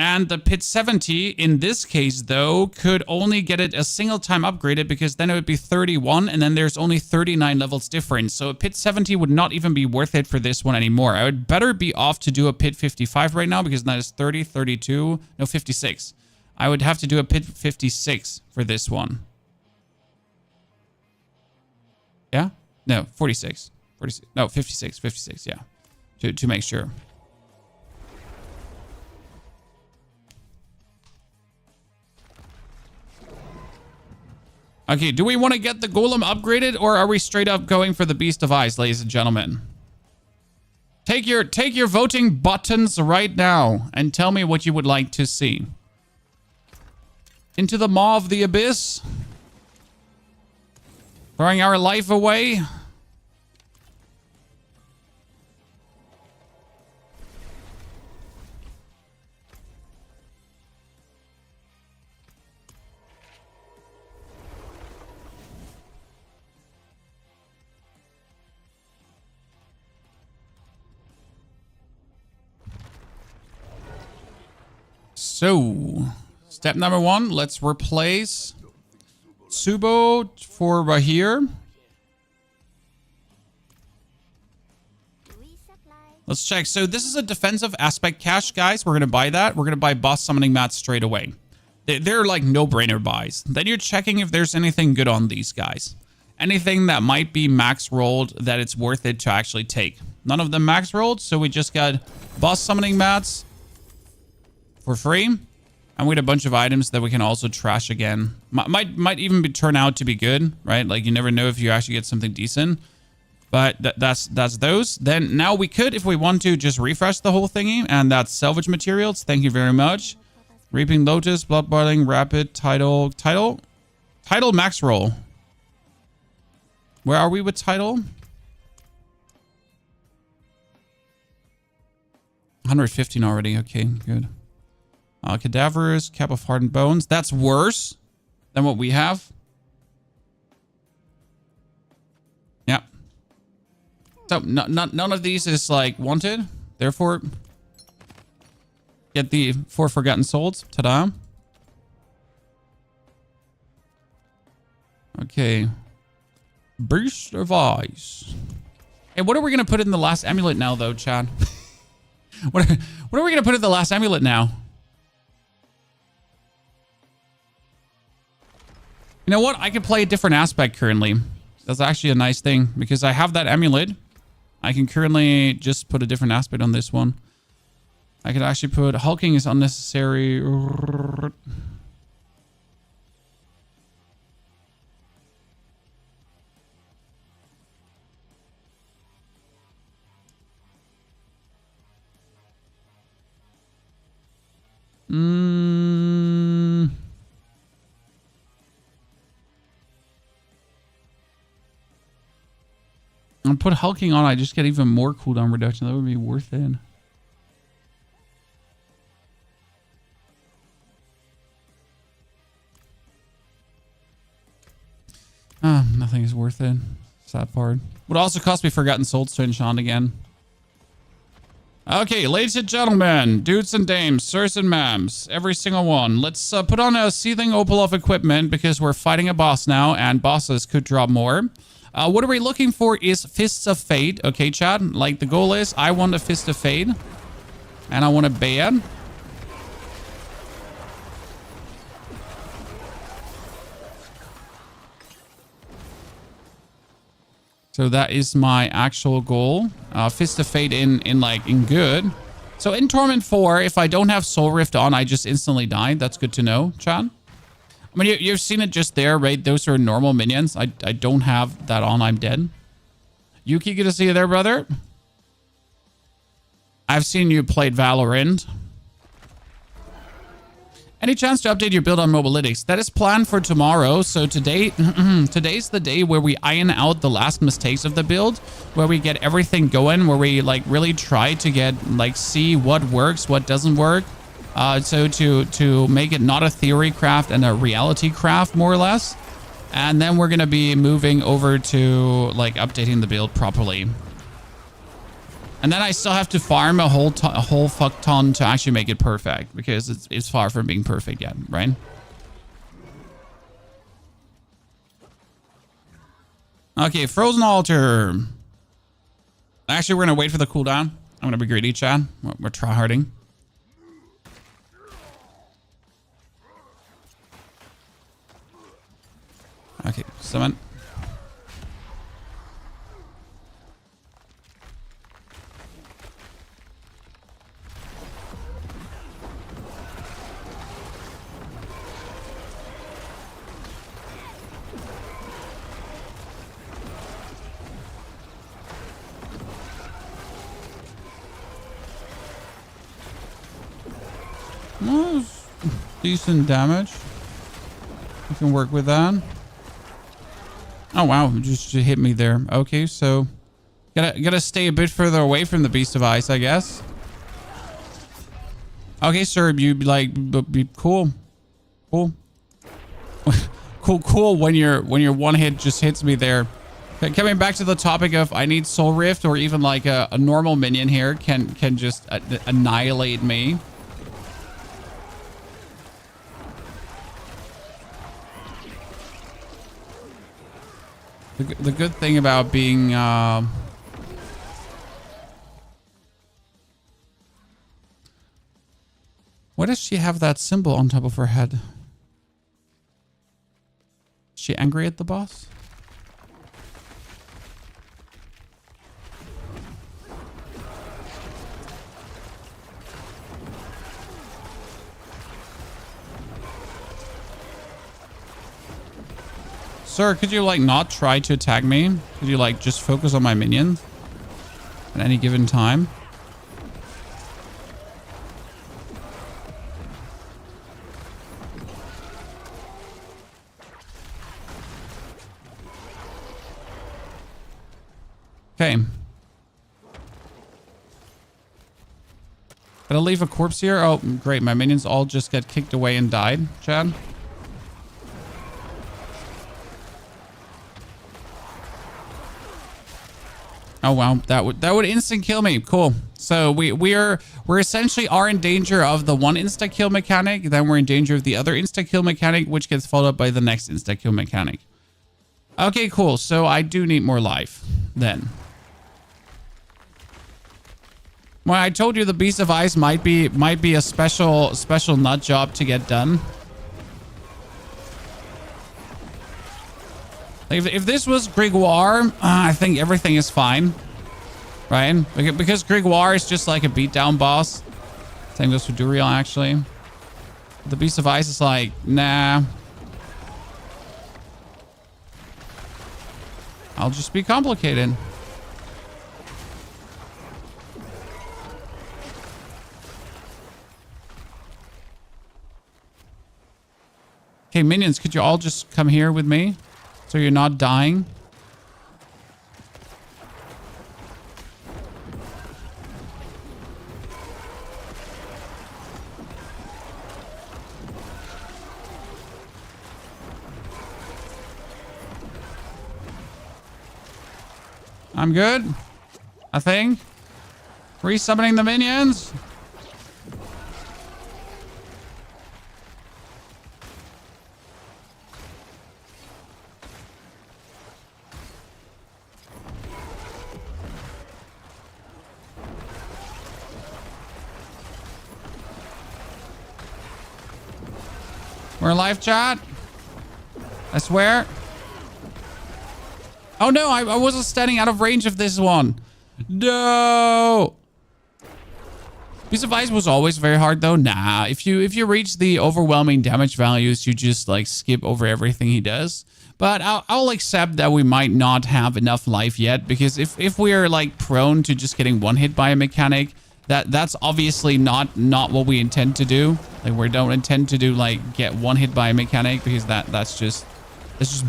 And the pit 70, in this case, though, could only get it a single time upgraded because then it would be 31 and then there's only 39 levels difference. So a pit 70 would not even be worth it for this one anymore. I would better be off to do a pit 55 right now because that is 30, 32, no, 56. I would have to do a pit 56 for this one. Yeah? No, 46. 46. No, 56. 56, yeah. To make sure. Okay, do we want to get the Golem upgraded or are we straight up going for the Beast of Ice, ladies and gentlemen? Take your voting buttons right now and tell me what you would like to see. Into the maw of the abyss? Throwing our life away? So, step number 1, let's replace Subo for Rahir. Let's check. So this is a defensive aspect cache, guys. We're going to buy that. We're going to buy boss summoning mats straight away. They're like no-brainer buys. Then you're checking if there's anything good on these guys. Anything that might be max rolled that it's worth it to actually take. None of them max rolled, so we just got boss summoning mats for free, and we had a bunch of items that we can also trash again. Might even turn out to be good, right? Like you never know if you actually get something decent. But that's those. Then now we could, if we want to, just refresh the whole thingy, and that's salvage materials. Thank you very much. Reaping Lotus, Blood Boiling, Rapid, Title max roll. Where are we with Title? 115 already. Okay, good. Cadavers, Cap of Hardened Bones. That's worse than what we have. Yeah. So none of these is like wanted. Therefore, Get the 4 Forgotten Souls. Ta-da. Okay. Burst of Eyes. Hey, what are we going to put in the last amulet now, though, Chad? What are we going to put in the last amulet now? You know what? I could play a different aspect currently. That's actually a nice thing because I have that amulet. I can currently just put a different aspect on this one. I could actually put hulking is unnecessary. I'll put hulking on. I just get even more cooldown reduction. That would be worth it. Nothing is worth it. Sad part. Would also cost me Forgotten Souls to enchant again. Okay, ladies and gentlemen, dudes and dames, sirs and ma'ams, every single one. Let's put on a seething opal of equipment because we're fighting a boss now and bosses could drop more. What are we looking for is Fists of Fate. Okay, Chad, like the goal is I want a Fist of Fate and I want a Bad. So that is my actual goal. Fist of Fate in good. So in Torment 4, if I don't have Soul Rift on, I just instantly die. That's good to know, Chad. I mean, you've seen it just there, right? Those are normal minions. I don't have that on. I'm dead. Yuki, good to see you there, brother. I've seen you played Valorant. Any chance to update your build on Mobalytics? That is planned for tomorrow. So today, today's the day where we iron out the last mistakes of the build, where we get everything going, where we like really try to get see what works, what doesn't work. So to make it not a theory craft and a reality craft, more or less. And then we're going to be moving over to updating the build properly. And then I still have to farm a whole fuck ton to actually make it perfect because it's far from being perfect yet, right? Okay, Frozen Altar. Actually, we're going to wait for the cooldown. I'm going to be greedy, Chad. We're tryharding. Okay, summon. No, decent damage. You can work with that. Oh wow, just hit me there. Okay, so gotta stay a bit further away from the Beast of Ice, I guess. Okay, sir, you be cool, cool, cool. When your one hit just hits me there. Coming back to the topic of I need Soul Rift or even like a normal minion here can just annihilate me. The good thing about being why does she have that symbol on top of her head? Is she angry at the boss? Sir, could you not try to attack me? Could you just focus on my minions at any given time? Okay. Gotta leave a corpse here. Oh, great. My minions all just get kicked away and died, Chad. Oh wow, that would instant kill me. Cool. So we're essentially are in danger of the one insta kill mechanic, then we're in danger of the other insta kill mechanic, which gets followed up by the next insta kill mechanic. Okay, cool. So I do need more life then. Well, I told you the Beast of Ice might be a special nut job to get done. If this was Grégoire, I think everything is fine, right? Because Grégoire is just like a beatdown boss. Same goes for Duriel, actually. The Beast of Ice is like, nah. I'll just be complicated. Okay, minions, could you all just come here with me? So you're not dying. I'm good, I think. Resummoning the minions. We're alive, chat. I swear. Oh no, I wasn't standing out of range of this one. No. Beast of Ice was always very hard though. Nah, if you reach the overwhelming damage values, you just like skip over everything he does. But I'll accept that we might not have enough life yet, because if we are like prone to just getting one hit by a mechanic, that's obviously not what we intend to do. Like we don't intend to do like get one hit by a mechanic, because that's just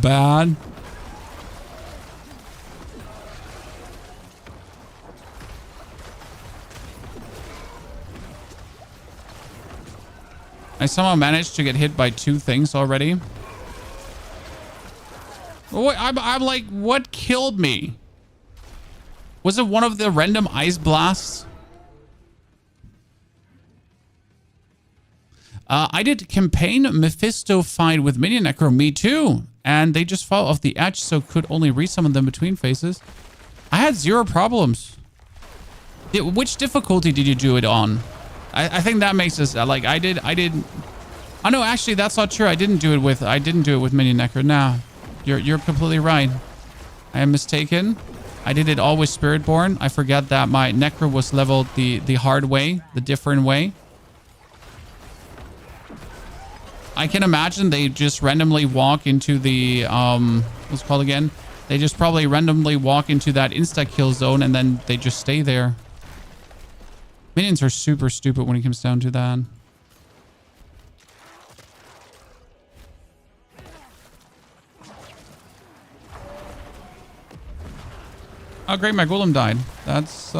bad. I somehow managed to get hit by 2 things already. I'm like, what killed me? Was it one of the random ice blasts? I did campaign Mephisto fight with Minion Necro. Me too. And they just fall off the edge, so could only resummon them between phases. I had 0 problems. Which difficulty did you do it on? I think that makes us like I did. Oh no, actually that's not true. I didn't do it with Minion Necro. No, you're completely right. I am mistaken. I did it all with Spiritborn. I forgot that my Necro was leveled the hard way, the different way. I can imagine they just randomly walk into the what's it called again? They just probably randomly walk into that insta kill zone and then they just stay there. Minions are super stupid when it comes down to that. Oh great, my Golem died. That's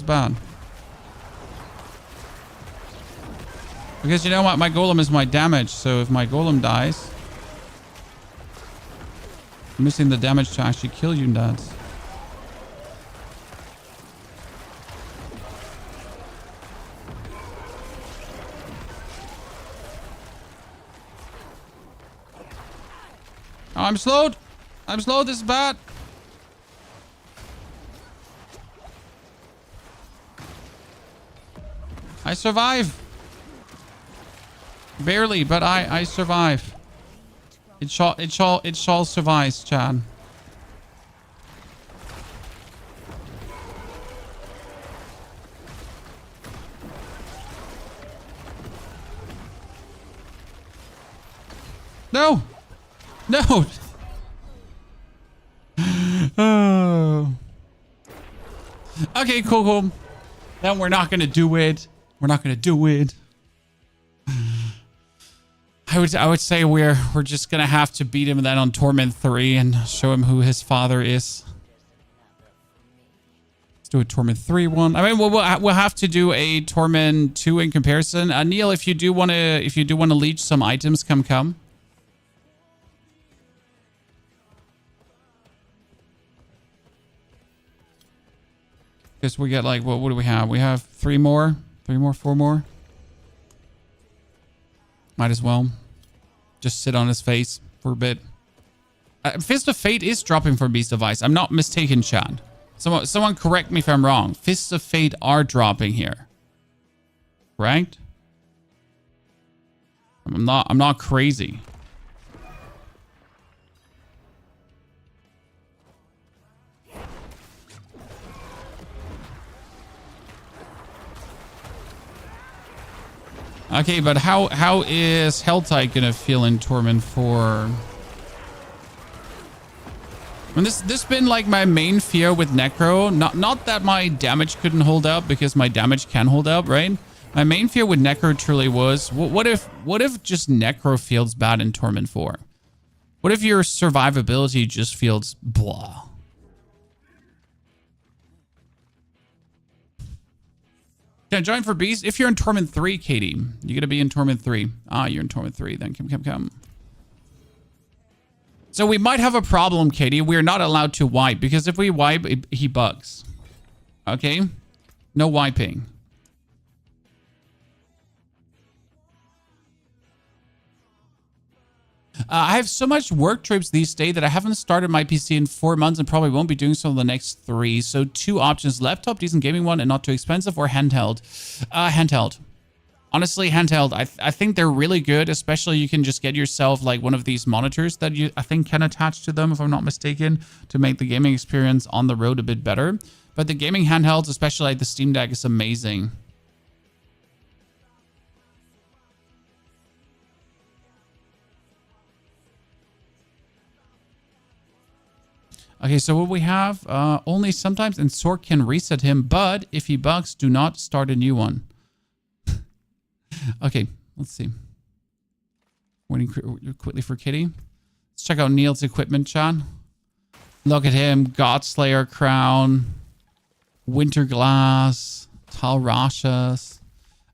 bad. Because you know what? My Golem is my damage, so if my Golem dies, I'm missing the damage to actually kill you, dads. Oh, I'm slowed. I'm slowed. This is bad. I survive. Barely, but I survive. It shall survive, Chad. No. No. Oh. Okay, cool. Then we're not gonna do it. We're not gonna do it. I would say we're just gonna have to beat him then on Torment 3 and show him who his father is. Let's do a Torment 3 one. I mean, we'll have to do a Torment 2 in comparison. Neil, if you do want to leech some items, come. Because we get like, what do we have? We have 3 more, 4 more. Might as well just sit on his face for a bit. Fist of Fate is dropping from Beast of Ice. I'm not mistaken, Chad. Someone correct me if I'm wrong. Fists of Fate are dropping here. Right? I'm not crazy. Okay, but how is Helltide gonna feel in Torment 4? And this been like my main fear with Necro. Not that my damage couldn't hold up, because my damage can hold up, right? My main fear with Necro truly was, what if just Necro feels bad in Torment 4? What if your survivability just feels blah? Can I join for Beast? If you're in Torment 3, Katie, you're going to be in Torment 3. Ah, you're in Torment 3. Then come. So we might have a problem, Katie. We're not allowed to wipe, because if we wipe, he bugs. Okay? No wiping. I have so much work trips these days that I haven't started my PC in 4 months and probably won't be doing so in the next 3. So 2 options: laptop, decent gaming one, and not too expensive, or handheld. Handheld. Honestly, handheld. I think they're really good, especially you can just get yourself like one of these monitors that I think can attach to them, if I'm not mistaken, to make the gaming experience on the road a bit better. But the gaming handhelds, especially like the Steam Deck, is amazing. Okay, so what we have, only sometimes, and Sork can reset him, but if he bugs, do not start a new one. Okay, let's see. Waiting quickly for Kitty. Let's check out Neil's equipment, Chan. Look at him. Godslayer crown. Winter glass. Tal Rashas.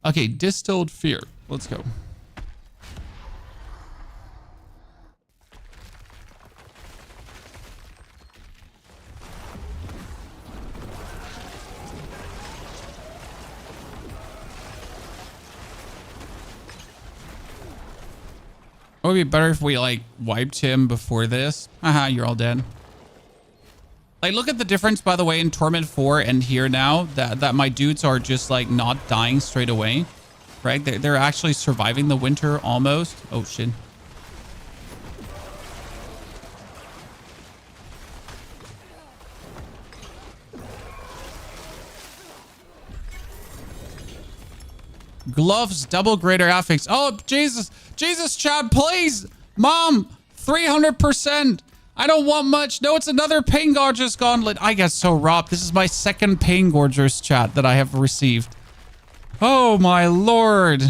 Okay, distilled fear. Let's go. It would be better if we like wiped him before this. Haha, you're all dead. Like, look at the difference, by the way, in Torment 4 and here now, that my dudes are just like not dying straight away, right? They're actually surviving the winter almost. Oh shit. Gloves, double greater affix. Oh, Jesus. Jesus, Chad, please. Mom, 300%. I don't want much. No, it's another Pain Gorger's Gauntlet. I get so robbed. This is my second Pain Gorger's chat that I have received. Oh, my Lord.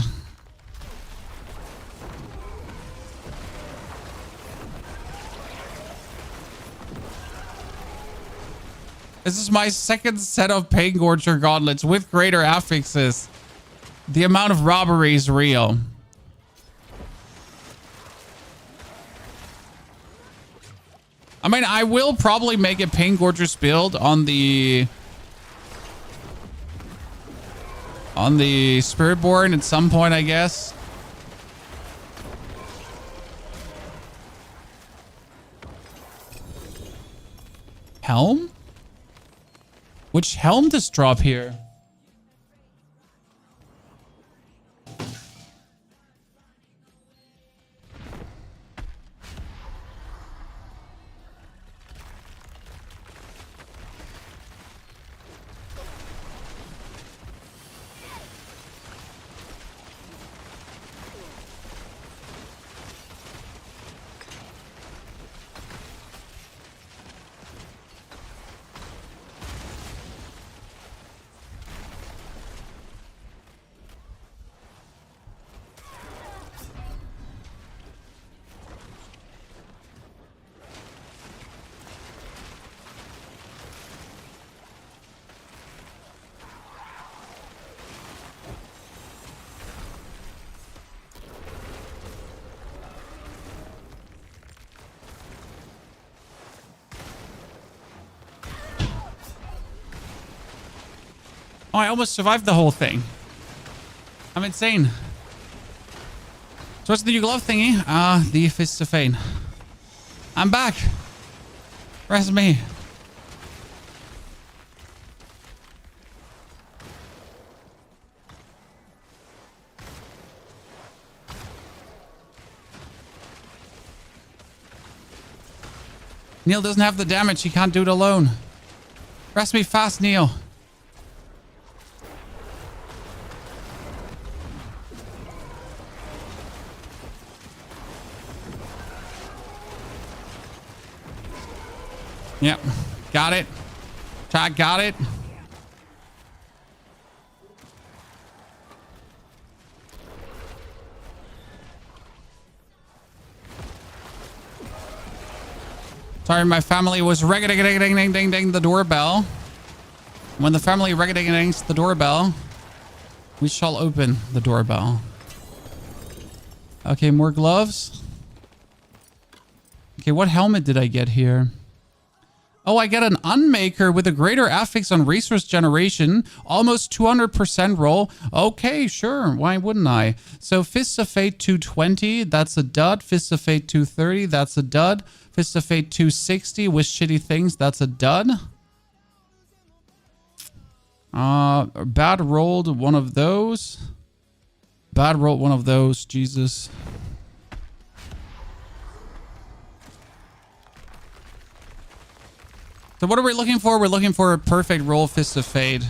This is my second set of Pain Gorger Gauntlets with greater affixes. The amount of robbery is real. I mean, I will probably make a Pain Gorger's build on the Spiritborn at some point, I guess. Helm? Which helm does drop here? Oh, I almost survived the whole thing. I'm insane. So what's the new glove thingy? The Fists of Fate. I'm back. Where's me? Neil doesn't have the damage. He can't do it alone. Rest me fast, Neil. Yep. Got it. Chat, got it. Sorry, my family was reg-a-ding-ding-ding-ding-ding the doorbell. When the family reg-a-ding-dings the doorbell, we shall open the doorbell. Okay, more gloves. Okay, what helmet did I get here? Oh, I get an Unmaker with a greater affix on resource generation. Almost 200% roll. Okay, sure. Why wouldn't I? So Fists of Fate 220. That's a dud. Fists of Fate 230. That's a dud. Fists of Fate 260 with shitty things. That's a dud. Bad rolled one of those. Bad rolled one of those. Jesus. So what are we looking for? We're looking for a perfect roll, Fists of Fate.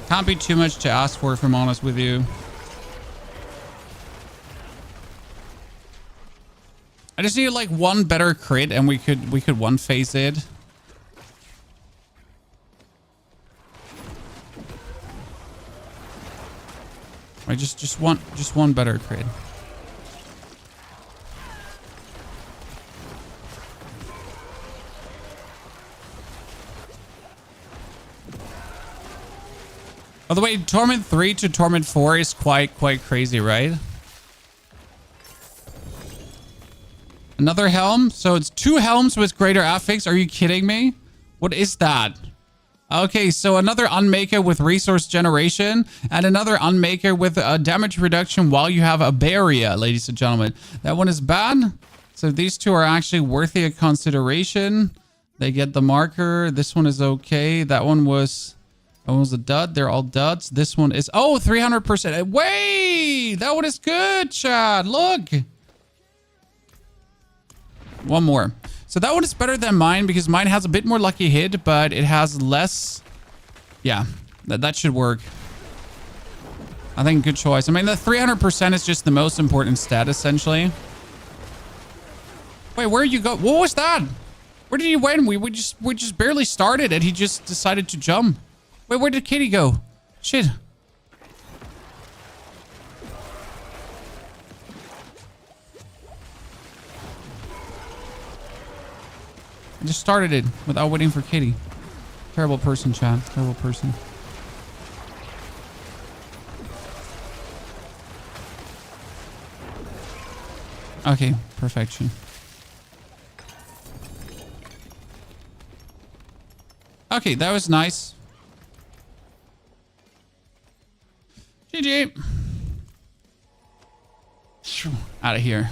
Can't be too much to ask for, if I'm honest with you. I just need like one better crit and we could one phase it. Right, just one better crit. By the way, Torment 3 to Torment 4 is quite crazy, right? Another helm. So it's 2 helms with greater affix. Are you kidding me? What is that? Okay, so another Unmaker with resource generation and another Unmaker with damage reduction while you have a barrier, ladies and gentlemen. That one is bad. So these two are actually worthy of consideration. They get the marker. This one is okay. That one was a dud. They're all duds. This one is... Oh, 300%. Wait! That one is good, Chad. Look. One more. So that one is better than mine because mine has a bit more lucky hit, but it has less... Yeah, that should work. I think good choice. I mean, the 300% is just the most important stat, essentially. Wait, where you go? What was that? Where did he win? We just barely started and he just decided to jump. Wait, where did Kitty go? Shit. I just started it without waiting for Kitty. Terrible person, Chad. Terrible person. Okay, perfection. Okay, that was nice. GG. Out of here.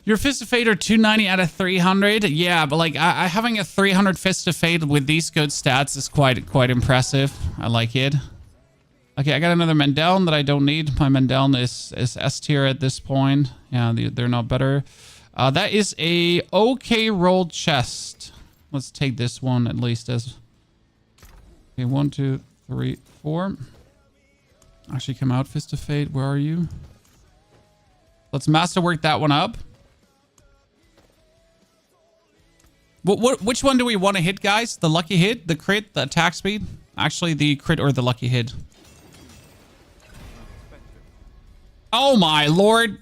Your Fist of Fate are 290 out of 300. Yeah, but like I having a 300 Fist of Fate with these good stats is quite impressive. I like it. Okay, I got another Mandeln that I don't need. My Mandeln is S tier at this point. Yeah, they're not better. That is a okay rolled chest. Let's take this one at least as... Okay, 1, 2, 3, 4. Actually come out, Fist of Fate. Where are you? Let's masterwork that one up. Which one do we want to hit, guys? The lucky hit, the crit, the attack speed? Actually, the crit or the lucky hit. Oh my lord.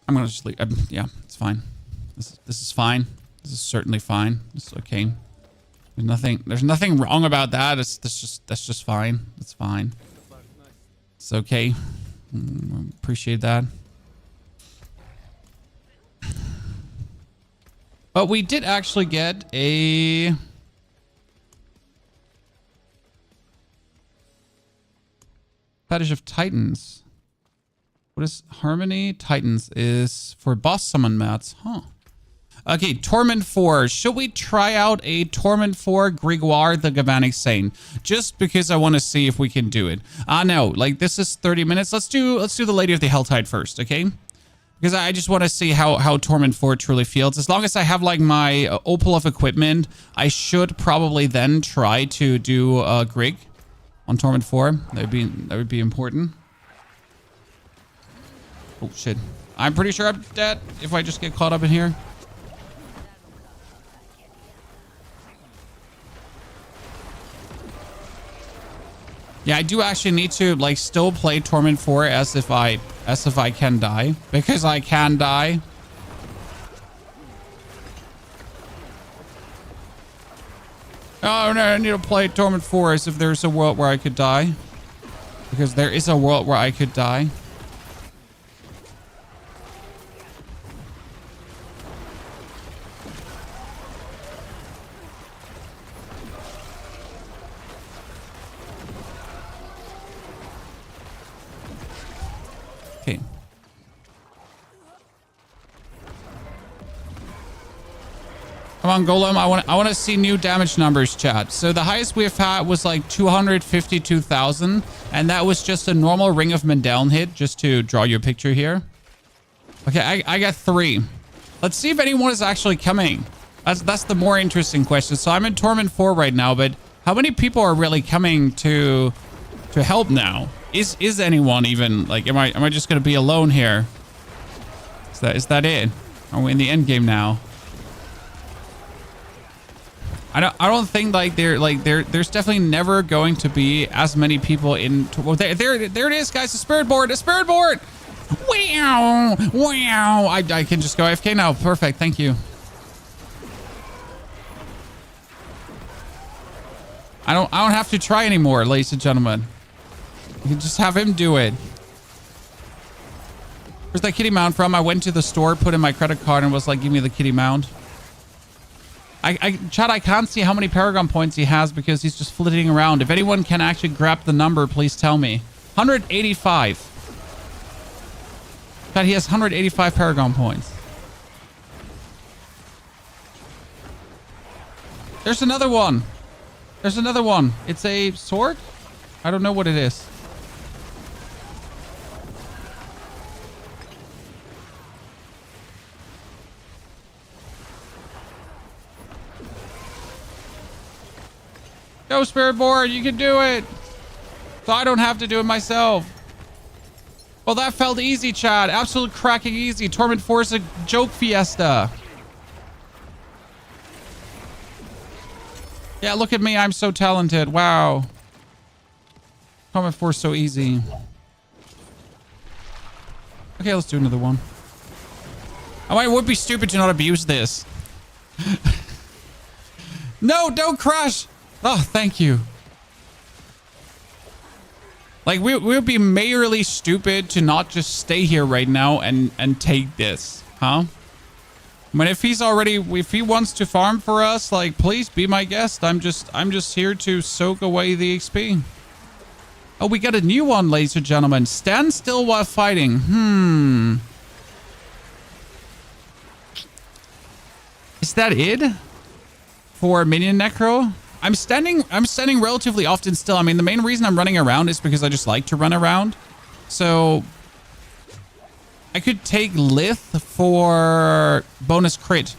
I'm gonna just leave. Yeah, it's fine. This is fine. This is certainly fine. It's okay. There's nothing wrong about that. That's just fine. It's fine. It's okay. Appreciate that. But we did actually get a... Fetish of Titans. What is Harmony? Titans is for boss summon mats. Huh. Okay, Torment 4. Should we try out a Torment 4 Grigouar the Galvanic Saint? Just because I want to see if we can do it. No, like this is 30 minutes. Let's do the Lady of the Helltide first, okay? Because I just want to see how Torment 4 truly feels. As long as I have like my Opal of equipment, I should probably then try to do Grig on Torment 4. That would be important. Oh shit. I'm pretty sure I'm dead if I just get caught up in here. Yeah, I do actually need to like still play Torment 4 as if I can die, because I can die. Oh no, I need to play Torment 4 as if there's a world where I could die, because there is a world where I could die. Okay. Come on, Golem. I want to see new damage numbers, chat. So the highest we've had was like 252,000, and that was just a normal Ring of Mendeln hit, just to draw you a picture here. Okay, I got 3. Let's see if anyone is actually coming. That's the more interesting question. So I'm in Torment 4 right now, but how many people are really coming to help now? Is anyone even like? Am I just gonna be alone here? Is that it? Are we in the end game now? I don't think like there's definitely never going to be as many people in. Well, there it is, guys. A spirit board. Wow, wow. I can just go AFK now. Perfect. Thank you. I don't have to try anymore, ladies and gentlemen. You can just have him do it. Where's that kitty mount from? I went to the store, put in my credit card, and was like, give me the kitty mount. Chad, I can't see how many Paragon points he has because he's just flitting around. If anyone can actually grab the number, please tell me. 185. Chad, he has 185 Paragon points. There's another one. There's another one. It's a sword? I don't know what it is. Go, Spirit Board, you can do it. So I don't have to do it myself. Well, that felt easy, Chad. Absolute cracking easy. Torment 4 is a joke fiesta. Yeah, look at me. I'm so talented. Wow. Torment 4 is so easy. Okay, let's do another one. Oh, it would be stupid to not abuse this. No, don't crash. Oh, thank you. Like, we would be majorly stupid to not just stay here right now and take this, huh? I mean, if he wants to farm for us, like, please be my guest. I'm just here to soak away the XP. Oh, we got a new one, ladies and gentlemen. Stand still while fighting. Is that it? For Minion Necro? I'm standing relatively often still. I mean, the main reason I'm running around is because I just like to run around. So I could take Glyph for bonus crit.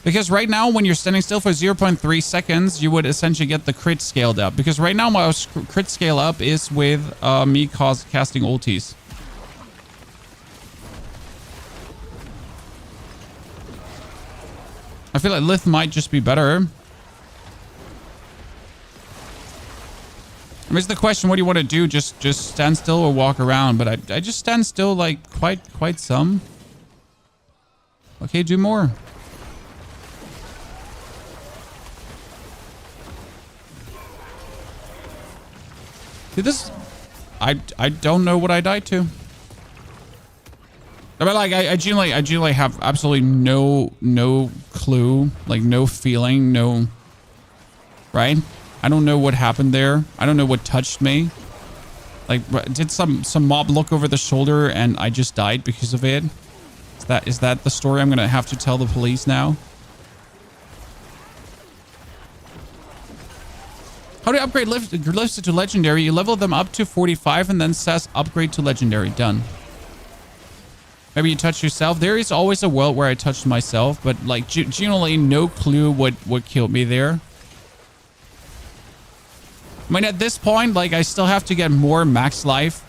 Because right now, when you're standing still for 0.3 seconds, you would essentially get the crit scaled up. Because right now, my crit scale up is with me casting ultis. I feel like Glyph might just be better. I mean, it's the question, what do you want to do? Just stand still or walk around? But I just stand still like quite some. Okay, do more. See this? I don't know what I died to. I mean, like I genuinely have absolutely no clue, like no feeling, no, right? I don't know what happened there. I don't know what touched me. Like, did some mob look over the shoulder and I just died because of it? Is that the story I'm gonna have to tell the police now? How do you upgrade glyphs to legendary? You level them up to 45 and then says upgrade to legendary. Done. Maybe you touch yourself. There is always a world where I touched myself, but like genuinely no clue what killed me there. I mean, at this point, like I still have to get more max life.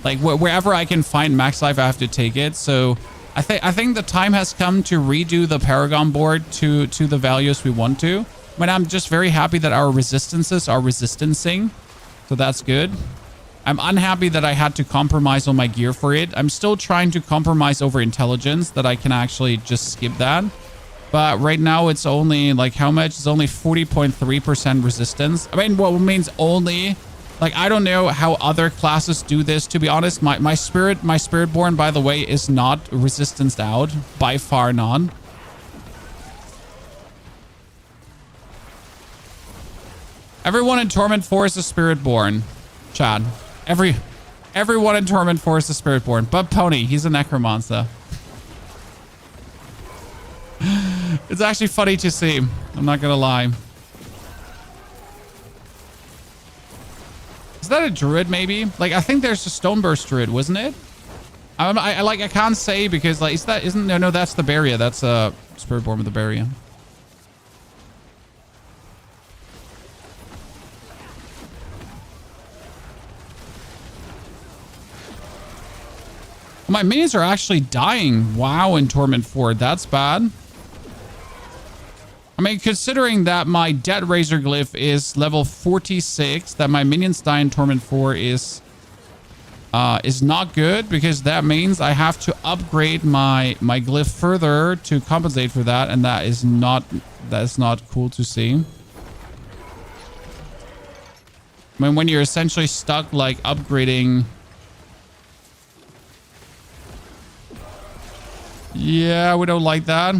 Like wherever I can find max life, I have to take it. So I think the time has come to redo the Paragon board to the values we want to. I mean, I'm just very happy that our resistances are resistancing. So that's good. I'm unhappy that I had to compromise on my gear for it. I'm still trying to compromise over intelligence that I can actually just skip that. But right now it's only like how much? It's only 40.3% resistance. I mean, what means only, like, I don't know how other classes do this. To be honest, my Spiritborn, by the way, is not resistanced out. By far not. Everyone in Torment 4 is a Spiritborn. Chad. Everyone in Torment 4 is a Spiritborn. But Pony, he's a Necromancer. It's actually funny to see. I'm not gonna lie. Is that a druid maybe? Like, I think there's a Stoneburst druid, wasn't it? I can't say because like no, that's the Barrier. That's a Spiritborn with the Barrier. My minions are actually dying. Wow, in Torment 4. That's bad. I mean, considering that my Dead Razor Glyph is level 46, that my minions die in Torment 4 is not good, because that means I have to upgrade my Glyph further to compensate for that, and that is not cool to see. I mean, when you're essentially stuck like upgrading. Yeah, we don't like that.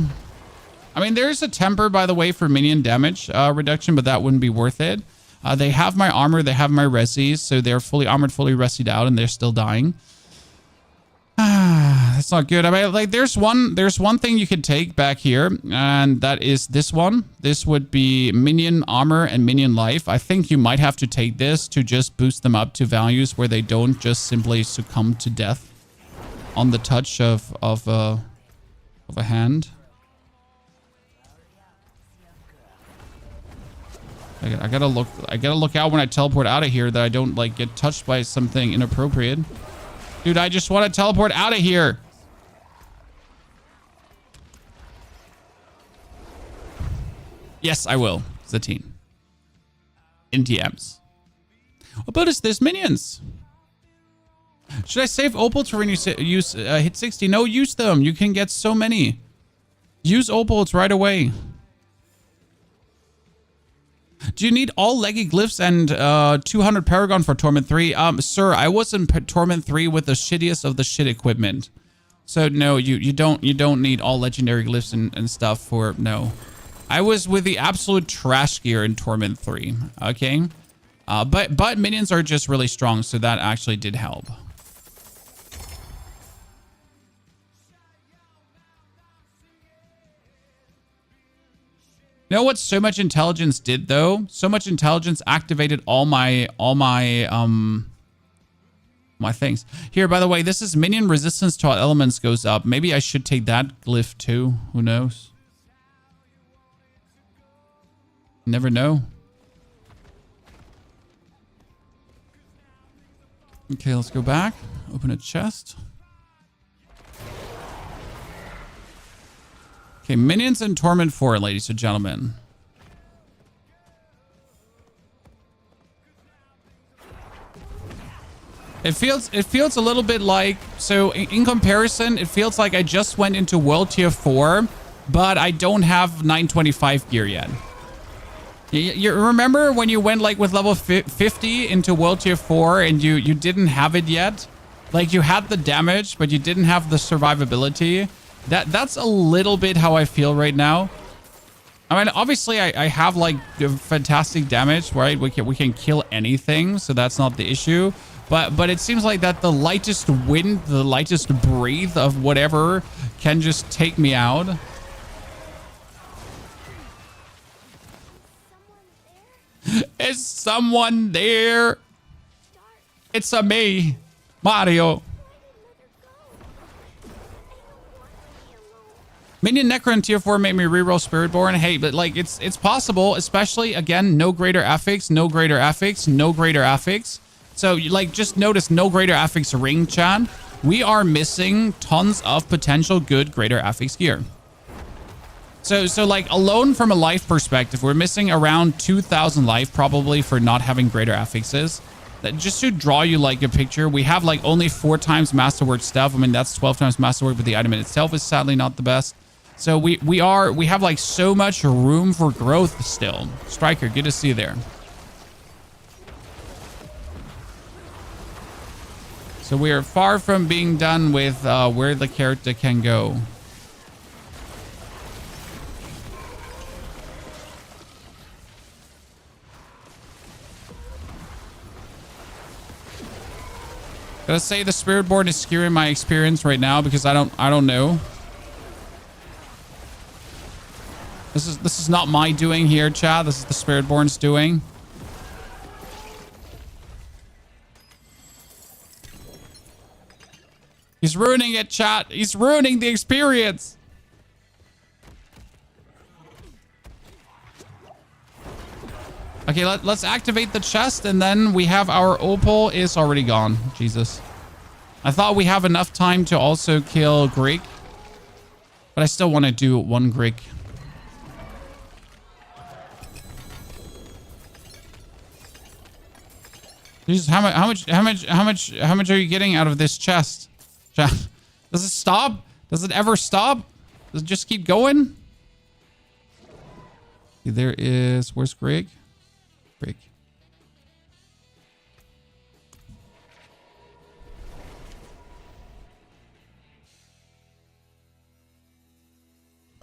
I mean, there's a temper, by the way, for minion damage reduction, but that wouldn't be worth it. They have my armor, they have my resis, so they're fully armored, fully resied out, and they're still dying. That's not good. I mean, like, there's one thing you could take back here, and that is this one. This would be minion armor and minion life. I think you might have to take this to just boost them up to values where they don't just simply succumb to death on the touch of a hand. I gotta look out when I teleport out of here that I don't like get touched by something inappropriate. Dude, I just want to teleport out of here. Yes, I will. Zatine. In DMs. What about this minions? Should I save opals for when you use hit 60? No, use them. You can get so many. Use opals right away. Do you need all leggy glyphs and 200 Paragon for Torment 3? Sir, I was in Torment 3 with the shittiest of the shit equipment. So no, you don't need all legendary glyphs and stuff for no. I was with the absolute trash gear in Torment 3. Okay. But minions are just really strong, so that actually did help. You know what so much intelligence did though? So much intelligence activated all my things. Here, by the way, this is minion resistance to all elements goes up. Maybe I should take that glyph too. Who knows? Never know. Okay, let's go back. Open a chest. Okay, minions in Torment 4, ladies and gentlemen. It feels a little bit like, so in comparison, it feels like I just went into World Tier 4, but I don't have 925 gear yet. You remember when you went like with level 50 into World Tier 4 and you didn't have it yet? Like you had the damage, but you didn't have the survivability. That's a little bit how I feel right now. I mean, obviously, I have like fantastic damage, right? We can kill anything, so that's not the issue. But it seems like that the lightest wind, the lightest breath of whatever can just take me out. Is someone there? It's a me, Mario. Minion Necro in tier 4 made me reroll Spiritborn. Hey, but like it's possible, especially again, no greater affix, no greater affix, no greater affix. So you like just notice no greater affix ring, chat. We are missing tons of potential good greater affix gear. So like alone from a life perspective, we're missing around 2,000 life probably for not having greater affixes. That just to draw you like a picture, we have like only 4 times Masterwork stuff. I mean, that's 12 times Masterwork, but the item in itself is sadly not the best. So we have like so much room for growth still. Striker, good to see you there. So we are far from being done with where the character can go. Gotta say the Spiritborn is skewing my experience right now because I don't know. This is not my doing here, chat. This is the Spiritborn's doing. He's ruining it, chat. He's ruining the experience. Okay, let's activate the chest, and then we have our opal is already gone. Jesus. I thought we have enough time to also kill Greek, but I still want to do one Greek. Jesus, how much are you getting out of this chest? Does it stop? Does it ever stop? Does it just keep going? There is, where's Greg? Greg.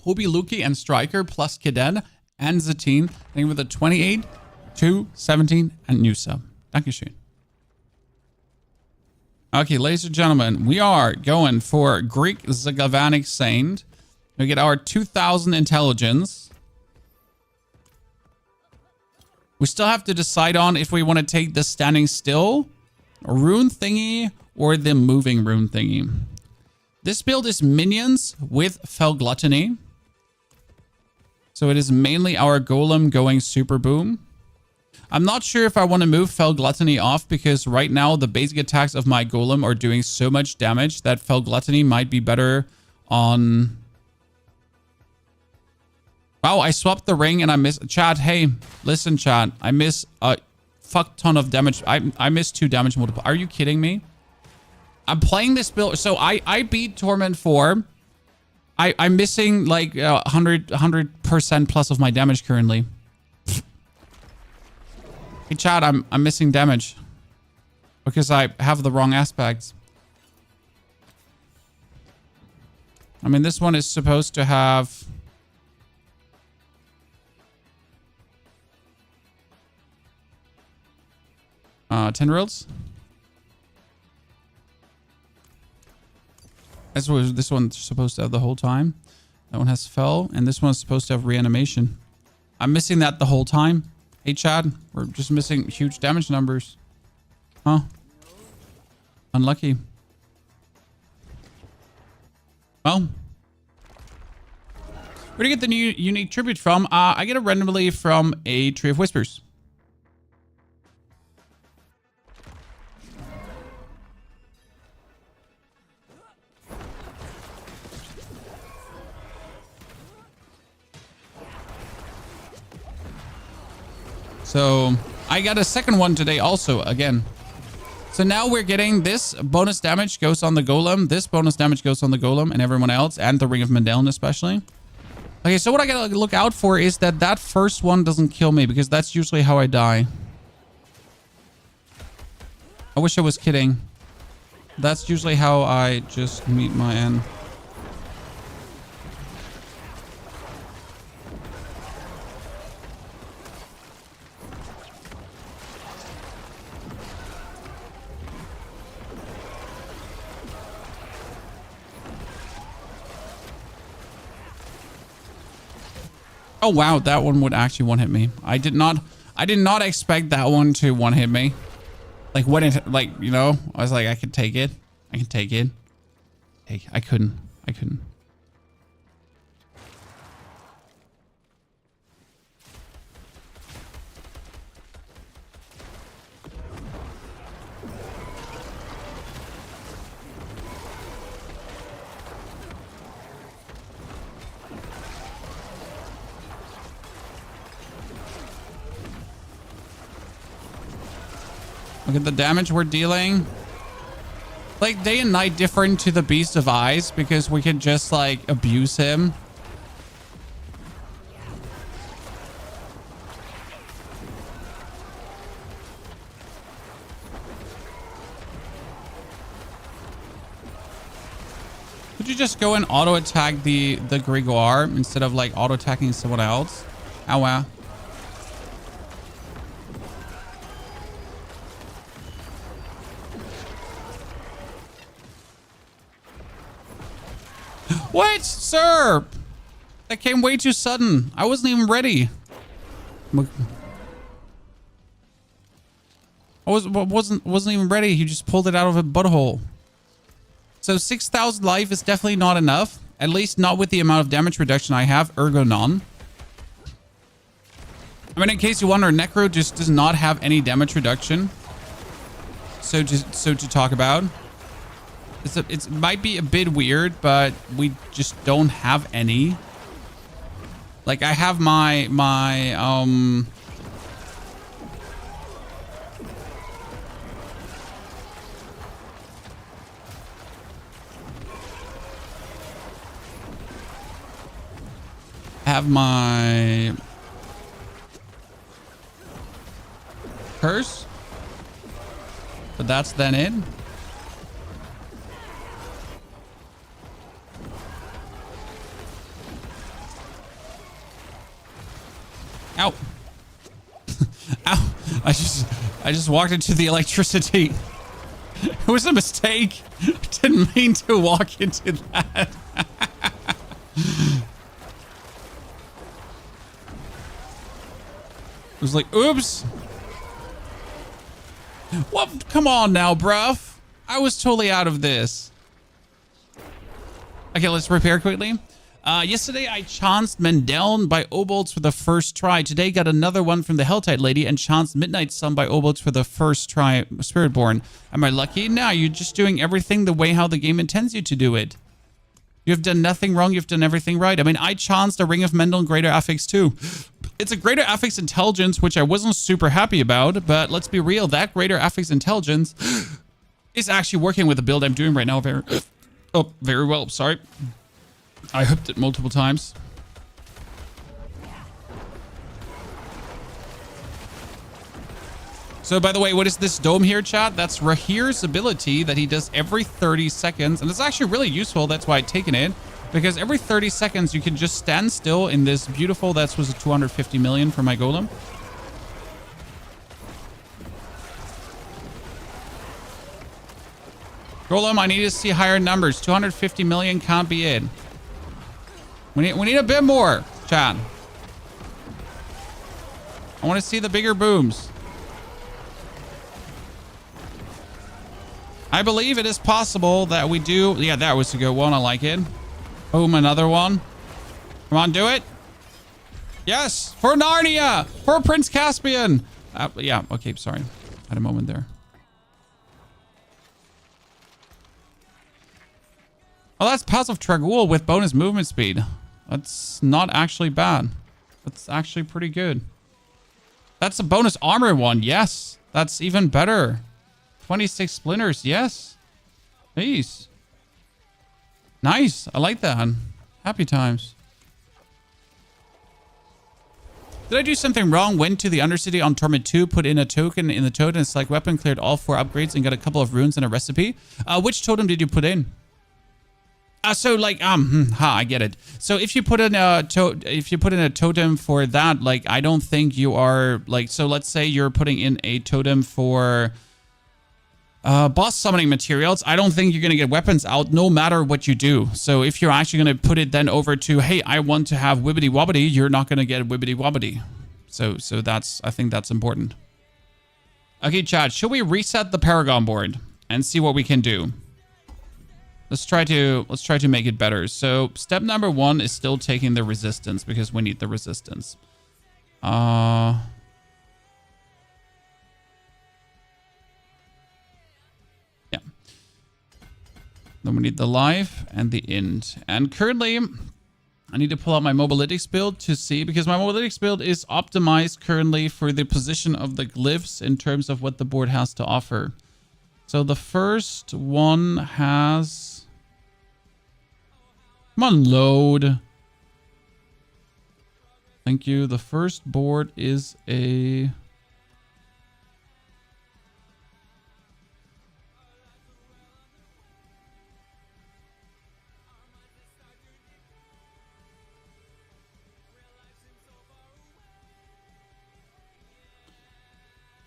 Hobie, Luki, and Striker plus Kaden and Zatine. Thank you for the 28, 2, 17, and new sub. Dankeschön. Okay, ladies and gentlemen, we are going for Greek the Galvanic Saint. We get our 2,000 intelligence. We still have to decide on if we want to take the standing still rune thingy or the moving rune thingy. This build is minions with Fel Gluttony. So it is mainly our golem going super boom. I'm not sure if I want to move Fel Gluttony off because right now the basic attacks of my golem are doing so much damage that Fel Gluttony might be better on... Wow, I swapped the ring and I missed... Chat, hey, listen, chat. I miss a fuck ton of damage. I missed 2 damage multiple. Are you kidding me? I'm playing this build... So I beat Torment 4. I'm missing like 100% plus of my damage currently. Hey, chat, I'm missing damage because I have the wrong aspects. I mean, this one is supposed to have... tendrils. That's what this one's supposed to have the whole time. That one has Fel, and this one's supposed to have reanimation. I'm missing that the whole time. Hey, Chad, we're just missing huge damage numbers. Huh? Unlucky. Well. Where do you get the new unique tribute from? I get it randomly from a Tree of Whispers. So I got a second one today also, again. So now we're getting this bonus damage goes on the golem. This bonus damage goes on the golem and everyone else, and the Ring of Mandelen especially. Okay, so what I gotta look out for is that that first one doesn't kill me, because that's usually how I die. I wish I was kidding. That's usually how I just meet my end. Oh, wow. That one would actually one hit me. I did not expect that one to one hit me. Like when it, like, you know, I was like, I can take it. I can take it. I couldn't. Look at the damage we're dealing. Like, day and night different to the Beast of Ice because we can just, like, abuse him. Could you just go and auto-attack the Gregoire instead of, like, auto-attacking someone else? Oh, wow. What, sir? That came way too sudden. I wasn't even ready. I wasn't even ready. He just pulled it out of a butthole. So 6,000 life is definitely not enough. At least not with the amount of damage reduction I have. Ergo none. I mean, in case you wonder, Necro just does not have any damage reduction. So to talk about. It might be a bit weird, but we just don't have any. Like, I have my curse, but that's then it. Ow. Ow. I just walked into the electricity. It was a mistake. I didn't mean to walk into that. It was like, oops. What? Come on now, bruv. I was totally out of this. Okay, let's repair quickly. Yesterday, I chanced Mendeln by Obolts for the first try. Today, got another one from the Helltide lady and chanced Midnight Sun by Obolts for the first try. Spiritborn. Am I lucky? No, you're just doing everything the way how the game intends you to do it. You've done nothing wrong. You've done everything right. I mean, I chanced a Ring of Mendeln Greater Affix too. It's a Greater Affix Intelligence, which I wasn't super happy about, but let's be real. That Greater Affix Intelligence is actually working with the build I'm doing right now very well. Sorry. I hooked it multiple times. So, by the way, what is this dome here, chat? That's Rahir's ability that he does every 30 seconds. And it's actually really useful. That's why I've taken it. Because every 30 seconds, you can just stand still in this beautiful... That was a 250 million for my Golem. Golem, I need to see higher numbers. 250 million can't be it. We need a bit more, chat. I want to see the bigger booms. I believe it is possible that we do... Yeah, that was a good one. I like it. Boom, another one. Come on, do it. Yes, for Narnia. For Prince Caspian. Yeah, okay, sorry. Had a moment there. Oh, that's Passive Trag'Oul with bonus movement speed. That's not actually bad. That's actually pretty good. That's a bonus armor one. Yes, that's even better. 26 splinters. Yes. Nice. Nice. I like that. Happy times. Did I do something wrong? Went to the Undercity on Torment 2, put in a token in the totem, select weapon, cleared all 4 upgrades, and got a couple of runes and a recipe. Which totem did you put in? So like I get it. So if you put in a totem for that, like I don't think you are like, so let's say you're putting in a totem for Boss summoning materials, I don't think you're going to get weapons out no matter what you do. So if you're actually going to put it then over to, hey, I want to have wibbity wobbity, you're not going to get wibbity wobbity. So that's, I think that's important. Okay, chat, should we reset the Paragon board and see what we can do? Let's try to make it better. So step number 1 is still taking the resistance because we need the resistance. Yeah. Then we need the life and the int. And currently, I need to pull out my mobilitics build to see, because my mobilitics build is optimized currently for the position of the glyphs in terms of what the board has to offer. So the first one has... Come on, load. Thank you. The first board is a...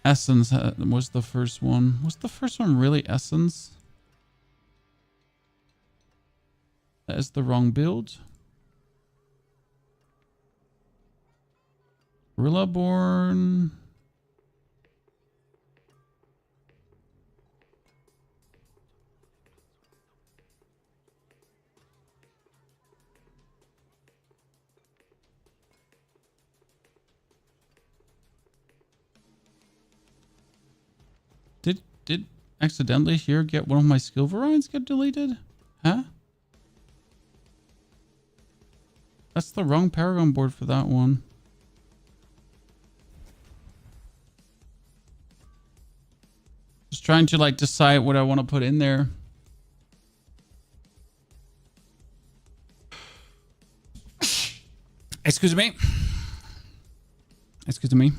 Essence was the first one. Was the first one really Essence? That is the wrong build. Gorillaborn. Did accidentally here get one of my skill variants get deleted? Huh? That's the wrong Paragon board for that one. Just trying to like decide what I want to put in there. Excuse me. Excuse me.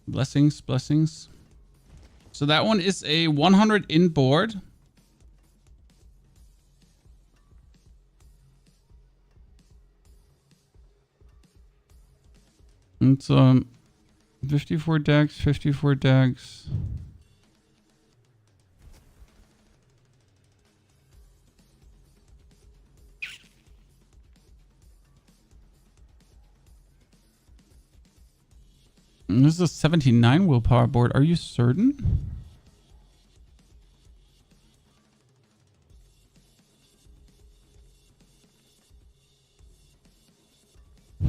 Blessings, blessings. So that one is a 100 in board. It's 54 decks, 54 decks. And this is a 79 willpower board. Are you certain?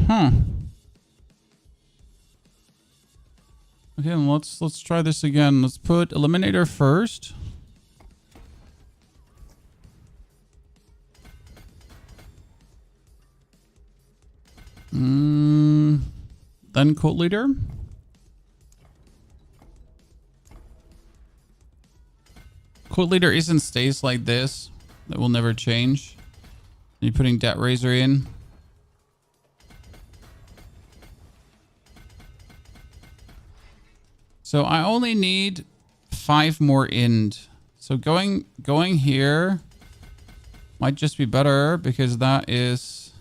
Huh. Okay, let's try this again. Let's put Eliminator first. Then Cult Leader. Cult Leader isn't stays like this. That will never change. You're putting Debt Razor in. So I only need 5 more ind. So going here might just be better because that is...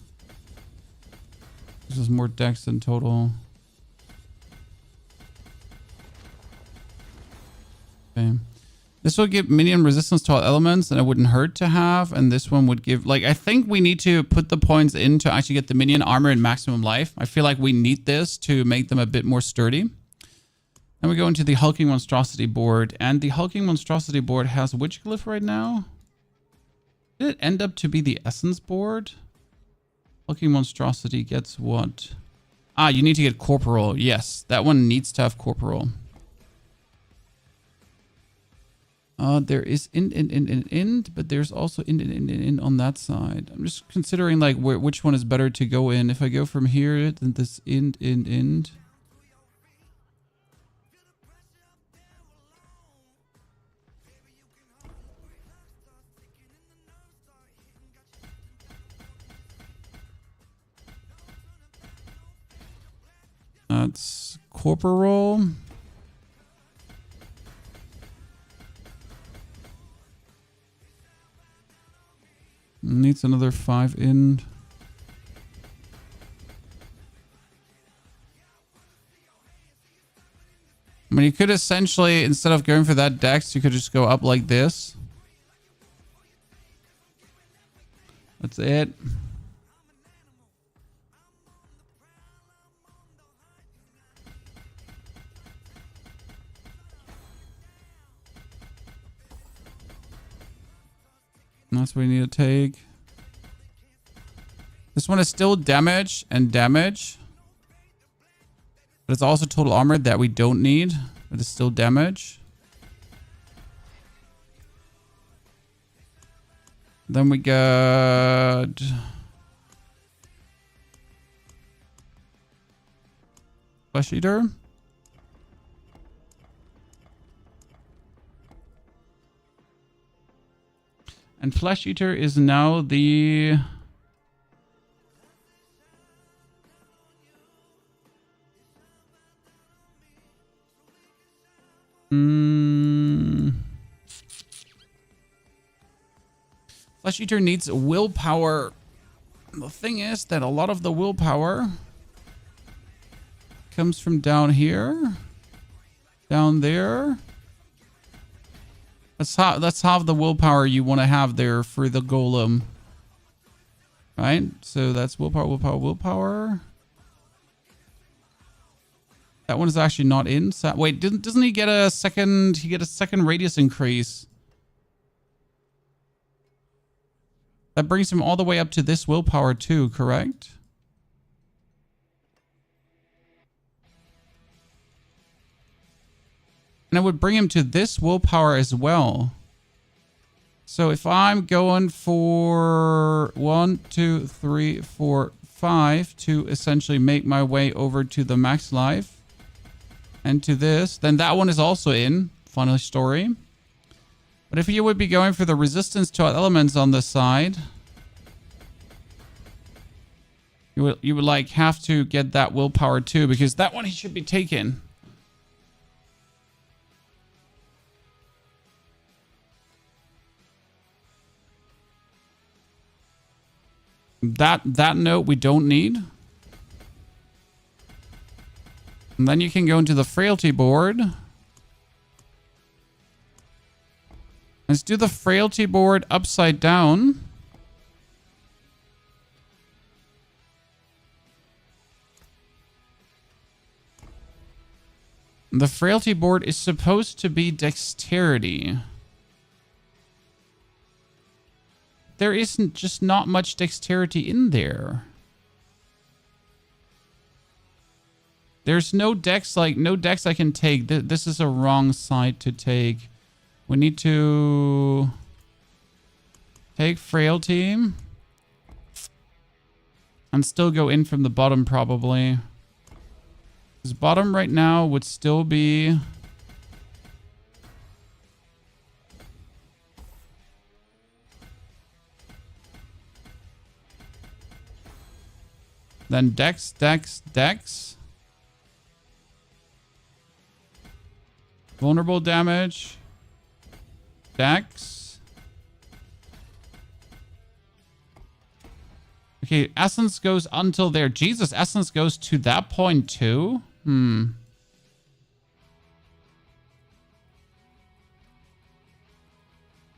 This is more decks than total. Okay. This will give minion resistance to all elements, and it wouldn't hurt to have. And this one would give, like, I think we need to put the points in to actually get the minion armor and maximum life. I feel like we need this to make them a bit more sturdy. Then we go into the Hulking Monstrosity board, and the Hulking Monstrosity board has which glyph right now? Did it end up to be the Essence board? Hulking Monstrosity gets what? Ah, you need to get Corporal. Yes, that one needs to have Corporal. There is int, but there's also int on that side. I'm just considering like which one is better to go in. If I go from here, then this int. That's Corporal. Needs another 5 in. mean, you could essentially, instead of going for that dex, you could just go up like this. That's it. That's what we need to take. This one is still damage and damage. But it's also total armor that we don't need. But it's still damage. Then we got... Flesh Eater. And Flesh Eater is now the... Flesh Eater needs willpower. The thing is that a lot of the willpower comes from down here, down there. That's half the willpower you want to have there for the golem. Right? So that's willpower, willpower, willpower. That one is actually not in. So, wait, doesn't he get a second? He get a second radius increase. That brings him all the way up to this willpower too, correct? And it would bring him to this willpower as well. So if I'm going for 1, 2, 3, 4, 5 to essentially make my way over to the max life and to this, then that one is also in. Funny story. But if you would be going for the resistance to elements on this side, you would like have to get that willpower too, because that one he should be taking. That note we don't need. And then you can go into the frailty board. Let's do the frailty board upside down. The frailty board is supposed to be dexterity. There isn't just not much dexterity in there. There's no dex, like, no dex I can take. This is a wrong side to take. We need to take frailty and still go in from the bottom probably. Because bottom right now would still be... Then dex, dex, dex. Vulnerable damage. Dex. Okay, essence goes until there. Jesus, essence goes to that point too? I mean,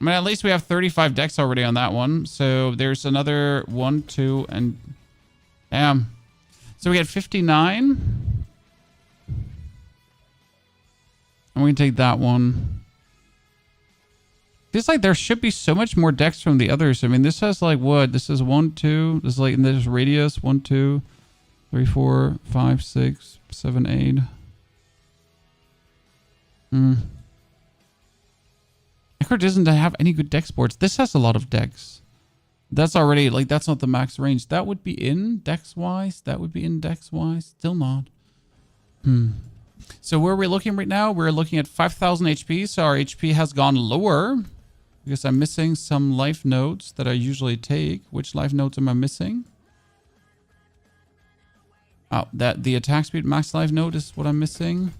at least we have 35 dex already on that one. So there's another 1, 2, and... Damn. So we had 59. And we can take that one. Feels like there should be so much more dex from the others. I mean, this has like what? This is 1, 2. This is like, and there's radius. 1, 2, 3, 4, 5, 6, 7, 8. Necro doesn't have any good dex boards. This has a lot of dex. That's already, like, that's not the max range. That would be in dex-wise. That would be in dex-wise. Still not. So where are we looking right now? We're looking at 5,000 HP. So our HP has gone lower because I'm missing some life notes that I usually take. Which life notes am I missing? Oh, the attack speed max life note is what I'm missing.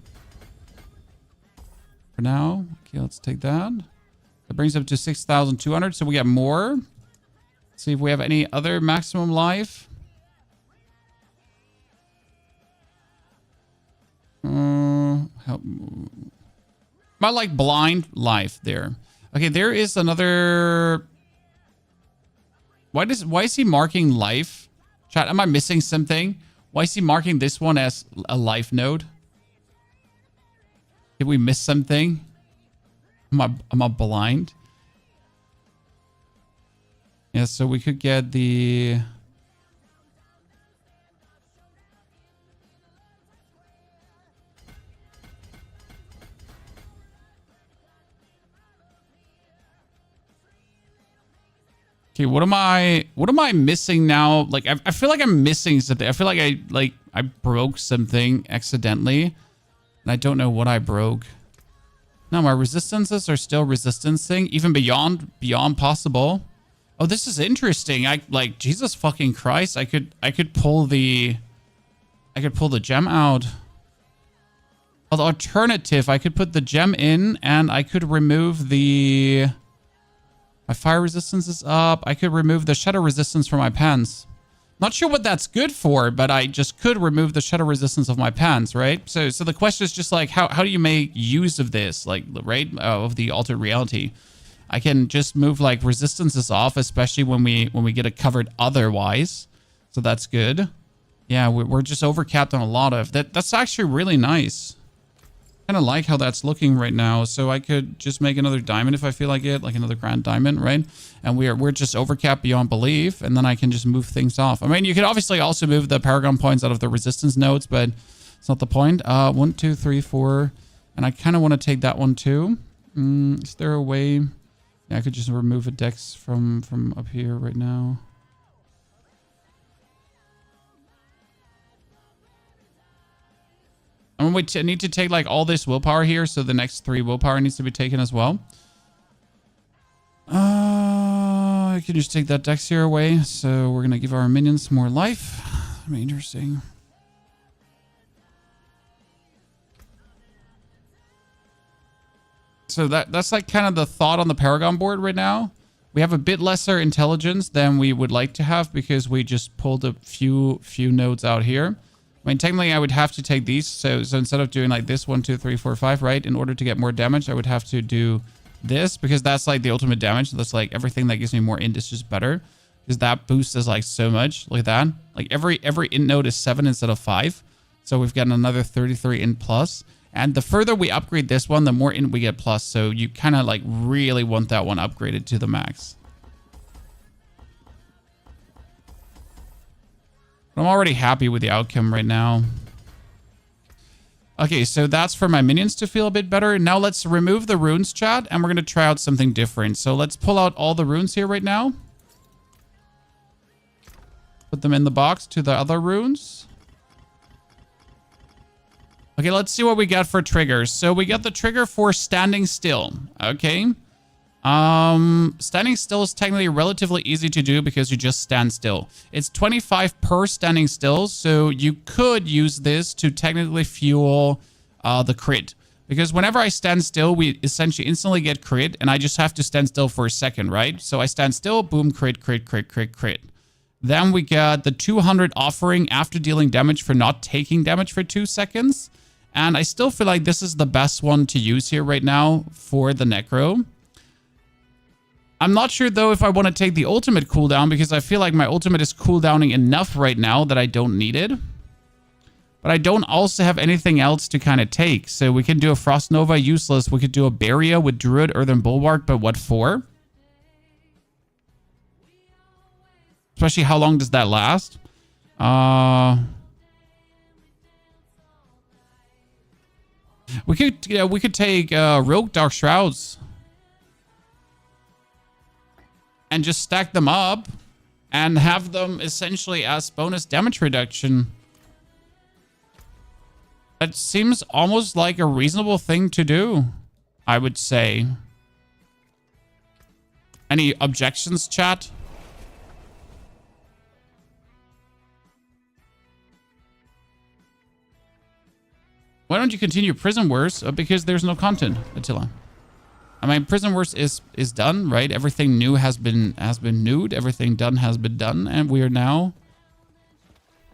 For now. Okay, let's take that. That brings up to 6,200. So we get more. See if we have any other maximum life. Am I like blind life there? Okay, there is another. Why is he marking life? Chat, am I missing something? Why is he marking this one as a life node? Did we miss something? Am I blind? Yeah, so we could get the... Okay, what am I missing now? Like, I feel like I'm missing something. I feel like I broke something accidentally, and I don't know what I broke. No, my resistances are still resistancing, even beyond possible. Oh, this is interesting. Like, Jesus fucking Christ, I could pull the gem out. Well, the alternative, I could put the gem in, and I could remove the... My fire resistance is up. I could remove the shadow resistance from my pants. Not sure what that's good for, but I just could remove the shadow resistance of my pants, right? So the question is just like, how do you make use of this, like, right, of the altered reality? I can just move like resistances off, especially when we get it covered otherwise. So that's good. Yeah, we're just overcapped on a lot of that. That's actually really nice. Kind of like how that's looking right now. So I could just make another diamond if I feel like it, like another grand diamond, right? And we're just overcapped beyond belief, and then I can just move things off. I mean, you could obviously also move the paragon points out of the resistance nodes, but it's not the point. 1, 2, 3, 4, and I kind of want to take that one too. Is there a way? Yeah, I could just remove a dex from up here right now. I need to take like all this willpower here, so the next 3 willpower needs to be taken as well. I can just take that dex here away, so we're gonna give our minions more life. That'd be interesting. So that's like kind of the thought on the Paragon board right now. We have a bit lesser intelligence than we would like to have because we just pulled a few nodes out here. I mean, technically, I would have to take these. So instead of doing like this 1, 2, 3, 4, 5, right? In order to get more damage, I would have to do this because that's like the ultimate damage. That's like everything that gives me more int is just better because that boosts us like so much. Look at that. Like every int node is 7 instead of 5. So we've got another 33 int plus. And the further we upgrade this one, the more int we get plus. So you kind of like really want that one upgraded to the max. I'm already happy with the outcome right now. Okay, so that's for my minions to feel a bit better. Now let's remove the runes, chat, and we're going to try out something different. So let's pull out all the runes here right now. Put them in the box to the other runes. Okay, let's see what we got for triggers. So we got the trigger for standing still. Okay. Standing still is technically relatively easy to do because you just stand still. It's 25 per standing still, so you could use this to technically fuel the crit. Because whenever I stand still, we essentially instantly get crit, and I just have to stand still for a second, right? So I stand still, boom, crit, crit, crit, crit, crit. Then we got the 200 offering after dealing damage for not taking damage for 2 seconds. And I still feel like this is the best one to use here right now for the Necro. I'm not sure, though, if I want to take the ultimate cooldown because I feel like my ultimate is cooldowning enough right now that I don't need it. But I don't also have anything else to kind of take. So we can do a Frost Nova, useless. We could do a Barrier with Druid, Earthen Bulwark, but what for? Especially how long does that last? We could take Rogue Dark Shrouds. And just stack them up and have them essentially as bonus damage reduction. That seems almost like a reasonable thing to do, I would say. Any objections, chat? Why don't you continue Prison Wars? Because there's no content, Attila. I mean, Prison Wars is done, right? Everything new has been newed. Everything done has been done. And we are now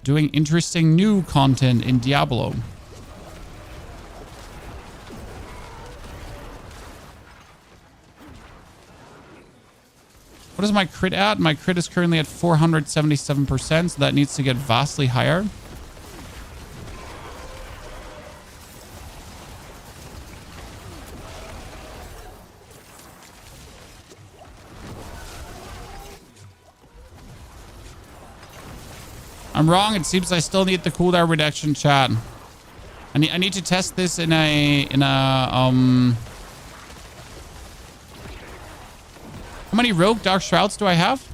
doing interesting new content in Diablo. What is my crit at? My crit is currently at 477%, so that needs to get vastly higher. I'm wrong. It seems I still need the cooldown reduction, chat. I need to test this in a How many rogue dark shrouds do I have?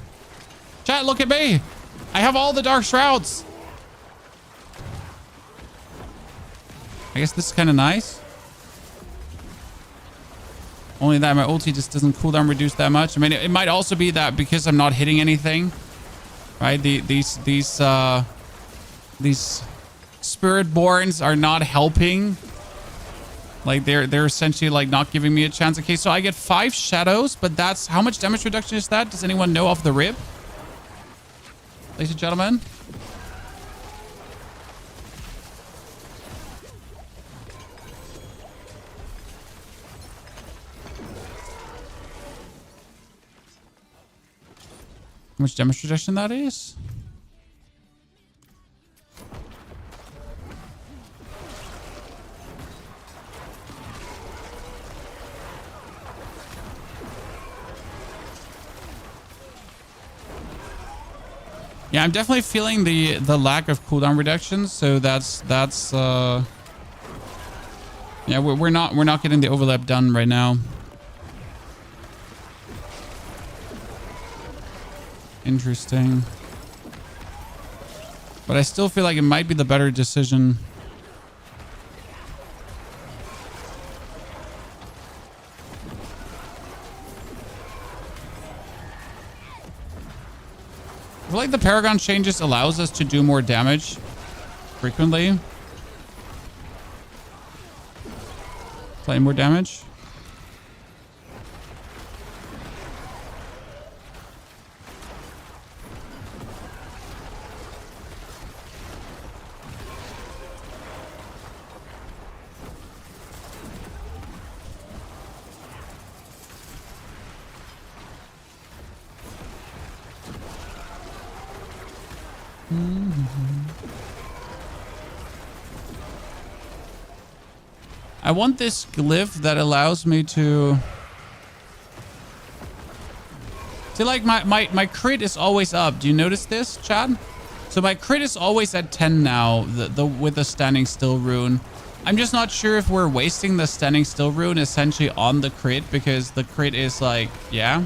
Chat, look at me. I have all the dark shrouds. I guess this is kind of nice. Only that my ulti just doesn't cooldown reduce that much. I mean, it might also be that because I'm not hitting anything, right? These Spiritborns are not helping. Like they're essentially like not giving me a chance. Okay, so I get 5 shadows, but that's how much damage reduction is that? Does anyone know off the rip? Ladies and gentlemen. How much damage reduction that is? Yeah, I'm definitely feeling the lack of cooldown reduction, so that's yeah, we're not getting the overlap done right now. Interesting. But I still feel like it might be the better decision. I feel like the Paragon changes allows us to do more damage frequently. Play more damage. I want this glyph that allows me to see, like my crit is always up. Do you notice this, Chad? So my crit is always at 10 now, with the standing still rune. I'm just not sure if we're wasting the standing still rune essentially on the crit, because the crit is like, yeah,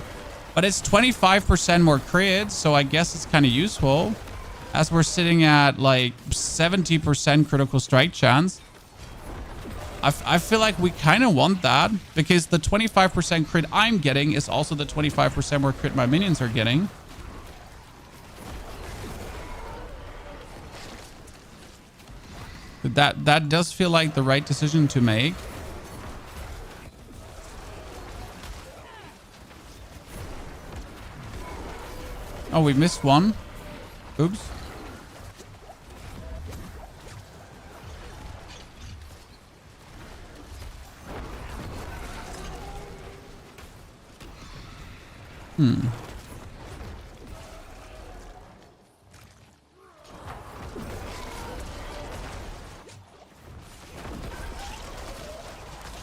but it's 25% more crit, so I guess it's kind of useful as we're sitting at like 70% critical strike chance. I feel like we kind of want that, because the 25% crit I'm getting is also the 25% more crit my minions are getting. That does feel like the right decision to make. Oh, we missed one. Oops.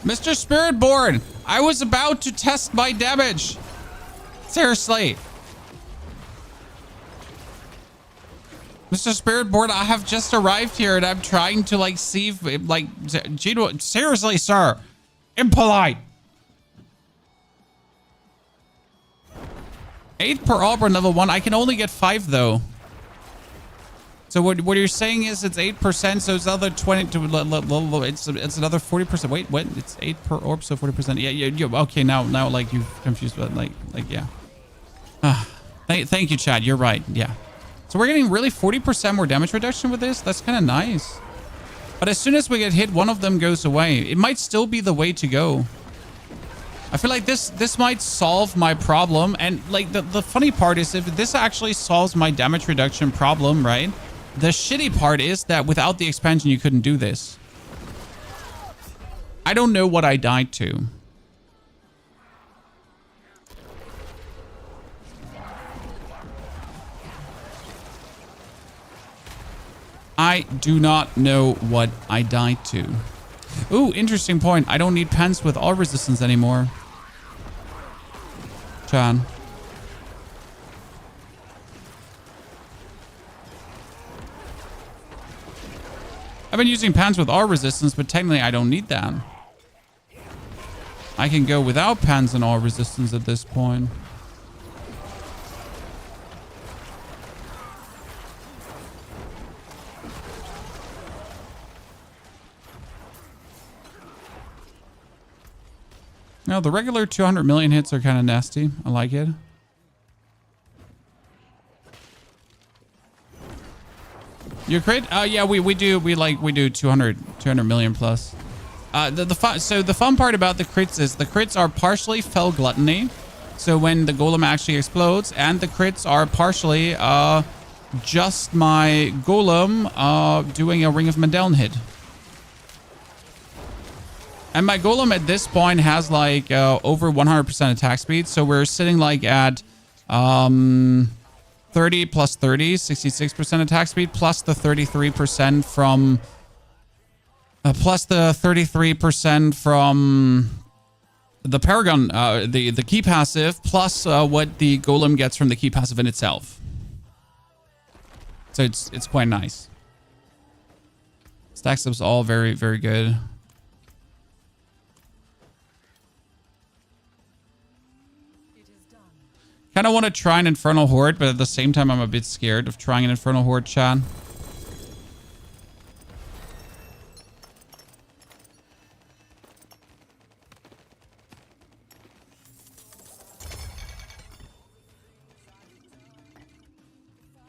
Mr. Spiritborn, I was about to test my damage. Seriously. Mr. Spiritborn, I have just arrived here and I'm trying to like see if, like, Gino, seriously, sir. Impolite. 8 per orb on level 1. I can only get 5 though. So what you're saying is it's 8%, so it's another 20 to it's another 40%. Wait, what? It's 8 per orb, so 40%. Yeah. Okay, now like you've confused, but like yeah. Thank you, Chad. You're right. Yeah. So we're getting really 40% more damage reduction with this. That's kind of nice. But as soon as we get hit, one of them goes away. It might still be the way to go. I feel like this might solve my problem. And like the funny part is, if this actually solves my damage reduction problem, right? The shitty part is that without the expansion, you couldn't do this. I don't know what I died to. I do not know what I died to. Ooh, interesting point. I don't need pants with all resistance anymore. Chan. I've been using pants with all resistance, but technically I don't need that. I can go without pants and all resistance at this point. No, the regular 200 million hits are kind of nasty. I like it. You crit? Yeah, we do 200 million plus. So the fun part about the crits is the crits are partially Fel Gluttony. So when the golem actually explodes, and the crits are partially just my golem doing a Ring of Mandeln hit. And my golem at this point has like over 100% attack speed. So we're sitting like at 30 plus 30, 66% attack speed, plus the 33% from the Paragon, the key passive, plus what the golem gets from the key passive in itself. So it's quite nice. Stacks up's all very, very good. Kind of want to try an Infernal Horde, but at the same time, I'm a bit scared of trying an Infernal Horde, chat.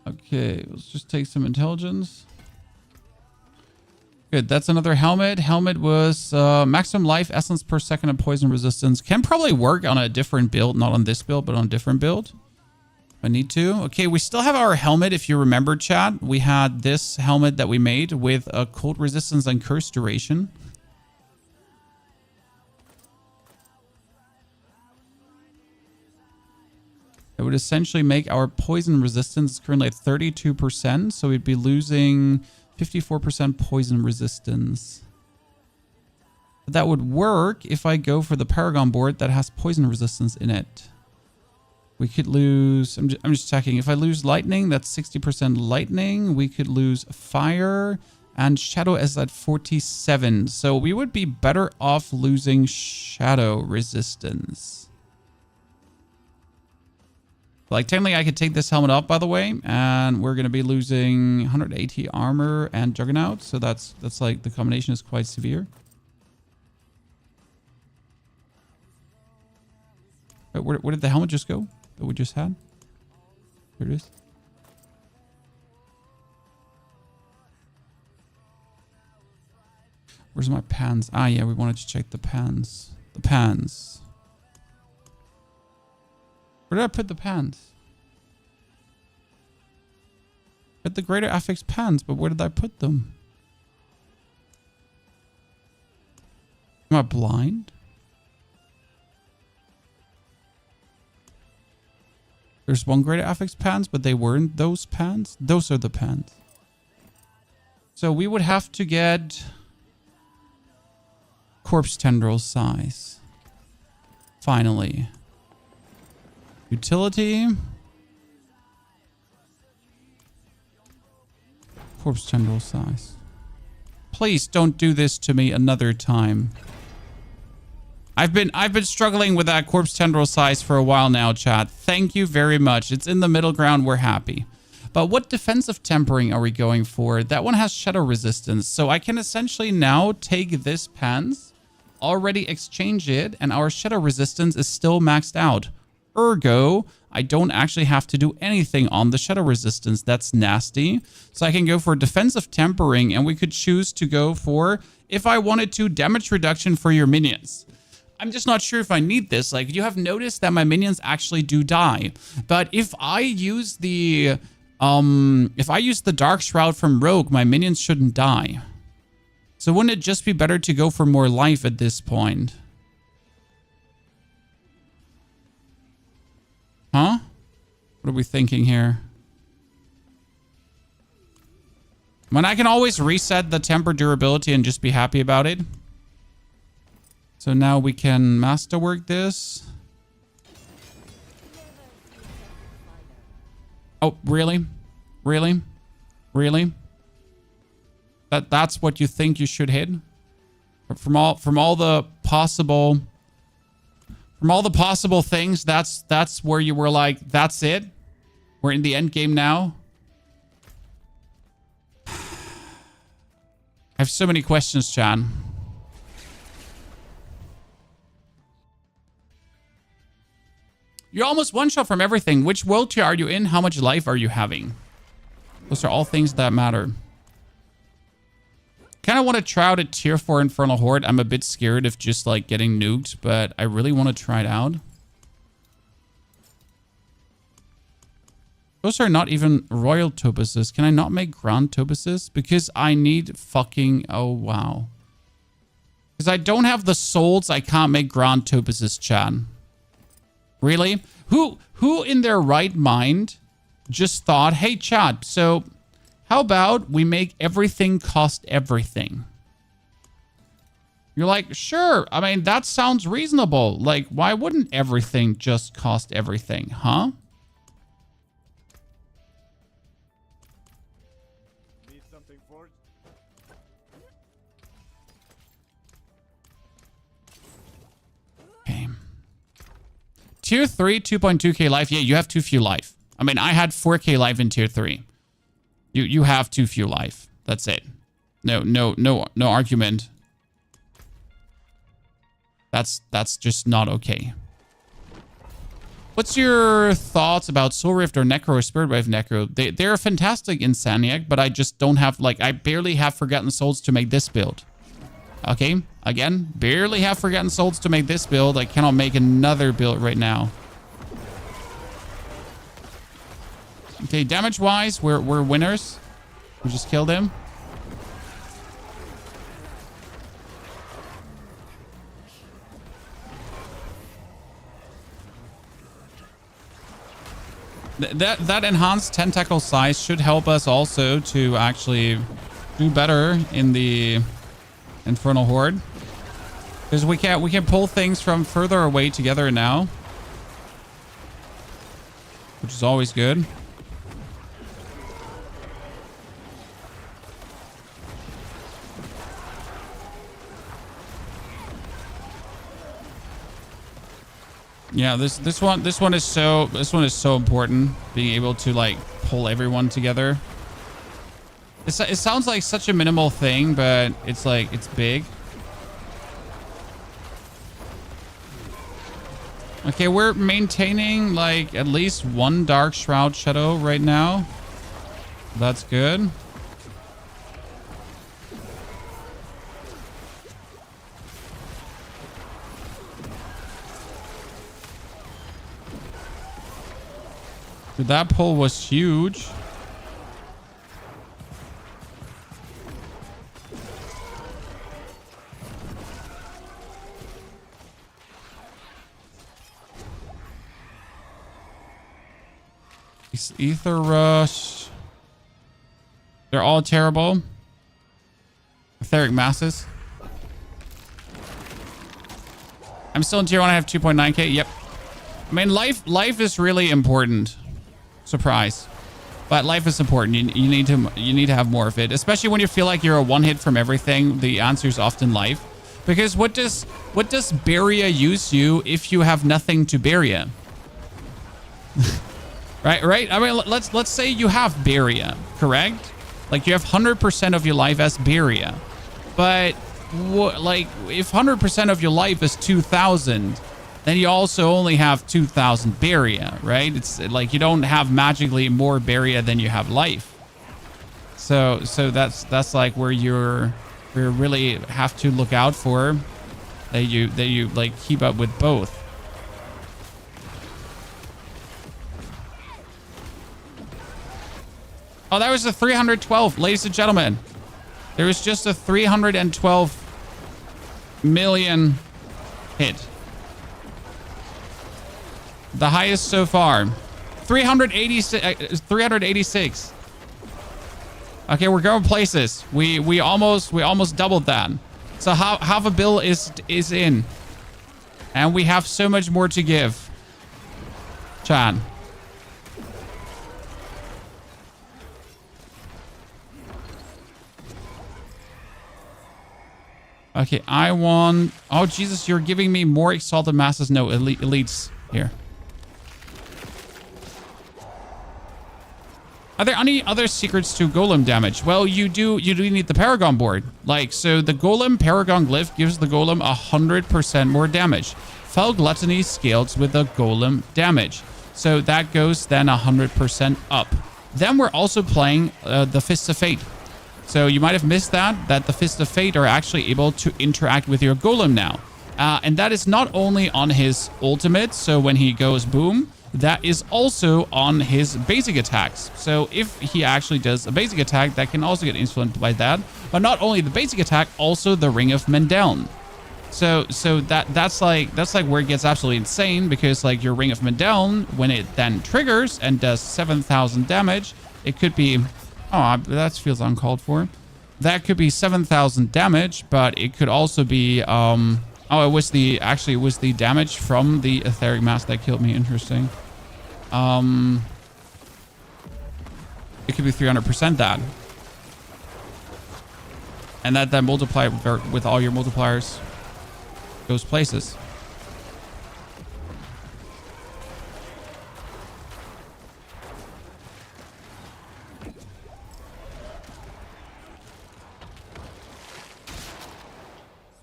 Okay, let's just take some intelligence. Good, that's another helmet. Helmet was maximum life, essence per second, and poison resistance. Can probably work on a different build, not on this build, but on a different build. If I need to. Okay, we still have our helmet, if you remember, chat. We had this helmet that we made with a cold resistance and curse duration. It would essentially make our poison resistance currently at 32%, so we'd be losing 54% poison resistance. But that would work if I go for the Paragon board that has poison resistance in it. We could lose... I'm just checking. If I lose lightning, that's 60% lightning. We could lose fire. And shadow is at 47. So we would be better off losing shadow resistance. Like, technically, I could take this helmet off, by the way, and we're going to be losing 180 armor and Juggernaut, so that's like, the combination is quite severe. Wait, where did the helmet just go that we just had? Here it is. Where's my pans? Ah, yeah, we wanted to check the pans. The pans. Where did I put the pans? At the greater affix pans, but where did I put them? Am I blind? There's one greater affix pans, but they weren't those pans. Those are the pans. So we would have to get corpse tendril size. Finally. Utility. Corpse tendril size. Please don't do this to me another time. I've been struggling with that corpse tendril size for a while now, chat. Thank you very much. It's in the middle ground. We're happy. But what defensive tempering are we going for? That one has shadow resistance. So I can essentially now take this pants, already exchange it, and our shadow resistance is still maxed out. Ergo, I don't actually have to do anything on the shadow resistance. That's nasty. So I can go for defensive tempering, and we could choose to go for, if I wanted to, damage reduction for your minions. I'm just not sure if I need this. Like, you have noticed that my minions actually do die. But if I use the Dark Shroud from Rogue, my minions shouldn't die. So wouldn't it just be better to go for more life at this point? Huh? What are we thinking here? When I can always reset the temper durability and just be happy about it. So now we can masterwork this. Oh, really? Really? Really? That's what you think you should hit? From all the possible things, that's where you were like, that's it? We're in the end game now? I have so many questions, Chan. You're almost one shot from everything. Which world tier are you in? How much life are you having? Those are all things that matter. Kind of want to try out a tier 4 Infernal Horde. I'm a bit scared of just like getting nuked, but I really want to try it out. Those are not even royal topuses. Can I not make grand topuses? Because I need fucking... Oh, wow. Because I don't have the souls, I can't make grand topuses, Chan. Really? Who in their right mind just thought, hey, Chad, so how about we make everything cost everything? You're like, sure. I mean, that sounds reasonable. Like, why wouldn't everything just cost everything, huh? Okay. Tier 3, 2.2k life. Yeah, you have too few life. I mean, I had 4k life in tier 3. You have too few life. That's it. No argument. That's just not okay. What's your thoughts about Soul Rift or Necro or Spirit Wave Necro? They're fantastic in Saniac, but I just don't have, like, I barely have Forgotten Souls to make this build. Okay, again, barely have Forgotten Souls to make this build. I cannot make another build right now. Okay, damage-wise, we're winners. We just killed him. That enhanced tentacle size should help us also to actually do better in the Infernal Horde, because we can pull things from further away together now, which is always good. Yeah, this one is so important, being able to like pull everyone together. It sounds like such a minimal thing, but it's like, it's big. Okay, we're maintaining like at least one Dark Shroud Shadow right now. That's good. Dude, that pull was huge. Ether Rush. They're all terrible. Etheric Masses. I'm still in tier 1. I have 2.9k. Yep. I mean, life is really important. Surprise. But life is important. You need to have more of it, especially when you feel like you're a one hit from everything. The answer is often life, because what does Barrier use you if you have nothing to Barrier? right. I mean, let's say you have Barrier, correct? Like you have 100% of your life as Barrier, but like if 100% of your life is 2,000. Then you also only have 2,000 barrier, right? It's like you don't have magically more barrier than you have life. So that's like where you really have to look out for that you like keep up with both. Oh, that was a 312, ladies and gentlemen. There was just a 312 million hit. The highest so far. 386. Okay, we're going places. We almost doubled that. So half a bill is in. And we have so much more to give. Chan. Okay, I want... Oh, Jesus, you're giving me more Exalted Masses. No, elites here. Are there any other secrets to Golem damage? Well, you do need the Paragon board. Like, so the Golem Paragon Glyph gives the Golem 100% more damage. Fel Gluttony scales with the Golem damage. So that goes then 100% up. Then we're also playing the Fists of Fate. So you might have missed that the Fists of Fate are actually able to interact with your Golem now. And that is not only on his ultimate, so when he goes boom, that is also on his basic attacks. So if he actually does a basic attack, that can also get influenced by that. But not only the basic attack, also the Ring of Mendeln. So that's like where it gets absolutely insane, because like your Ring of Mendeln, when it then triggers and does 7,000 damage, it could be... Oh, that feels uncalled for. That could be 7,000 damage, but it could also be... Oh, it was the damage from the Etheric Mass that killed me. Interesting. It could be 300% that. And that multiply with all your multipliers goes places.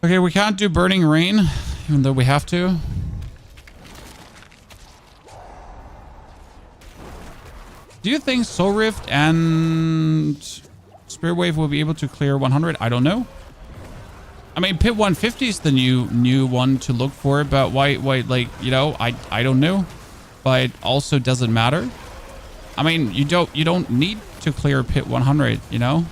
Okay, we can't do Burning Rain, even though we have to. Do you think Soul Rift and Spirit Wave will be able to clear 100? I don't know. I mean, Pit 150 is the new one to look for, but why like, you know, I don't know. But it also doesn't matter. I mean, you don't need to clear Pit 100, you know?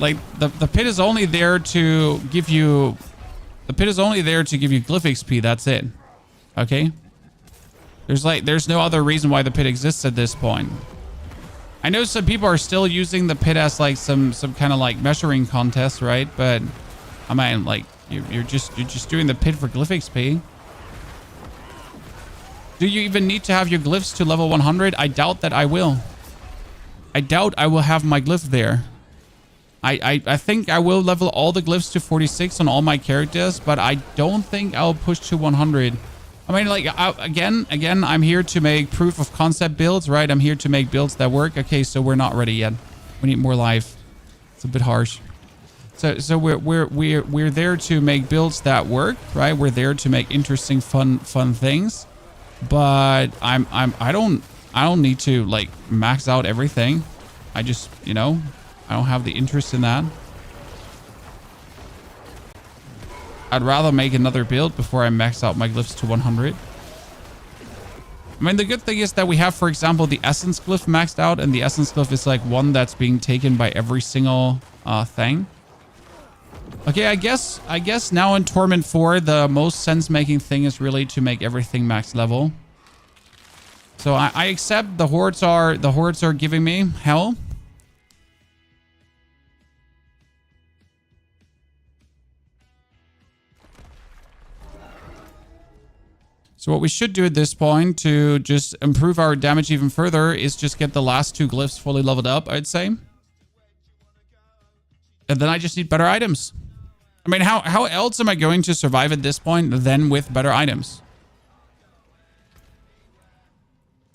Like the pit is only there to give you... The pit is only there to give you Glyph XP, that's it. Okay? There's no other reason why the pit exists at this point. I know some people are still using the pit as like some kind of like measuring contest, right? But I mean, like you're just doing the pit for Glyph XP. Do you even need to have your glyphs to level 100? I doubt that I will. I doubt I will have my glyph there. I think I will level all the glyphs to 46 on all my characters, but I don't think I'll push to 100. I mean, like, again, I'm here to make proof of concept builds, right? I'm here to make builds that work. Okay, so we're not ready yet. We need more life. It's a bit harsh. So we're there to make builds that work, right? We're there to make interesting, fun things. But I don't need to like max out everything. I just, you know, I don't have the interest in that. I'd rather make another build before I max out my glyphs to 100. I mean, the good thing is that we have, for example, the Essence Glyph maxed out, and the Essence Glyph is like one that's being taken by every single thing. Okay, I guess now in Torment 4, the most sense-making thing is really to make everything max level. So I accept the hordes are giving me hell. So what we should do at this point to just improve our damage even further is just get the last two glyphs fully leveled up, I'd say. And then I just need better items. I mean, how else am I going to survive at this point than with better items?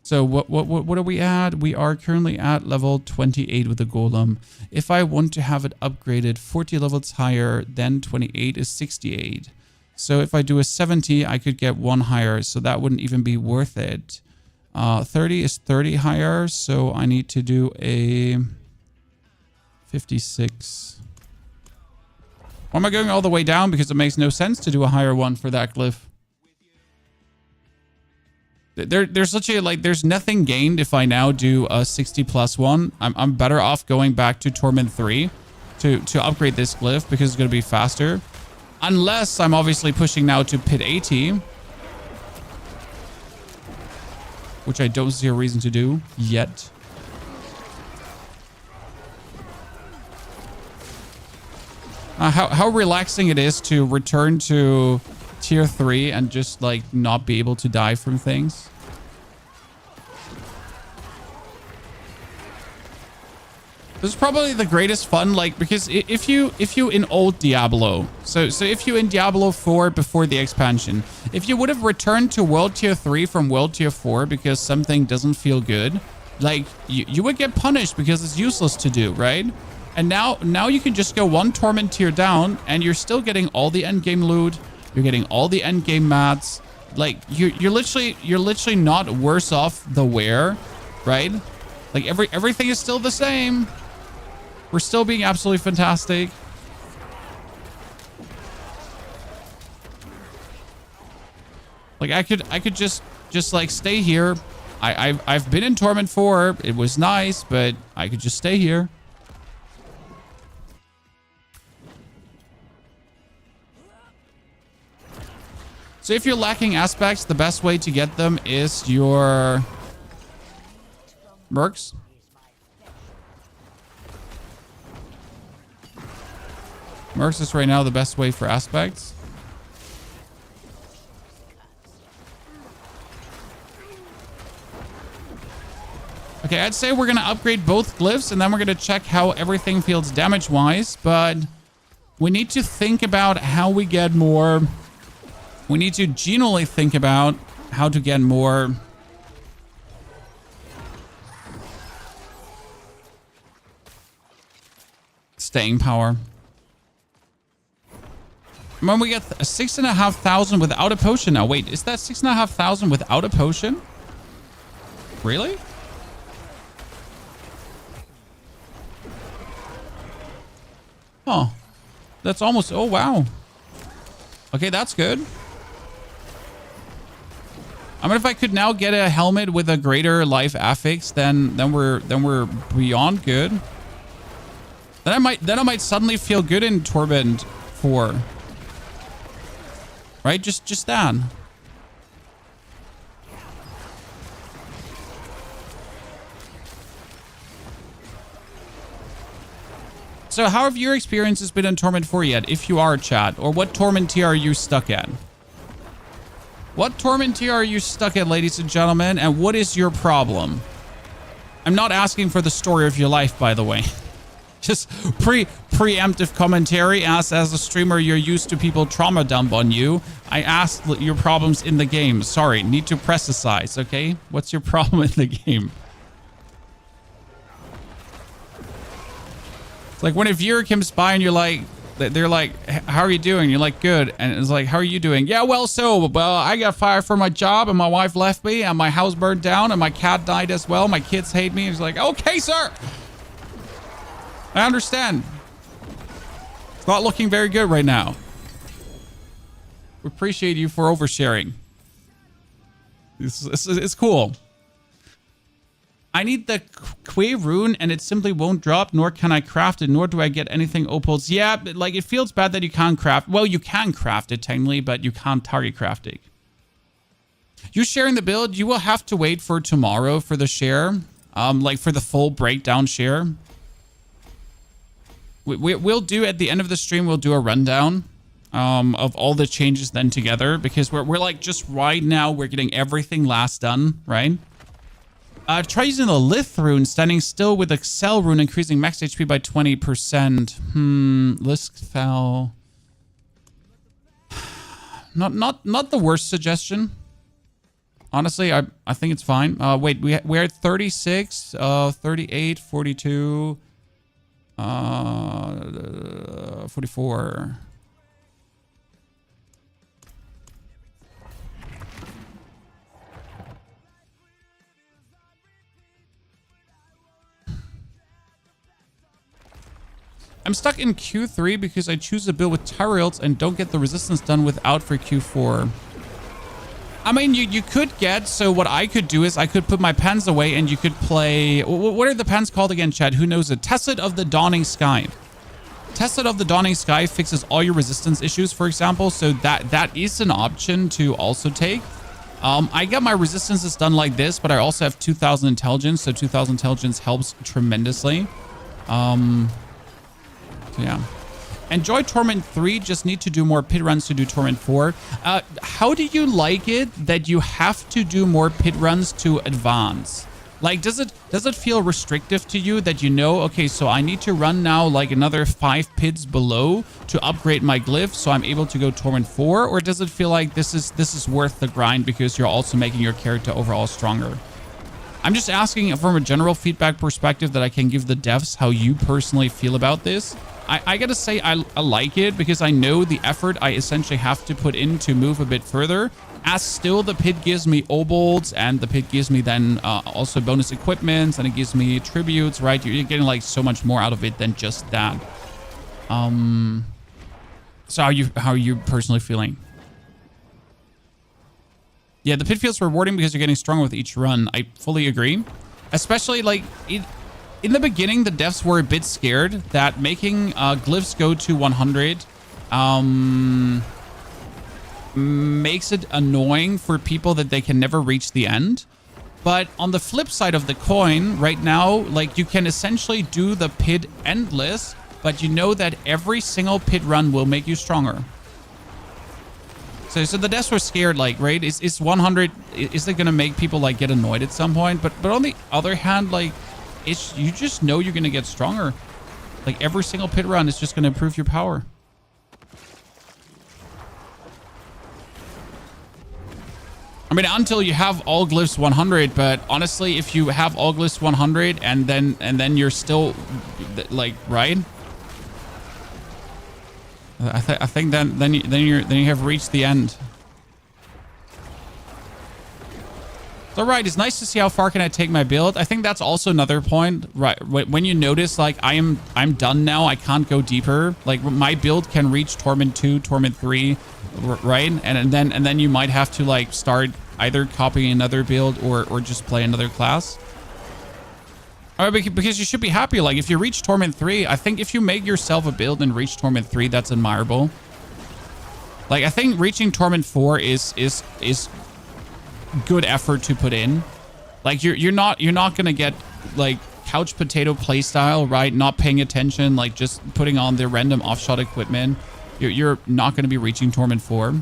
So what are we at? We are currently at level 28 with the Golem. If I want to have it upgraded 40 levels higher, then 28 is 68. So if I do a 70, I could get one higher. So that wouldn't even be worth it. 30 is 30 higher. So I need to do a 56. Why am I going all the way down? Because it makes no sense to do a higher one for that glyph. There's such a, like, there's nothing gained if I now do a 60 plus one. I'm better off going back to Torment 3 to upgrade this glyph because it's going to be faster. Unless I'm obviously pushing now to Pit 80. which I don't see a reason to do yet. How relaxing it is to return to tier 3 and just like not be able to die from things. This is probably the greatest fun, like, because if you in old Diablo, so if you in Diablo 4 before the expansion, if you would have returned to World Tier 3 from World Tier 4 because something doesn't feel good, like, you would get punished because it's useless to do, right? And now you can just go one Torment tier down and you're still getting all the endgame loot, you're getting all the endgame mats, like, you're literally not worse off the wear, right? Like, everything is still the same. We're still being absolutely fantastic. Like, I could just like stay here. I've been in Torment 4. It was nice, but I could just stay here. So if you're lacking aspects, the best way to get them is your mercs. Mercs is right now the best way for aspects. Okay, I'd say we're going to upgrade both glyphs, and then we're going to check how everything feels damage-wise, but we need to think about how we get more. We need to genuinely think about how to get more staying power. When we get 6,500 without a potion now. Wait, is that 6,500 without a potion? Really? Oh, that's almost. Oh wow. Okay, that's good. I mean, if I could now get a helmet with a greater life affix, then we're beyond good. Then I might suddenly feel good in Torment 4. Right? Just that. So how have your experiences been in Torment 4 yet, if you are, chat? Or what Torment tier are you stuck at? What Torment tier are you stuck at, ladies and gentlemen? And what is your problem? I'm not asking for the story of your life, by the way. Just preemptive commentary. As a streamer, you're used to people trauma dump on you. I asked your problems in the game. Sorry, need to precise, okay? What's your problem in the game? It's like when a viewer comes by and you're like, they're like, how are you doing? You're like, good. And it's like, how are you doing? Yeah, well, I got fired from my job and my wife left me and my house burned down and my cat died as well. My kids hate me. It's like, okay, sir. I understand. It's not looking very good right now. We appreciate you for oversharing. It's cool. I need the Rune and it simply won't drop, nor can I craft it, nor do I get anything opals. Yeah, but like it feels bad that you can't craft. Well, you can craft it technically, but you can't target craft it. You sharing the build, you will have to wait for tomorrow for the share. Like for the full breakdown share. We'll do at the end of the stream, we'll do a rundown of all the changes then together, because we're like just right now we're getting everything last done, right? Try using the Glyph rune, standing still with Excel rune, increasing max HP by 20%. Lisk Fel. Not the worst suggestion. Honestly, I think it's fine. Wait, we're at 36, 38, 42. 44. I'm stuck in Q3 because I choose a build with Tyrells and don't get the resistance done without for Q4. I mean, you could get, so what I could do is I could put my pens away and you could play, what are the pens called again, Chad? Who knows it? Tested of the Dawning Sky. Tested of the Dawning Sky fixes all your resistance issues, for example. So that is an option to also take. I got my resistances done like this, but I also have 2000 intelligence, so 2000 intelligence helps tremendously. So yeah. Enjoy Torment 3, just need to do more pit runs to do Torment 4. How do you like it that you have to do more pit runs to advance? Like, does it feel restrictive to you that you know, okay, so I need to run now like another 5 pits below to upgrade my glyph so I'm able to go Torment 4? Or does it feel like this is worth the grind because you're also making your character overall stronger? I'm just asking from a general feedback perspective that I can give the devs how you personally feel about this. I gotta say I like it because I know the effort I essentially have to put in to move a bit further. As still the pit gives me obolds and the pit gives me then also bonus equipments and it gives me tributes, right? You're getting like so much more out of it than just that. So how are you personally feeling? Yeah, the pit feels rewarding because you're getting stronger with each run. I fully agree. Especially like in the beginning, the devs were a bit scared that making glyphs go to 100 makes it annoying for people that they can never reach the end. But on the flip side of the coin, right now, like you can essentially do the pit endless, but you know that every single pit run will make you stronger. So the devs were scared, like, right? Is 100, is it gonna make people like get annoyed at some point? But on the other hand, like, you just know you're gonna get stronger. Like every single pit run is just gonna improve your power. I mean, until you have all glyphs 100, but honestly, if you have all glyphs 100 and then you're still like, right? I think then you have reached the end. So right, it's nice to see how far can I take my build. I think that's also another point, right? When you notice like I'm done now, I can't go deeper. Like my build can reach Torment 2, Torment 3, right? And then you might have to like start either copying another build or just play another class. Because you should be happy. Like if you reach Torment 3, I think if you make yourself a build and reach Torment 3, that's admirable. Like I think reaching Torment 4 is good effort to put in. Like you're not gonna get like couch potato playstyle, right? Not paying attention, like just putting on the random offshot equipment. You're not gonna be reaching Torment 4.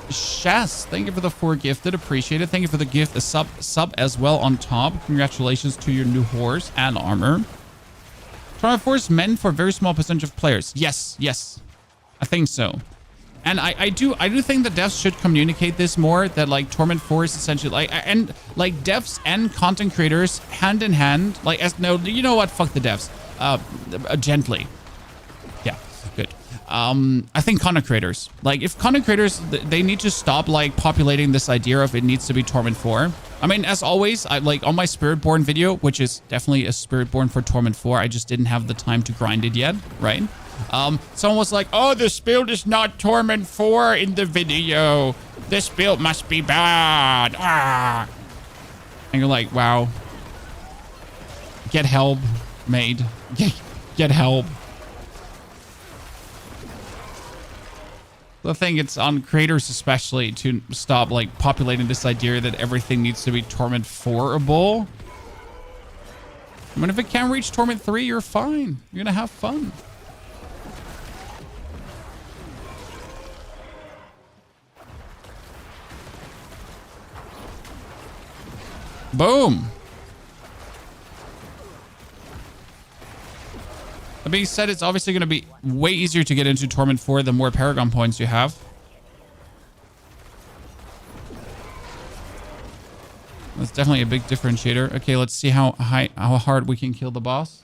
Shas, thank you for the 4 gifted, appreciate it. Thank you for the gift, a sub as well on top. Congratulations to your new horse and armor. Torment 4 is meant for a very small percentage of players. Yes, I think so. And I do think the devs should communicate this more, that like Torment 4 is essentially like, and like devs and content creators hand in hand, like no, you know what? Fuck the devs. Gently. Yeah, good. I think content creators, like if content creators, they need to stop like populating this idea of it needs to be Torment 4. I mean, as always, I like on my Spiritborn video, which is definitely a Spiritborn for Torment 4. I just didn't have the time to grind it yet, right? Someone was like, oh, this build is not Torment 4 in the video. This build must be bad. Ah. And you're like, wow. Get help, mate. Get help. I think it's on creators especially to stop like populating this idea that everything needs to be Torment 4-able. I mean, if it can't reach Torment 3, you're fine. You're gonna have fun. Boom. That being said, it's obviously going to be way easier to get into Torment 4 the more Paragon points you have. That's definitely a big differentiator. Okay, let's see how hard we can kill the boss.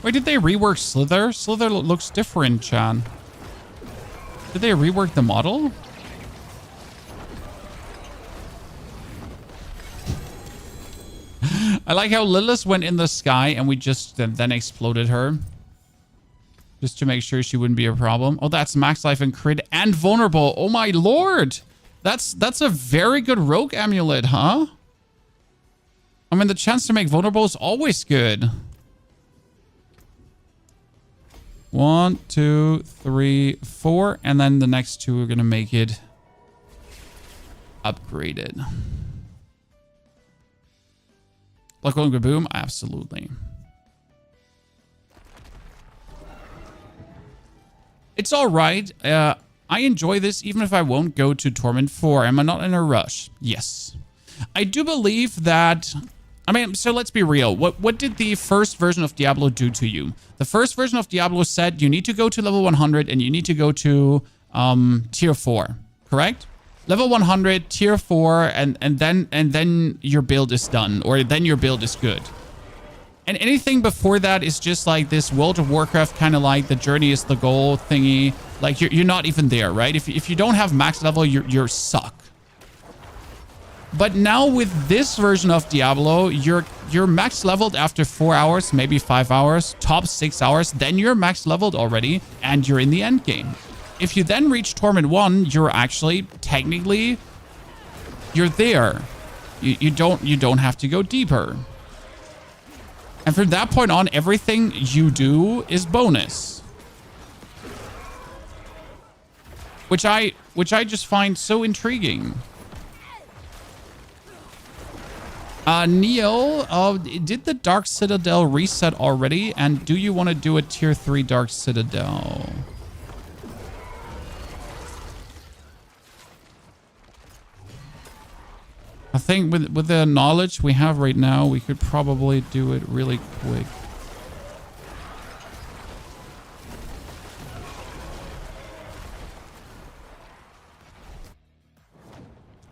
Wait, did they rework Slither? Slither looks different, Chan. Did they rework the model? I like how Lilith went in the sky and we just then exploded her. Just to make sure she wouldn't be a problem. Oh, that's max life and crit and vulnerable. Oh my lord. That's a very good rogue amulet, huh? I mean, the chance to make vulnerable is always good. 1, 2, 3, 4. And then the next two are going to make it upgraded. Like going to boom? Absolutely. It's all right. I enjoy this even if I won't go to Torment 4. Am I not in a rush? Yes. I do believe that... I mean, so let's be real. What did the first version of Diablo do to you? The first version of Diablo said you need to go to level 100 and you need to go to tier 4, correct? Level 100, tier 4, and then your build is done, or then your build is good. And anything before that is just like this World of Warcraft kind of like the journey is the goal thingy. Like you're not even there, right? If you don't have max level, you're suck. But now with this version of Diablo, you're max leveled after 4 hours, maybe 5 hours, top 6 hours. Then you're max leveled already, and you're in the end game. If you then reach Torment 1, you're actually technically you're there. You don't have to go deeper. And from that point on, everything you do is bonus. Which I just find so intriguing. Neil, did the Dark Citadel reset already? And do you want to do a tier 3 Dark Citadel? I think with the knowledge we have right now, we could probably do it really quick.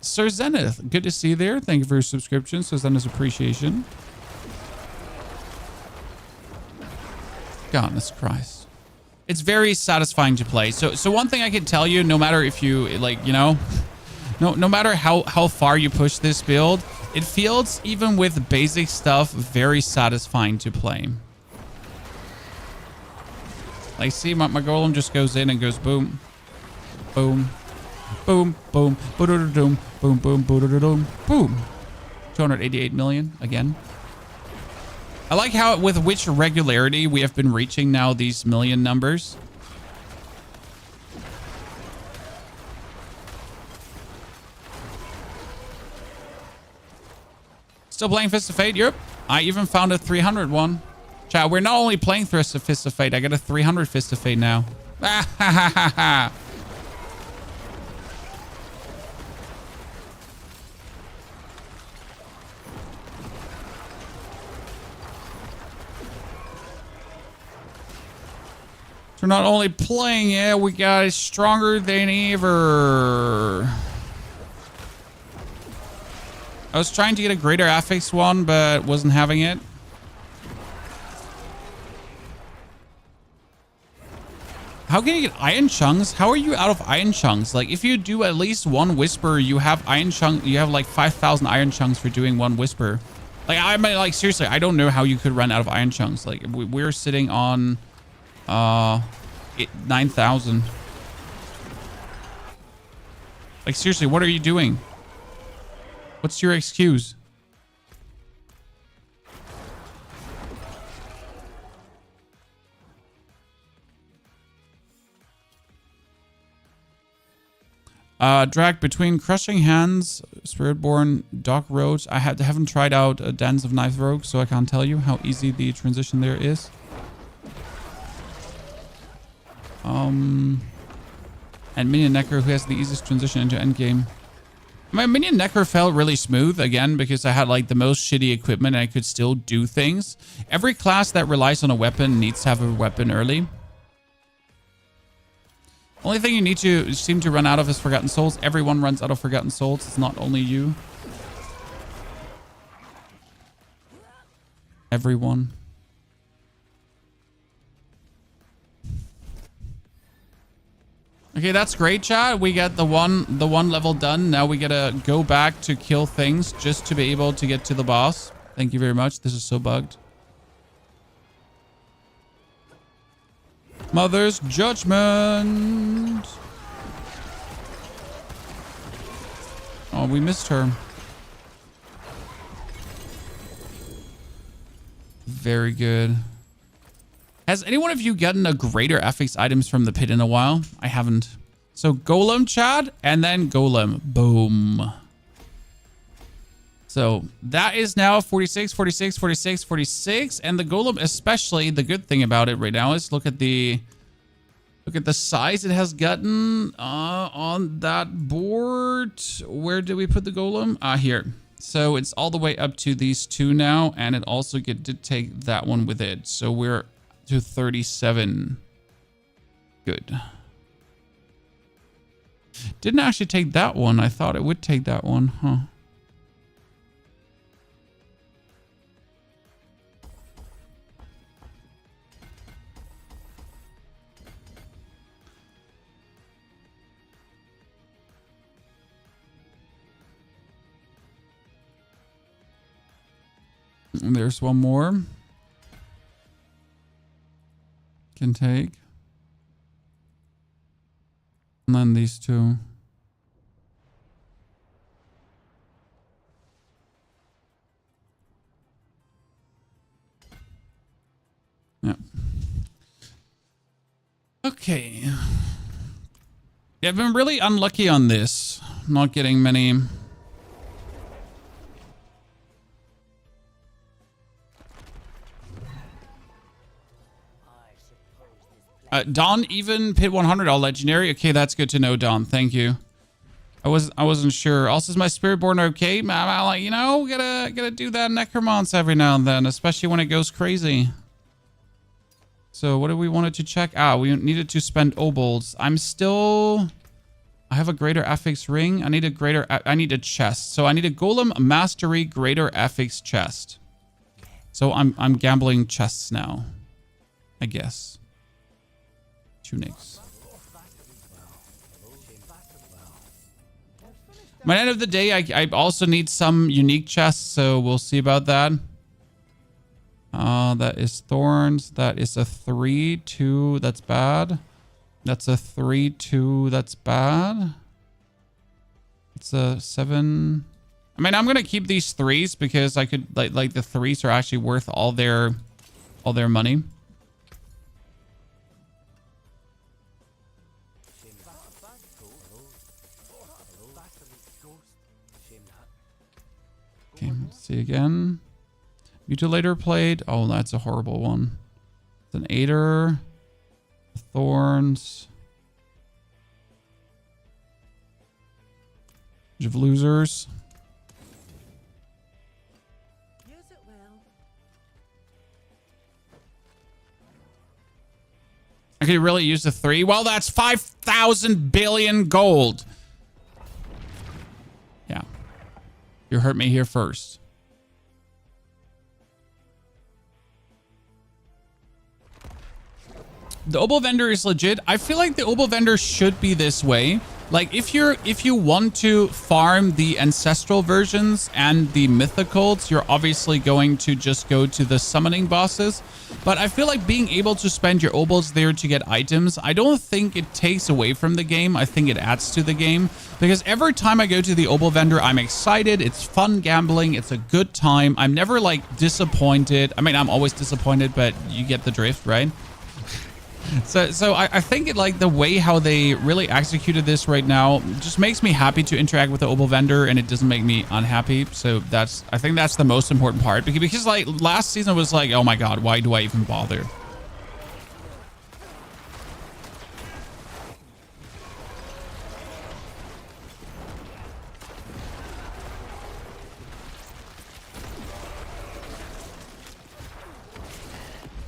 Sir Zenith, good to see you there. Thank you for your subscription. Sir Zenith's appreciation. Goodness Christ. It's very satisfying to play. So one thing I can tell you, no matter if you, like, you know... No matter how far you push this build, it feels, even with basic stuff, very satisfying to play. Like, see, my golem just goes in and goes boom, boom, boom, boom, boom, boom, boom, boom, boom. 288 million again. I like how, with which regularity we have been reaching now these million numbers. Still playing Fist of Fate? Yep. I even found a 300 one. Chat, we're not only playing Fist of Fate, I got a 300 Fist of Fate now. So not only playing it, we got it stronger than ever. I was trying to get a greater affix one, but wasn't having it. How can you get iron chunks? How are you out of iron chunks? Like, if you do at least one whisper, you have iron chunk. You have like 5,000 iron chunks for doing one whisper. Like, I mean, like, seriously, I don't know how you could run out of iron chunks. Like, we're sitting on 9,000. Like, seriously, what are you doing? What's your excuse? Drag between Crushing Hands, Spiritborn, Dark Roads. I haven't tried out a Dance of Knife Rogue, so I can't tell you how easy the transition there is. And Minion Necro, who has the easiest transition into endgame. My Minion Necro felt really smooth, again, because I had like the most shitty equipment and I could still do things. Every class that relies on a weapon needs to have a weapon early. Only thing you need to seem to run out of is Forgotten Souls. Everyone runs out of Forgotten Souls. It's not only you. Everyone. Okay, that's great, chat. We got the one level done. Now we gotta go back to kill things just to be able to get to the boss. Thank you very much. This is so bugged. Mother's Judgment. Oh, we missed her. Very good. Has any one of you gotten a greater FX items from the pit in a while? I haven't. So Golem, Chad, and then Golem. Boom. So that is now 46, 46, 46, 46. And the Golem especially, the good thing about it right now is look at the size it has gotten on that board. Where did we put the Golem? Here. So it's all the way up to these two now. And it also did take that one with it. So we're to 37. Good. Didn't actually take that one. I thought it would take that one. Huh. And there's one more. Can take. And then these two. Yeah. Okay. Yeah, I've been really unlucky on this. Not getting many. Don, even pit 100 all legendary. Okay, that's good to know, Don. Thank you. I wasn't sure. Also, is my Spiritborn okay? You know, gotta do that Necromancer every now and then, especially when it goes crazy. So, what do we wanted to check? We needed to spend obols. I have a greater affix ring. I need a chest. So I need a Golem Mastery greater affix chest. So I'm gambling chests now, I guess. Tunics. By the end of the day, I also need some unique chests, so we'll see about that. That is thorns. That is a 3-2. That's bad. That's a 3-2. That's bad. It's a 7. I mean, I'm gonna keep these 3s because I could like the 3s are actually worth all their money. Okay, let's see again. Mutilator Blade. Oh, that's a horrible one. It's an 8er. Thorns. Bunch of losers. Use it well. I could really use the 3. Well, that's 5,000 billion gold. Yeah. You hurt me here first. The Obol vendor is legit. I feel like the Obol vendor should be this way. Like if you want to farm the ancestral versions and the mythicals, you're obviously going to just go to the summoning bosses. But I feel like being able to spend your obols there to get items, I don't think it takes away from the game. I think it adds to the game because every time I go to the obol vendor, I'm excited. It's fun gambling. It's a good time. I'm never like disappointed. I mean, I'm always disappointed, but you get the drift, right? So I think like the way how they really executed this right now just makes me happy to interact with the obol vendor, and it doesn't make me unhappy. So I think that's the most important part, because like last season was like, oh my god, why do I even bother?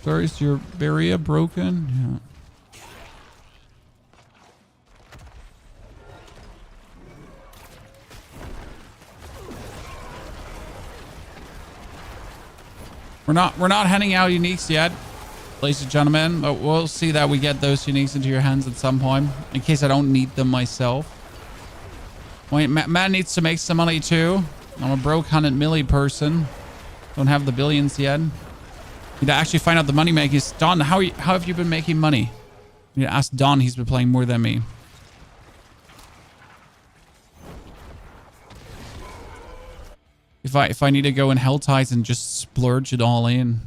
Sorry, is your barrier broken? Yeah. We're not handing out uniques yet, ladies and gentlemen, but we'll see that we get those uniques into your hands at some point, in case I don't need them myself. Wait, Matt needs to make some money too. I'm a broke 100 milli person. Don't have the billions yet. Need to actually find out the money makers. Don, how have you been making money? You need to ask Don. He's been playing more than me. If I need to go in Helltides and just splurge it all in.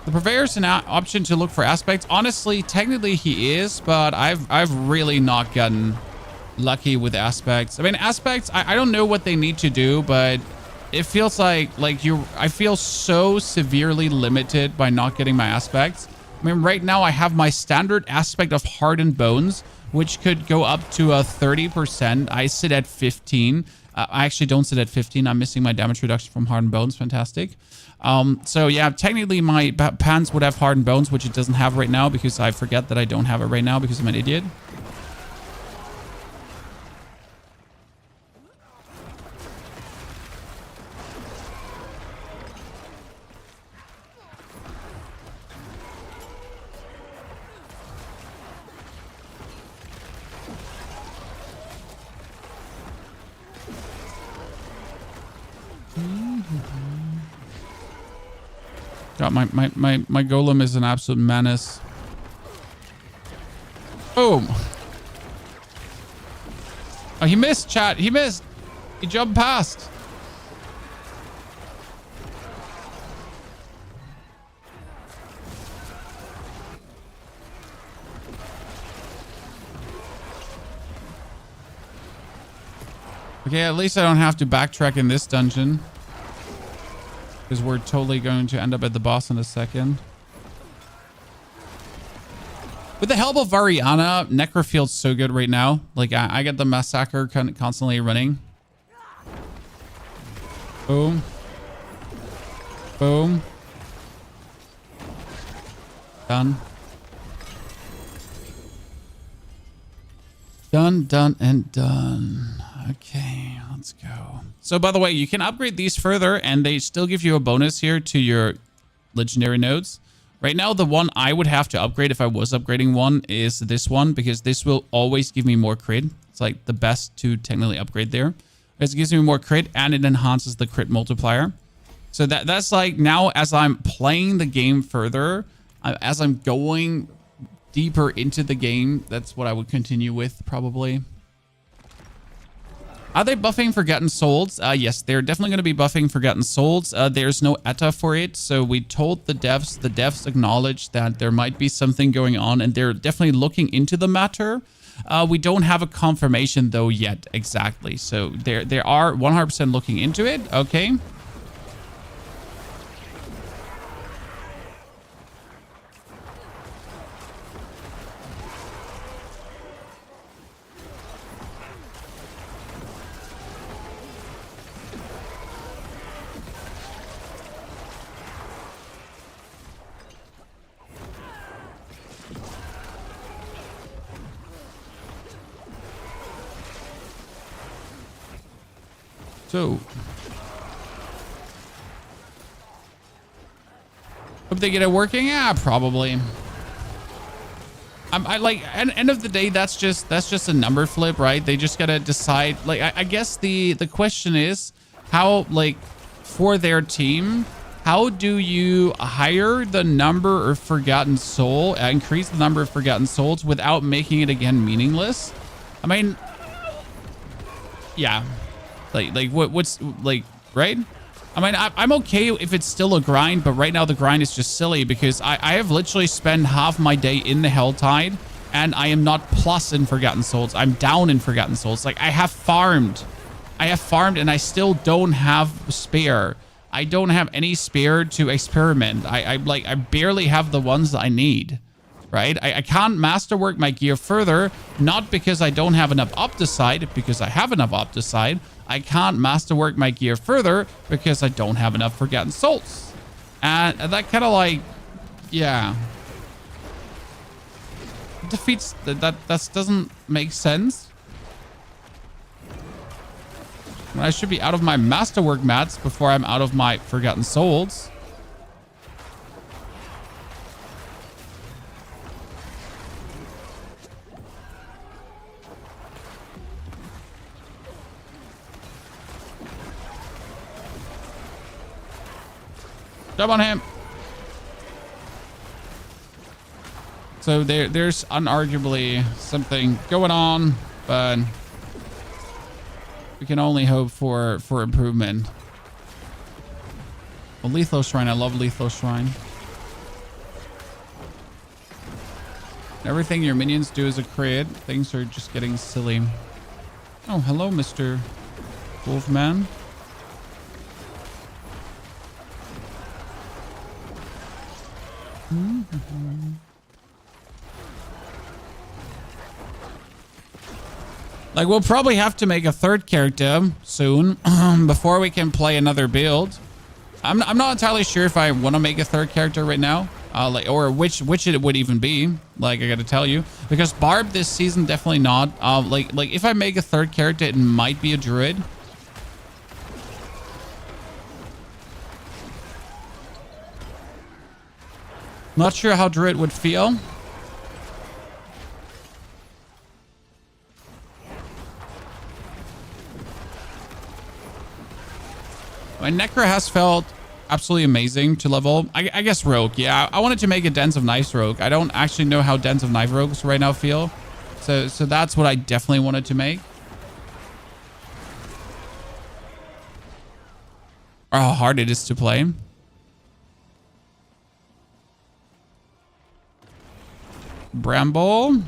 The Purveyor's an option to look for aspects. Honestly, technically he is, but I've really not gotten lucky with aspects. I mean, aspects, I don't know what they need to do, but it feels like I feel so severely limited by not getting my aspects. I mean, right now I have my standard aspect of Hardened Bones, which could go up to a 30%. I sit at 15. I actually don't sit at 15. I'm missing my damage reduction from Hardened Bones. Fantastic. So yeah, technically my pants would have Hardened Bones, which it doesn't have right now because I forget that I don't have it right now because I'm an idiot. God, my golem is an absolute menace. Boom. Oh, he missed, chat. He missed. He jumped past. Okay, at least I don't have to backtrack in this dungeon. Because we're totally going to end up at the boss in a second. With the help of Variana, Necro feels so good right now. Like, I get the Massacre constantly running. Boom. Boom. Done. Done, done, and done. Okay, let's go. So, by the way, you can upgrade these further, and they still give you a bonus here to your legendary nodes. Right now, the one I would have to upgrade if I was upgrading one is this one, because this will always give me more crit. It's like the best to technically upgrade there. It gives me more crit, and it enhances the crit multiplier. So that's like now as I'm playing the game further, as I'm going deeper into the game, that's what I would continue with probably. Are they buffing Forgotten Souls? Yes, they're definitely going to be buffing Forgotten Souls. There's no ETA for it, so we told the devs. The devs acknowledged that there might be something going on, and they're definitely looking into the matter. We don't have a confirmation, though, yet, exactly. So they are 100% looking into it. Okay. So, hope they get it working. Yeah, probably. I like at the end of the day, that's just a number flip, right? They just gotta decide. Like, I guess the question is how, like, for their team, how do you hire the number of Forgotten Soul, increase the number of Forgotten Souls without making it again meaningless? I mean, yeah. Like what's like, right? I mean, I'm okay if it's still a grind, but right now the grind is just silly because I have literally spent half my day in the Helltide and I am not plus in Forgotten Souls. I'm down in Forgotten Souls. Like, I have farmed and I still don't have spare. I don't have any spare to experiment. I barely have the ones that I need. Right? I can't masterwork my gear further, not because I don't have enough Opticide, because I have enough Opticide. I can't masterwork my gear further because I don't have enough Forgotten Souls. And that kind of like, yeah. Defeats, that doesn't make sense. I should be out of my masterwork mats before I'm out of my Forgotten Souls. Jump on him. So there's unarguably something going on, but we can only hope for improvement. Well, Lethal Shrine. I love Lethal Shrine. Everything your minions do is a crit. Things are just getting silly. Oh, hello, Mr. Wolfman. Like, we'll probably have to make a third character soon before we can play another build. I'm not entirely sure if I want to make a third character right now, or which it would even be. Like, I got to tell you, because Barb this season definitely not. Like if I make a third character, it might be a druid. Not sure how druid would feel. My Necro has felt absolutely amazing to level. I guess Rogue. Yeah, I wanted to make a Dens of Knives Rogue. I don't actually know how Dens of Knife Rogues right now feel. So that's what I definitely wanted to make. Or how hard it is to play. Bramble.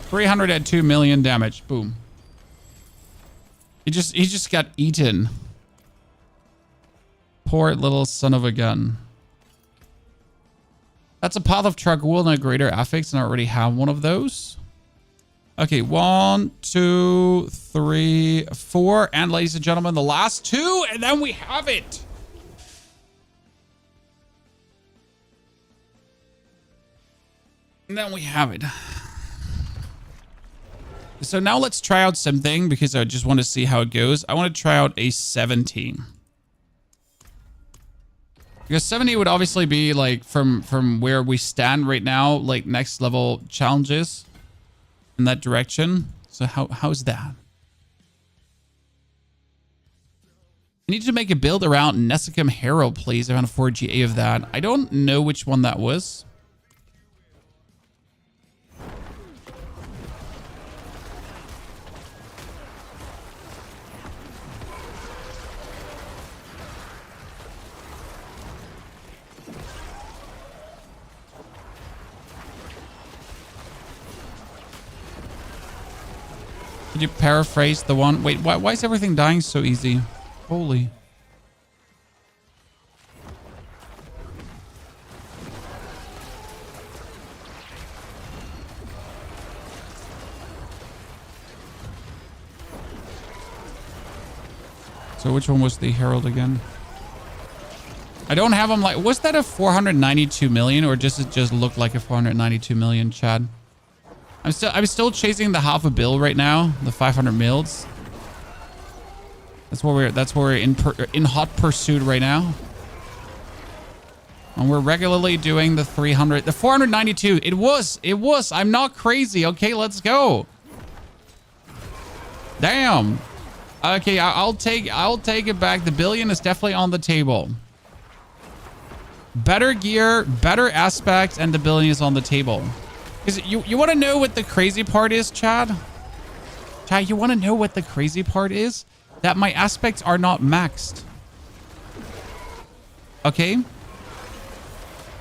$302 million damage. Boom. He just got eaten. Poor little son of a gun. That's a Path of Trag'Oul and a Greater Affix, and I already have one of those. Okay, 1, 2, 3, 4. And ladies and gentlemen, the last two, and then we have it. And then we have it. So now let's try out something because I just want to see how it goes. I want to try out a 17. Because 70 would obviously be like from where we stand right now, like next level challenges in that direction. So how's that? I need to make a build around Nessicum Herald, please. I found a 4GA of that. I don't know which one that was. Could you paraphrase the one? Wait, why is everything dying so easy? Holy. So which one was the Herald again? I don't have them like, was that a 492 million or does it just look like a 492 million, Chad? I'm still chasing the half a bill right now, the 500 mils. That's where we're in hot pursuit right now. And we're regularly doing the 300, the 492. It was. I'm not crazy. Okay, let's go. Damn. Okay, I'll take it back. The billion is definitely on the table. Better gear, better aspects, and the billion is on the table. Because you want to know what the crazy part is, Chad? Chad, you want to know what the crazy part is? That my aspects are not maxed. Okay?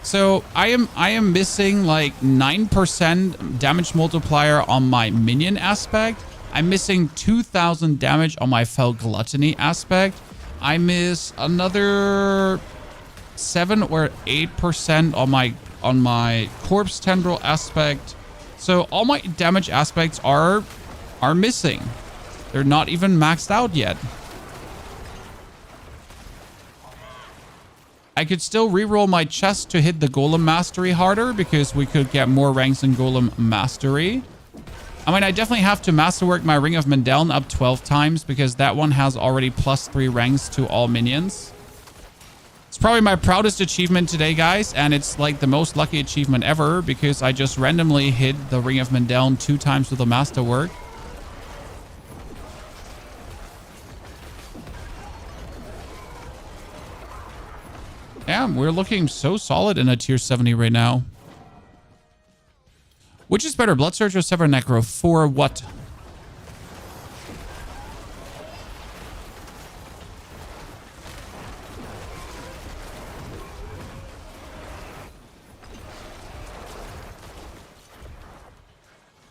So I am missing like 9% damage multiplier on my minion aspect. I'm missing 2,000 damage on my Fel Gluttony aspect. I miss another 7 or 8% on my corpse tendril aspect. So all my damage aspects are missing. They're not even maxed out yet. I could still reroll my chest to hit the Golem mastery harder because we could get more ranks in Golem mastery. I mean, I definitely have to masterwork my Ring of Mendeln up 12 times because that one has already +3 ranks to all minions. It's probably my proudest achievement today, guys, and it's like the most lucky achievement ever because I just randomly hit the Ring of Mendeln 2 times with a masterwork. Yeah, we're looking so solid in a tier 70 right now. Which is better, Blood Surge or Summoner Necro? For what?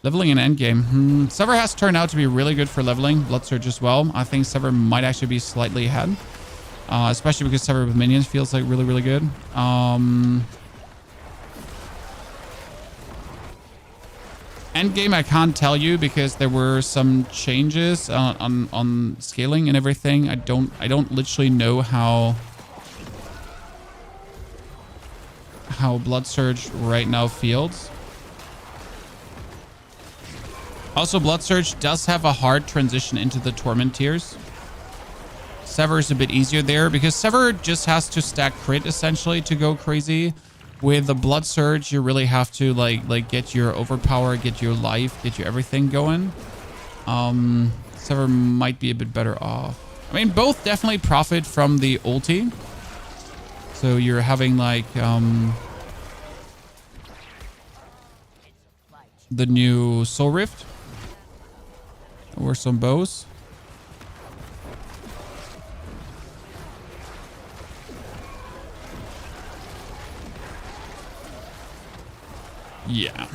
Leveling in endgame. Sever has turned out to be really good for leveling. Blood Surge as well. I think Sever might actually be slightly ahead. Especially because Sever with minions feels like really, really good. Endgame, I can't tell you because there were some changes on scaling and everything. I don't literally know how Blood Surge right now feels. Also, Blood Surge does have a hard transition into the Torment tiers. Sever is a bit easier there because Sever just has to stack crit essentially to go crazy. With the Blood Surge, you really have to like get your overpower, get your life, get your everything going. Sever might be a bit better off. I mean, both definitely profit from the ulti. So you're having like the new Soul Rift or some bows. Yeah.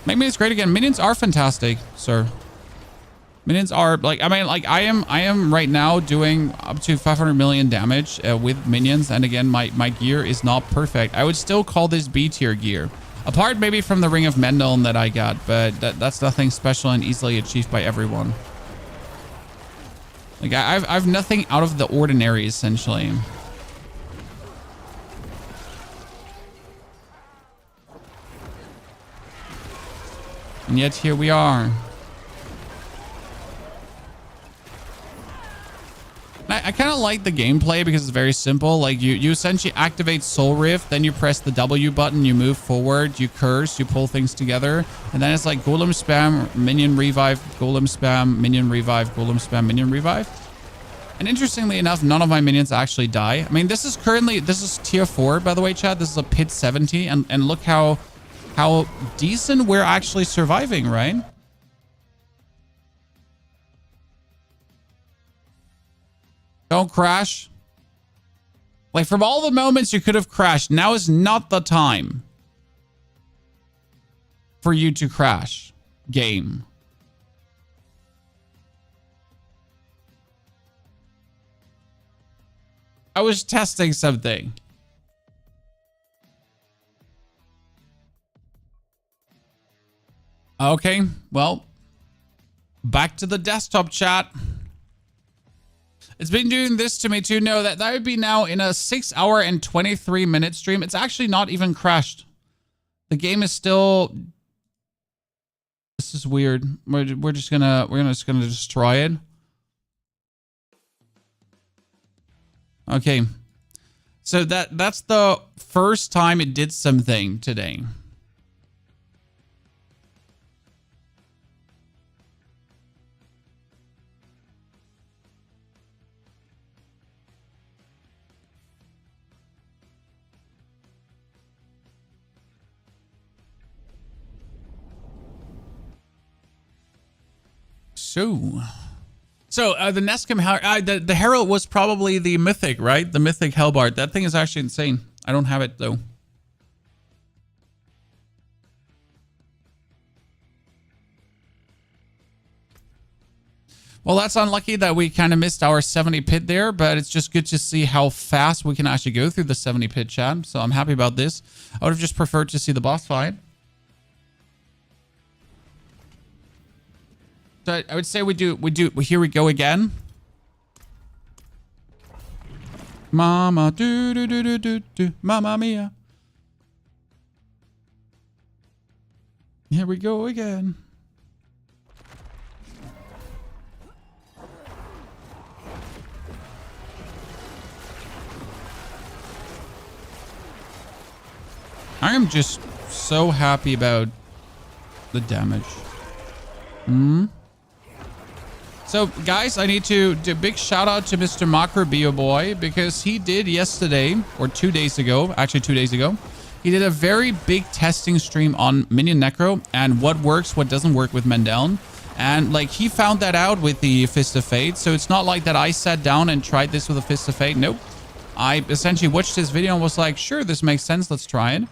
Make minions great again. Minions are fantastic, sir. Minions are like, I mean, like I am right now doing up to 500 million damage with minions. And again, my gear is not perfect. I would still call this B tier gear. Apart maybe from the Ring of Mendel that I got, but that's nothing special and easily achieved by everyone. Like I've nothing out of the ordinary essentially. And yet here we are. I kind of like the gameplay because it's very simple. Like you essentially activate Soul Rift, then you press the W button, you move forward, you curse, you pull things together, and then it's like Golem spam, minion revive, Golem spam, minion revive, Golem spam, minion revive. And interestingly enough, none of my minions actually die. I mean, this is tier 4, by the way, chat. This is a pit 70, and look how decent we're actually surviving, right? Don't crash. Like, from all the moments you could have crashed, now is not the time for you to crash. Game. I was testing something. Okay, well, back to the desktop chat. It's been doing this to me too. No, that would be now in a 6 hour and 23 minute stream. It's actually not even crashed. The game is still. This is weird. We're just gonna destroy it. Okay, so that's the first time it did something today. So the Neskim, the Herald was probably the Mythic, right? The Mythic Hellbard. That thing is actually insane. I don't have it though. Well, that's unlucky that we kind of missed our 70 pit there, but it's just good to see how fast we can actually go through the 70 pit, chat. So I'm happy about this. I would have just preferred to see the boss fight. So I would say here we go again. Mama, do do do do do do, Mamma Mia. Here we go again. I am just so happy about the damage. So, guys, I need to do a big shout out to Mr. Macro Bio Boy because he did yesterday, or 2 days ago, actually 2 days ago, he did a very big testing stream on Minion Necro and what works, what doesn't work with Mendel. And, like, he found that out with the Fist of Fate. So, it's not like that I sat down and tried this with a Fist of Fate. Nope. I essentially watched his video and was like, sure, this makes sense. Let's try it.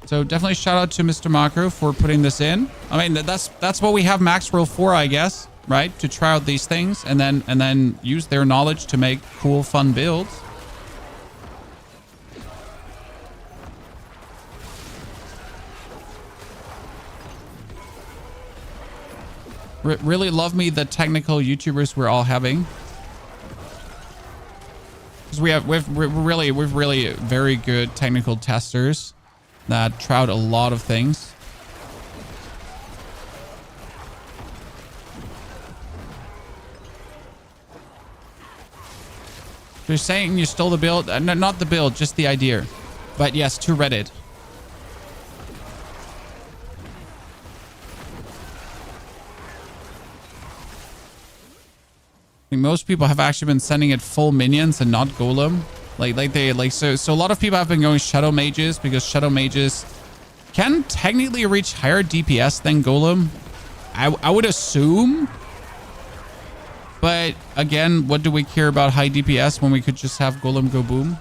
So definitely shout out to Mr. Macro for putting this in. I mean, that's what we have Max Roll for, I guess, right? To try out these things and then use their knowledge to make cool, fun builds. Really love me the technical YouTubers we're all having. Because we're really very good technical testers that try out a lot of things. You're saying you stole the build? No, not the build, just the idea. But yes, to Reddit. I think most people have actually been sending it full minions and not Golem. So a lot of people have been going Shadow Mages because Shadow Mages can technically reach higher DPS than Golem. I would assume. But again, what do we care about high DPS when we could just have Golem go boom?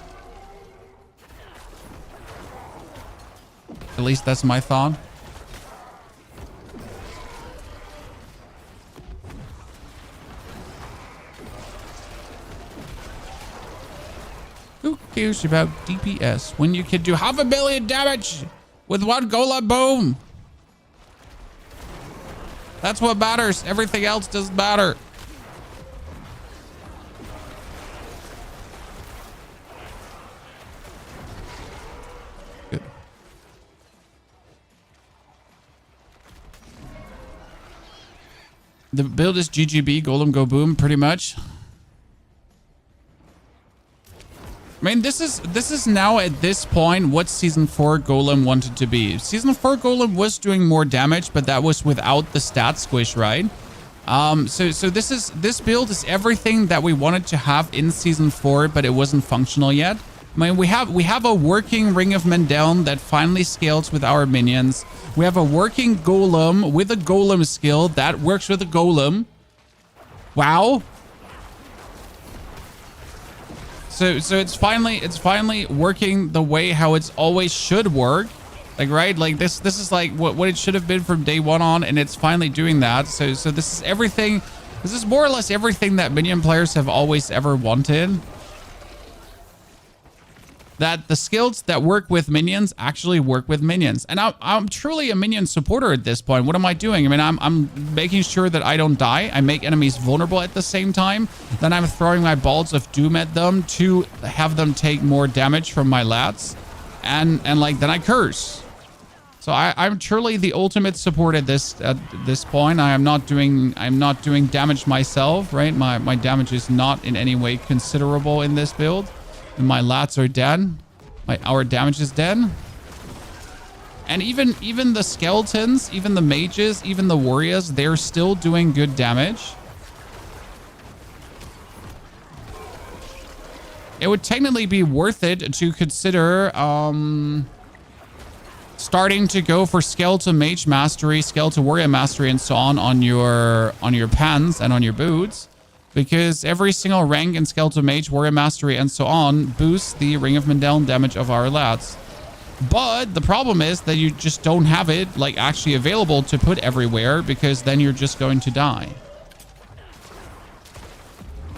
At least that's my thought. Who cares about DPS when you can do 500 million damage with one Golem boom? That's what matters. Everything else doesn't matter. Good. The build is GGB, Golem go boom, pretty much. I mean, this is now at this point what Season 4 Golem wanted to be. Season 4 Golem was doing more damage, but that was without the stat squish, right? So this build is everything that we wanted to have in Season 4, but it wasn't functional yet. I mean, we have a working Ring of Mendeln that finally scales with our minions. We have a working Golem with a Golem skill that works with a Golem. Wow. So it's finally working the way how it's always should work. Like, right? Like this is like what it should have been from day one on, and it's finally doing that. So this is everything. This is more or less everything that minion players have always ever wanted. That the skills that work with minions actually work with minions. And I'm truly a minion supporter at this point. What am I doing? I mean, I'm making sure that I don't die. I make enemies vulnerable at the same time. Then I'm throwing my balls of doom at them to have them take more damage from my lats. And like, then I curse. So I'm truly the ultimate support at this point. I'm not doing damage myself, right? My damage is not in any way considerable in this build. And my lats are dead. Our damage is dead. And even the skeletons, even the mages, even the warriors, they're still doing good damage. It would technically be worth it to consider starting to go for skeleton mage mastery, skeleton warrior mastery, and so on your pants and on your boots. Because every single rank in Skeleton Mage, Warrior Mastery, and so on boosts the Ring of Mendeln damage of our lats. But the problem is that you just don't have it like actually available to put everywhere, because then you're just going to die.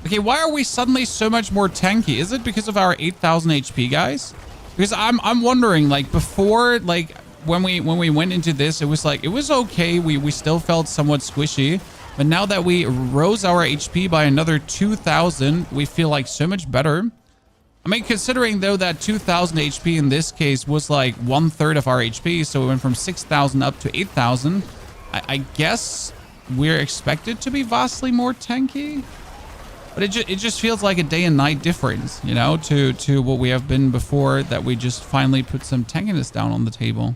Okay, why are we suddenly so much more tanky? Is it because of our 8,000 HP, guys? Because I'm wondering, like, before, like, when we went into this, it was like, it was okay. We still felt somewhat squishy. But now that we rose our HP by another 2,000, we feel like so much better. I mean, considering though that 2,000 HP in this case was like 1/3 of our HP, so we went from 6,000 up to 8,000. I guess we're expected to be vastly more tanky. But it just feels like a day and night difference, you know, to what we have been before, that we just finally put some tankiness down on the table.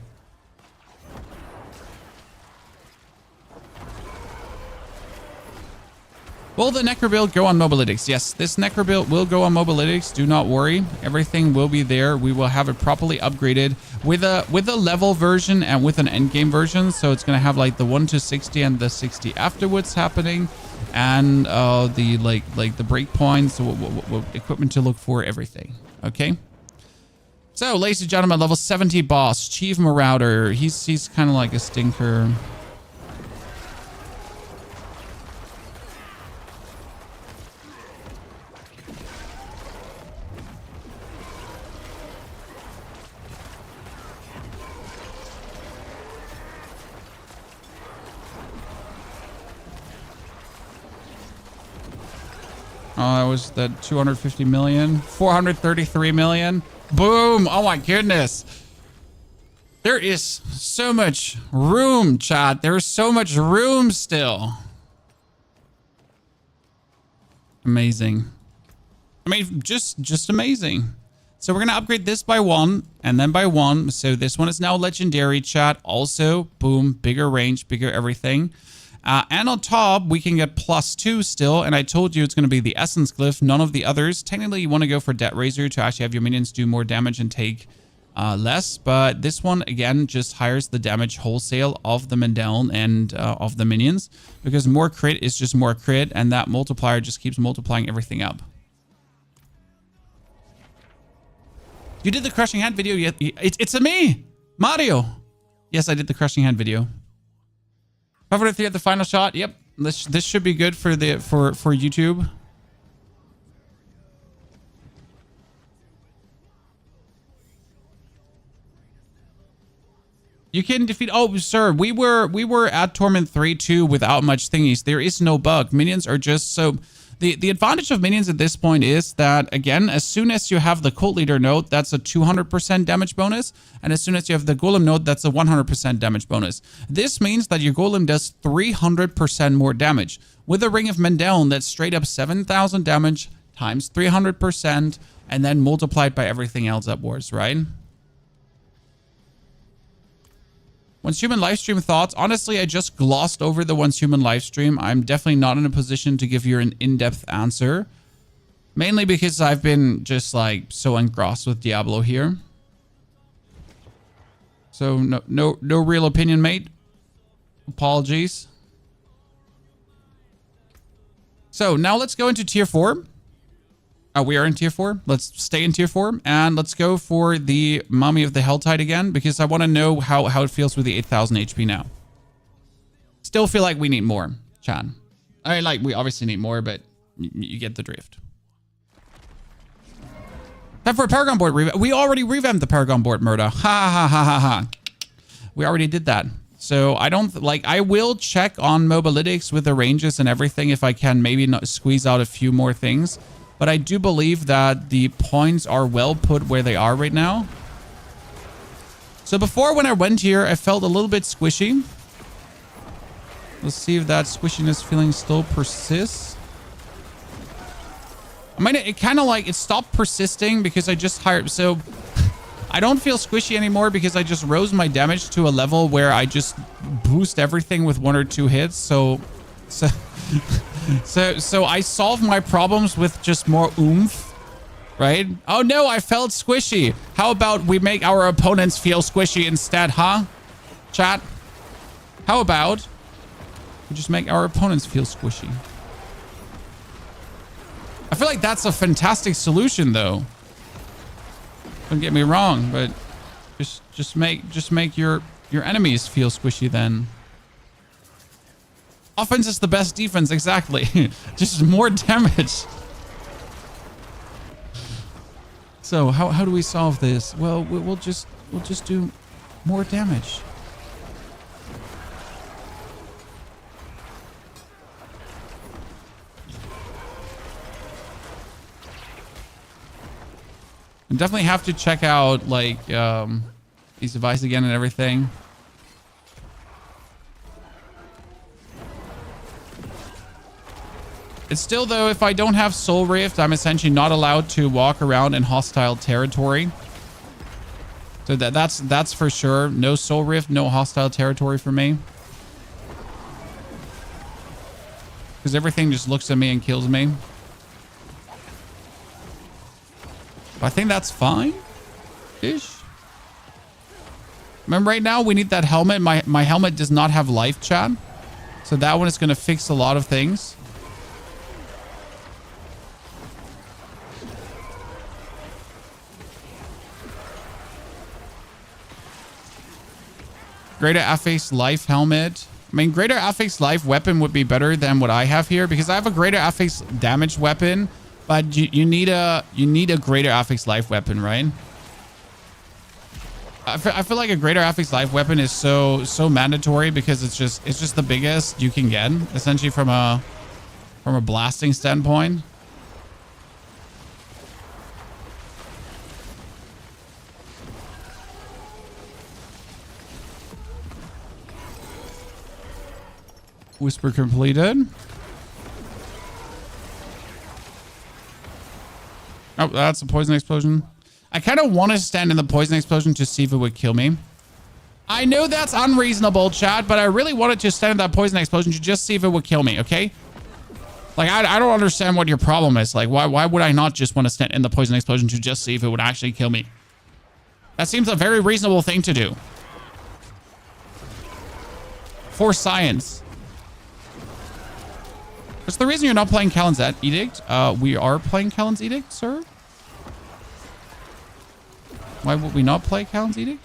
Will the Necro build go on Mobalytics? Yes, this Necro build will go on Mobalytics. Do not worry. Everything will be there. We will have it properly upgraded with a level version and with an endgame version. So it's going to have like the 1 to 60 and the 60 afterwards happening. And the like the breakpoints, what equipment to look for, everything. Okay. So, ladies and gentlemen, level 70 boss, Chief Marauder. He's kind of like a stinker. Oh, that was the 250 million. 433 million. Boom. Oh my goodness. There is so much room, chat. There's so much room still. Amazing. I mean, just amazing. So we're going to upgrade this by 1 and then by 1. So this one is now legendary, chat. Also, boom, bigger range, bigger everything. And on top, we can get +2 still. And I told you it's going to be the Essence Glyph, none of the others. Technically, you want to go for Debt Razor to actually have your minions do more damage and take less. But this one, again, just hires the damage wholesale of the Mendel and of the minions. Because more crit is just more crit. And that multiplier just keeps multiplying everything up. You did the Crushing Hand video yet? It's a me, Mario. Yes, I did the Crushing Hand video. 503 at the final shot. Yep, this should be good for the for YouTube. You can defeat. Oh, sir, we were at Torment 3 too without much thingies. There is no bug. Minions are just so. The advantage of minions at this point is that, again, as soon as you have the Cult Leader node, that's a 200% damage bonus. And as soon as you have the Golem node, that's a 100% damage bonus. This means that your Golem does 300% more damage. With a Ring of Mendel, that's straight up 7,000 damage times 300% and then multiplied by everything else upwards, right? Once Human Livestream thoughts. Honestly, I just glossed over the Once Human Livestream. I'm definitely not in a position to give you an in-depth answer. Mainly because I've been just like so engrossed with Diablo here. So no real opinion, mate. Apologies. So now let's go into tier 4. We are in tier 4. Let's stay in tier 4. And let's go for the Mummy of the Helltide again. Because I want to know how it feels with the 8,000 HP now. Still feel like we need more, Chan. I mean, like, we obviously need more, but you get the drift. Time for a Paragon board revamp. We already revamped the Paragon board, Murda. Ha ha ha ha ha. We already did that. So I don't, like, I will check on Mobalytics with the ranges and everything if I can maybe not squeeze out a few more things. But I do believe that the points are well put where they are right now. So before, when I went here, I felt a little bit squishy. Let's see if that squishiness feeling still persists. I mean, it kind of like, it stopped persisting because I just hired. So I don't feel squishy anymore because I just rose my damage to a level where I just boost everything with 1 or 2 hits. So I solved my problems with just more oomph, right? Oh no, I felt squishy. How about we make our opponents feel squishy instead, huh? Chat? How about we just make our opponents feel squishy? I feel like that's a fantastic solution though. Don't get me wrong, but just make your enemies feel squishy then. Offense is the best defense, exactly. Just more damage. So how do we solve this? Well, we'll just do more damage. I definitely have to check out like these devices again and everything. It's still, though, if I don't have Soul Rift, I'm essentially not allowed to walk around in hostile territory. So that's for sure. No Soul Rift, no hostile territory for me. Because everything just looks at me and kills me. But I think that's fine-ish. Remember, right now, we need that helmet. My helmet does not have life, chat. So that one is going to fix a lot of things. Greater affix life helmet. I mean, greater affix life weapon would be better than what I have here because I have a greater affix damage weapon, but you need a greater affix life weapon, right? I feel like a greater affix life weapon is so mandatory because it's just the biggest you can get essentially from a blasting standpoint. Whisper completed. Oh, that's a poison explosion. I kind of want to stand in the poison explosion to see if it would kill me. I know that's unreasonable, chat, but I really wanted to stand in that poison explosion to just see if it would kill me, okay? Like, I don't understand what your problem is. Like, why would I not just want to stand in the poison explosion to just see if it would actually kill me? That seems a very reasonable thing to do. For science. What's the reason you're not playing Callan's Edict? We are playing Callan's Edict, sir. Why would we not play Callan's Edict?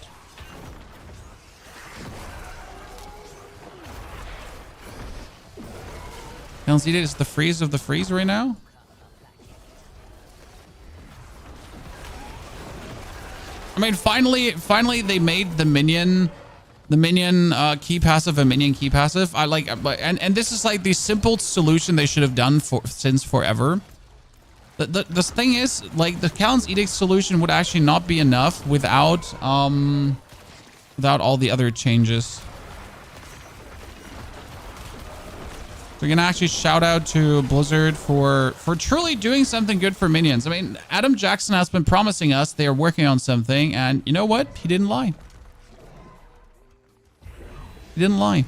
Callan's Edict is the freeze of the freeze right now. I mean, finally they made the minion key passive a minion key passive. I like, and this is like the simple solution they should have done since forever. The thing is, like, the Callan's Edict solution would actually not be enough without all the other changes. So we're gonna actually shout out to Blizzard for truly doing something good for minions. I mean, Adam Jackson has been promising us they are working on something, and you know what? He didn't lie. He didn't lie.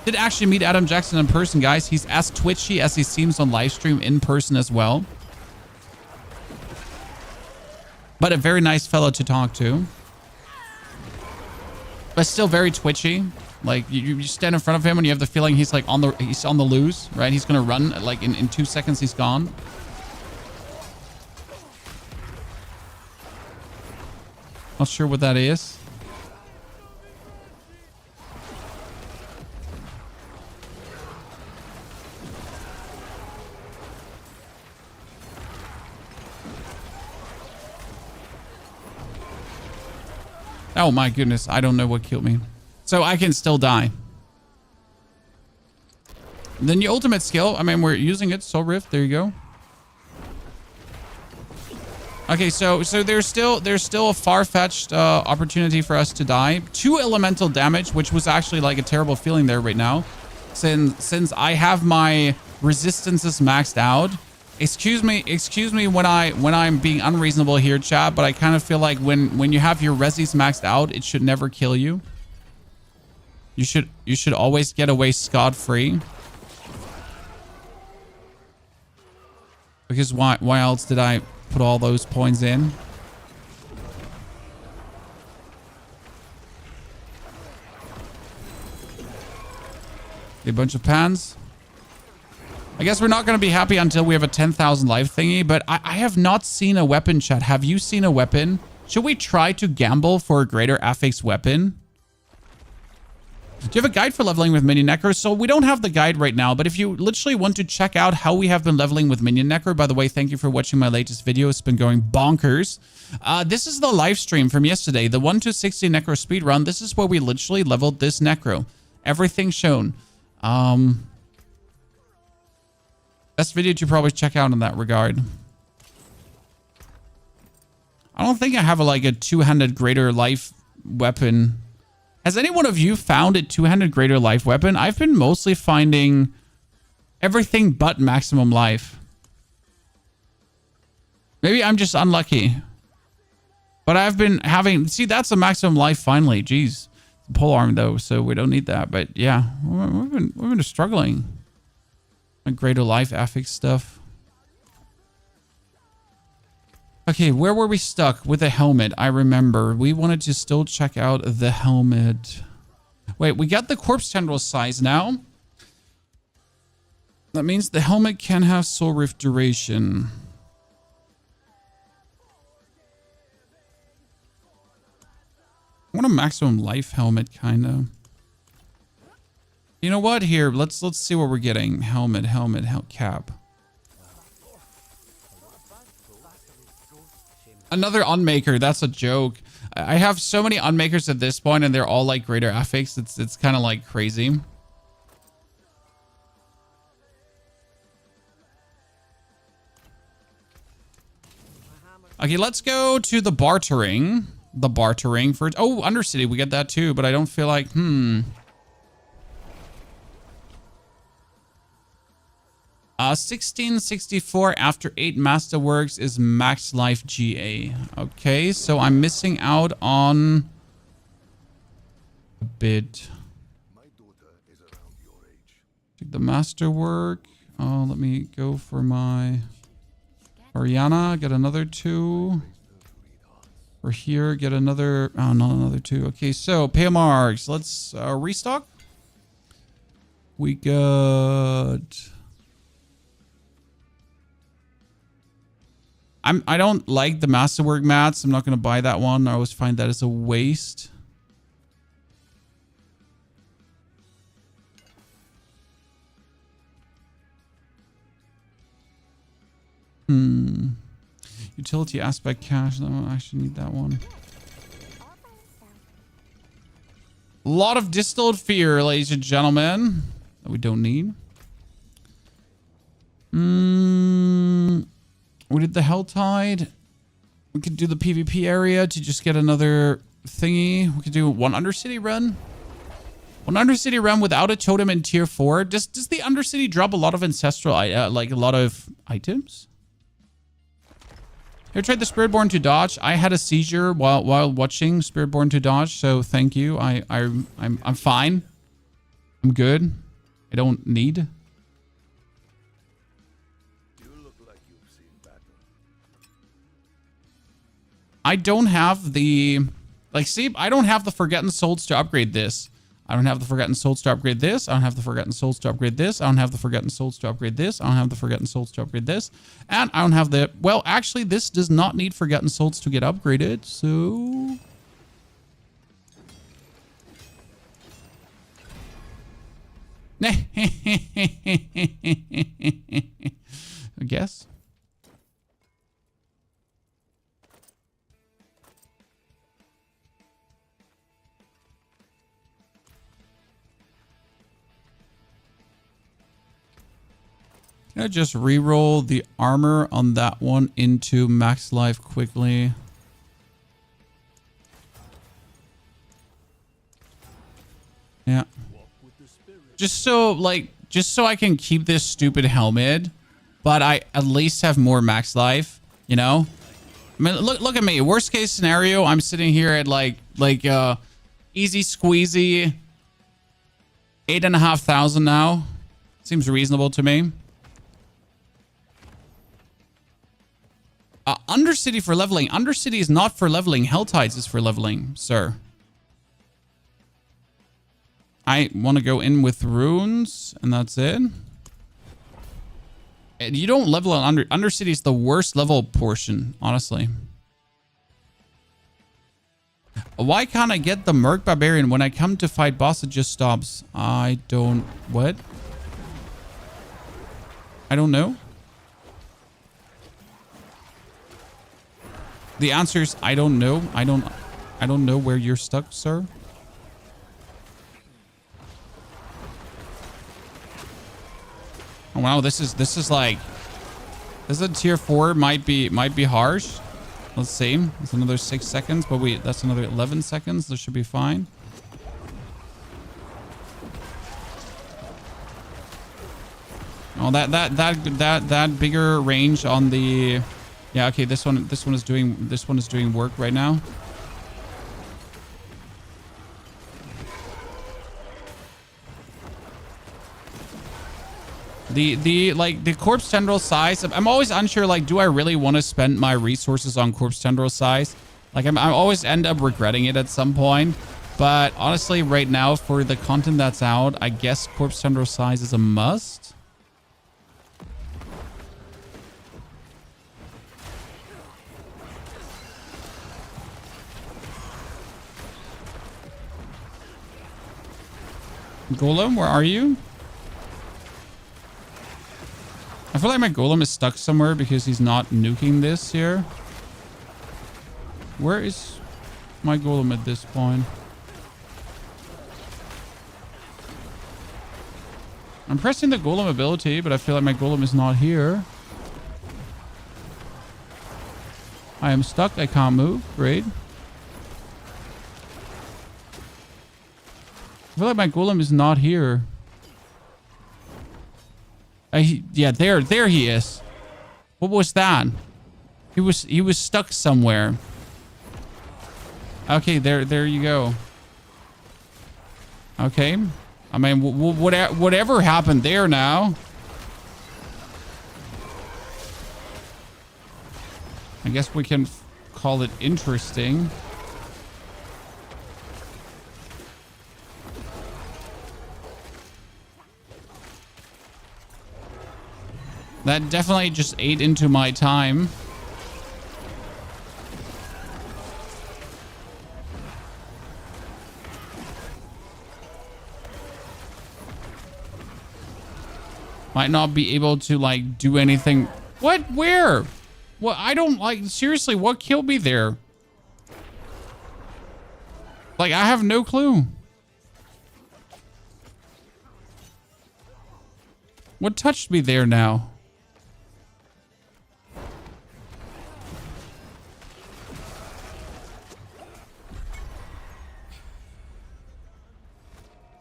Did actually meet Adam Jackson in person, guys. He's as twitchy as he seems on live stream in person as well. But a very nice fellow to talk to. But still very twitchy. Like, you stand in front of him and you have the feeling he's like on the loose, right? He's gonna run, like in 2 seconds he's gone. Not sure what that is. Oh my goodness, I don't know what killed me. So I can still die. Then your ultimate skill, I mean, we're using it, Soul Rift, there you go. Okay, so there's still a far-fetched opportunity for us to die. 2 elemental damage, which was actually like a terrible feeling there right now. Since I have my resistances maxed out. Excuse me when I'm being unreasonable here, chat, but I kind of feel like when you have your resis maxed out, it should never kill you. You should always get away scot-free. Because why else did I put all those points in? A bunch of pans. I guess we're not going to be happy until we have a 10,000 life thingy, but I have not seen a weapon, chat. Have you seen a weapon? Should we try to gamble for a greater affix weapon? Do you have a guide for leveling with Minion Necro? So we don't have the guide right now, but if you literally want to check out how we have been leveling with Minion Necro, by the way, thank you for watching my latest video. It's been going bonkers. This is the live stream from yesterday, the 1 to 60 Necro speedrun. This is where we literally leveled this Necro. Everything shown. Best video to probably check out in that regard. I don't think I have like a two-handed greater life weapon. Has any one of you found a two-handed greater life weapon? I've been mostly finding everything but maximum life. Maybe I'm just unlucky. But I've been having... See, that's a maximum life finally. Jeez. Pole arm though, so we don't need that. But yeah, we've been struggling. A greater life affix stuff. Okay, where were we stuck with the helmet? I remember we wanted to still check out the helmet. Wait, we got the corpse tendril size now. That means the helmet can have soul rift duration. I want a maximum life helmet, kind of. You know what? Here, let's see what we're getting. Helmet, cap. Another unmaker. That's a joke. I have so many unmakers at this point, and they're all like greater affix. It's kind of like crazy. Okay, let's go to the bartering. The bartering for... Oh, Undercity. We get that too, but I don't feel like... 1664 after 8 Masterworks is max life GA. Okay, so I'm missing out on... a bit. Take the Masterwork. Oh, let me go for my... Ariana, get another 2. We're here, get another... Oh, not another 2. Okay, so pay marks. Let's restock. We got... I don't like the Masterwork mats. I'm not going to buy that one. I always find that as a waste. Utility aspect cache. No, I actually need that one. A lot of distilled fear, ladies and gentlemen, that we don't need. We did the Helltide. We could do the PvP area to just get another thingy. We could do one Undercity run. One Undercity run without a totem in tier 4. Does the Undercity drop a lot of ancestral, like a lot of items? Here, tried the Spiritborn to dodge. I had a seizure while watching Spiritborn to dodge, so thank you. I'm fine. I'm good. I don't need. I don't have the... Like, see, I don't have the Forgotten Souls to upgrade this. I don't have the Forgotten Souls to upgrade this. I don't have the Forgotten Souls to upgrade this. I don't have the Forgotten Souls to upgrade this. I don't have the Forgotten Souls to upgrade this. And I don't have the... Well, actually, this does not need Forgotten Souls to get upgraded, so... I guess. Can I just re-roll the armor on that one into max life quickly? Yeah. Just so I can keep this stupid helmet, but I at least have more max life, you know? I mean, look at me. Worst case scenario, I'm sitting here at like easy squeezy 8,500 now. Seems reasonable to me. Undercity for leveling. Undercity is not for leveling. Helltides is for leveling, sir. I want to go in with runes, and that's it. And you don't level on Undercity is the worst level portion, honestly. Why can't I get the Merc Barbarian? When I come to fight boss, it just stops. I don't... What? I don't know. The answer is I don't know. I don't know where you're stuck, sir. Oh wow, this is like, this is a tier 4, might be harsh. Let's see. It's another 6 seconds, but that's another 11 seconds. This should be fine. Oh, that bigger range on the... Yeah, okay, this one is doing work right now. The corpse tendril size, I'm always unsure, like, do I really want to spend my resources on corpse tendril size? Like, I always end up regretting it at some point. But honestly, right now, for the content that's out, I guess corpse tendril size is a must. Golem, where are you? I feel like my Golem is stuck somewhere because he's not nuking this here. Where is my Golem at this point? I'm pressing the Golem ability, but I feel like my Golem is not here. I am stuck. I can't move. Great. I feel like my Golem is not here. Yeah, there he is. What was that? He was stuck somewhere. Okay, there you go. Okay. I mean, whatever happened there now. I guess we can call it interesting. That definitely just ate into my time. Might not be able to, like, do anything. What? Where? What? I don't, like, seriously, what killed me there? Like, I have no clue. What touched me there now?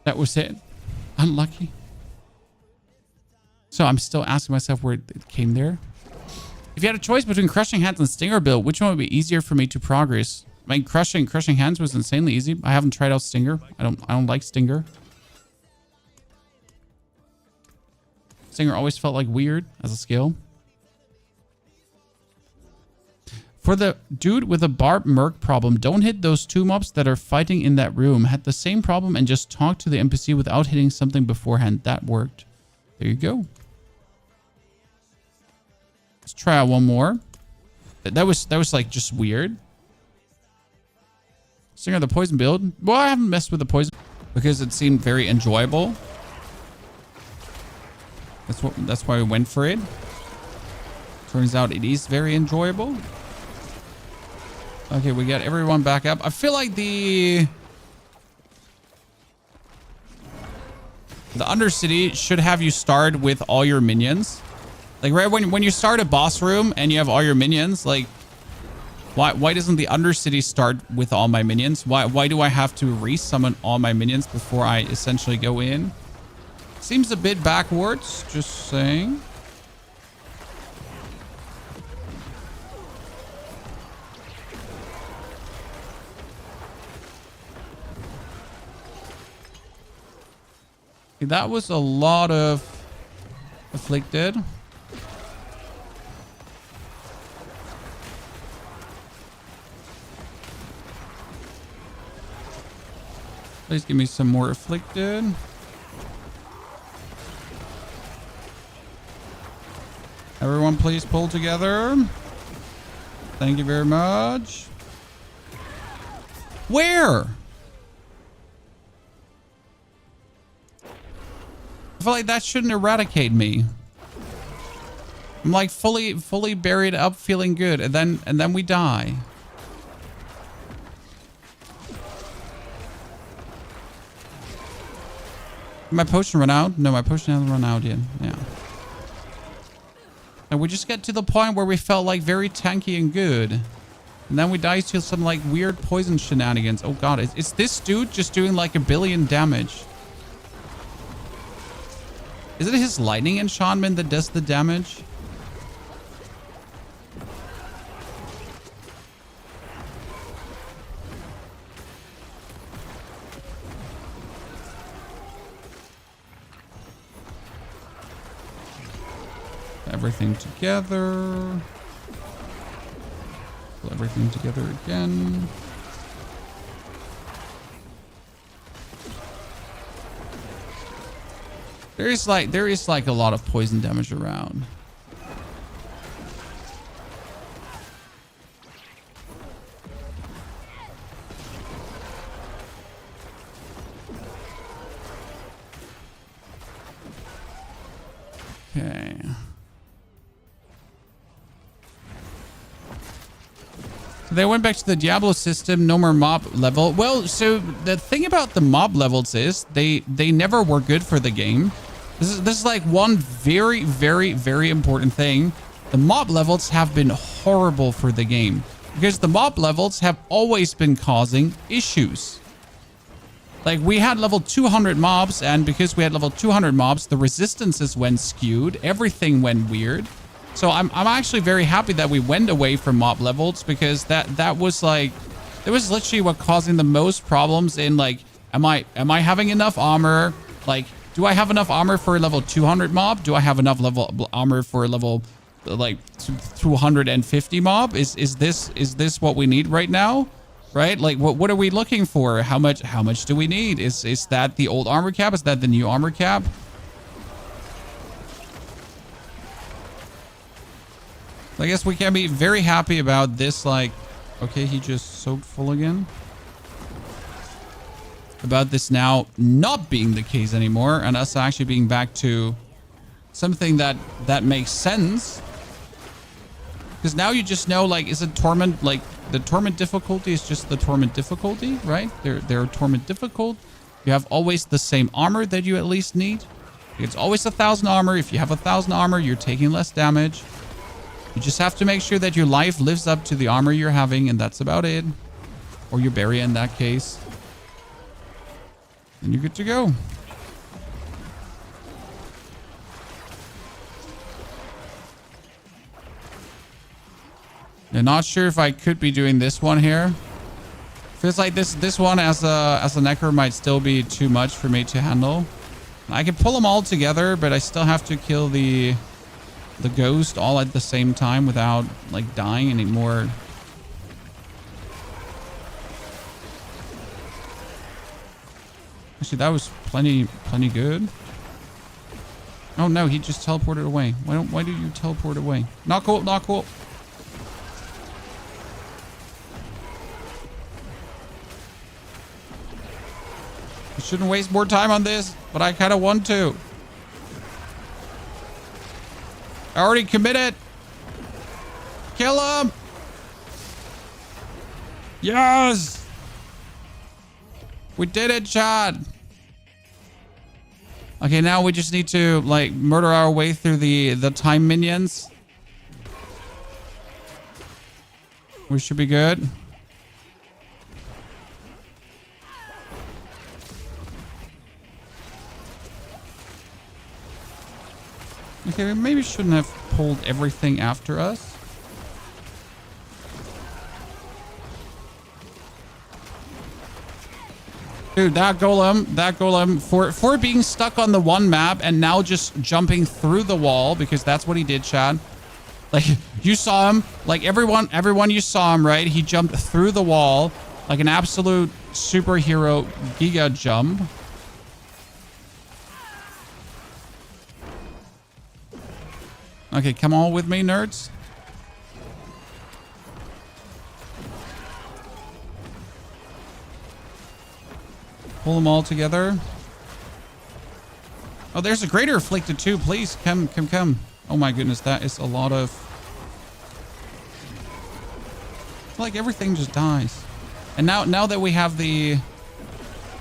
That was it. Unlucky. So I'm still asking myself where it came there. If you had a choice between Crushing Hands and Stinger build, which one would be easier for me to progress? I mean, Crushing Hands was insanely easy. I haven't tried out Stinger. I don't like Stinger. Stinger always felt like weird as a skill. For the dude with a Barb Merc problem, don't hit those two mobs that are fighting in that room. Had the same problem and just talk to the NPC without hitting something beforehand. That worked. There you go. Let's try out one more. That was like just weird. Stinger the poison build. Well, I haven't messed with the poison because it seemed very enjoyable. That's why we went for it. Turns out it is very enjoyable. Okay, we got everyone back up. I feel like the Undercity should have you start with all your minions. Like right when you start a boss room and you have all your minions, like why doesn't the Undercity start with all my minions? Why do I have to resummon all my minions before I essentially go in? Seems a bit backwards, just saying. Okay, that was a lot of afflicted. Please give me some more afflicted. Everyone please pull together. Thank you very much. Where? I feel like that shouldn't eradicate me. I'm like fully buried up, feeling good, and then we die. Did my potion run out? No, my potion hasn't run out yet. Yeah. And we just get to the point where we felt like very tanky and good. And then we die to some like weird poison shenanigans. Oh god, is this dude just doing like 1 billion damage? Is it his lightning enchantment that does the damage? Everything together. Pull everything together again. There is like a lot of poison damage around. Okay. So they went back to the Diablo system, no more mob level. Well, so the thing about the mob levels is they never were good for the game. This is like one very, very, very important thing. The mob levels have been horrible for the game because the mob levels have always been causing issues. Like we had level 200 mobs, and because we had level 200 mobs, the resistances went skewed. Everything went weird. So I'm actually very happy that we went away from mob levels, because that was like, it was literally what causing the most problems in like, am I having enough armor? Like, do I have enough armor for a level 200 mob? Do I have enough level armor for a level like 250 mob? Is this what we need right now? Right? Like what are we looking for? How much do we need? Is that the old armor cap? Is that the new armor cap? I guess we can be very happy about this. Like, okay, he just soaked full again. About this now not being the case anymore, and us actually being back to something that makes sense. Because now you just know, like, is it Torment? Like, the Torment difficulty is just the Torment difficulty, right? They're Torment difficult. You have always the same armor that you at least need. It's always 1,000 armor. If you have 1,000 armor, you're taking less damage. You just have to make sure that your life lives up to the armor you're having, and that's about it. Or your barrier in that case. And you're good to go. I'm not sure if I could be doing this one here. Feels like this one as a Necro might still be too much for me to handle. I can pull them all together, but I still have to kill the ghost all at the same time without like dying anymore. Actually, that was plenty good. Oh no, he just teleported away. Why do you teleport away? Not cool, not cool. I shouldn't waste more time on this, but I kind of want to. I already committed. Kill him. Yes. We did it, Chad. Okay, now we just need to like murder our way through the time minions. We should be good. Okay, we maybe shouldn't have pulled everything after us. Dude, that golem for being stuck on the one map and now just jumping through the wall, because that's what he did, Chad. Like, you saw him, like everyone you saw him, right? He jumped through the wall like an absolute superhero giga jump. Okay, come on with me, nerds. Pull them all together. Oh, there's a greater afflicted too. Please come. Oh my goodness, that is a lot of... I feel like everything just dies. And now that we have the...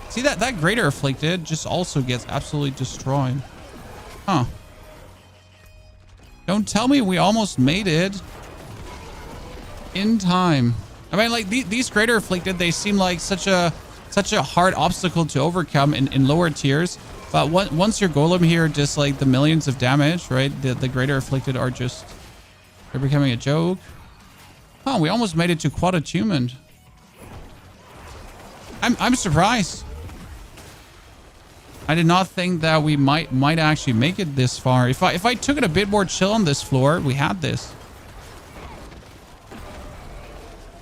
See, that greater afflicted just also gets absolutely destroyed. Huh. Don't tell me we almost made it in time. I mean, like these greater afflicted, they seem like such a hard obstacle to overcome in lower tiers. But once your golem here just like the millions of damage, right? The greater afflicted are just, they're becoming a joke. Oh, we almost made it to quad attunement. I'm surprised. I did not think that we might actually make it this far. If I took it a bit more chill on this floor, we had this.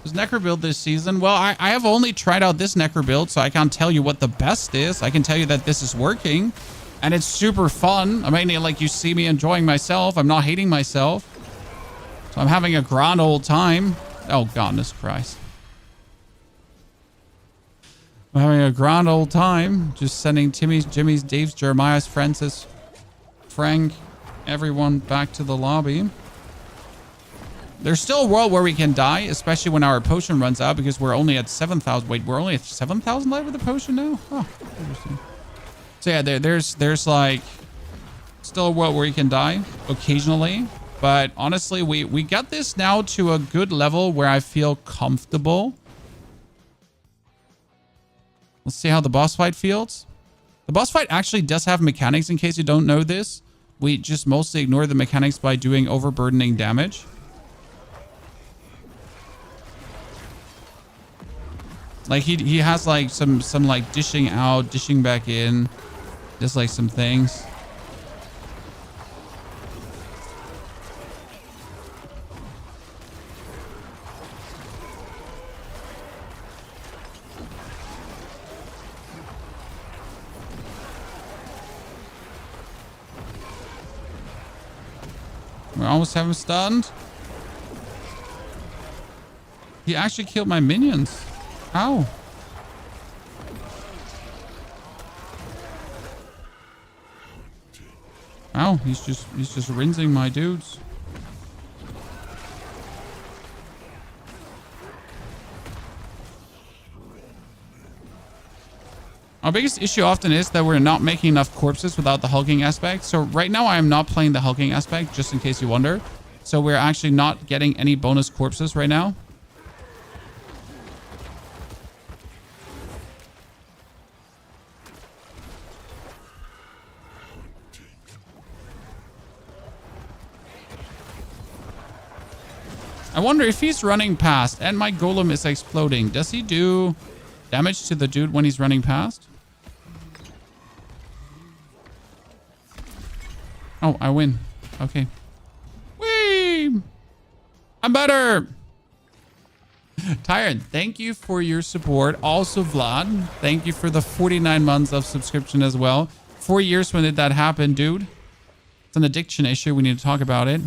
Was Necro build this season? Well, I have only tried out this Necro build, so I can't tell you what the best is. I can tell you that this is working, and it's super fun. I mean, like, you see me enjoying myself. I'm not hating myself. So I'm having a grand old time. Oh, goodness Christ. I'm having a grand old time. Just sending Timmy's, Jimmy's, Dave's, Jeremiah's, Francis, Frank, everyone back to the lobby. There's still a world where we can die, especially when our potion runs out, because we're only at 7,000. Wait, we're only at 7,000 life with the potion now? Oh, interesting. So yeah, there's like still a world where you can die occasionally. But honestly, we got this now to a good level where I feel comfortable. Let's see how the boss fight feels. The boss fight actually does have mechanics, in case you don't know this. We just mostly ignore the mechanics by doing overburdening damage. Like he has like some like dishing out, dishing back in, just like some things. We almost have him stunned. He actually killed my minions. How? Ow, he's just rinsing my dudes. Our biggest issue often is that we're not making enough corpses without the hulking aspect. So right now I am not playing the hulking aspect, just in case you wonder. So we're actually not getting any bonus corpses right now. I wonder if he's running past and my golem is exploding. Does he do damage to the dude when he's running past? Oh, I win. Okay. Whee! I'm better. Tyrant, thank you for your support. Also, Vlad, thank you for the 49 months of subscription as well. 4 years. When did that happen, dude? It's an addiction issue. We need to talk about it.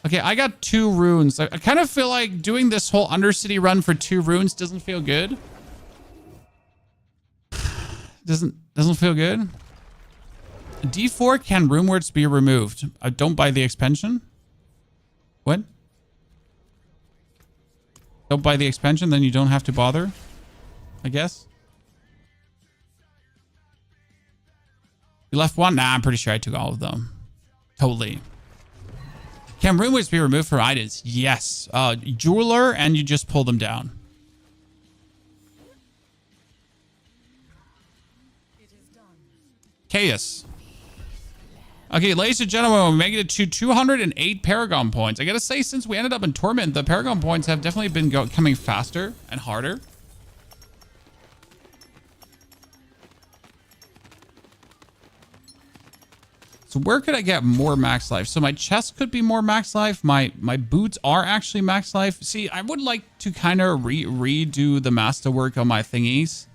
Okay, I got 2 runes. I kind of feel like doing this whole Undercity run for 2 runes doesn't feel good. Doesn't feel good. D4, can rune words be removed? Don't buy the expansion. What? Don't buy the expansion, then you don't have to bother, I guess. You left 1? Nah, I'm pretty sure I took all of them. Totally. Can rune words be removed from items? Yes. Jeweler, and you just pull them down. Chaos. Okay, ladies and gentlemen, we're making it to 208 Paragon points. I gotta say, since we ended up in Torment, the Paragon points have definitely been coming faster and harder. So where could I get more max life? So my chest could be more max life. My boots are actually max life. See, I would like to kind of redo the masterwork on my thingies.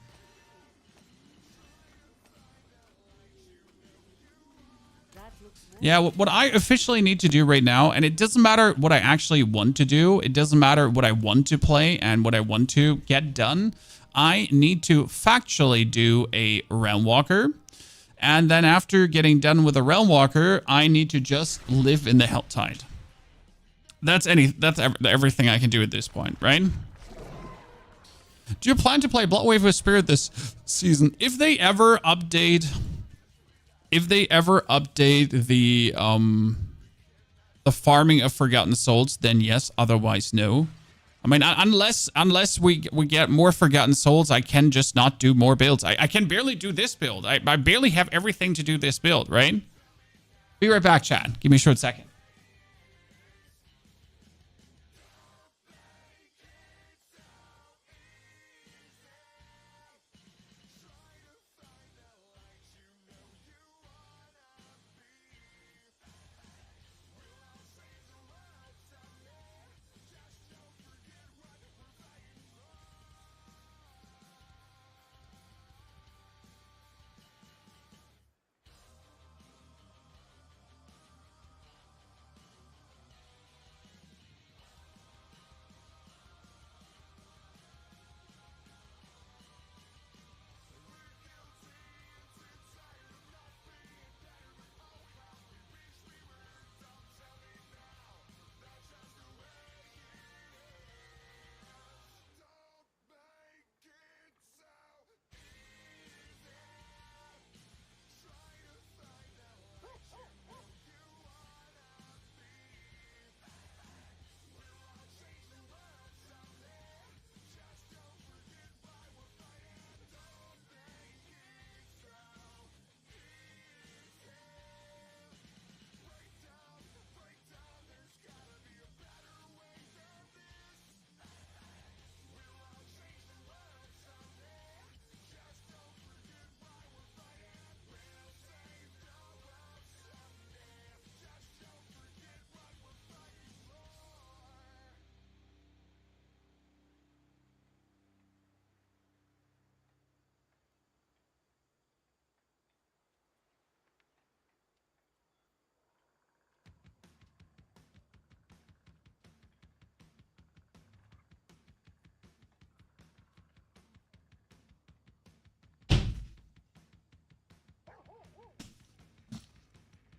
Yeah, what I officially need to do right now, and it doesn't matter what I actually want to do. It doesn't matter what I want to play and what I want to get done. I need to factually do a Realm Walker. And then after getting done with a Realm Walker, I need to just live in the Helltide. That's everything I can do at this point, right? Do you plan to play Bloodwave with Spirit this season? If they ever update the farming of Forgotten Souls, then yes. Otherwise, no. I mean, unless we get more Forgotten Souls, I can just not do more builds. I can barely do this build. I barely have everything to do this build, right? Be right back, chat. Give me a short second.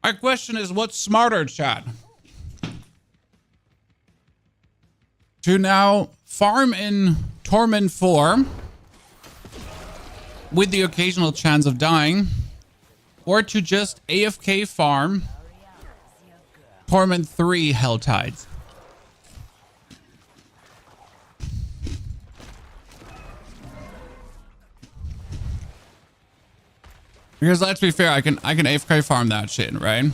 My question is, what's smarter, chat? To now farm in Torment 4 with the occasional chance of dying, or to just AFK farm Torment 3 Helltides. Because let's be fair, I can AFK farm that shit, right?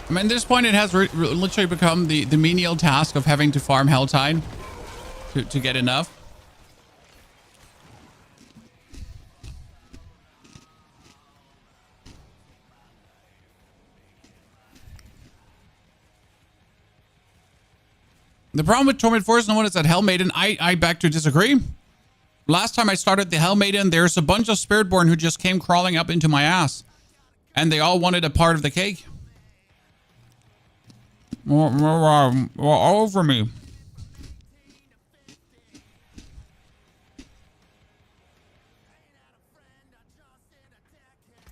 I mean, at this point, it has literally become the menial task of having to farm Helltide to get enough. The problem with Torment 4 is no one is at Hell Maiden. I beg to disagree. Last time I started the Hell Maiden, there's a bunch of Spiritborn who just came crawling up into my ass. And they all wanted a part of the cake. All over me.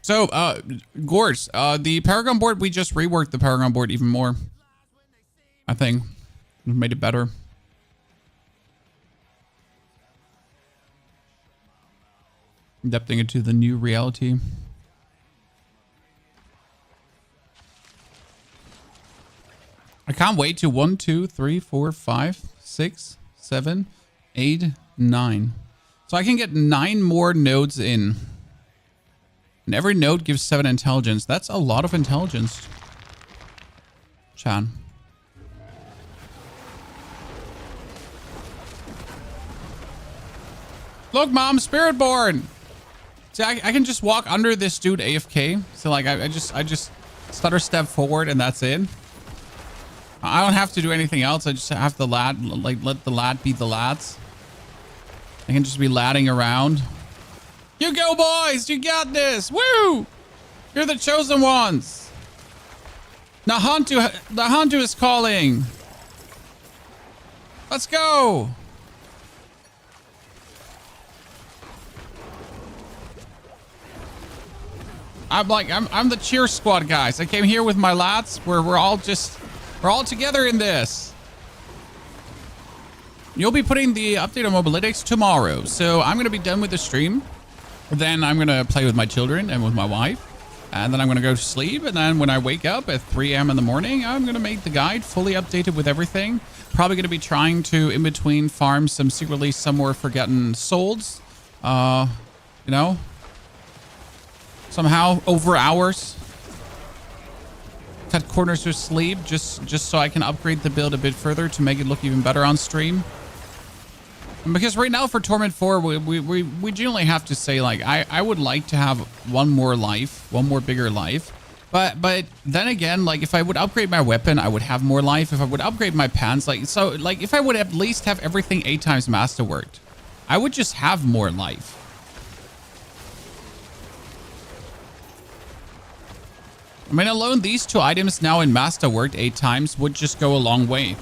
So, Gorse, the Paragon board, we just reworked the Paragon board even more. I think. We made it better. Adapting it to the new reality. I can't wait to 1, 2, 3, 4, 5, 6, 7, 8, 9. So I can get 9 more nodes in. And every node gives 7 intelligence. That's a lot of intelligence. Chan. Look, Mom, Spiritborn. See, I can just walk under this dude AFK. So like I just stutter step forward and that's it. I don't have to do anything else. I just have the lad, like, let the lad be the lads. I can just be ladding around. You go, boys! You got this! Woo! You're the chosen ones! Nahantu is calling! Let's go! I'm the cheer squad, guys. I came here with my lads. We're all together in this. You'll be putting the update on Mobalytics tomorrow. So I'm going to be done with the stream. Then I'm going to play with my children and with my wife. And then I'm going to go to sleep. And then when I wake up at 3 a.m. in the morning, I'm going to make the guide fully updated with everything. Probably going to be trying to, in between, farm some secretly somewhere forgotten souls. You know, somehow over hours. Cut corners to sleep just so I can upgrade the build a bit further to make it look even better on stream. And because right now for Torment 4, we generally have to say, like, I would like to have one more life, one more bigger life. But then again, like, if I would upgrade my weapon, I would have more life. If I would upgrade my pants, like, so, like, if I would at least have everything 8 times masterworked, I would just have more life. I mean, alone these 2 items now in masterworked 8 times would just go a long way.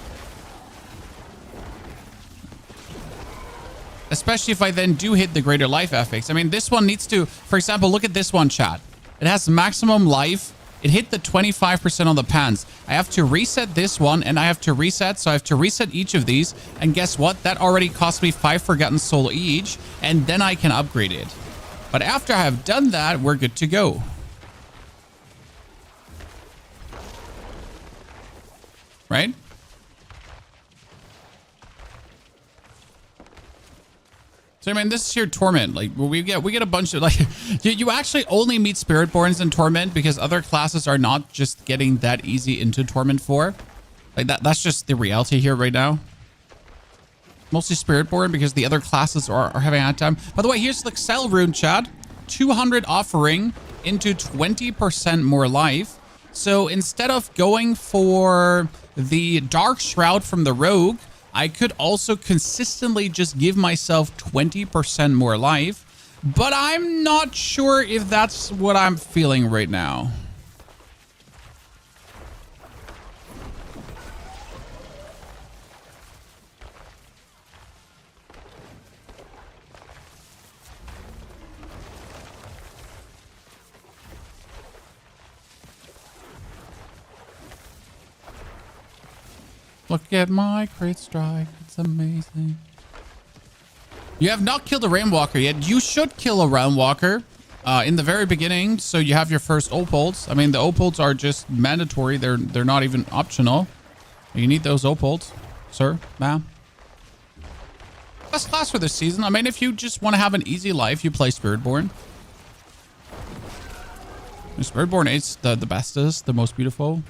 Especially if I then do hit the greater life affix. I mean, this one needs to, for example, look at this one, chat. It has maximum life. It hit the 25% on the pants. I have to reset this one and I have to reset. So I have to reset each of these. And guess what? That already cost me 5 Forgotten Soul each. And then I can upgrade it. But after I have done that, we're good to go. Right? So I mean, this is your Torment. Like we get a bunch of, like, you actually only meet Spiritborns in Torment because other classes are not just getting that easy into Torment 4. Like that's just the reality here right now. Mostly Spiritborn because the other classes are having a hard time. By the way, here's the Excel rune, chat. 200 offering into 20% more life. So instead of going for the Dark Shroud from the Rogue, I could also consistently just give myself 20% more life, but I'm not sure if that's what I'm feeling right now. Look at my great strike. It's amazing. You have not killed a Rainwalker yet. You should kill a Rainwalker in the very beginning, so you have your first opals. I mean, the opals are just mandatory. They're not even optional. You need those opals, sir, ma'am. Best class for this season. I mean, if you just want to have an easy life, you play Spiritborn. Spiritborn is the bestest, the most beautiful.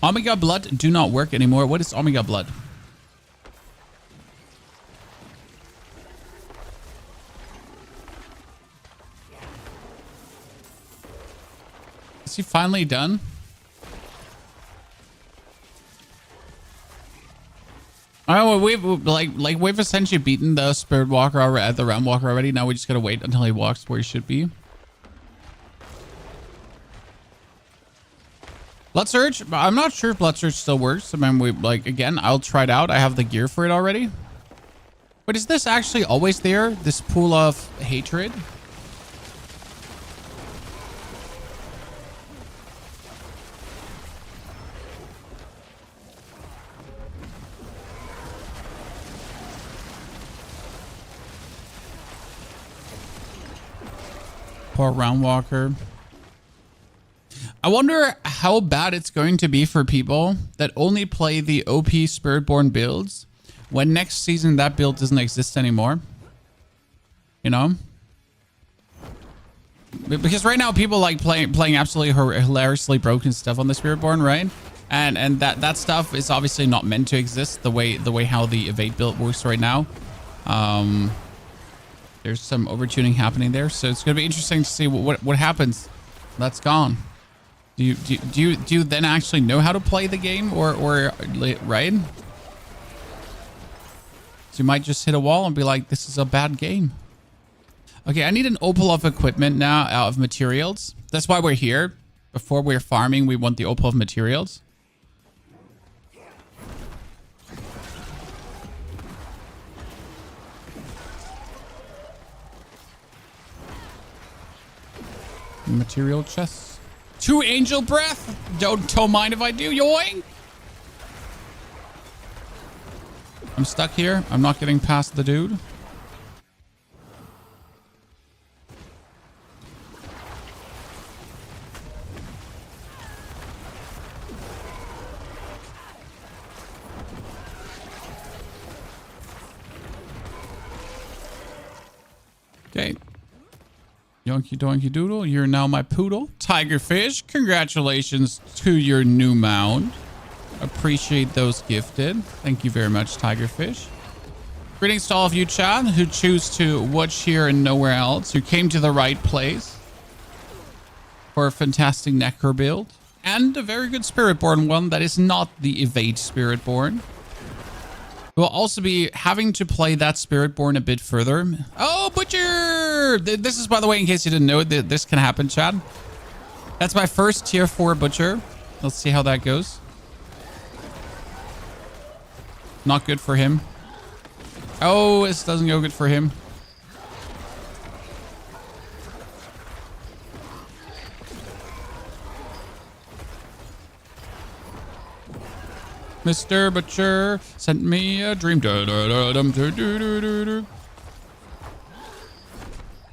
Omega Blood do not work anymore. What is Omega Blood? Is he finally done? Oh, we've essentially beaten the Spirit Walker at the Realm Walker already. Now we just gotta wait until he walks where he should be. Blood Surge? I'm not sure if Blood Surge still works. I mean, again, I'll try it out. I have the gear for it already. But is this actually always there? This pool of hatred? Poor Round Walker. I wonder how bad it's going to be for people that only play the OP Spiritborn builds when next season that build doesn't exist anymore. You know? Because right now people like playing absolutely hilariously broken stuff on the Spiritborn, right? And that stuff is obviously not meant to exist the way how the evade build works right now. There's some overtuning happening there, so it's gonna be interesting to see what happens. That's gone. Do you then actually know how to play the game or right? So you might just hit a wall and be like, this is a bad game. Okay, I need an opal of equipment now, out of materials. That's why we're here. Before we're farming, we want the opal of materials. Material chests. 2 angel breath. Don't mind if I do. Yoink. I'm stuck here. I'm not getting past the dude. Okay. Yonky donkey doodle, you're now my poodle. Tigerfish, congratulations to your new mount. Appreciate those gifted. Thank you very much, Tigerfish. Greetings to all of you, chat, who choose to watch here and nowhere else, who came to the right place for a fantastic Necro build. And a very good Spiritborn one that is not the evade Spiritborn. We'll also be having to play that Spiritborn a bit further. Oh, Butcher! This is, by the way, in case you didn't know, this can happen, Chad. That's my first tier 4 Butcher. Let's see how that goes. Not good for him. Oh, this doesn't go good for him. Mr. Butcher sent me a dream.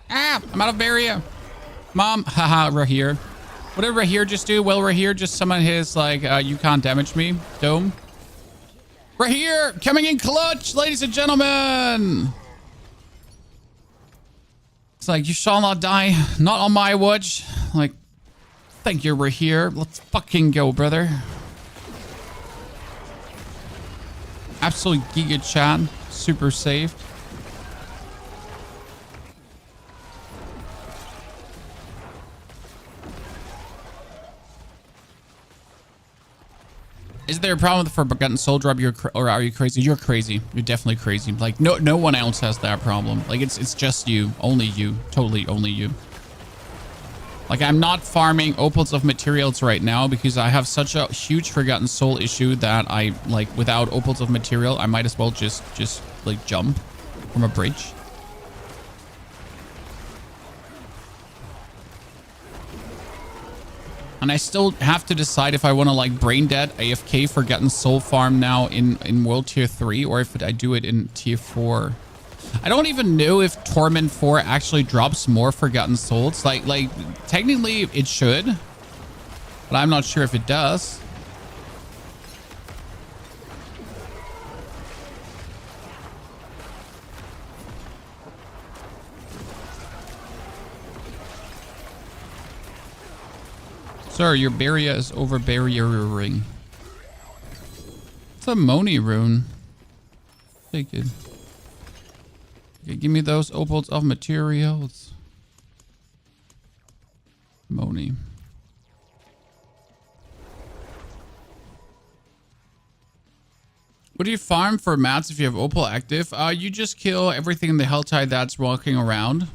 Ah, I'm out of barrier. Mom, haha, Rahir. What did Rahir just do? Well, Rahir just summoned his, like, you can't damage me dome. Rahir, coming in clutch, ladies and gentlemen. It's like, you shall not die. Not on my watch. Like, thank you, Rahir. Let's fucking go, brother. Absolute giga chat. Super safe. Is there a problem with the Forgotten Soul drop? Or are you crazy? You're crazy. You're definitely crazy. Like no one else has that problem. Like it's just you, only you, totally only you. Like I'm not farming opals of materials right now because I have such a huge Forgotten Soul issue that I like without opals of material, I might as well just like jump from a bridge. And I still have to decide if I want to like brain dead AFK Forgotten Soul farm now in World Tier 3 or if I do it in Tier 4. I don't even know if Torment 4 actually drops more Forgotten Souls. Like technically it should, but I'm not sure if it does. Sir, your barrier is over barriering. It's a Moni rune. Take it. Okay, give me those opals of materials. Moni. What do you farm for mats if you have opal active? You just kill everything in the Helltide that's walking around.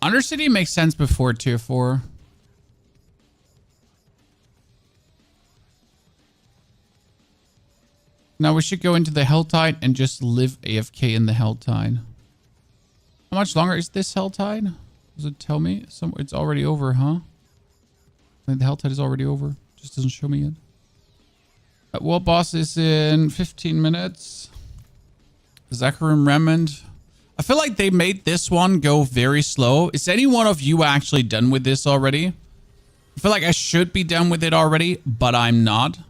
Undercity makes sense before Tier 4. Now we should go into the Helltide and just live AFK in the Helltide. How much longer is this Helltide? Does it tell me? It's already over, huh? I think the Helltide is already over. Just doesn't show me yet. World boss is in 15 minutes. Zacharim Remnant. I feel like they made this one go very slow. Is any one of you actually done with this already? I feel like I should be done with it already, but I'm not.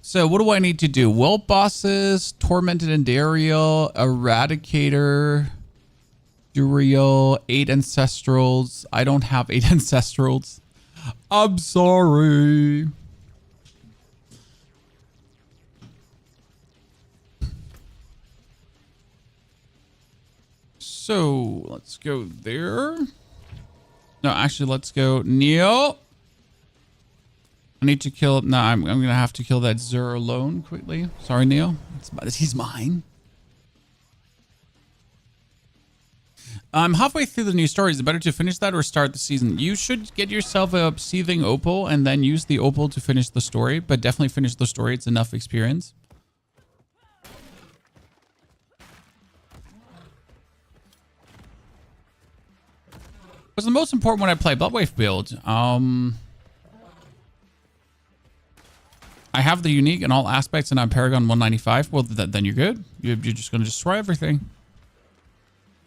So what do I need to do? World bosses, Tormented and Dariel, Eradicator, Duriel, 8 Ancestrals. I don't have 8 Ancestrals. I'm sorry. So let's go there. No, actually, let's go Neo. I need to kill. No, I'm gonna have to kill that Zur alone quickly. Sorry, Neo. He's mine. I'm halfway through the new story. Is it better to finish that or start the season? You should get yourself a seething opal and then use the opal to finish the story. But definitely finish the story. It's enough experience. What's the most important when I play Bloodwave build? I have the unique in all aspects and I'm Paragon 195. Well, then you're good. You're just going to destroy everything.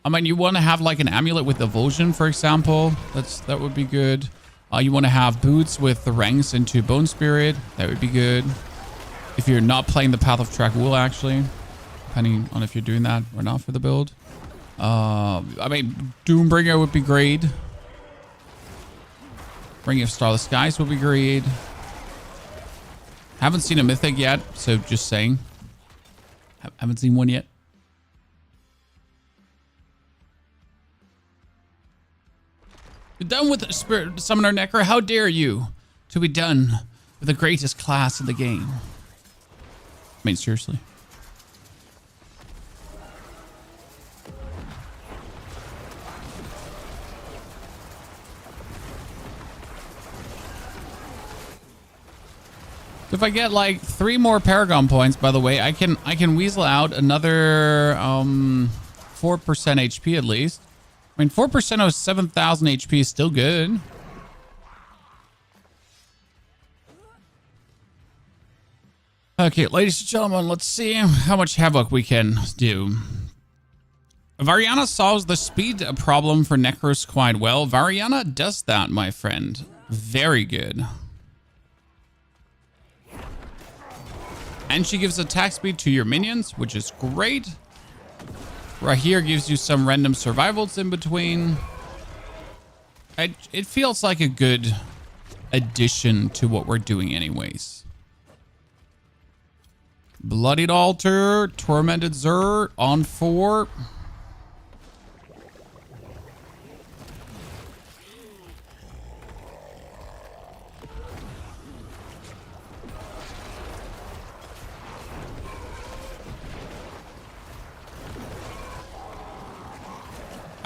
I mean, you want to have like an amulet with Evulsion, for example. That would be good. You want to have boots with the ranks into Bone Spirit. That would be good. If you're not playing the Path of Track Wool, actually. Depending on if you're doing that or not for the build. I mean, Doombringer would be great. Ring of Starless Skies would be great. Haven't seen a mythic yet, so just saying. Haven't seen one yet. You're done with Spirit Summoner Necro? How dare you to be done with the greatest class in the game? I mean, seriously. If I get like 3 more Paragon points, by the way, I can weasel out another 4% HP at least. I mean, 4% of 7,000 HP is still good. Okay, ladies and gentlemen, let's see how much havoc we can do. Variana solves the speed problem for Necros quite well. Variana does that, my friend. Very good. And she gives attack speed to your minions, which is great. Right here gives you some random survivals in between. It feels like a good addition to what we're doing anyways. Bloodied Altar, Tormented Zur on 4.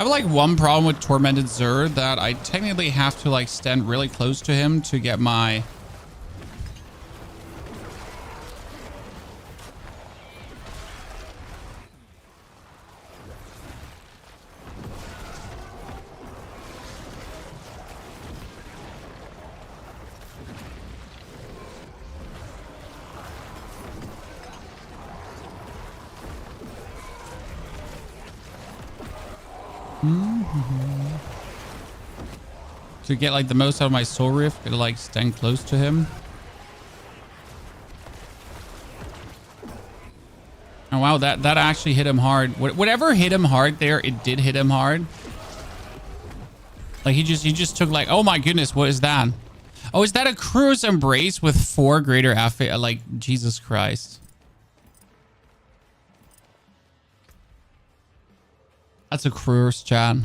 I have like one problem with Tormented Zur, that I technically have to like stand really close to him to get my... To get like the most out of my soul rift, gotta like stand close to him. Oh wow, that actually hit him hard. Whatever hit him hard there, it did hit him hard. Like he just took like, oh my goodness, what is that? Oh, is that a Cruel's Embrace with 4 greater affa? Like Jesus Christ. That's a Cruel's, chat.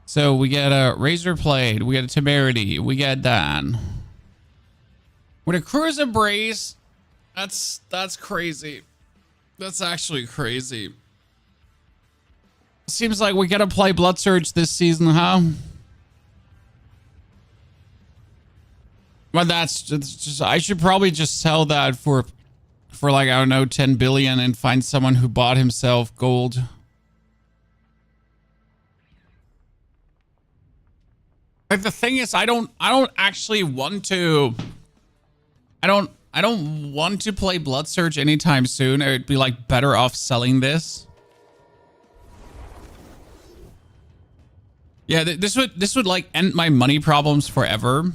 So we get a Razor Blade, we get a Temerity, we get that. With a Cruel's Embrace, that's crazy. That's actually crazy. Seems like we gotta play Blood Surge this season, huh? But it's just, I should probably just sell that for like, I don't know, 10 billion and find someone who bought himself gold. Like the thing is, I don't actually want to. I don't want to play Blood Surge anytime soon. I would be like better off selling this. Yeah, this would like end my money problems forever.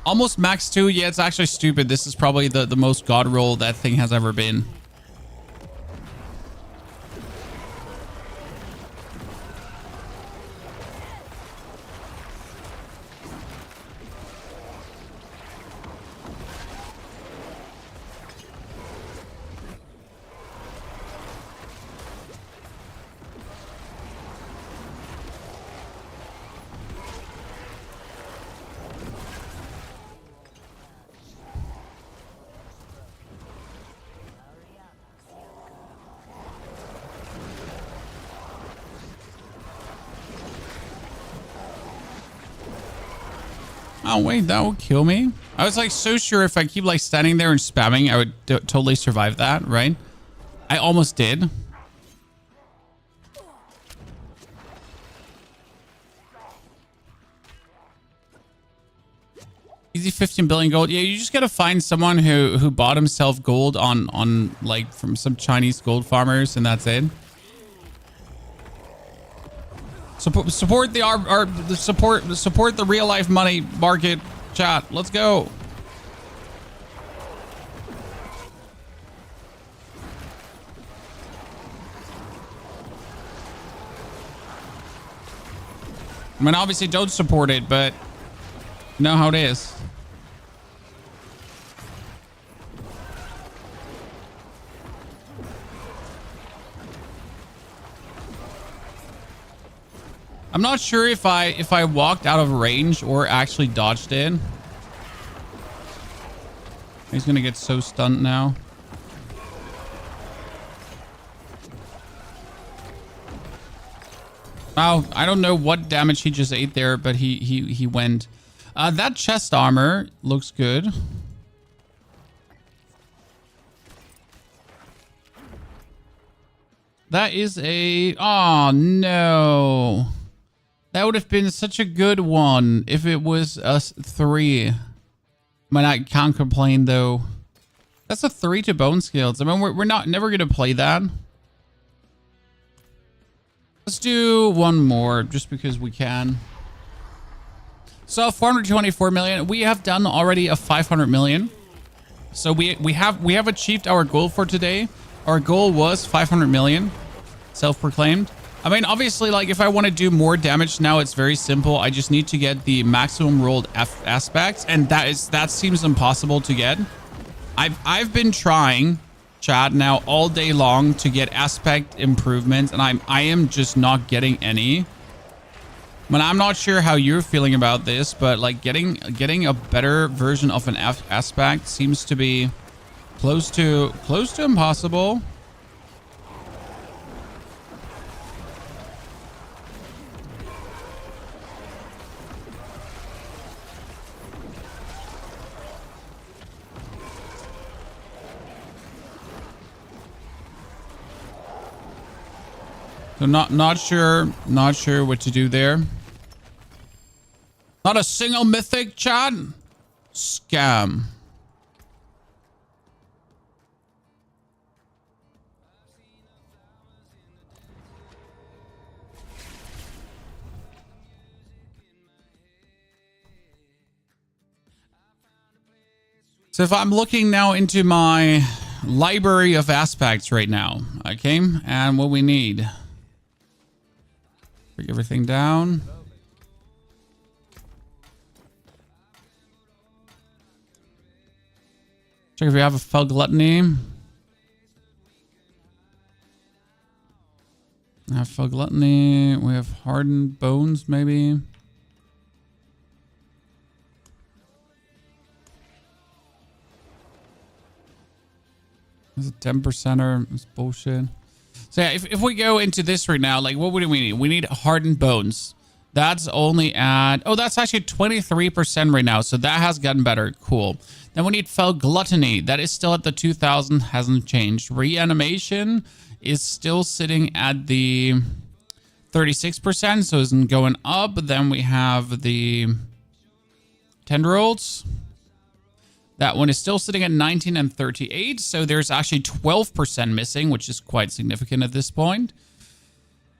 Almost max 2. Yeah, it's actually stupid. This is probably the most god roll that thing has ever been. Oh wait, that will kill me. I was like so sure if I keep like standing there and spamming, I would totally survive that, right? I almost did. Easy 15 billion gold. Yeah, you just gotta find someone who bought himself gold on like from some Chinese gold farmers, and that's it. Support the real life money market, chat. Let's go. I mean, obviously don't support it, but you know how it is. I'm not sure if I walked out of range or actually dodged it. He's gonna get so stunned now. Wow, I don't know what damage he just ate there, but he went. That chest armor looks good. That is a... Oh, no. That would have been such a good one if it was a 3. I mean, I can't complain, though. That's a 3 to bone skills. I mean, we're never going to play that. Let's do one more just because we can. So 424 million. We have done already a 500 million. So we have achieved our goal for today. Our goal was 500 million. Self-proclaimed. I mean, obviously, like if I want to do more damage now, it's very simple. I just need to get the maximum rolled aspects, and that seems impossible to get. I've been trying, chat, now all day long to get aspect improvements, and I am just not getting any. I mean, I'm not sure how you're feeling about this, but like getting a better version of an aspect seems to be close to impossible. So not sure what to do there. Not a single mythic, chat. Scam. So if I'm looking now into my library of aspects right now, okay, and what we need. Break everything down. Check if we have a Fel Gluttony. We have Fel Gluttony. We have Hardened Bones, maybe. This is a 10%er. It's bullshit. So yeah, if we go into this right now, like what do we need? We need Hardened Bones. That's only at... Oh, that's actually 23% right now. So that has gotten better. Cool. Then we need Fel Gluttony. That is still at the 2000. Hasn't changed. Reanimation is still sitting at the 36%. So isn't going up. Then we have the Tendrils. That one is still sitting at 19 and 38. So there's actually 12% missing, which is quite significant at this point.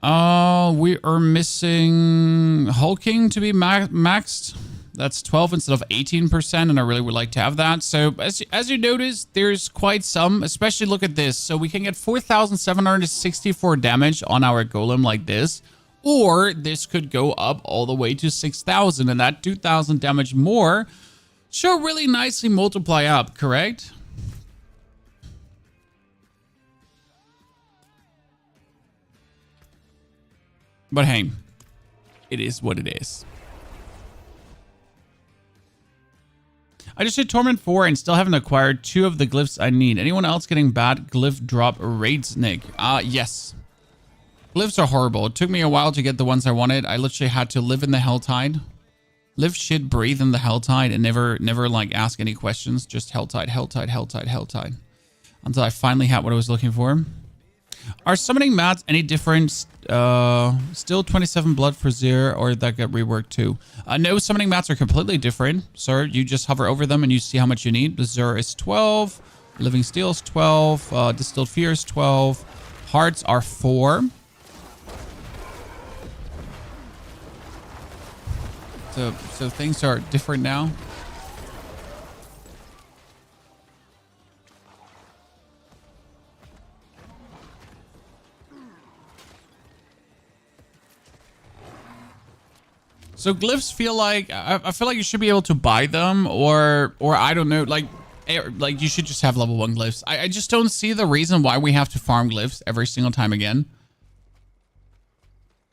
We are missing Hulking to be maxed. That's 12 instead of 18%, and I really would like to have that. So as you notice, there's quite some, especially look at this. So we can get 4,764 damage on our Golem like this, or this could go up all the way to 6,000, and that 2,000 damage more should really nicely multiply up, correct? But hey, it is what it is. I just did Torment 4 and still haven't acquired 2 of the glyphs I need. Anyone else getting bad glyph drop rates, Nick? Yes. Glyphs are horrible. It took me a while to get the ones I wanted. I literally had to live in the Helltide. Live, shit, breathe in the Helltide and never like ask any questions. Just Helltide, Helltide, Helltide, Helltide. Until I finally had what I was looking for. Are summoning mats any different? Still 27 blood for Zir, or that got reworked too? No, summoning mats are completely different, sir. You just hover over them and you see how much you need. The Zir is 12. Living Steel is 12. Distilled Fear is 12. Hearts are 4. So things are different now. So glyphs feel like I feel like you should be able to buy them, or I don't know, like you should just have level 1 glyphs. I just don't see the reason why we have to farm glyphs every single time again.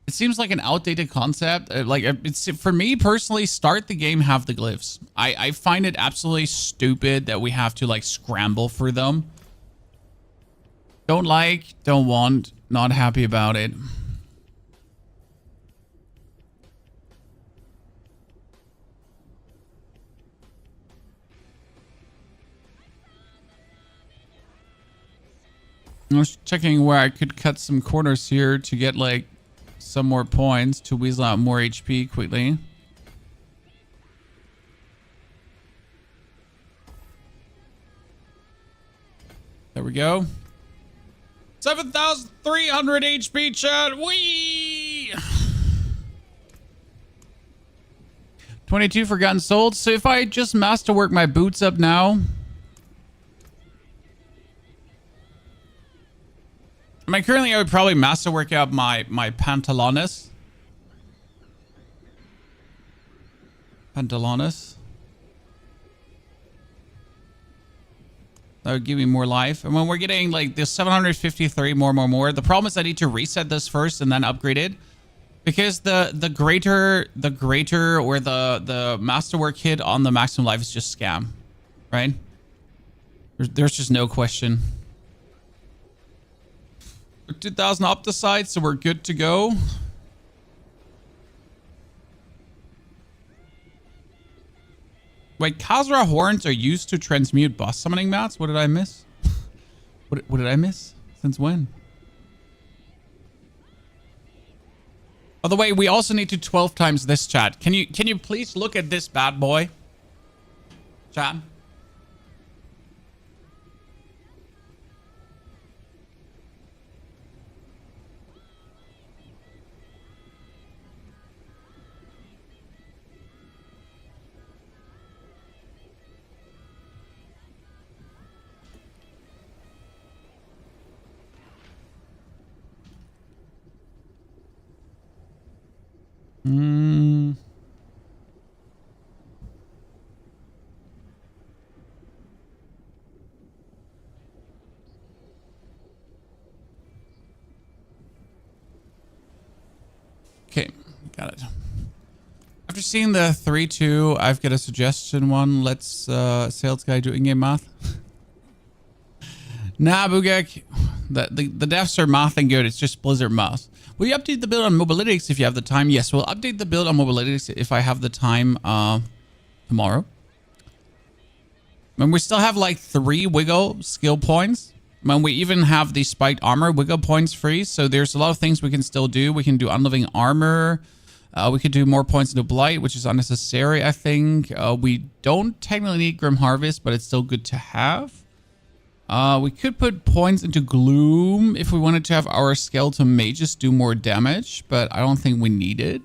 It seems like an outdated concept. Like it's, for me personally, start the game, have the glyphs. I find it absolutely stupid that we have to like scramble for them. Don't like, don't want, not happy about it. I was checking where I could cut some corners here to get like some more points to weasel out more HP quickly. There we go. 7,300 HP, chat. Whee! 22 Forgotten Souls. So if I just masterwork my boots up now, I mean, currently I would probably masterwork out my Pantalones. That would give me more life. And when we're getting like this 753 more. The problem is I need to reset this first and then upgrade it. Because the greater or the masterwork hit on the maximum life is just scam. Right? There's just no question. 2,000 up the side, so we're good to go. Wait, Khazra horns are used to transmute boss summoning mats? What did I miss? What did I miss? Since when? By the way, we also need to 12 times this, chat. Can you please look at this bad boy? Chat. Okay, got it. After seeing the 3-2, I've got a suggestion one. Let's sales guy do in-game math. Nah, Bugek. The devs are mathing good. It's just Blizzard math. Will you update the build on Mobalytics if you have the time? Yes, we'll update the build on Mobalytics if I have the time tomorrow. And we still have like 3 wiggle skill points. And we even have the spiked armor wiggle points free. So there's a lot of things we can still do. We can do unliving armor. We could do more points into blight, which is unnecessary, I think. We don't technically need Grim Harvest, but it's still good to have. We could put points into Gloom if we wanted to have our skeleton mages do more damage, but I don't think we need it.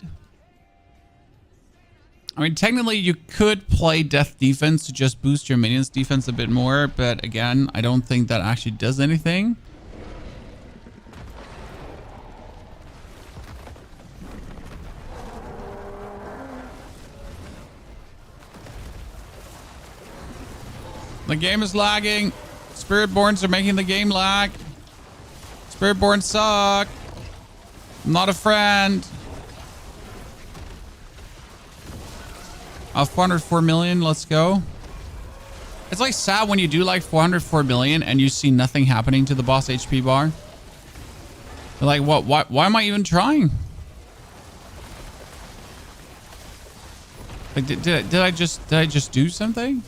I mean, technically you could play Death Defense to just boost your minions' defense a bit more, but again, I don't think that actually does anything. The game is lagging. Spiritborns are making the game lag. Spiritborns suck. I'm not a friend. 404 million. Let's go. It's like sad when you do like 404 million and you see nothing happening to the boss HP bar. You're like, what? Why am I even trying? Like, did I just do something?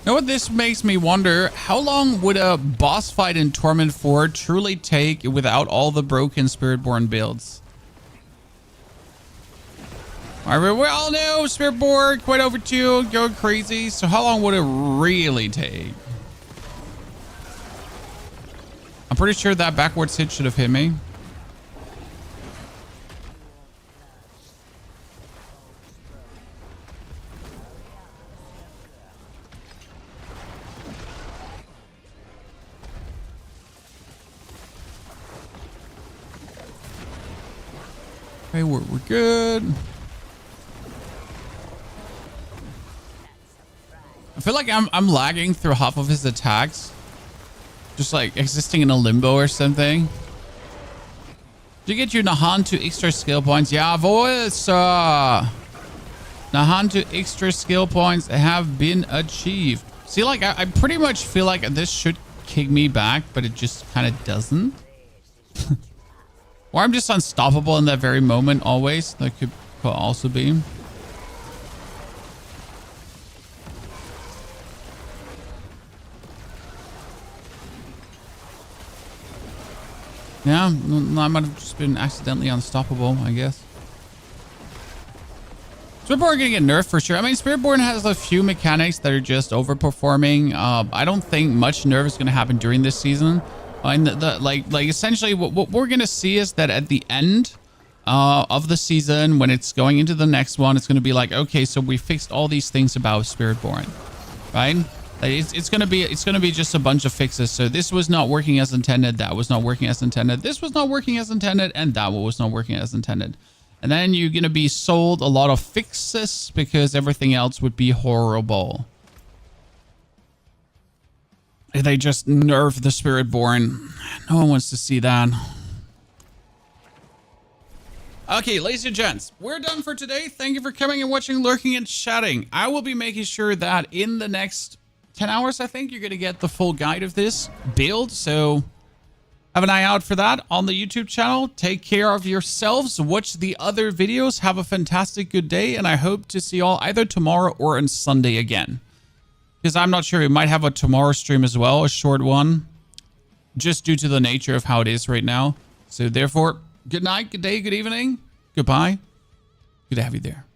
You know what this makes me wonder? How long would a boss fight in Torment 4 truly take without all the broken Spiritborn builds? Alright, we all know Spiritborn, quite over 2, going crazy. So how long would it really take? I'm pretty sure that backwards hit should have hit me. Okay, we're good. I feel like I'm lagging through half of his attacks. Just like existing in a limbo or something. Did you get your Nahan to extra skill points? Yeah, voice. Nahan to extra skill points have been achieved. See, like I pretty much feel like this should kick me back, but it just kind of doesn't. Or I'm just unstoppable in that very moment always. That could also be. Yeah, I might have just been accidentally unstoppable, I guess. Spiritborn are gonna get nerfed for sure. I mean, Spiritborn has a few mechanics that are just overperforming. I don't think much nerf is gonna happen during this season. And like essentially what we're gonna see is that at the end of the season, when it's going into the next one, it's gonna be like, okay, so we fixed all these things about Spiritborn, right? Like it's gonna be just a bunch of fixes. So this was not working as intended, that was not working as intended, this was not working as intended, and that was not working as intended. And then you're gonna be sold a lot of fixes because everything else would be horrible. They just nerfed the Spiritborn. No one wants to see that. Okay, ladies and gents, we're done for today. Thank you for coming and watching, lurking, and chatting. I will be making sure that in the next 10 hours, I think, you're going to get the full guide of this build. So have an eye out for that on the YouTube channel. Take care of yourselves. Watch the other videos. Have a fantastic good day. And I hope to see you all either tomorrow or on Sunday again. Because I'm not sure. We might have a tomorrow stream as well, a short one. Just due to the nature of how it is right now. So therefore, good night, good day, good evening. Goodbye. Good to have you there.